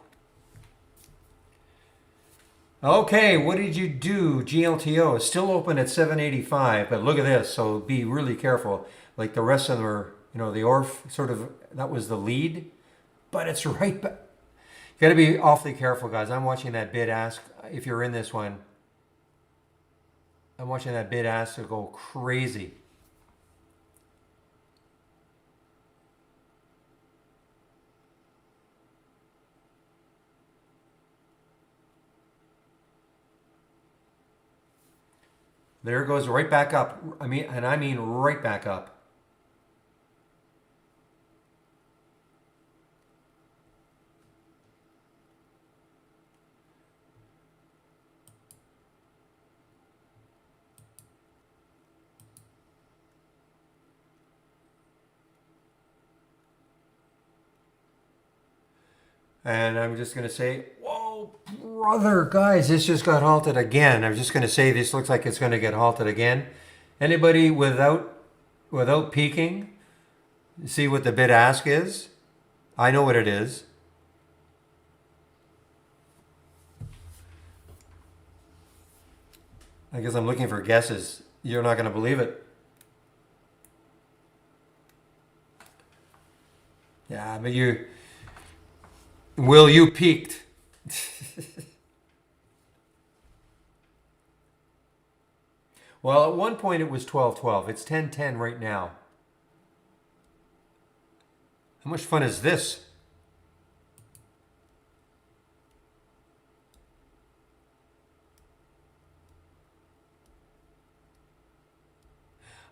Okay, what did you do? GLTO is still open at 785, but look at this. So be really careful. Like the rest of them are, the ORF sort of, that was the lead, but it's right back. You got to be awfully careful, guys. I'm watching that bid ask. If you're in this one, I'm watching that bid ask to go crazy. There it goes right back up. I mean right back up. And I'm just going to say, whoa, brother, guys, this just got halted again. I'm just going to say this looks like it's going to get halted again. Anybody without peeking, see what the bid ask is? I know what it is. I guess I'm looking for guesses. You're not going to believe it. Yeah, but you peaked. Well, at one point it was 12.12. It's 10.10 right now. How much fun is this?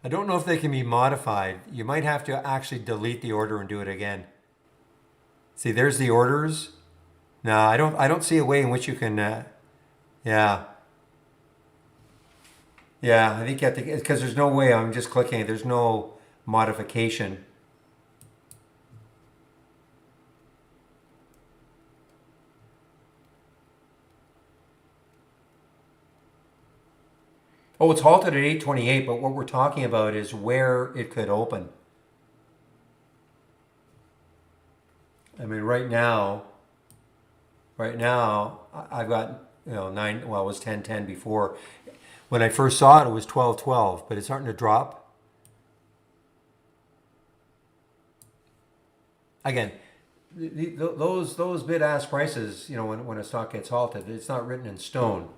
I don't know if they can be modified. You might have to actually delete the order and do it again. See, there's the orders. No, I don't see a way in which you can. Yeah. Yeah, I think you have to, because there's no way. I'm just clicking. There's no modification. Oh, it's halted at 8:28, but what we're talking about is where it could open. I mean, right now, I've got, 9, well, it was 10:10 before. When I first saw it, it was 12.12, but it's starting to drop. Again, those bid-ask prices, when a stock gets halted, it's not written in stone,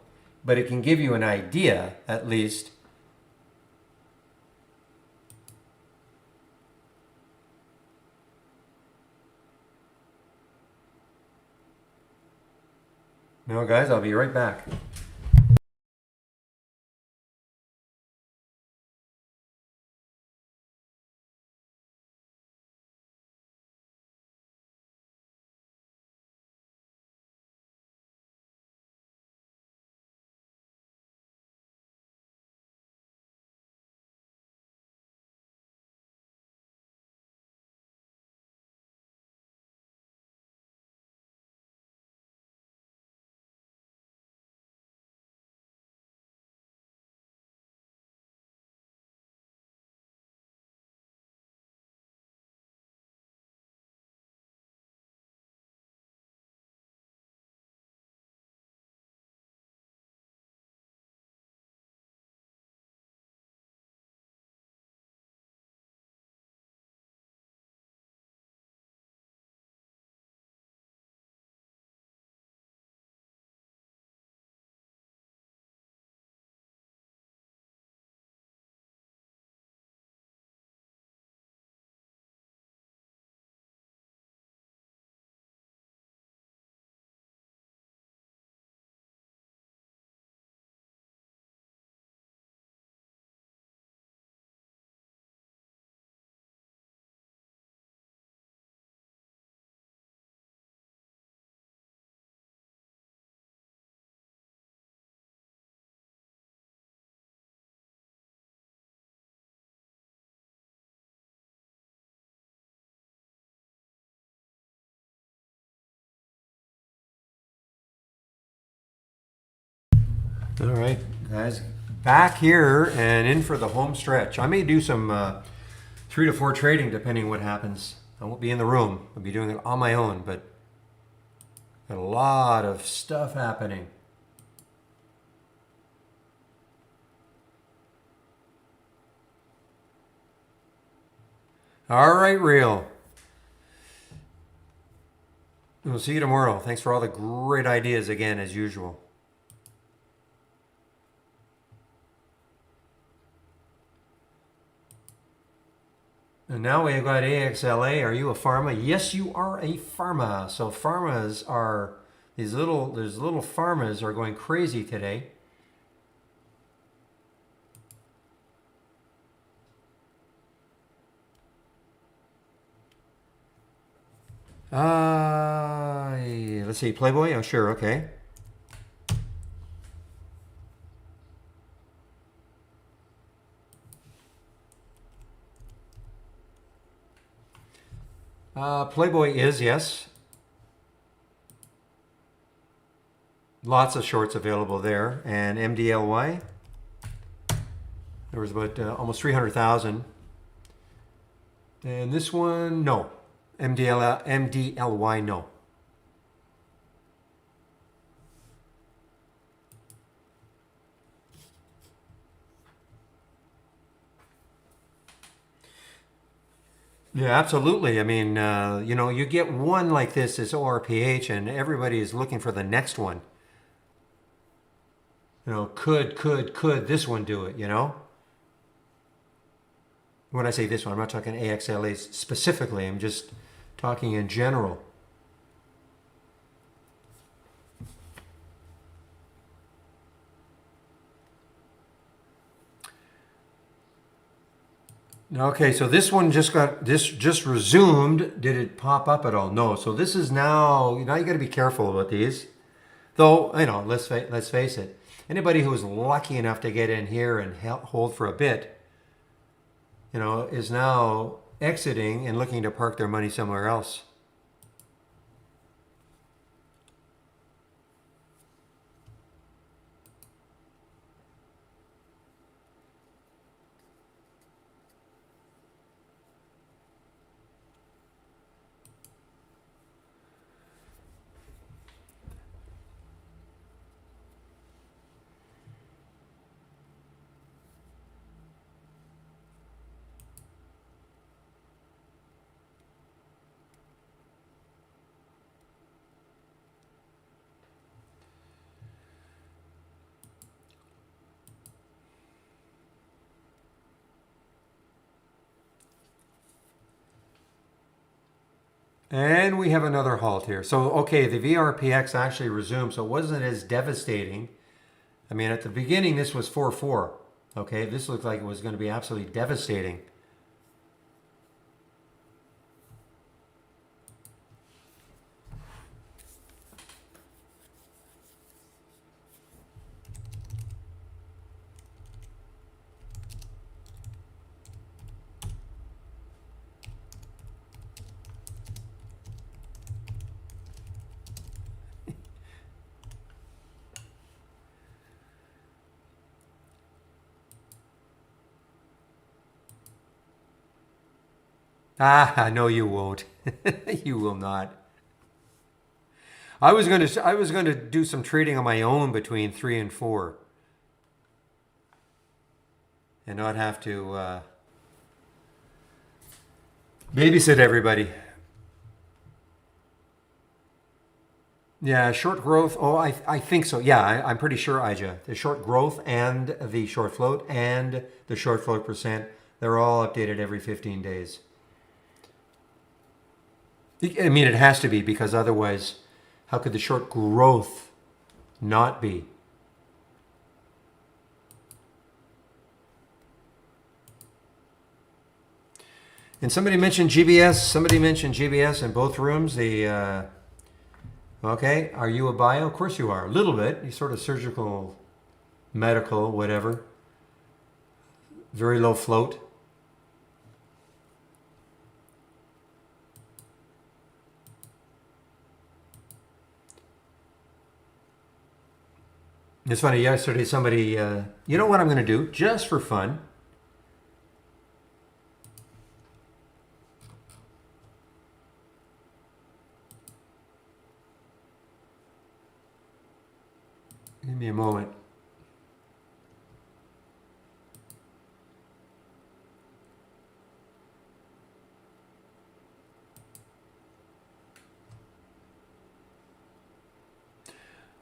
but it can give you an idea, at least. No, guys, I'll be right back. All right, guys, back here and in for the home stretch. I may do some 3 to 4 trading depending what happens. I won't be in the room. I'll be doing it on my own, but got a lot of stuff happening. All right, real. We'll see you tomorrow. Thanks for all the great ideas again, as usual. And now we've got AXLA. Are you a pharma? Yes, you are a pharma. So pharmas are these little pharmas are going crazy today. Let's see, Playboy. Oh, sure, okay. Playboy is, yes. Lots of shorts available there. And MDLY, there was about almost 300,000. And this one, no. MDLY, no. Yeah, absolutely. I mean, you get one like this ORPH, and everybody is looking for the next one. Could this one do it, When I say this one, I'm not talking AXLA specifically. I'm just talking in general. Okay, so this one just resumed. Did it pop up at all? No. So this is now you got to be careful about these. Though, let's face it. Anybody who was lucky enough to get in here and hold for a bit, is now exiting and looking to park their money somewhere else. And we have another halt here. So, okay, the VRPX actually resumed, so it wasn't as devastating. I mean, at the beginning, this was 4-4. Okay, this looked like it was going to be absolutely devastating. No, you won't. You will not. I was going to do some trading on my own between 3 and 4, and not have to babysit everybody. Yeah, short growth. Oh, I think so. Yeah, I'm pretty sure, Ija. The short growth and the short float and the short float percent, they're all updated every 15 days. I mean, it has to be, because otherwise, how could the short growth not be? And somebody mentioned GBS in both rooms. Okay, are you a bio? Of course you are. A little bit. You're sort of surgical, medical, whatever. Very low float. It's funny, yesterday somebody, you know what I'm going to do, just for fun? Give me a moment.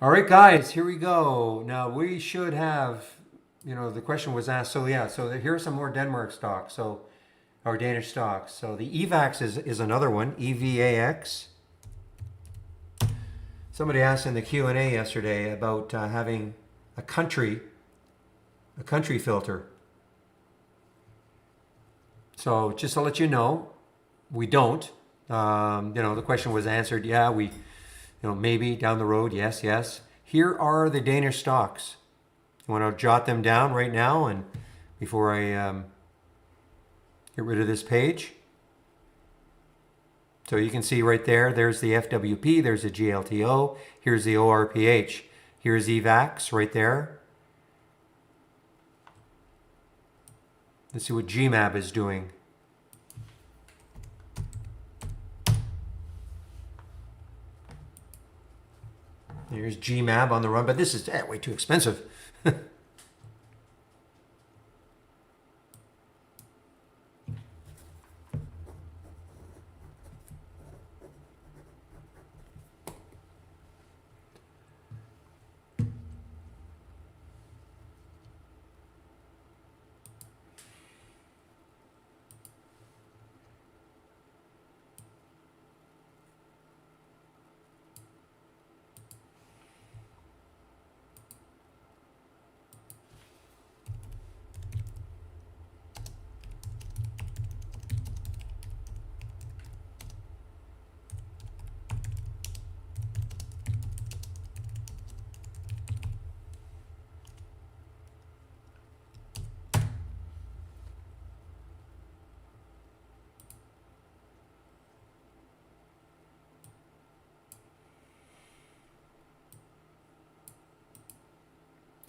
All right, guys, here we go. Now we should have, the question was asked. So yeah, so here are some more Denmark stocks. So or Danish stocks. So the EVAX is another one. EVAX. Somebody asked in the Q&A yesterday about having a country filter. So just to let you know, we don't. The question was answered. Yeah, we, maybe down the road. Yes, yes. Here are the Danish stocks. You want to jot them down right now, and before I get rid of this page. So you can see right there. There's the FWP. There's the GLTO. Here's the ORPH. Here's EVAX right there. Let's see what GMAB is doing. Here's GMAB on the run, but this is way too expensive.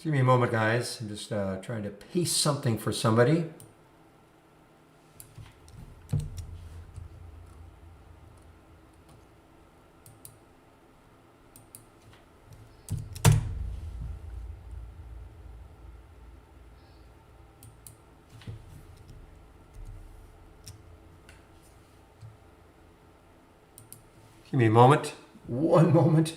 Give me a moment, guys. I'm just trying to paste something for somebody. Give me a moment. One moment.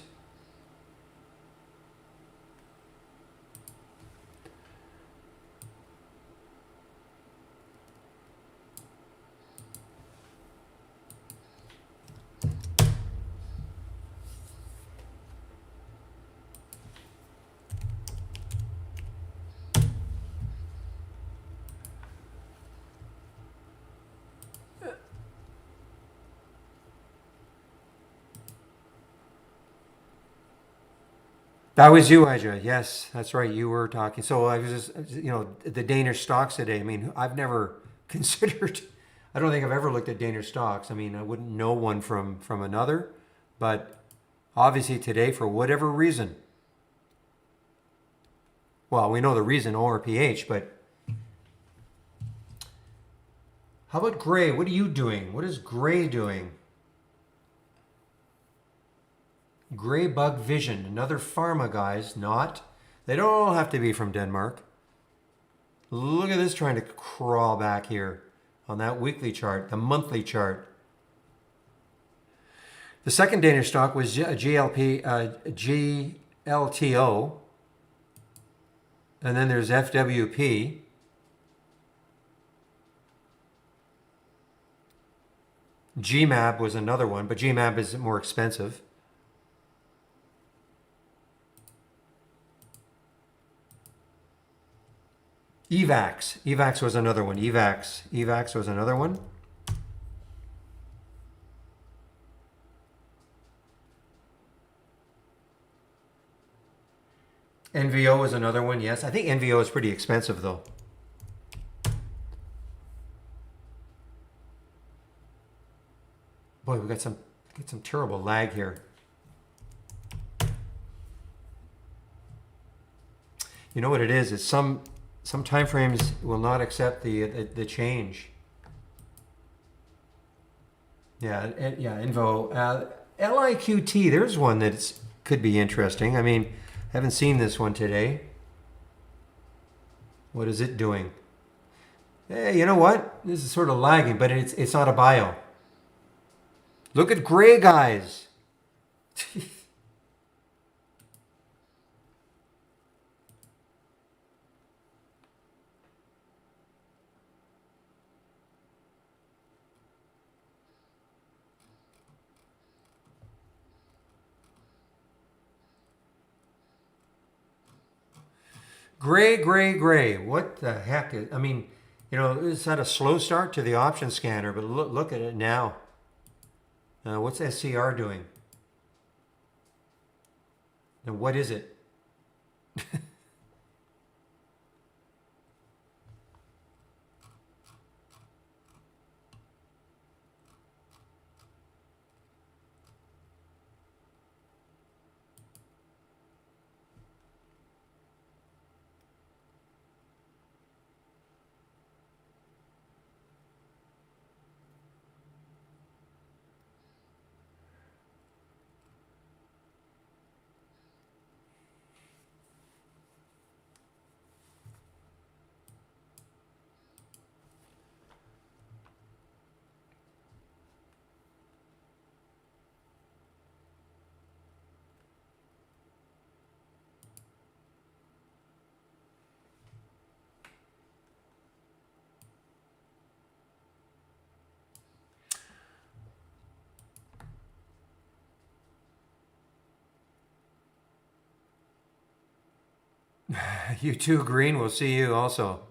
That was you, Aja. Yes, that's right. You were talking. So I was just, the Danish stocks today. I mean, I've never considered, I don't think I've ever looked at Danish stocks. I mean, I wouldn't know one from another, but obviously today, for whatever reason, well, we know the reason, ORPH, but how about Gray? What are you doing? What is Gray doing? Gray Bug Vision, another pharma, guys. They don't all have to be from Denmark. Look at this trying to crawl back here on that weekly chart, the monthly chart. The second Danish stock was GLTO. And then there's FWP. GMAB was another one, but GMAB is more expensive. EVAX. EVAX was another one. EVAX was another one. NVO is another one. Yes, I think NVO is pretty expensive though. Boy, we got some terrible lag here. You know what it is? It's some time frames will not accept the change. Yeah, Invo. LIQT, there's one that could be interesting. I mean, I haven't seen this one today. What is it doing? Hey, you know what? This is sort of lagging, but it's not a bio. Look at Gray, guys. Gray, gray, gray. What the heck? I mean, it's had a slow start to the option scanner, but look at it now. What's SCR doing? And what is it? You too, Green. We'll see you also.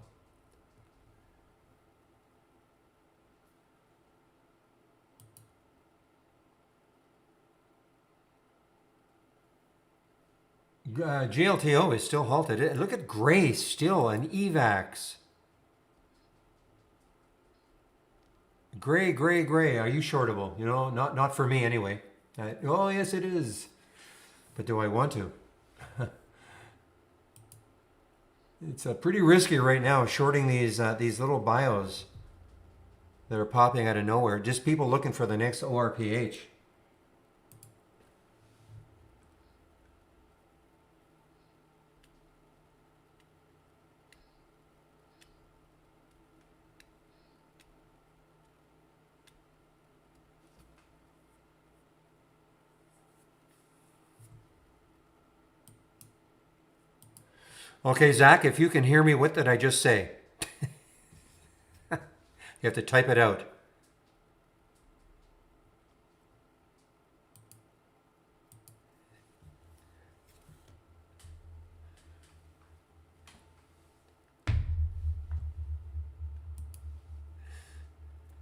GLTO is still halted. Look at gray still and EVAX. Gray, gray, gray. Are you shortable? Not for me anyway. Oh yes, it is. But do I want to? It's pretty risky right now shorting these little bios that are popping out of nowhere. Just people looking for the next ORPH. Okay, Zach, if you can hear me, what did I just say? You have to type it out.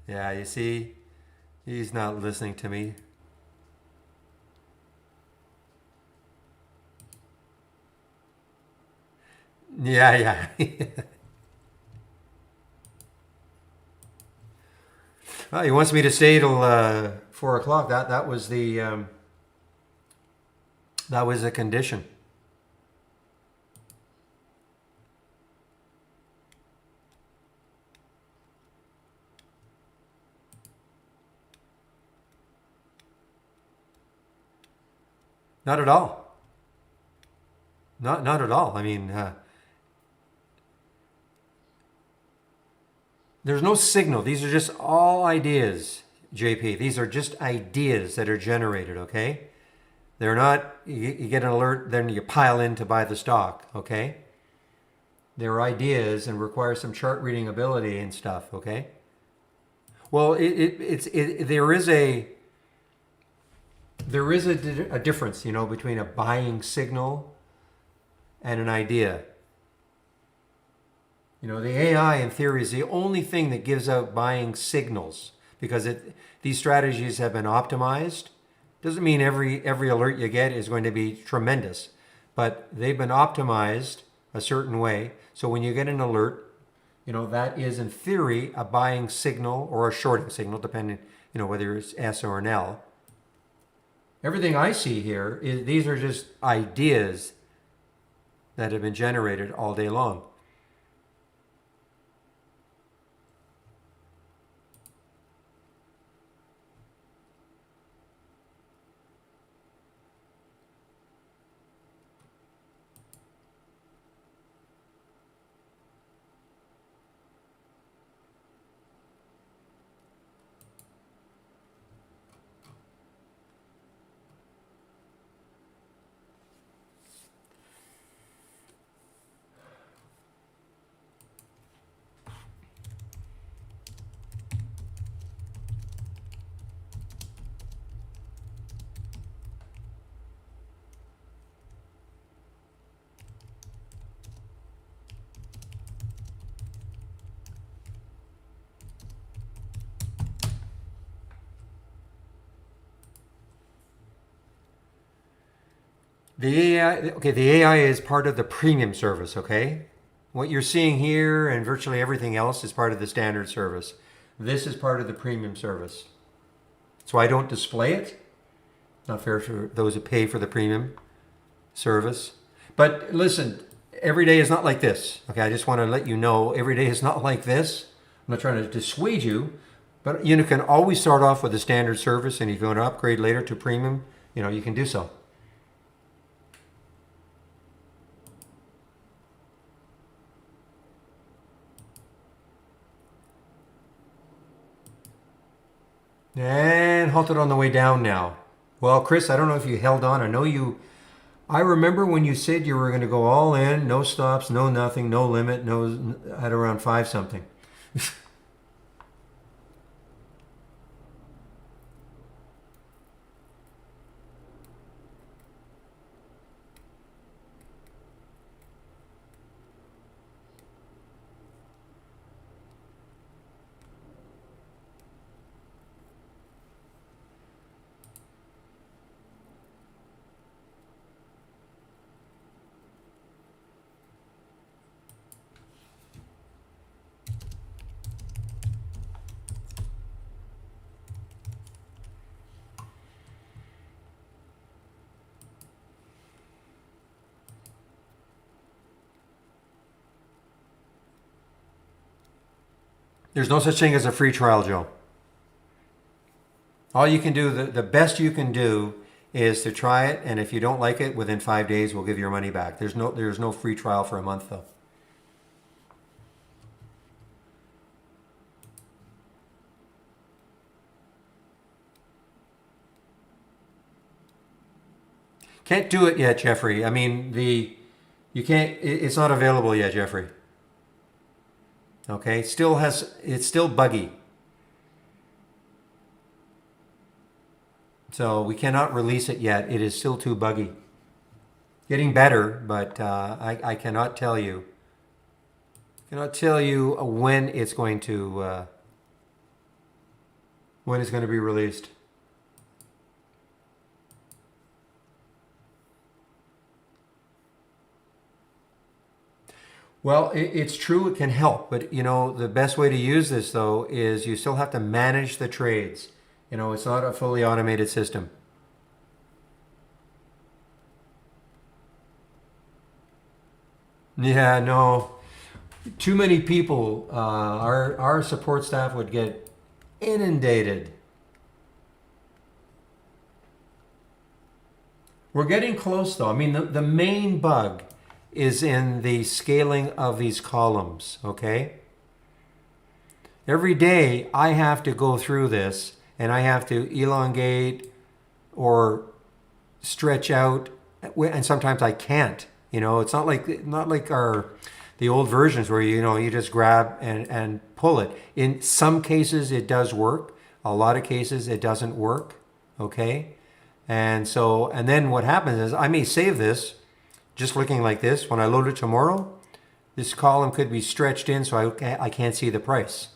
Yeah, you see, he's not listening to me. Yeah, yeah. Well, he wants me to stay till 4 o'clock. That was the that was a condition. Not at all. Not at all. I mean, there's no signal. These are just all ideas, JP. These are just ideas that are generated, okay? They're not, you get an alert, then you pile in to buy the stock, okay? They're ideas and require some chart reading ability and stuff, okay? Well, there is a difference, between a buying signal and an idea. The AI in theory is the only thing that gives out buying signals because these strategies have been optimized. Doesn't mean every alert you get is going to be tremendous, but they've been optimized a certain way. So when you get an alert, that is in theory a buying signal or a shorting signal, depending, whether it's S or an L. Everything I see here is these are just ideas that have been generated all day long. The AI, okay, the AI is part of the premium service, okay? What you're seeing here and virtually everything else is part of the standard service. This is part of the premium service. So I don't display it. Not fair for those who pay for the premium service. But listen, every day is not like this. Okay, I just want to let you know every day is not like this. I'm not trying to dissuade you, but you can always start off with a standard service, and if you want to upgrade later to premium, you can do so. And halted on the way down now. Well, Chris, I don't know if you held on. I remember when you said you were going to go all in, no stops, no nothing, no limit, no at around 5 something. There's no such thing as a free trial, Joe. All you can do, the best you can do is to try it, and if you don't like it, within 5 days, we'll give you your money back. There's no free trial for a month, though. Can't do it yet, Jeffrey. I mean, you can't. It's not available yet, Jeffrey. Okay, it's still buggy. So we cannot release it yet. It is still too buggy. Getting better, but I cannot tell you. When it's going to be released. Well, it's true, it can help, but the best way to use this though is you still have to manage the trades. It's not a fully automated system. Yeah, no. Too many people, our support staff would get inundated. We're getting close though. I mean, the main bug is in the scaling of these columns, okay? Every day I have to go through this and I have to elongate or stretch out, and sometimes I can't. It's not like the old versions where you just grab and pull it. In some cases it does work. A lot of cases it doesn't work, okay? And then what happens is I may save this just looking like this. When I load it tomorrow, this column could be stretched in so I can't see the price.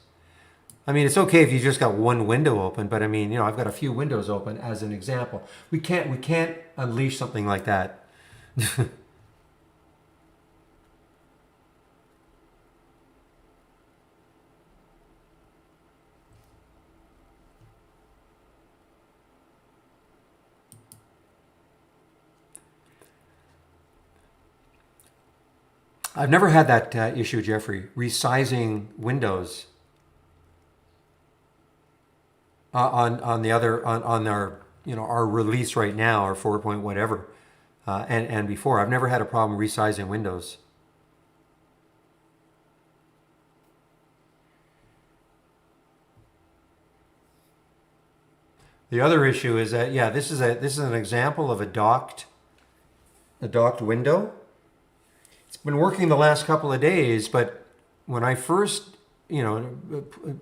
I mean, it's okay if you just got one window open, but I mean, I've got a few windows open as an example. We can't unleash something like that. I've never had that issue, Jeffrey, resizing windows on our our release right now, our 4 point whatever, and before. I've never had a problem resizing windows. The other issue is that this is an example of a docked window. It's been working the last couple of days, but when I first,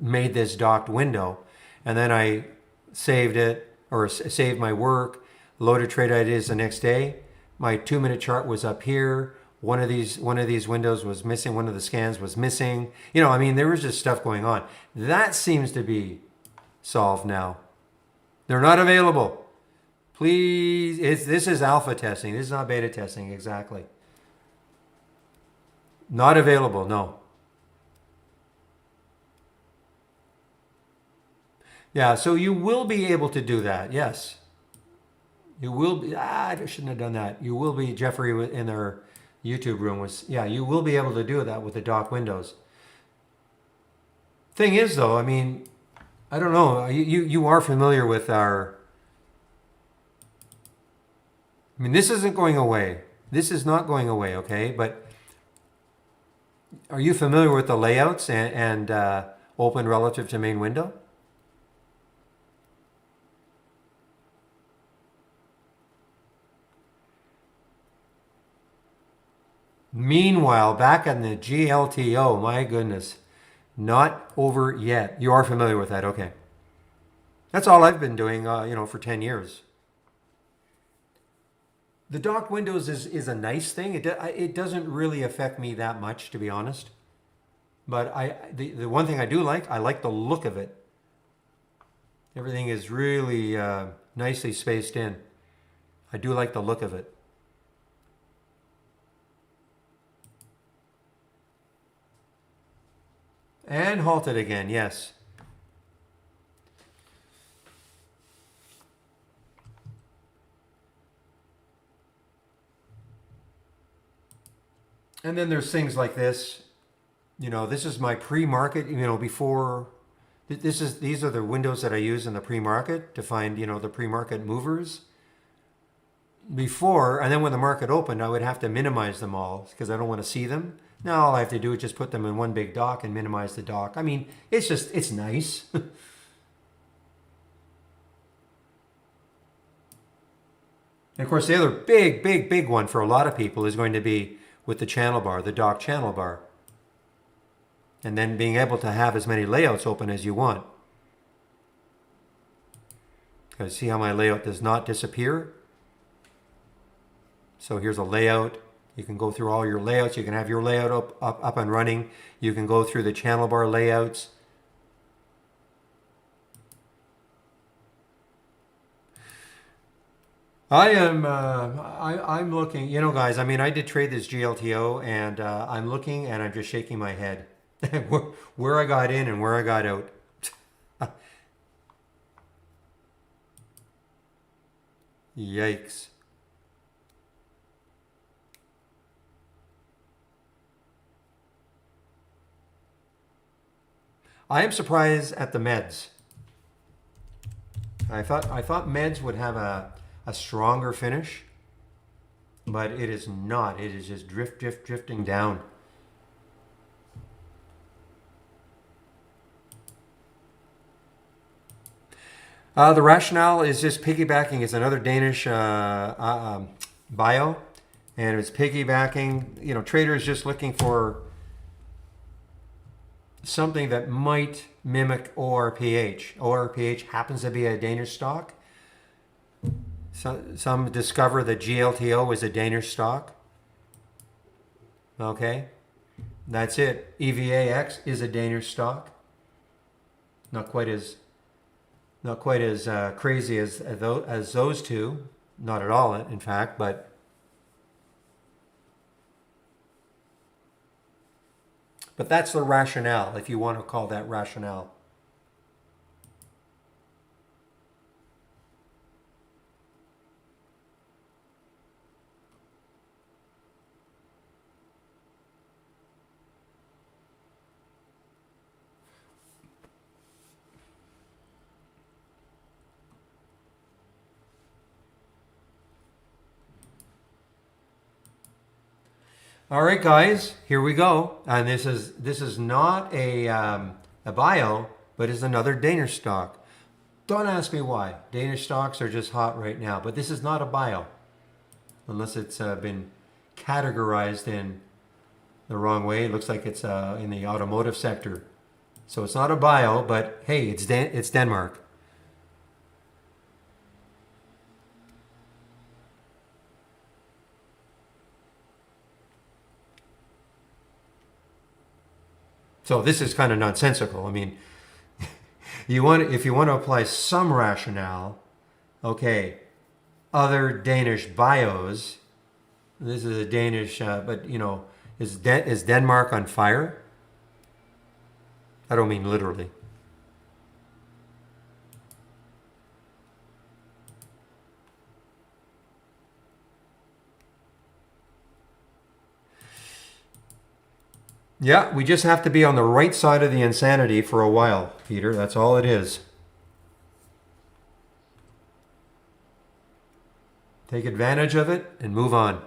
made this docked window, and then I saved it or saved my work, loaded trade ideas the next day, my 2-minute chart was up here. One of these windows was missing. One of the scans was missing. There was just stuff going on. That seems to be solved now. They're not available. Please, this is alpha testing. This is not beta testing, exactly. Not available, no. Yeah, so you will be able to do that, yes. You will be, I shouldn't have done that. You will be, Jeffrey in their YouTube room was, yeah, you will be able to do that with the dock windows. Thing is though, I mean, I don't know, you are familiar with our, I mean, this isn't going away. This is not going away, okay? But are you familiar with the layouts and open relative to main window? Meanwhile, back in the GLTO, my goodness, not over yet. You are familiar with that, okay? That's all I've been doing, for 10 years. The dock windows is a nice thing. It doesn't really affect me that much, to be honest. But the one thing I do like, I like the look of it. Everything is really nicely spaced in. I do like the look of it. And halted again, yes. And then there's things like this. This is my pre-market, before these are the windows that I use in the pre-market to find, the pre-market movers. Before, and then when the market opened, I would have to minimize them all because I don't want to see them. Now all I have to do is just put them in one big dock and minimize the dock. I mean, it's nice. And of course, the other big one for a lot of people is going to be with the channel bar, the dock channel bar. And then being able to have as many layouts open as you want. Because see how my layout does not disappear? So here's a layout. You can go through all your layouts. You can have your layout up and running. You can go through the channel bar layouts. I'm looking, guys, I mean, I did trade this GLTO and I'm looking and I'm just shaking my head. where I got in and where I got out. Yikes. I am surprised at the meds. I thought meds would have a stronger finish, but it is not. It is just drifting down. The rationale is just piggybacking. It's another Danish bio, and it's piggybacking. Traders just looking for something that might mimic ORPH. ORPH happens to be a Danish stock. Some discover that GLTO is a Danish stock. Okay, that's it. EVAX is a Danish stock. Not quite as crazy as those two. Not at all, in fact, but that's the rationale, if you want to call that rationale. All right, guys, here we go. And this is not a bio, but is another Danish stock. Don't ask me why. Danish stocks are just hot right now, but this is not a bio, unless it's been categorized in the wrong way. It looks like it's in the automotive sector. So it's not a bio, but hey, it's Denmark. So this is kind of nonsensical. I mean, if you want to apply some rationale, okay, other Danish bios. This is a Danish, but you know, is Denmark on fire? I don't mean literally. Yeah, we just have to be on the right side of the insanity for a while, Peter. That's all it is. Take advantage of it and move on.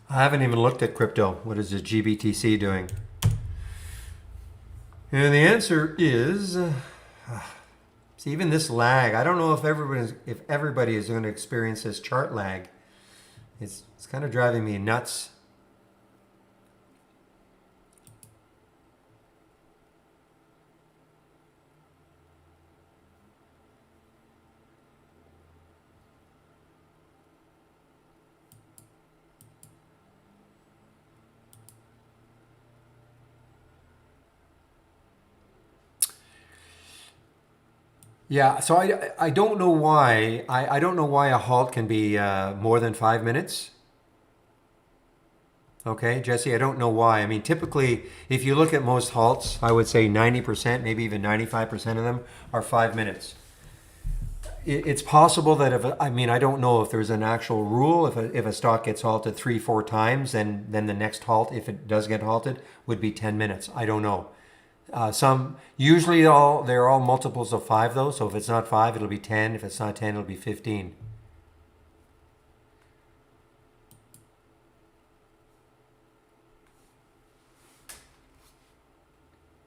I haven't even looked at crypto. What is the GBTC doing? And the answer is, see, even this lag. I don't know if everybody is going to experience this chart lag. It's kind of driving me nuts. Yeah, so I don't know why I don't know why a halt can be more than 5 minutes. Okay, Jesse, I don't know why. I mean, typically, if you look at most halts, I would say 90%, maybe even 95% of them are 5 minutes. It's possible that I mean, I don't know if there's an actual rule. If a stock gets halted 3-4 times, then the next halt, if it does get halted, would be 10 minutes. I don't know. Some usually they're all multiples of 5 though. So if it's not 5, it'll be 10. If it's not 10, it'll be 15.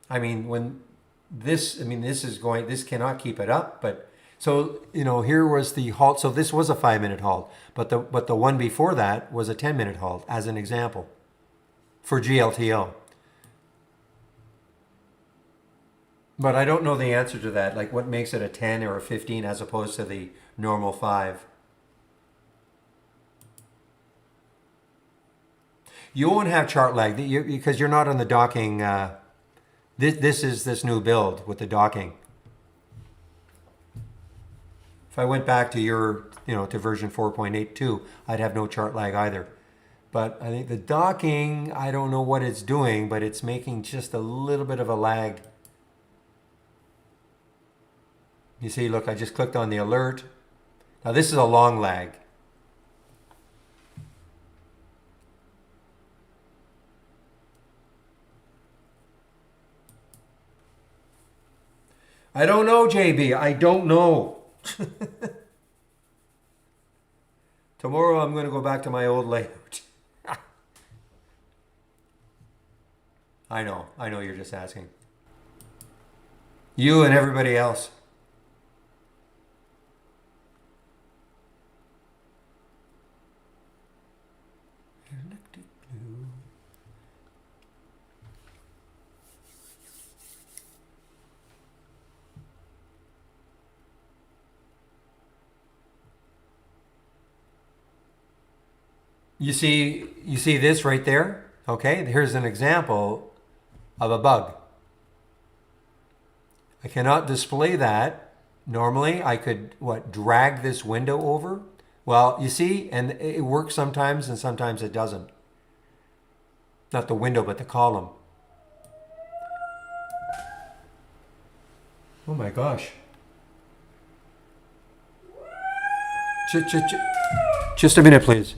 I mean, this cannot keep it up. But so you know, here was the halt. So this was a 5 minute halt, but the one before that was a 10 minute halt, as an example, for GLTO. But I don't know the answer to that. Like, what makes it a 10 or a 15 as opposed to the normal 5? You won't have chart lag because you're not on the docking. This is this new build with the docking. If I went back to to version 4.82, I'd have no chart lag either. But I think the docking, I don't know what it's doing, but it's making just a little bit of a lag. You see, look, I just clicked on the alert. Now this is a long lag. I don't know, JB. I don't know. Tomorrow I'm going to go back to my old layout. I know you're just asking. You and everybody else. You see this right there? Okay, here's an example of a bug. I cannot display that. Normally, I could, drag this window over? Well, you see, and it works sometimes and sometimes it doesn't. Not the window, but the column. Oh my gosh. Just a minute, please.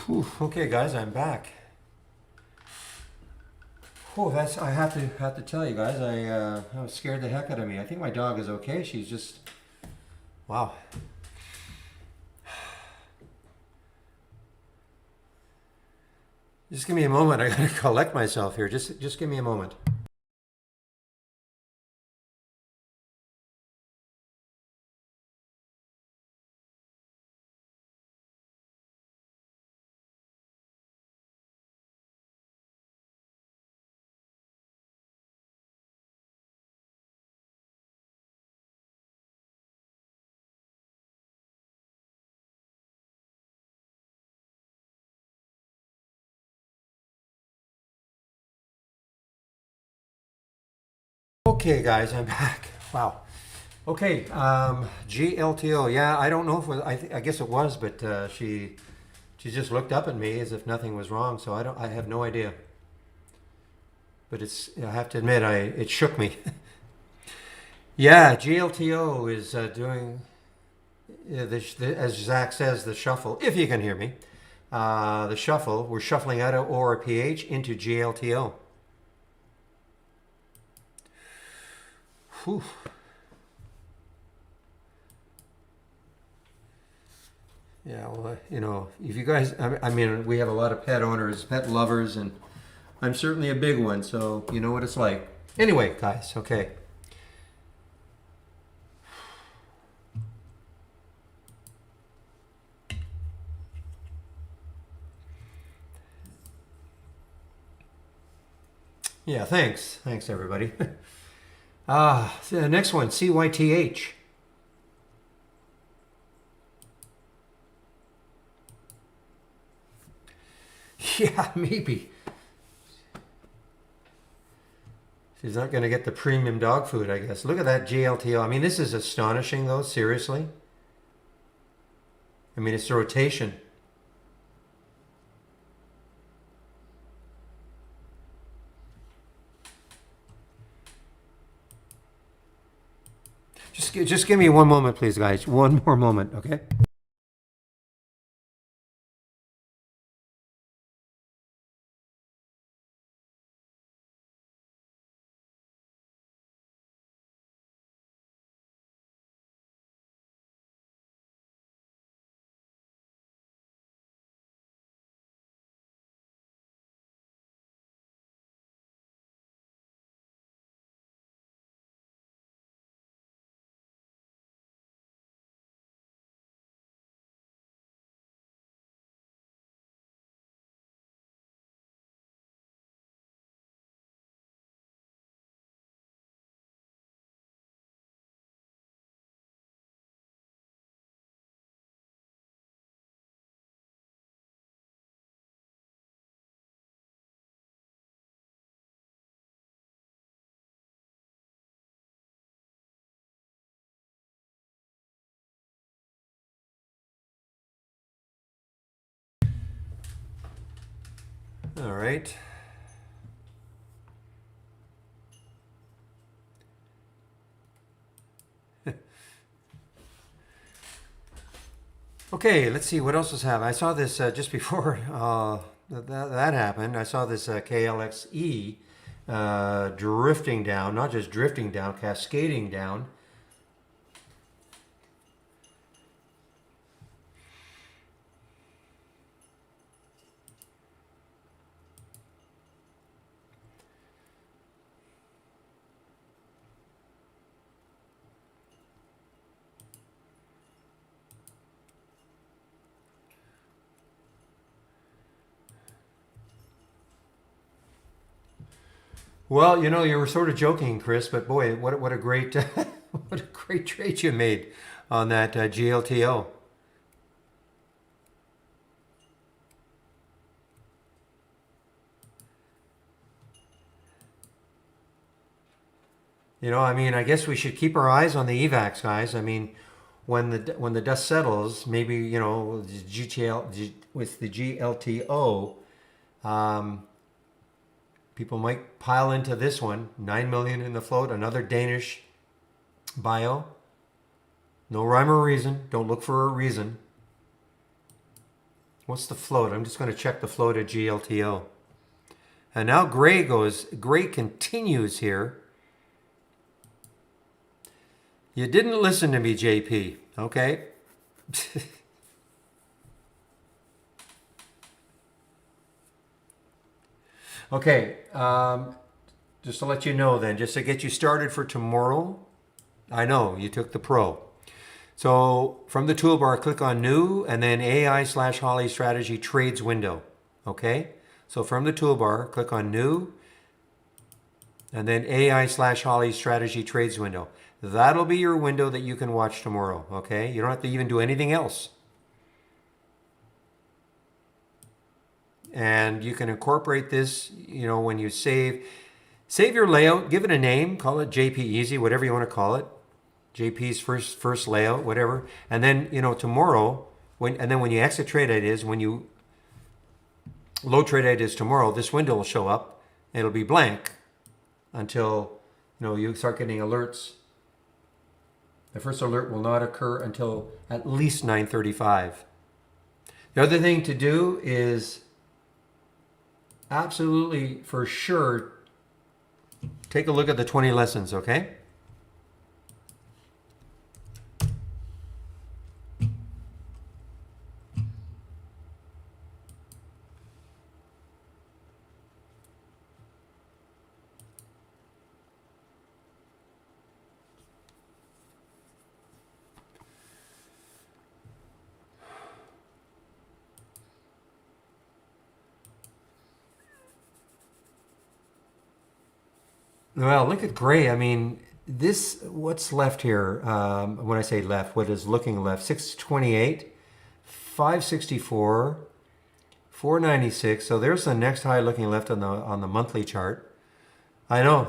Whew. Okay, guys, I'm back. Oh, I have to tell you guys, I was scared the heck out of me. I think my dog is okay. She's just, wow. Just give me a moment. I gotta collect myself here. Just give me a moment. Okay, guys, I'm back. Wow. Okay, GLTO. Yeah, I don't know if it was, I guess it was, but she just looked up at me as if nothing was wrong. So I have no idea. But I have to admit, it shook me. Yeah, GLTO is doing, as Zach says, the shuffle. If you can hear me, the shuffle. We're shuffling out of ORPH into GLTO. Whew. Yeah, well, if you guys, I mean, we have a lot of pet owners, pet lovers, and I'm certainly a big one, so you know what it's like. Anyway, guys, okay. Yeah, thanks. Thanks, everybody. So the next one, CYTH. Yeah, maybe. She's not going to get the premium dog food, I guess. Look at that GLTO. I mean, this is astonishing, though, seriously. I mean, it's a rotation. Just give me one moment, please, guys. One more moment, okay? All right. Okay, let's see what else was happening. I saw this just before that happened. I saw this KLXE drifting down, not just drifting down, cascading down. Well, you were sort of joking, Chris, but boy, what a great what a great trade you made on that GLTO. I mean, I guess we should keep our eyes on the evacs, guys. I mean, when the dust settles, maybe with the GLTO, people might pile into this one. 9 million in the float, another Danish bio. No rhyme or reason. Don't look for a reason. What's the float? I'm just going to check the float at GLTO. And now gray continues here. You didn't listen to me, JP, okay? Okay, just to let you know then, just to get you started for tomorrow, I know you took the Pro. So from the toolbar, click on New and then AI/Holly Strategy Trades window, okay? So from the toolbar, click on New and then AI/Holly Strategy Trades window. That'll be your window that you can watch tomorrow, okay? You don't have to even do anything else. And you can incorporate this, you know, when you save your layout, give it a name, call it JP Easy, whatever you want to call it. JP's first layout, whatever. And then, you know, tomorrow, when you exit trade ideas, when you load trade ideas tomorrow, this window will show up. It'll be blank until, you know, you start getting alerts. The first alert will not occur until at least 9:35. The other thing to do is absolutely for sure take a look at the 20 lessons, okay? Well, look at gray. I mean, what's left here? When I say left, what is looking left? 628, 564, 496. So there's the next high looking left on the monthly chart. I know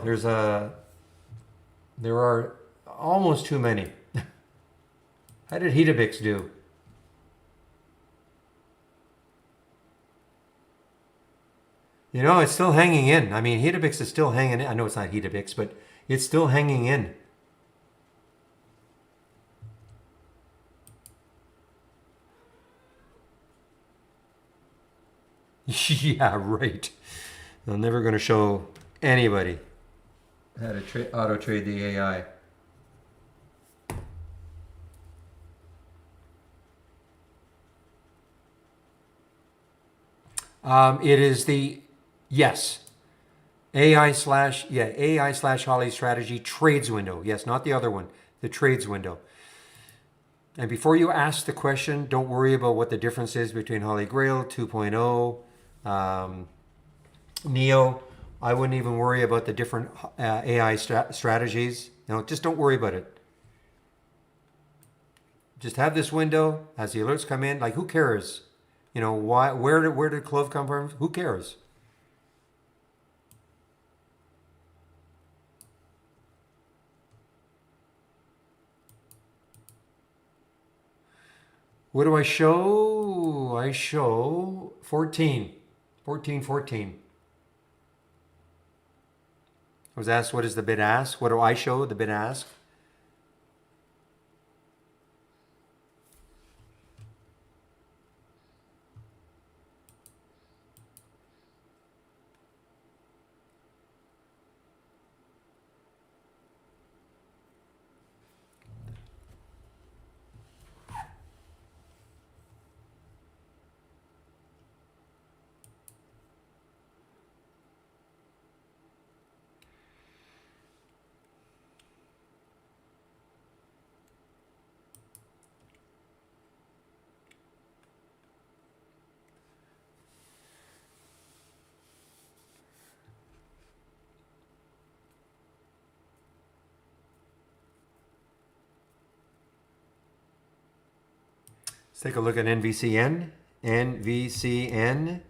there are almost too many. How did Heatabix do? You know, it's still hanging in. I mean, Heatabix is still hanging in. I know it's not Heatabix, but it's still hanging in. Yeah, right. I'm never going to show anybody how to auto trade the AI. It is the yes. AI/Holly Strategy Trades window. Yes, not the other one, the trades window. And before you ask the question, don't worry about what the difference is between Holy Grail 2.0, Neo. I wouldn't even worry about the different AI strategies. No, just don't worry about it. Just have this window as the alerts come in. Like, who cares? You know, why? Where did Clove come from? Who cares? What do I show? I show 14. 14. I was asked, what is the bid ask? What do I show? The bid ask? Let's take a look at NVCN. NVCN.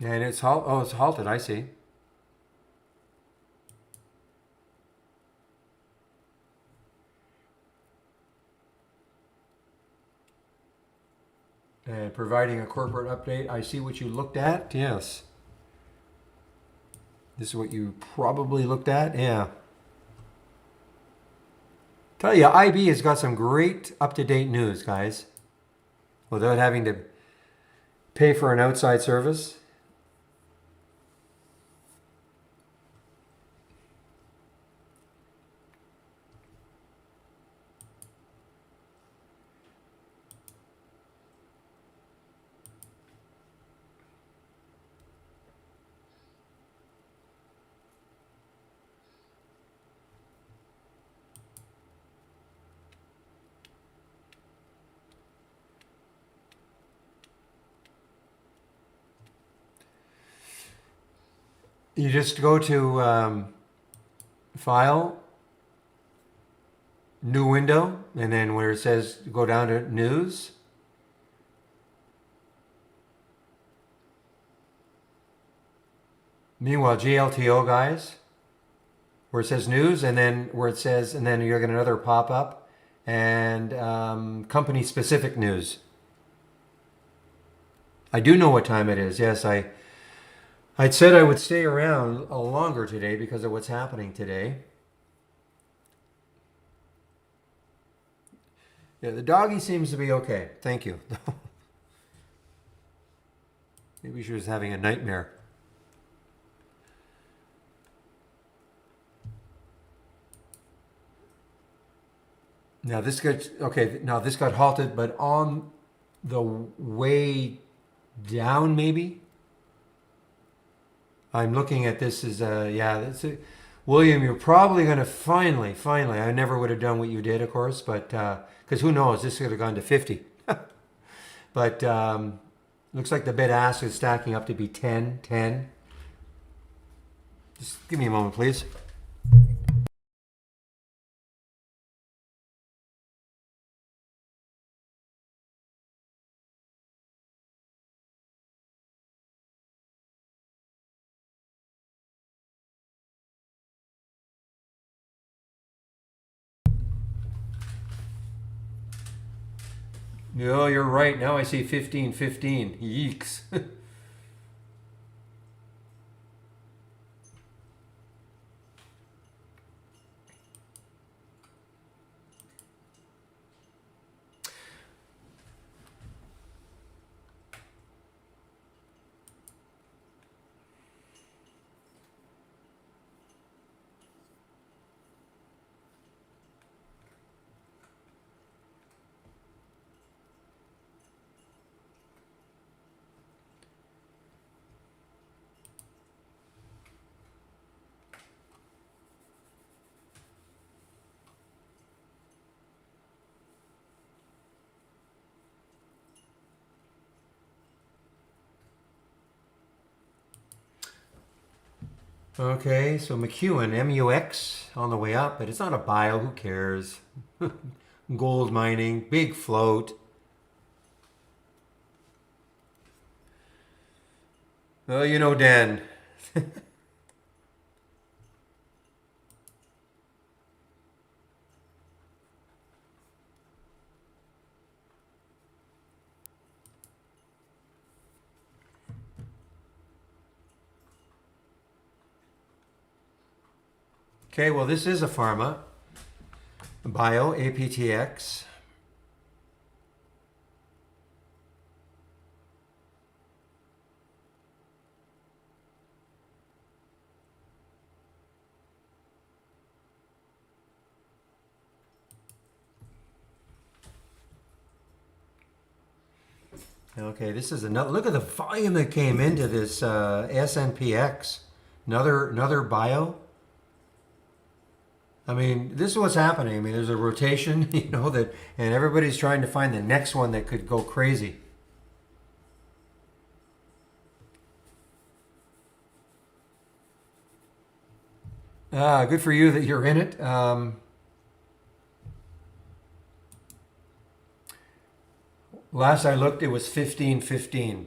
And it's it's halted, I see. And providing a corporate update. I see what you looked at. Yes. This is what you probably looked at. Yeah. Tell you, IB has got some great up-to-date news, guys, without having to pay for an outside service. You just go to File, New Window, and then where it says go down to News. Meanwhile, GLTO, guys, where it says News, and then where it says, and then you're going to another pop up, and company specific news. I do know what time it is. Yes, I'd said I would stay around longer today because of what's happening today. Yeah, the doggy seems to be okay. Thank you. Maybe she was having a nightmare. Now this got okay. Now this got halted, but on the way down, maybe. I'm looking at this as yeah. That's a, William, you're probably going to finally. I never would have done what you did, of course, but because who knows, this could have gone to 50. But looks like the bid ask is stacking up to be 10. Just give me a moment, please. No, you're right. Now I see 15. Yeeks. Okay, so McEwen, MUX on the way up, but it's not a bio. Who cares? Gold mining, big float. Well, you know, Dan. Okay, well, this is a pharma. Bio, APTX. Okay, this is another. Look at the volume that came into this SNPX. Another bio. I mean, this is what's happening. I mean, there's a rotation, you know, that, and everybody's trying to find the next one that could go crazy. Good for you that you're in it. Last I looked, it was 15.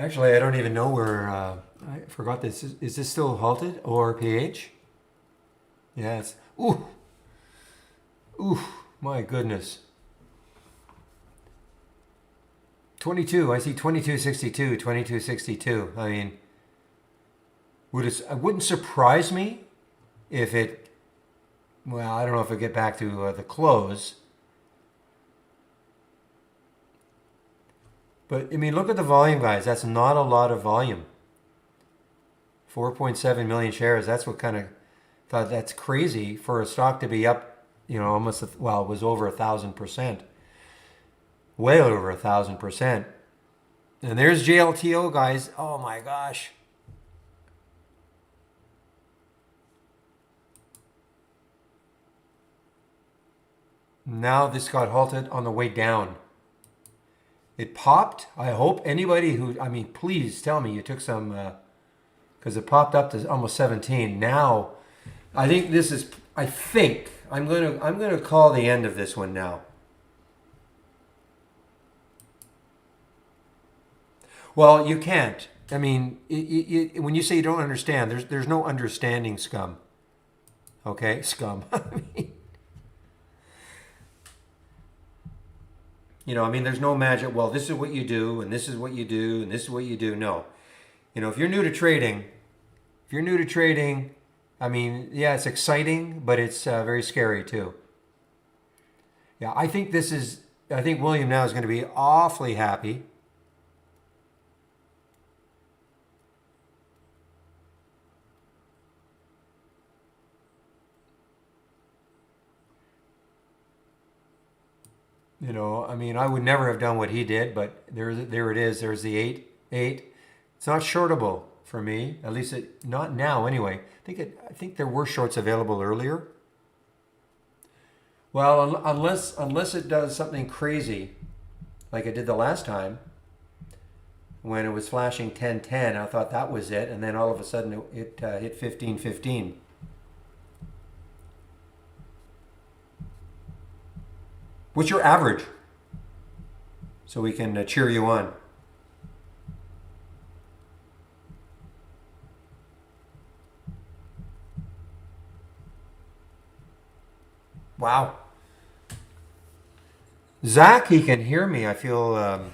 Actually, I don't even know where. I forgot this. Is this still halted or PH? Yeah, it's. Ooh, ooh, my goodness. 22. I see 2262, 2262. I mean, it wouldn't surprise me if it. Well, I don't know if it get back to the close. But I mean, look at the volume, guys. That's not a lot of volume. 4.7 million shares. That's what kind of thought that's crazy for a stock to be up, almost, well, it was over 1,000%. Way over 1,000%. And there's JLTO, guys. Oh my gosh. Now this got halted on the way down. It popped. I hope anybody please tell me you took some, because it popped up to almost 17. Now, I think I'm going to call the end of this one now. Well, you can't. I mean, when you say you don't understand, there's no understanding, scum. Okay, scum. There's no magic. Well, this is what you do, and this is what you do, and this is what you do. No, if you're new to trading, yeah, it's exciting, but it's very scary too. Yeah, I think William now is going to be awfully happy. I would never have done what he did, but there it is. There's the 8. It's not shortable for me, at least not now anyway. I think there were shorts available earlier. Well, unless it does something crazy, like it did the last time, when it was flashing 10-10, I thought that was it, and then all of a sudden it hit 15-15. What's your average? So we can cheer you on. Wow. Zach, he can hear me. I feel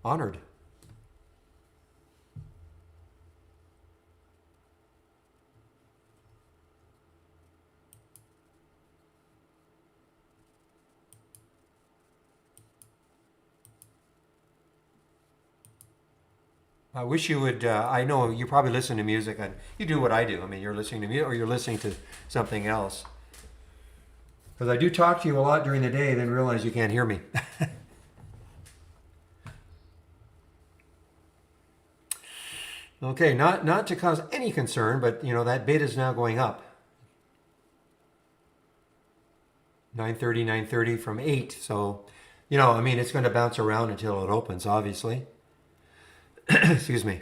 honored. I wish you would. I know you probably listen to music, and you do what I do. I mean, you're listening to music or you're listening to something else. Because I do talk to you a lot during the day, then realize you can't hear me. Okay, not to cause any concern, but that bid is now going up. 930 from 8. So, it's going to bounce around until it opens, obviously. Excuse me.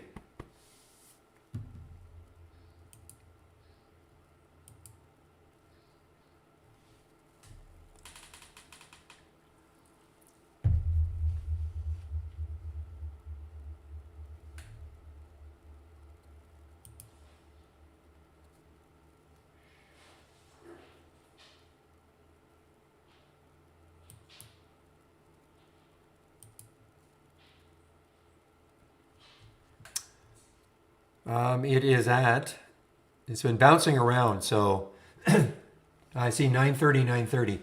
It's been bouncing around, so I see 930.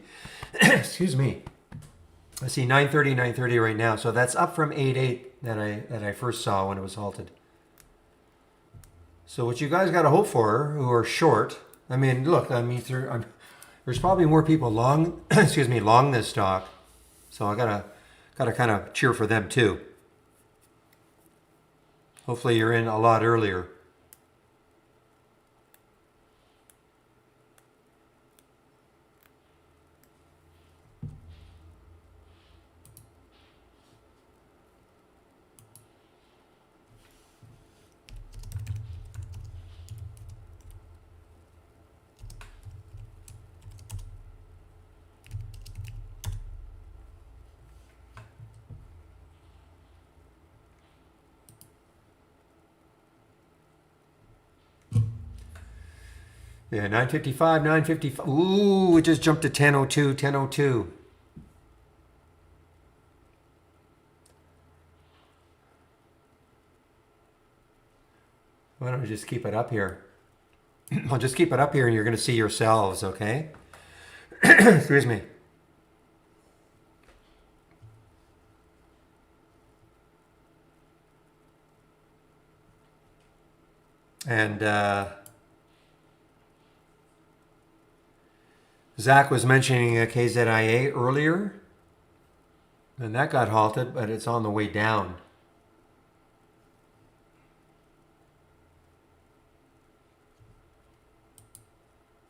Excuse me. I see 930 right now, so that's up from 88 that I first saw when it was halted. So what you guys got to hope for, who are short, there's probably more people long, long this stock, so I gotta kind of cheer for them too. Hopefully you're in a lot earlier. Yeah, 955, 955. Ooh, it just jumped to 1002, 1002. Why don't we just keep it up here? I'll just keep it up here and you're going to see yourselves, okay? Excuse me. And Zach was mentioning KZIA earlier, and that got halted, but it's on the way down.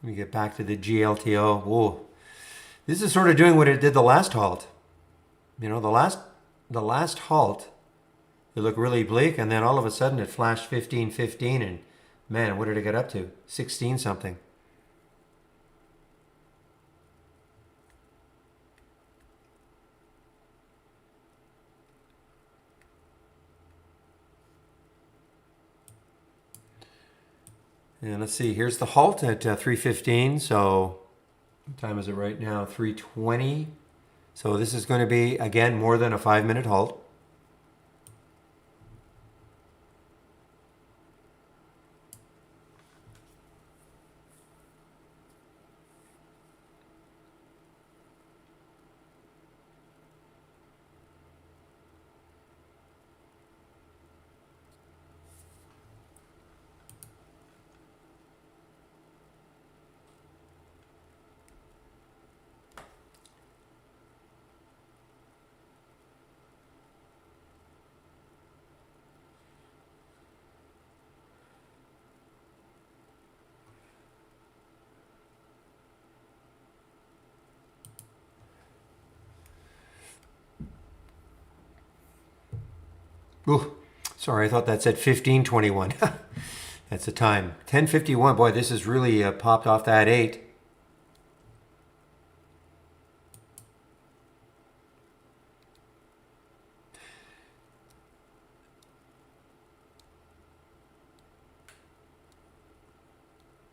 Let me get back to the GLTO. Whoa. This is sort of doing what it did the last halt. You know, the last halt, it looked really bleak, and then all of a sudden it flashed 15.15, and man, what did it get up to? 16 something. And let's see, here's the halt at 3:15. So what time is it right now? 3:20. So this is going to be, again, more than a 5-minute halt. Ooh, sorry, I thought that said 15:21. That's the time. 10:51. Boy, this has really popped off that 8.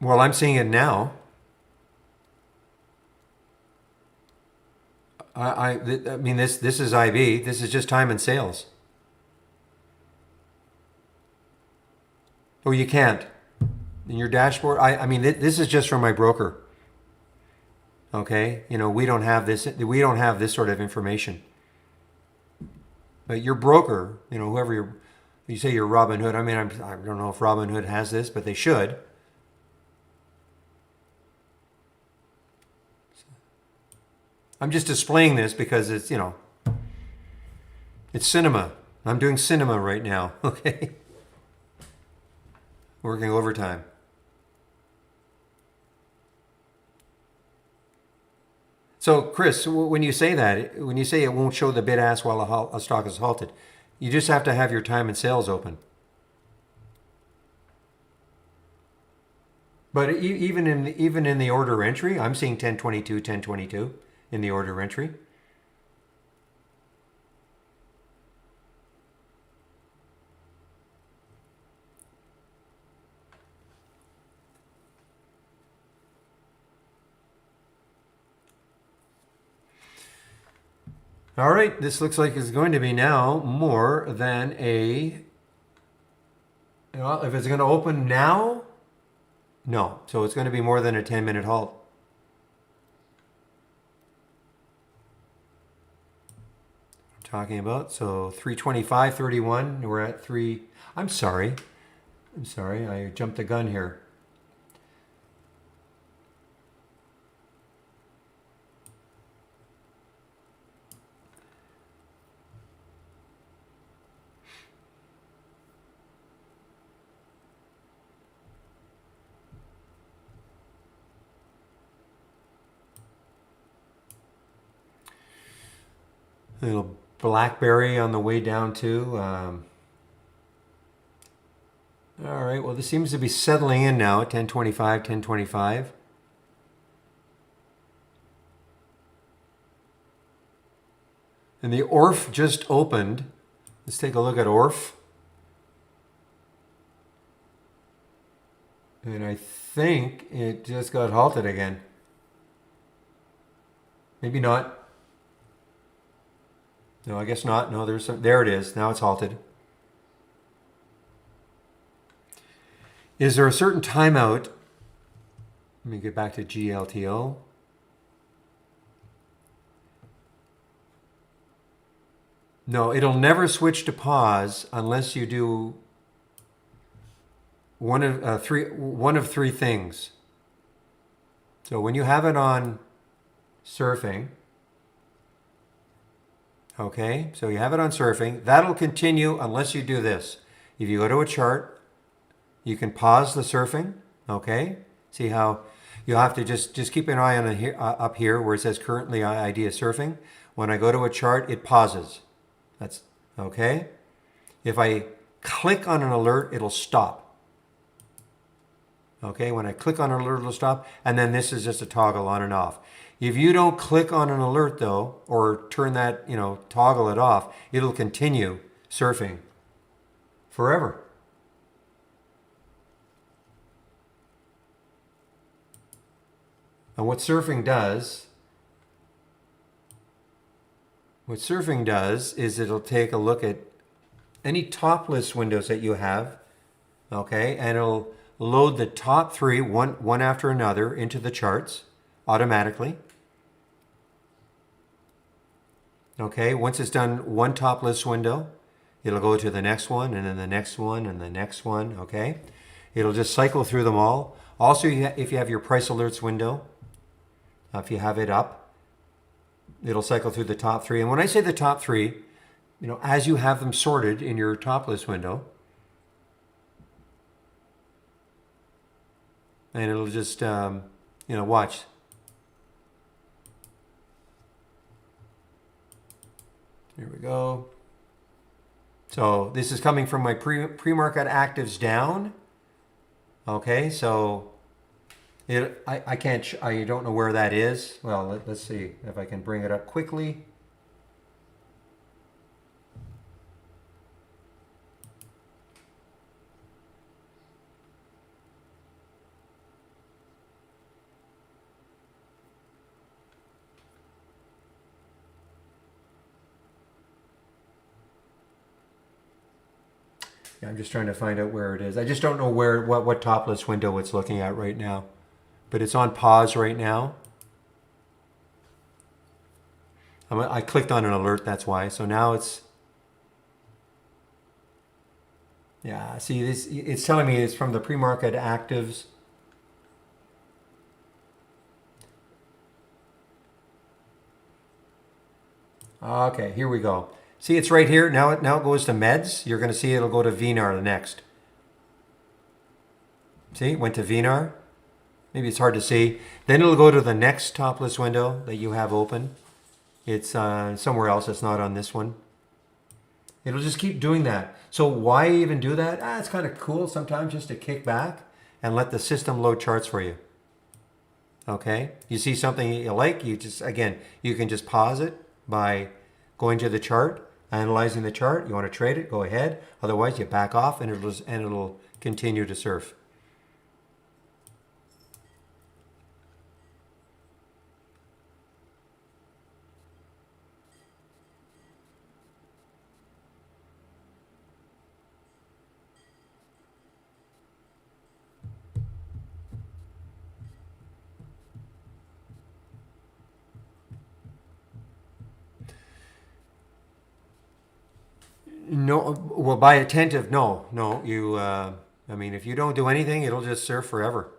Well, I'm seeing it now. I mean, this is IB. This is just time and sales. Oh, you can't. In your dashboard, I mean, this is just from my broker. Okay, you know, we don't have this sort of information. But your broker, you know, whoever you say you're Robinhood. I mean, I don't know if Robinhood has this, but they should. I'm just displaying this because it's, you know, it's cinema. I'm doing cinema right now. Okay, working overtime. So, Chris, when you say that, when you say it won't show the bid ask while a stock is halted, you just have to have your time and sales open. But even in the order entry, I'm seeing 1022, 1022 in the order entry. All right, this looks like it's going to be now more than a, well, if it's going to open now, no. So it's going to be more than a 10-minute halt. I'm talking about, so 325.31, we're at 3, I'm sorry, I jumped the gun here. A little blackberry on the way down too. All right, well, this seems to be settling in now at 1025, 1025. And the ORF just opened. Let's take a look at ORF. And I think it just got halted again. Maybe not. No, I guess not. No, there's some, there it is. Now it's halted. Is there a certain timeout? Let me get back to GLTO. No, it'll never switch to pause unless you do one of three things. So when you have it on surfing, okay, so you have it on surfing, that'll continue unless you do this. If you go to a chart, you can pause the surfing, okay? See how you have to just keep an eye on it here, up here where it says currently ID is surfing. When I go to a chart, it pauses. That's okay. If I click on an alert, it'll stop. Okay, when I click on an alert, it'll stop. And then this is just a toggle on and off. If you don't click on an alert though, or turn that, toggle it off, it'll continue surfing forever. And what surfing does is it'll take a look at any top list windows that you have, okay, and it'll load the top three, one after another, into the charts automatically. Okay, once it's done one top list window, it'll go to the next one, and then the next one, and the next one, okay? It'll just cycle through them all. Also, if you have your price alerts window, if you have it up, it'll cycle through the top three. And when I say the top three, as you have them sorted in your top list window, and it'll just, watch. Here we go. So this is coming from my pre-market actives down. Okay, so I don't know where that is. Well, let's see if I can bring it up quickly. Yeah, I'm just trying to find out where it is. I just don't know what top list window it's looking at right now. But it's on pause right now. I clicked on an alert, that's why. So now it's, yeah, see, it's telling me it's from the pre-market actives. Okay, here we go. See, it's right here. Now it goes to meds. You're going to see it'll go to VNAR next. See, it went to VNAR. Maybe it's hard to see. Then it'll go to the next top list window that you have open. It's somewhere else. It's not on this one. It'll just keep doing that. So why even do that? It's kind of cool sometimes just to kick back and let the system load charts for you. Okay? You see something you like, you can just pause it by going to the chart, analyzing the chart. You want to trade it, go ahead. Otherwise, you back off and it'll continue to surf. No, well, by attentive, no. You, if you don't do anything, it'll just surf forever.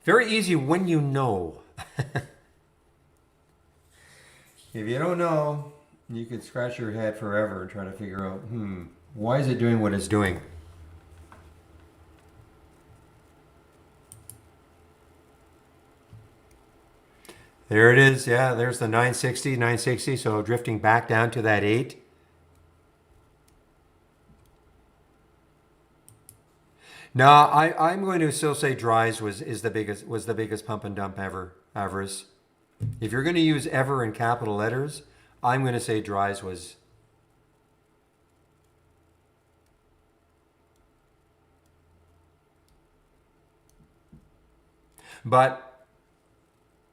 Very easy when you know. If you don't know, you could scratch your head forever and try to figure out, why is it doing what it's doing? There it is. Yeah, there's the 960, so drifting back down to that 8. No, I'm going to still say Dries was the biggest pump and dump ever. Avarice. If you're going to use ever in capital letters, I'm going to say Dries was. But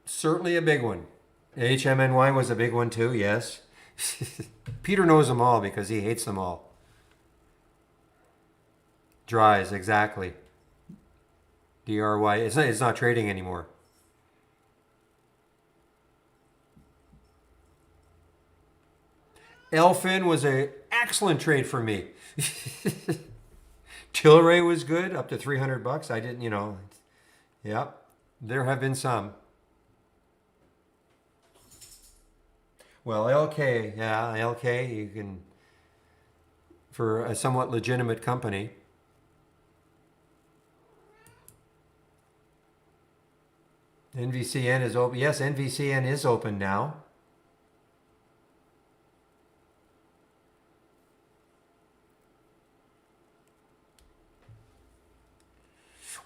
certainly a big one. HMNY was a big one too, yes. Peter knows them all because he hates them all. Dries, exactly. DRY. It's not trading anymore. Elfin was an excellent trade for me. Tilray was good, up to $300. I didn't, yeah, there have been some. Well, LK, yeah, LK, you can, for a somewhat legitimate company. NVCN is open. Yes, NVCN is open now.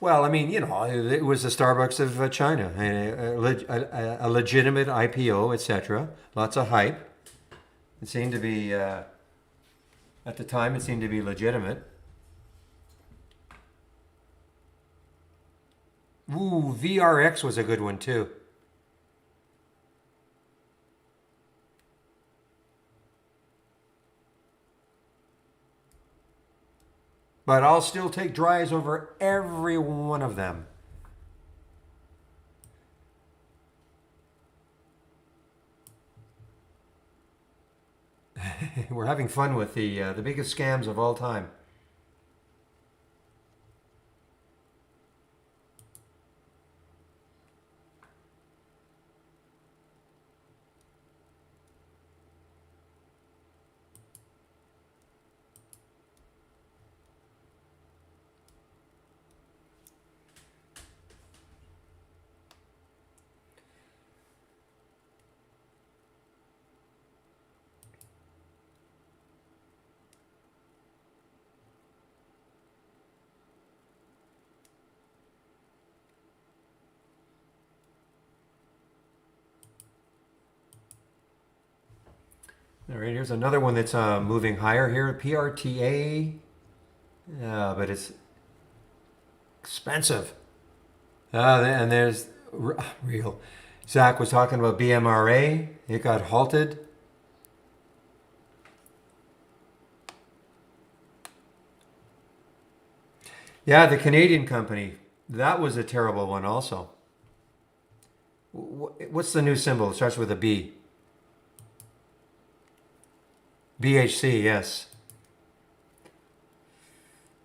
Well, I mean, it was the Starbucks of China, a legitimate IPO, etc. Lots of hype. It seemed to be, at the time, it seemed to be legitimate. Ooh, VRX was a good one too. But I'll still take Dries over every one of them. We're having fun with the biggest scams of all time. All right, here's another one that's moving higher here. PRTA, but it's expensive. And there's real. Zach was talking about BMRA. It got halted. Yeah, the Canadian company. That was a terrible one also. What's the new symbol? It starts with a B. BHC, yes.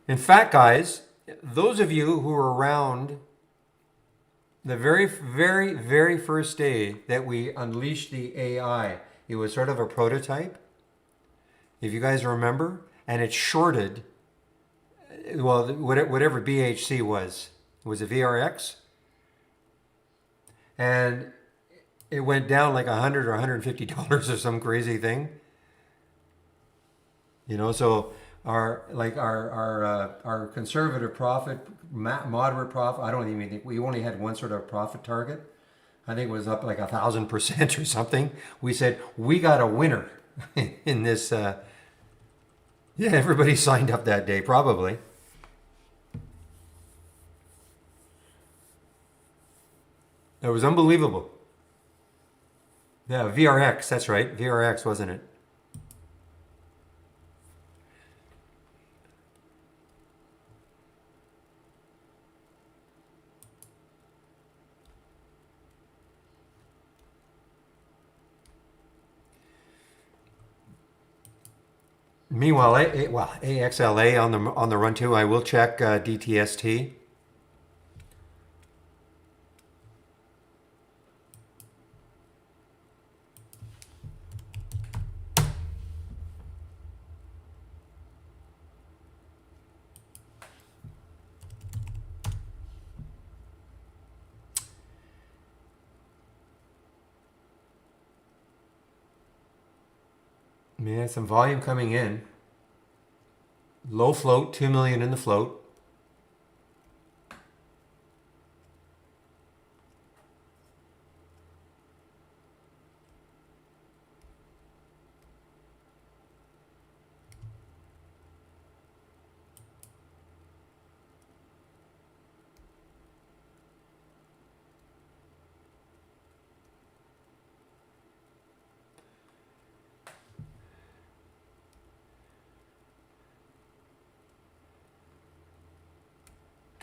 In fact, guys, those of you who were around the very, very, very first day that we unleashed the AI, it was sort of a prototype, if you guys remember, and it shorted, well, whatever BHC was. It was a VRX. And it went down like $100 or $150 or some crazy thing. So our conservative profit, moderate profit. I don't even think we only had one sort of profit target. I think it was up like 1,000% or something. We said we got a winner in this. Yeah, everybody signed up that day probably. It was unbelievable. Yeah, VRX. That's right, VRX, wasn't it? Meanwhile, AXLA on the run too. I will check DTST. Man, some volume coming in. Low float, 2 million in the float.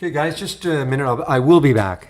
Okay, guys, just a minute. I will be back.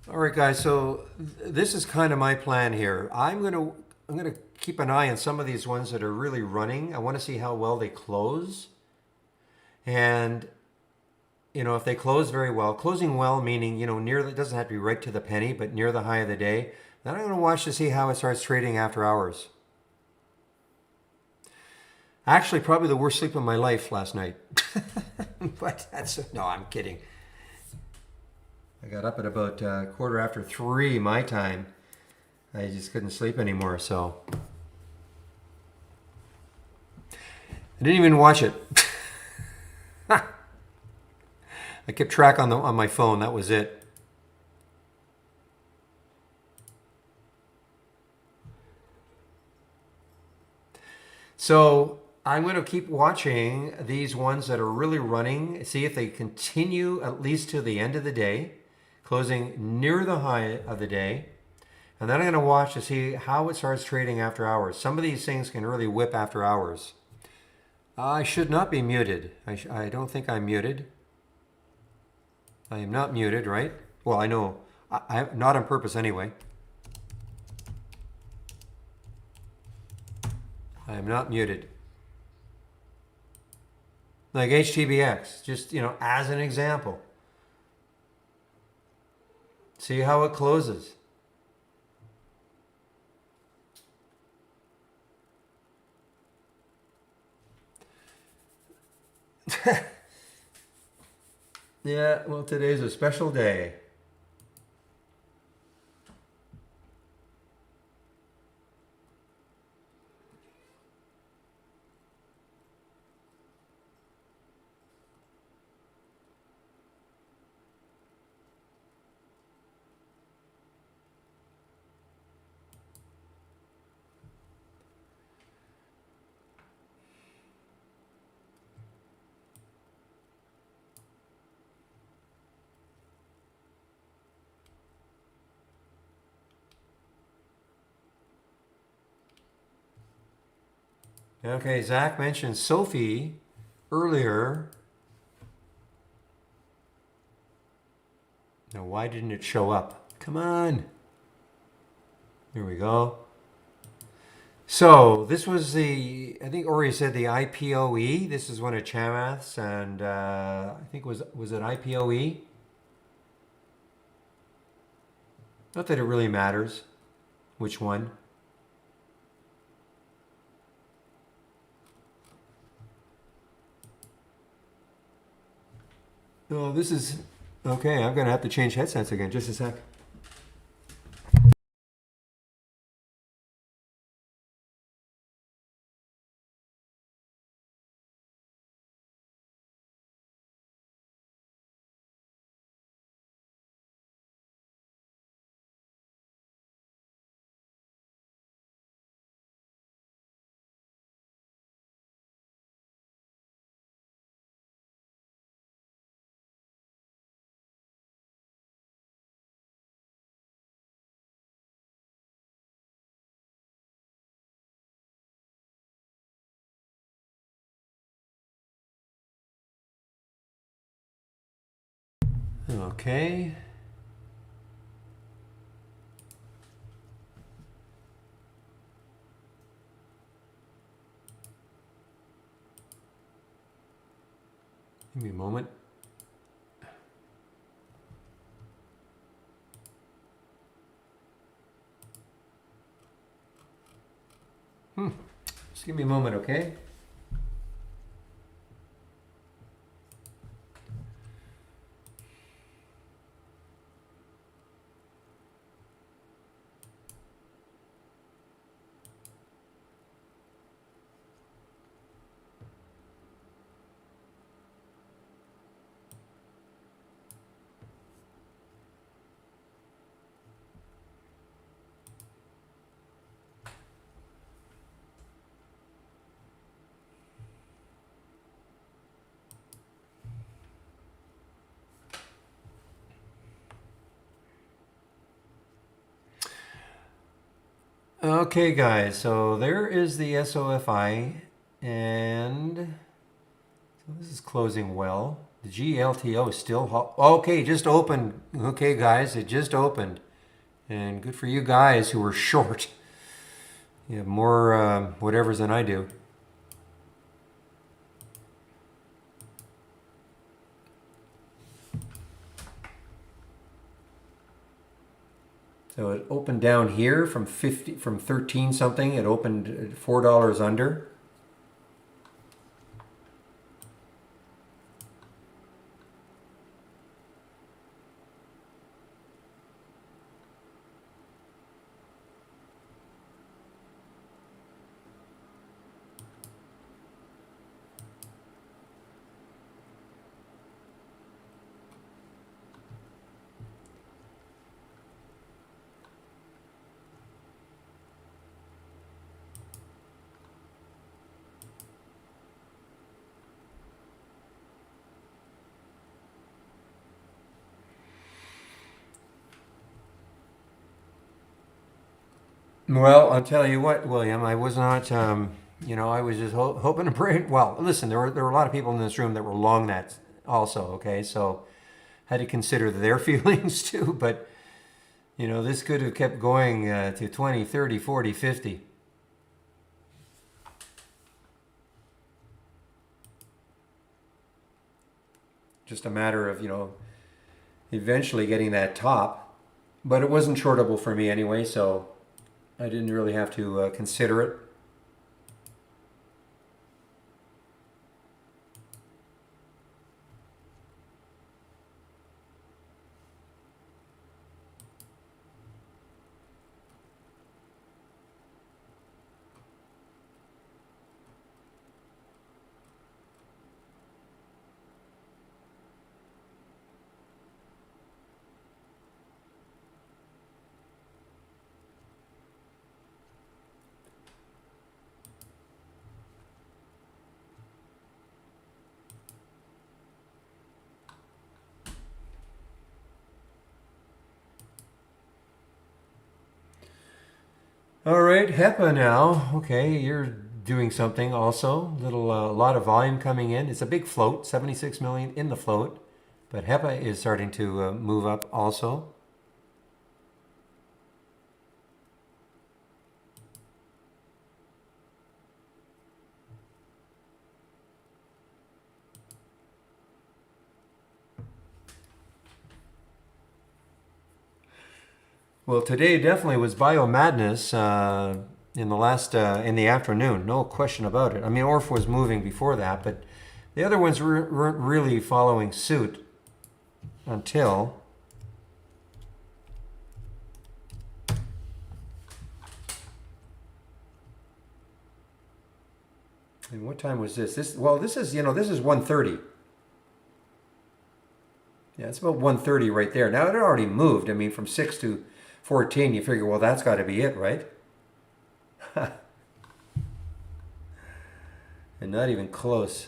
All right, guys. So this is kind of my plan here. I'm gonna keep an eye on some of these ones that are really running. I want to see how well they close, and if they close very well, closing well meaning near. It doesn't have to be right to the penny, but near the high of the day. Then I'm gonna watch to see how it starts trading after hours. Actually, probably the worst sleep of my life last night. But no, I'm kidding. I got up at about 3:15 my time. I just couldn't sleep anymore, so I didn't even watch it. I kept track on my phone. That was it. So I'm going to keep watching these ones that are really running. See if they continue at least to the end of the day, closing near the high of the day. And then I'm going to watch to see how it starts trading after hours. Some of these things can really whip after hours. I should not be muted. I don't think I'm muted. I am not muted, right? Well, I know. Not on purpose anyway. I am not muted. Like HTBX, just, as an example. See how it closes. Yeah, well, today's a special day. Okay, Zach mentioned Sophie earlier. Now, why didn't it show up? Come on. Here we go. So this was I think Ori said the IPOE. This is one of Chamath's, and I think was it IPOE? Not that it really matters which one. Oh, this is okay. I'm gonna have to change headsets again. Just a sec. Okay. Give me a moment. Just give me a moment, okay? Okay, guys, so there is the SOFI, and so this is closing well. The GLTO is still okay, just opened. Okay, guys, it just opened, and good for you guys who were short. You have more whatevers than I do. So it opened down here from 13 something. It opened $4 under. Well, I'll tell you what, William, I was not, I was just hoping to pray. Well, listen, there were a lot of people in this room that were long that also, okay? So had to consider their feelings too, but, this could have kept going to 20, 30, 40, 50. Just a matter of, eventually getting that top. But it wasn't shortable for me anyway, so I didn't really have to consider it. All right, HEPA now. Okay, you're doing something also. Little, a lot of volume coming in. It's a big float, 76 million in the float, but HEPA is starting to move up also. Well, today definitely was bio madness in the afternoon, no question about it. I mean, Orf was moving before that, but the other ones weren't really following suit until. And what time was this? This is 1:30. Yeah, it's about 1:30 right there. Now it had already moved. I mean, from 6 to 14, you figure, well, that's got to be it, right? And not even close.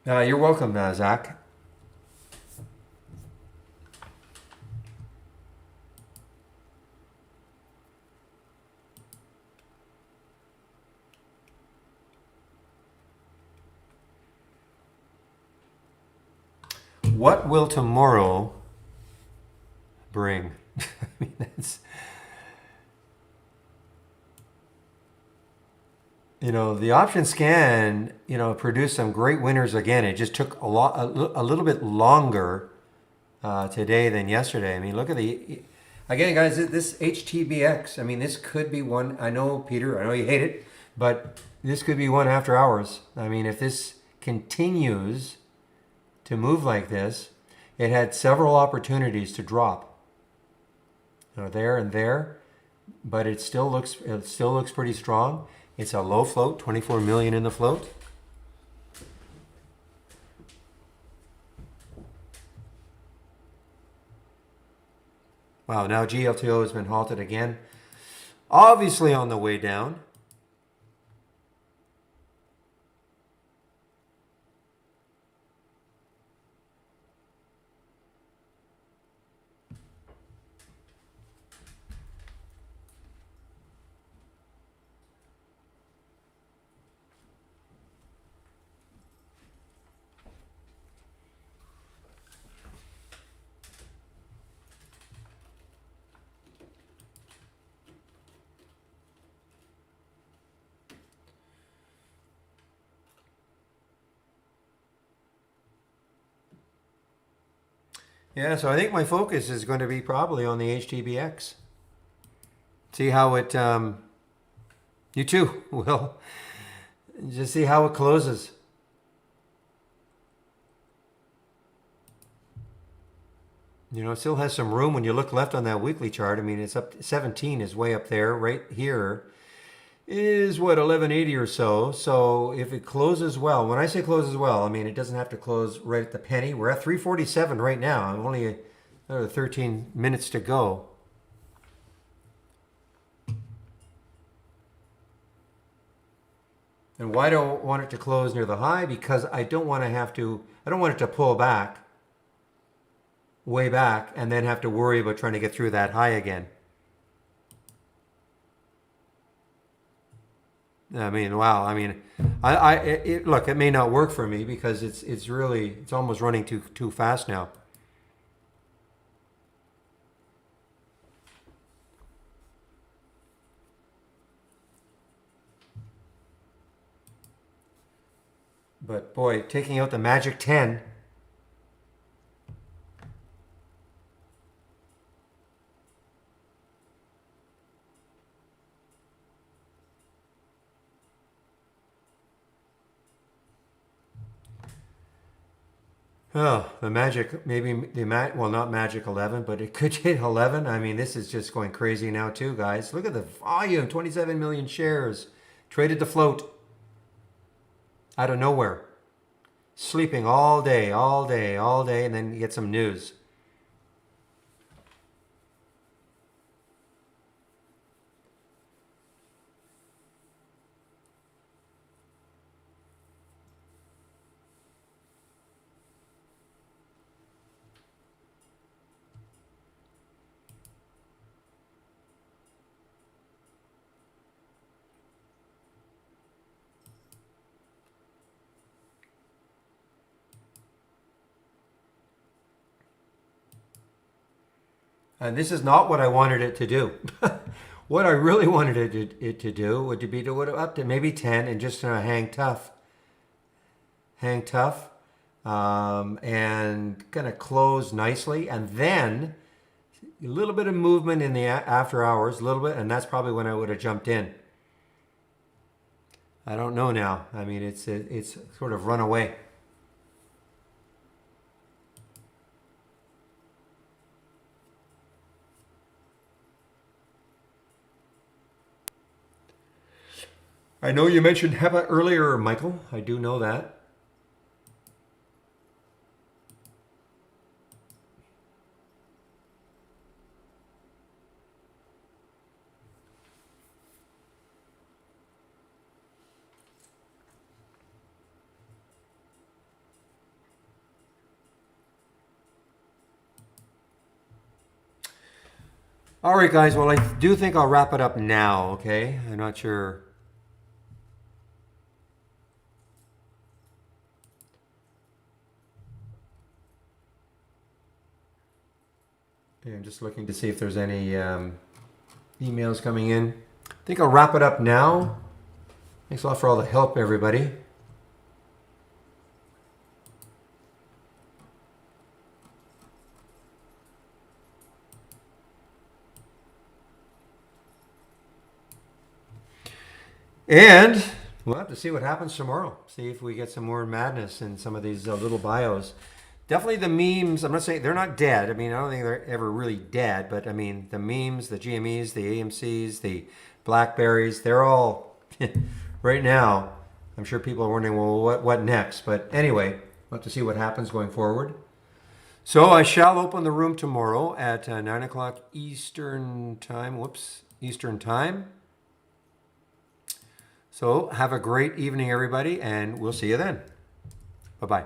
You're welcome, Zach. what will tomorrow bring? I mean, that's, the option scan, produced some great winners again. It just took a little bit longer today than yesterday. I mean, look at again, guys, this HTBX. I mean, this could be one. I know, Peter, I know you hate it, but this could be one after hours. I mean, if this continues to move like this, it had several opportunities to drop. There and there, but it still looks pretty strong. It's a low float, 24 million in the float. Wow, now GLTO has been halted again. Obviously on the way down. Yeah, so I think my focus is going to be probably on the HTBX. See how it, you too will, just see how it closes. It still has some room when you look left on that weekly chart. I mean, it's up, 17 is way up there. Right here is what, 1180 or so. So if it closes well, when I say closes well, I mean it doesn't have to close right at the penny. We're at 347 right now. I'm only another 13 minutes to go. And why do I want it to close near the high? Because I don't want it to pull back, way back, and then have to worry about trying to get through that high again. I mean, wow. I mean, look, it may not work for me because it's almost running too fast now. But boy, taking out the magic 10. Oh, the magic, maybe well, not magic 11, but it could hit 11. I mean, this is just going crazy now too, guys. Look at the volume, 27 million shares. Traded to float out of nowhere. Sleeping all day, and then you get some news. And this is not what I wanted it to do. What I really wanted it to do would be to go up to maybe 10 and just hang tough. Hang tough. And kind of close nicely. And then a little bit of movement in the after hours, a little bit, and that's probably when I would have jumped in. I don't know now. I mean, it's sort of run away. I know you mentioned HEPA earlier, Michael. I do know that. All right, guys. Well, I do think I'll wrap it up now, okay? I'm not sure. Okay, I'm just looking to see if there's any emails coming in. I think I'll wrap it up now. Thanks a lot for all the help, everybody. And we'll have to see what happens tomorrow. See if we get some more madness in some of these little bios. Definitely the memes, I'm not saying they're not dead. I mean, I don't think they're ever really dead, but I mean, the memes, the GMEs, the AMCs, the Blackberries, they're all, right now, I'm sure people are wondering, well, what next? But anyway, we'll have to see what happens going forward. So I shall open the room tomorrow at 9 o'clock Eastern time. Whoops, Eastern time. So have a great evening, everybody, and we'll see you then. Bye-bye.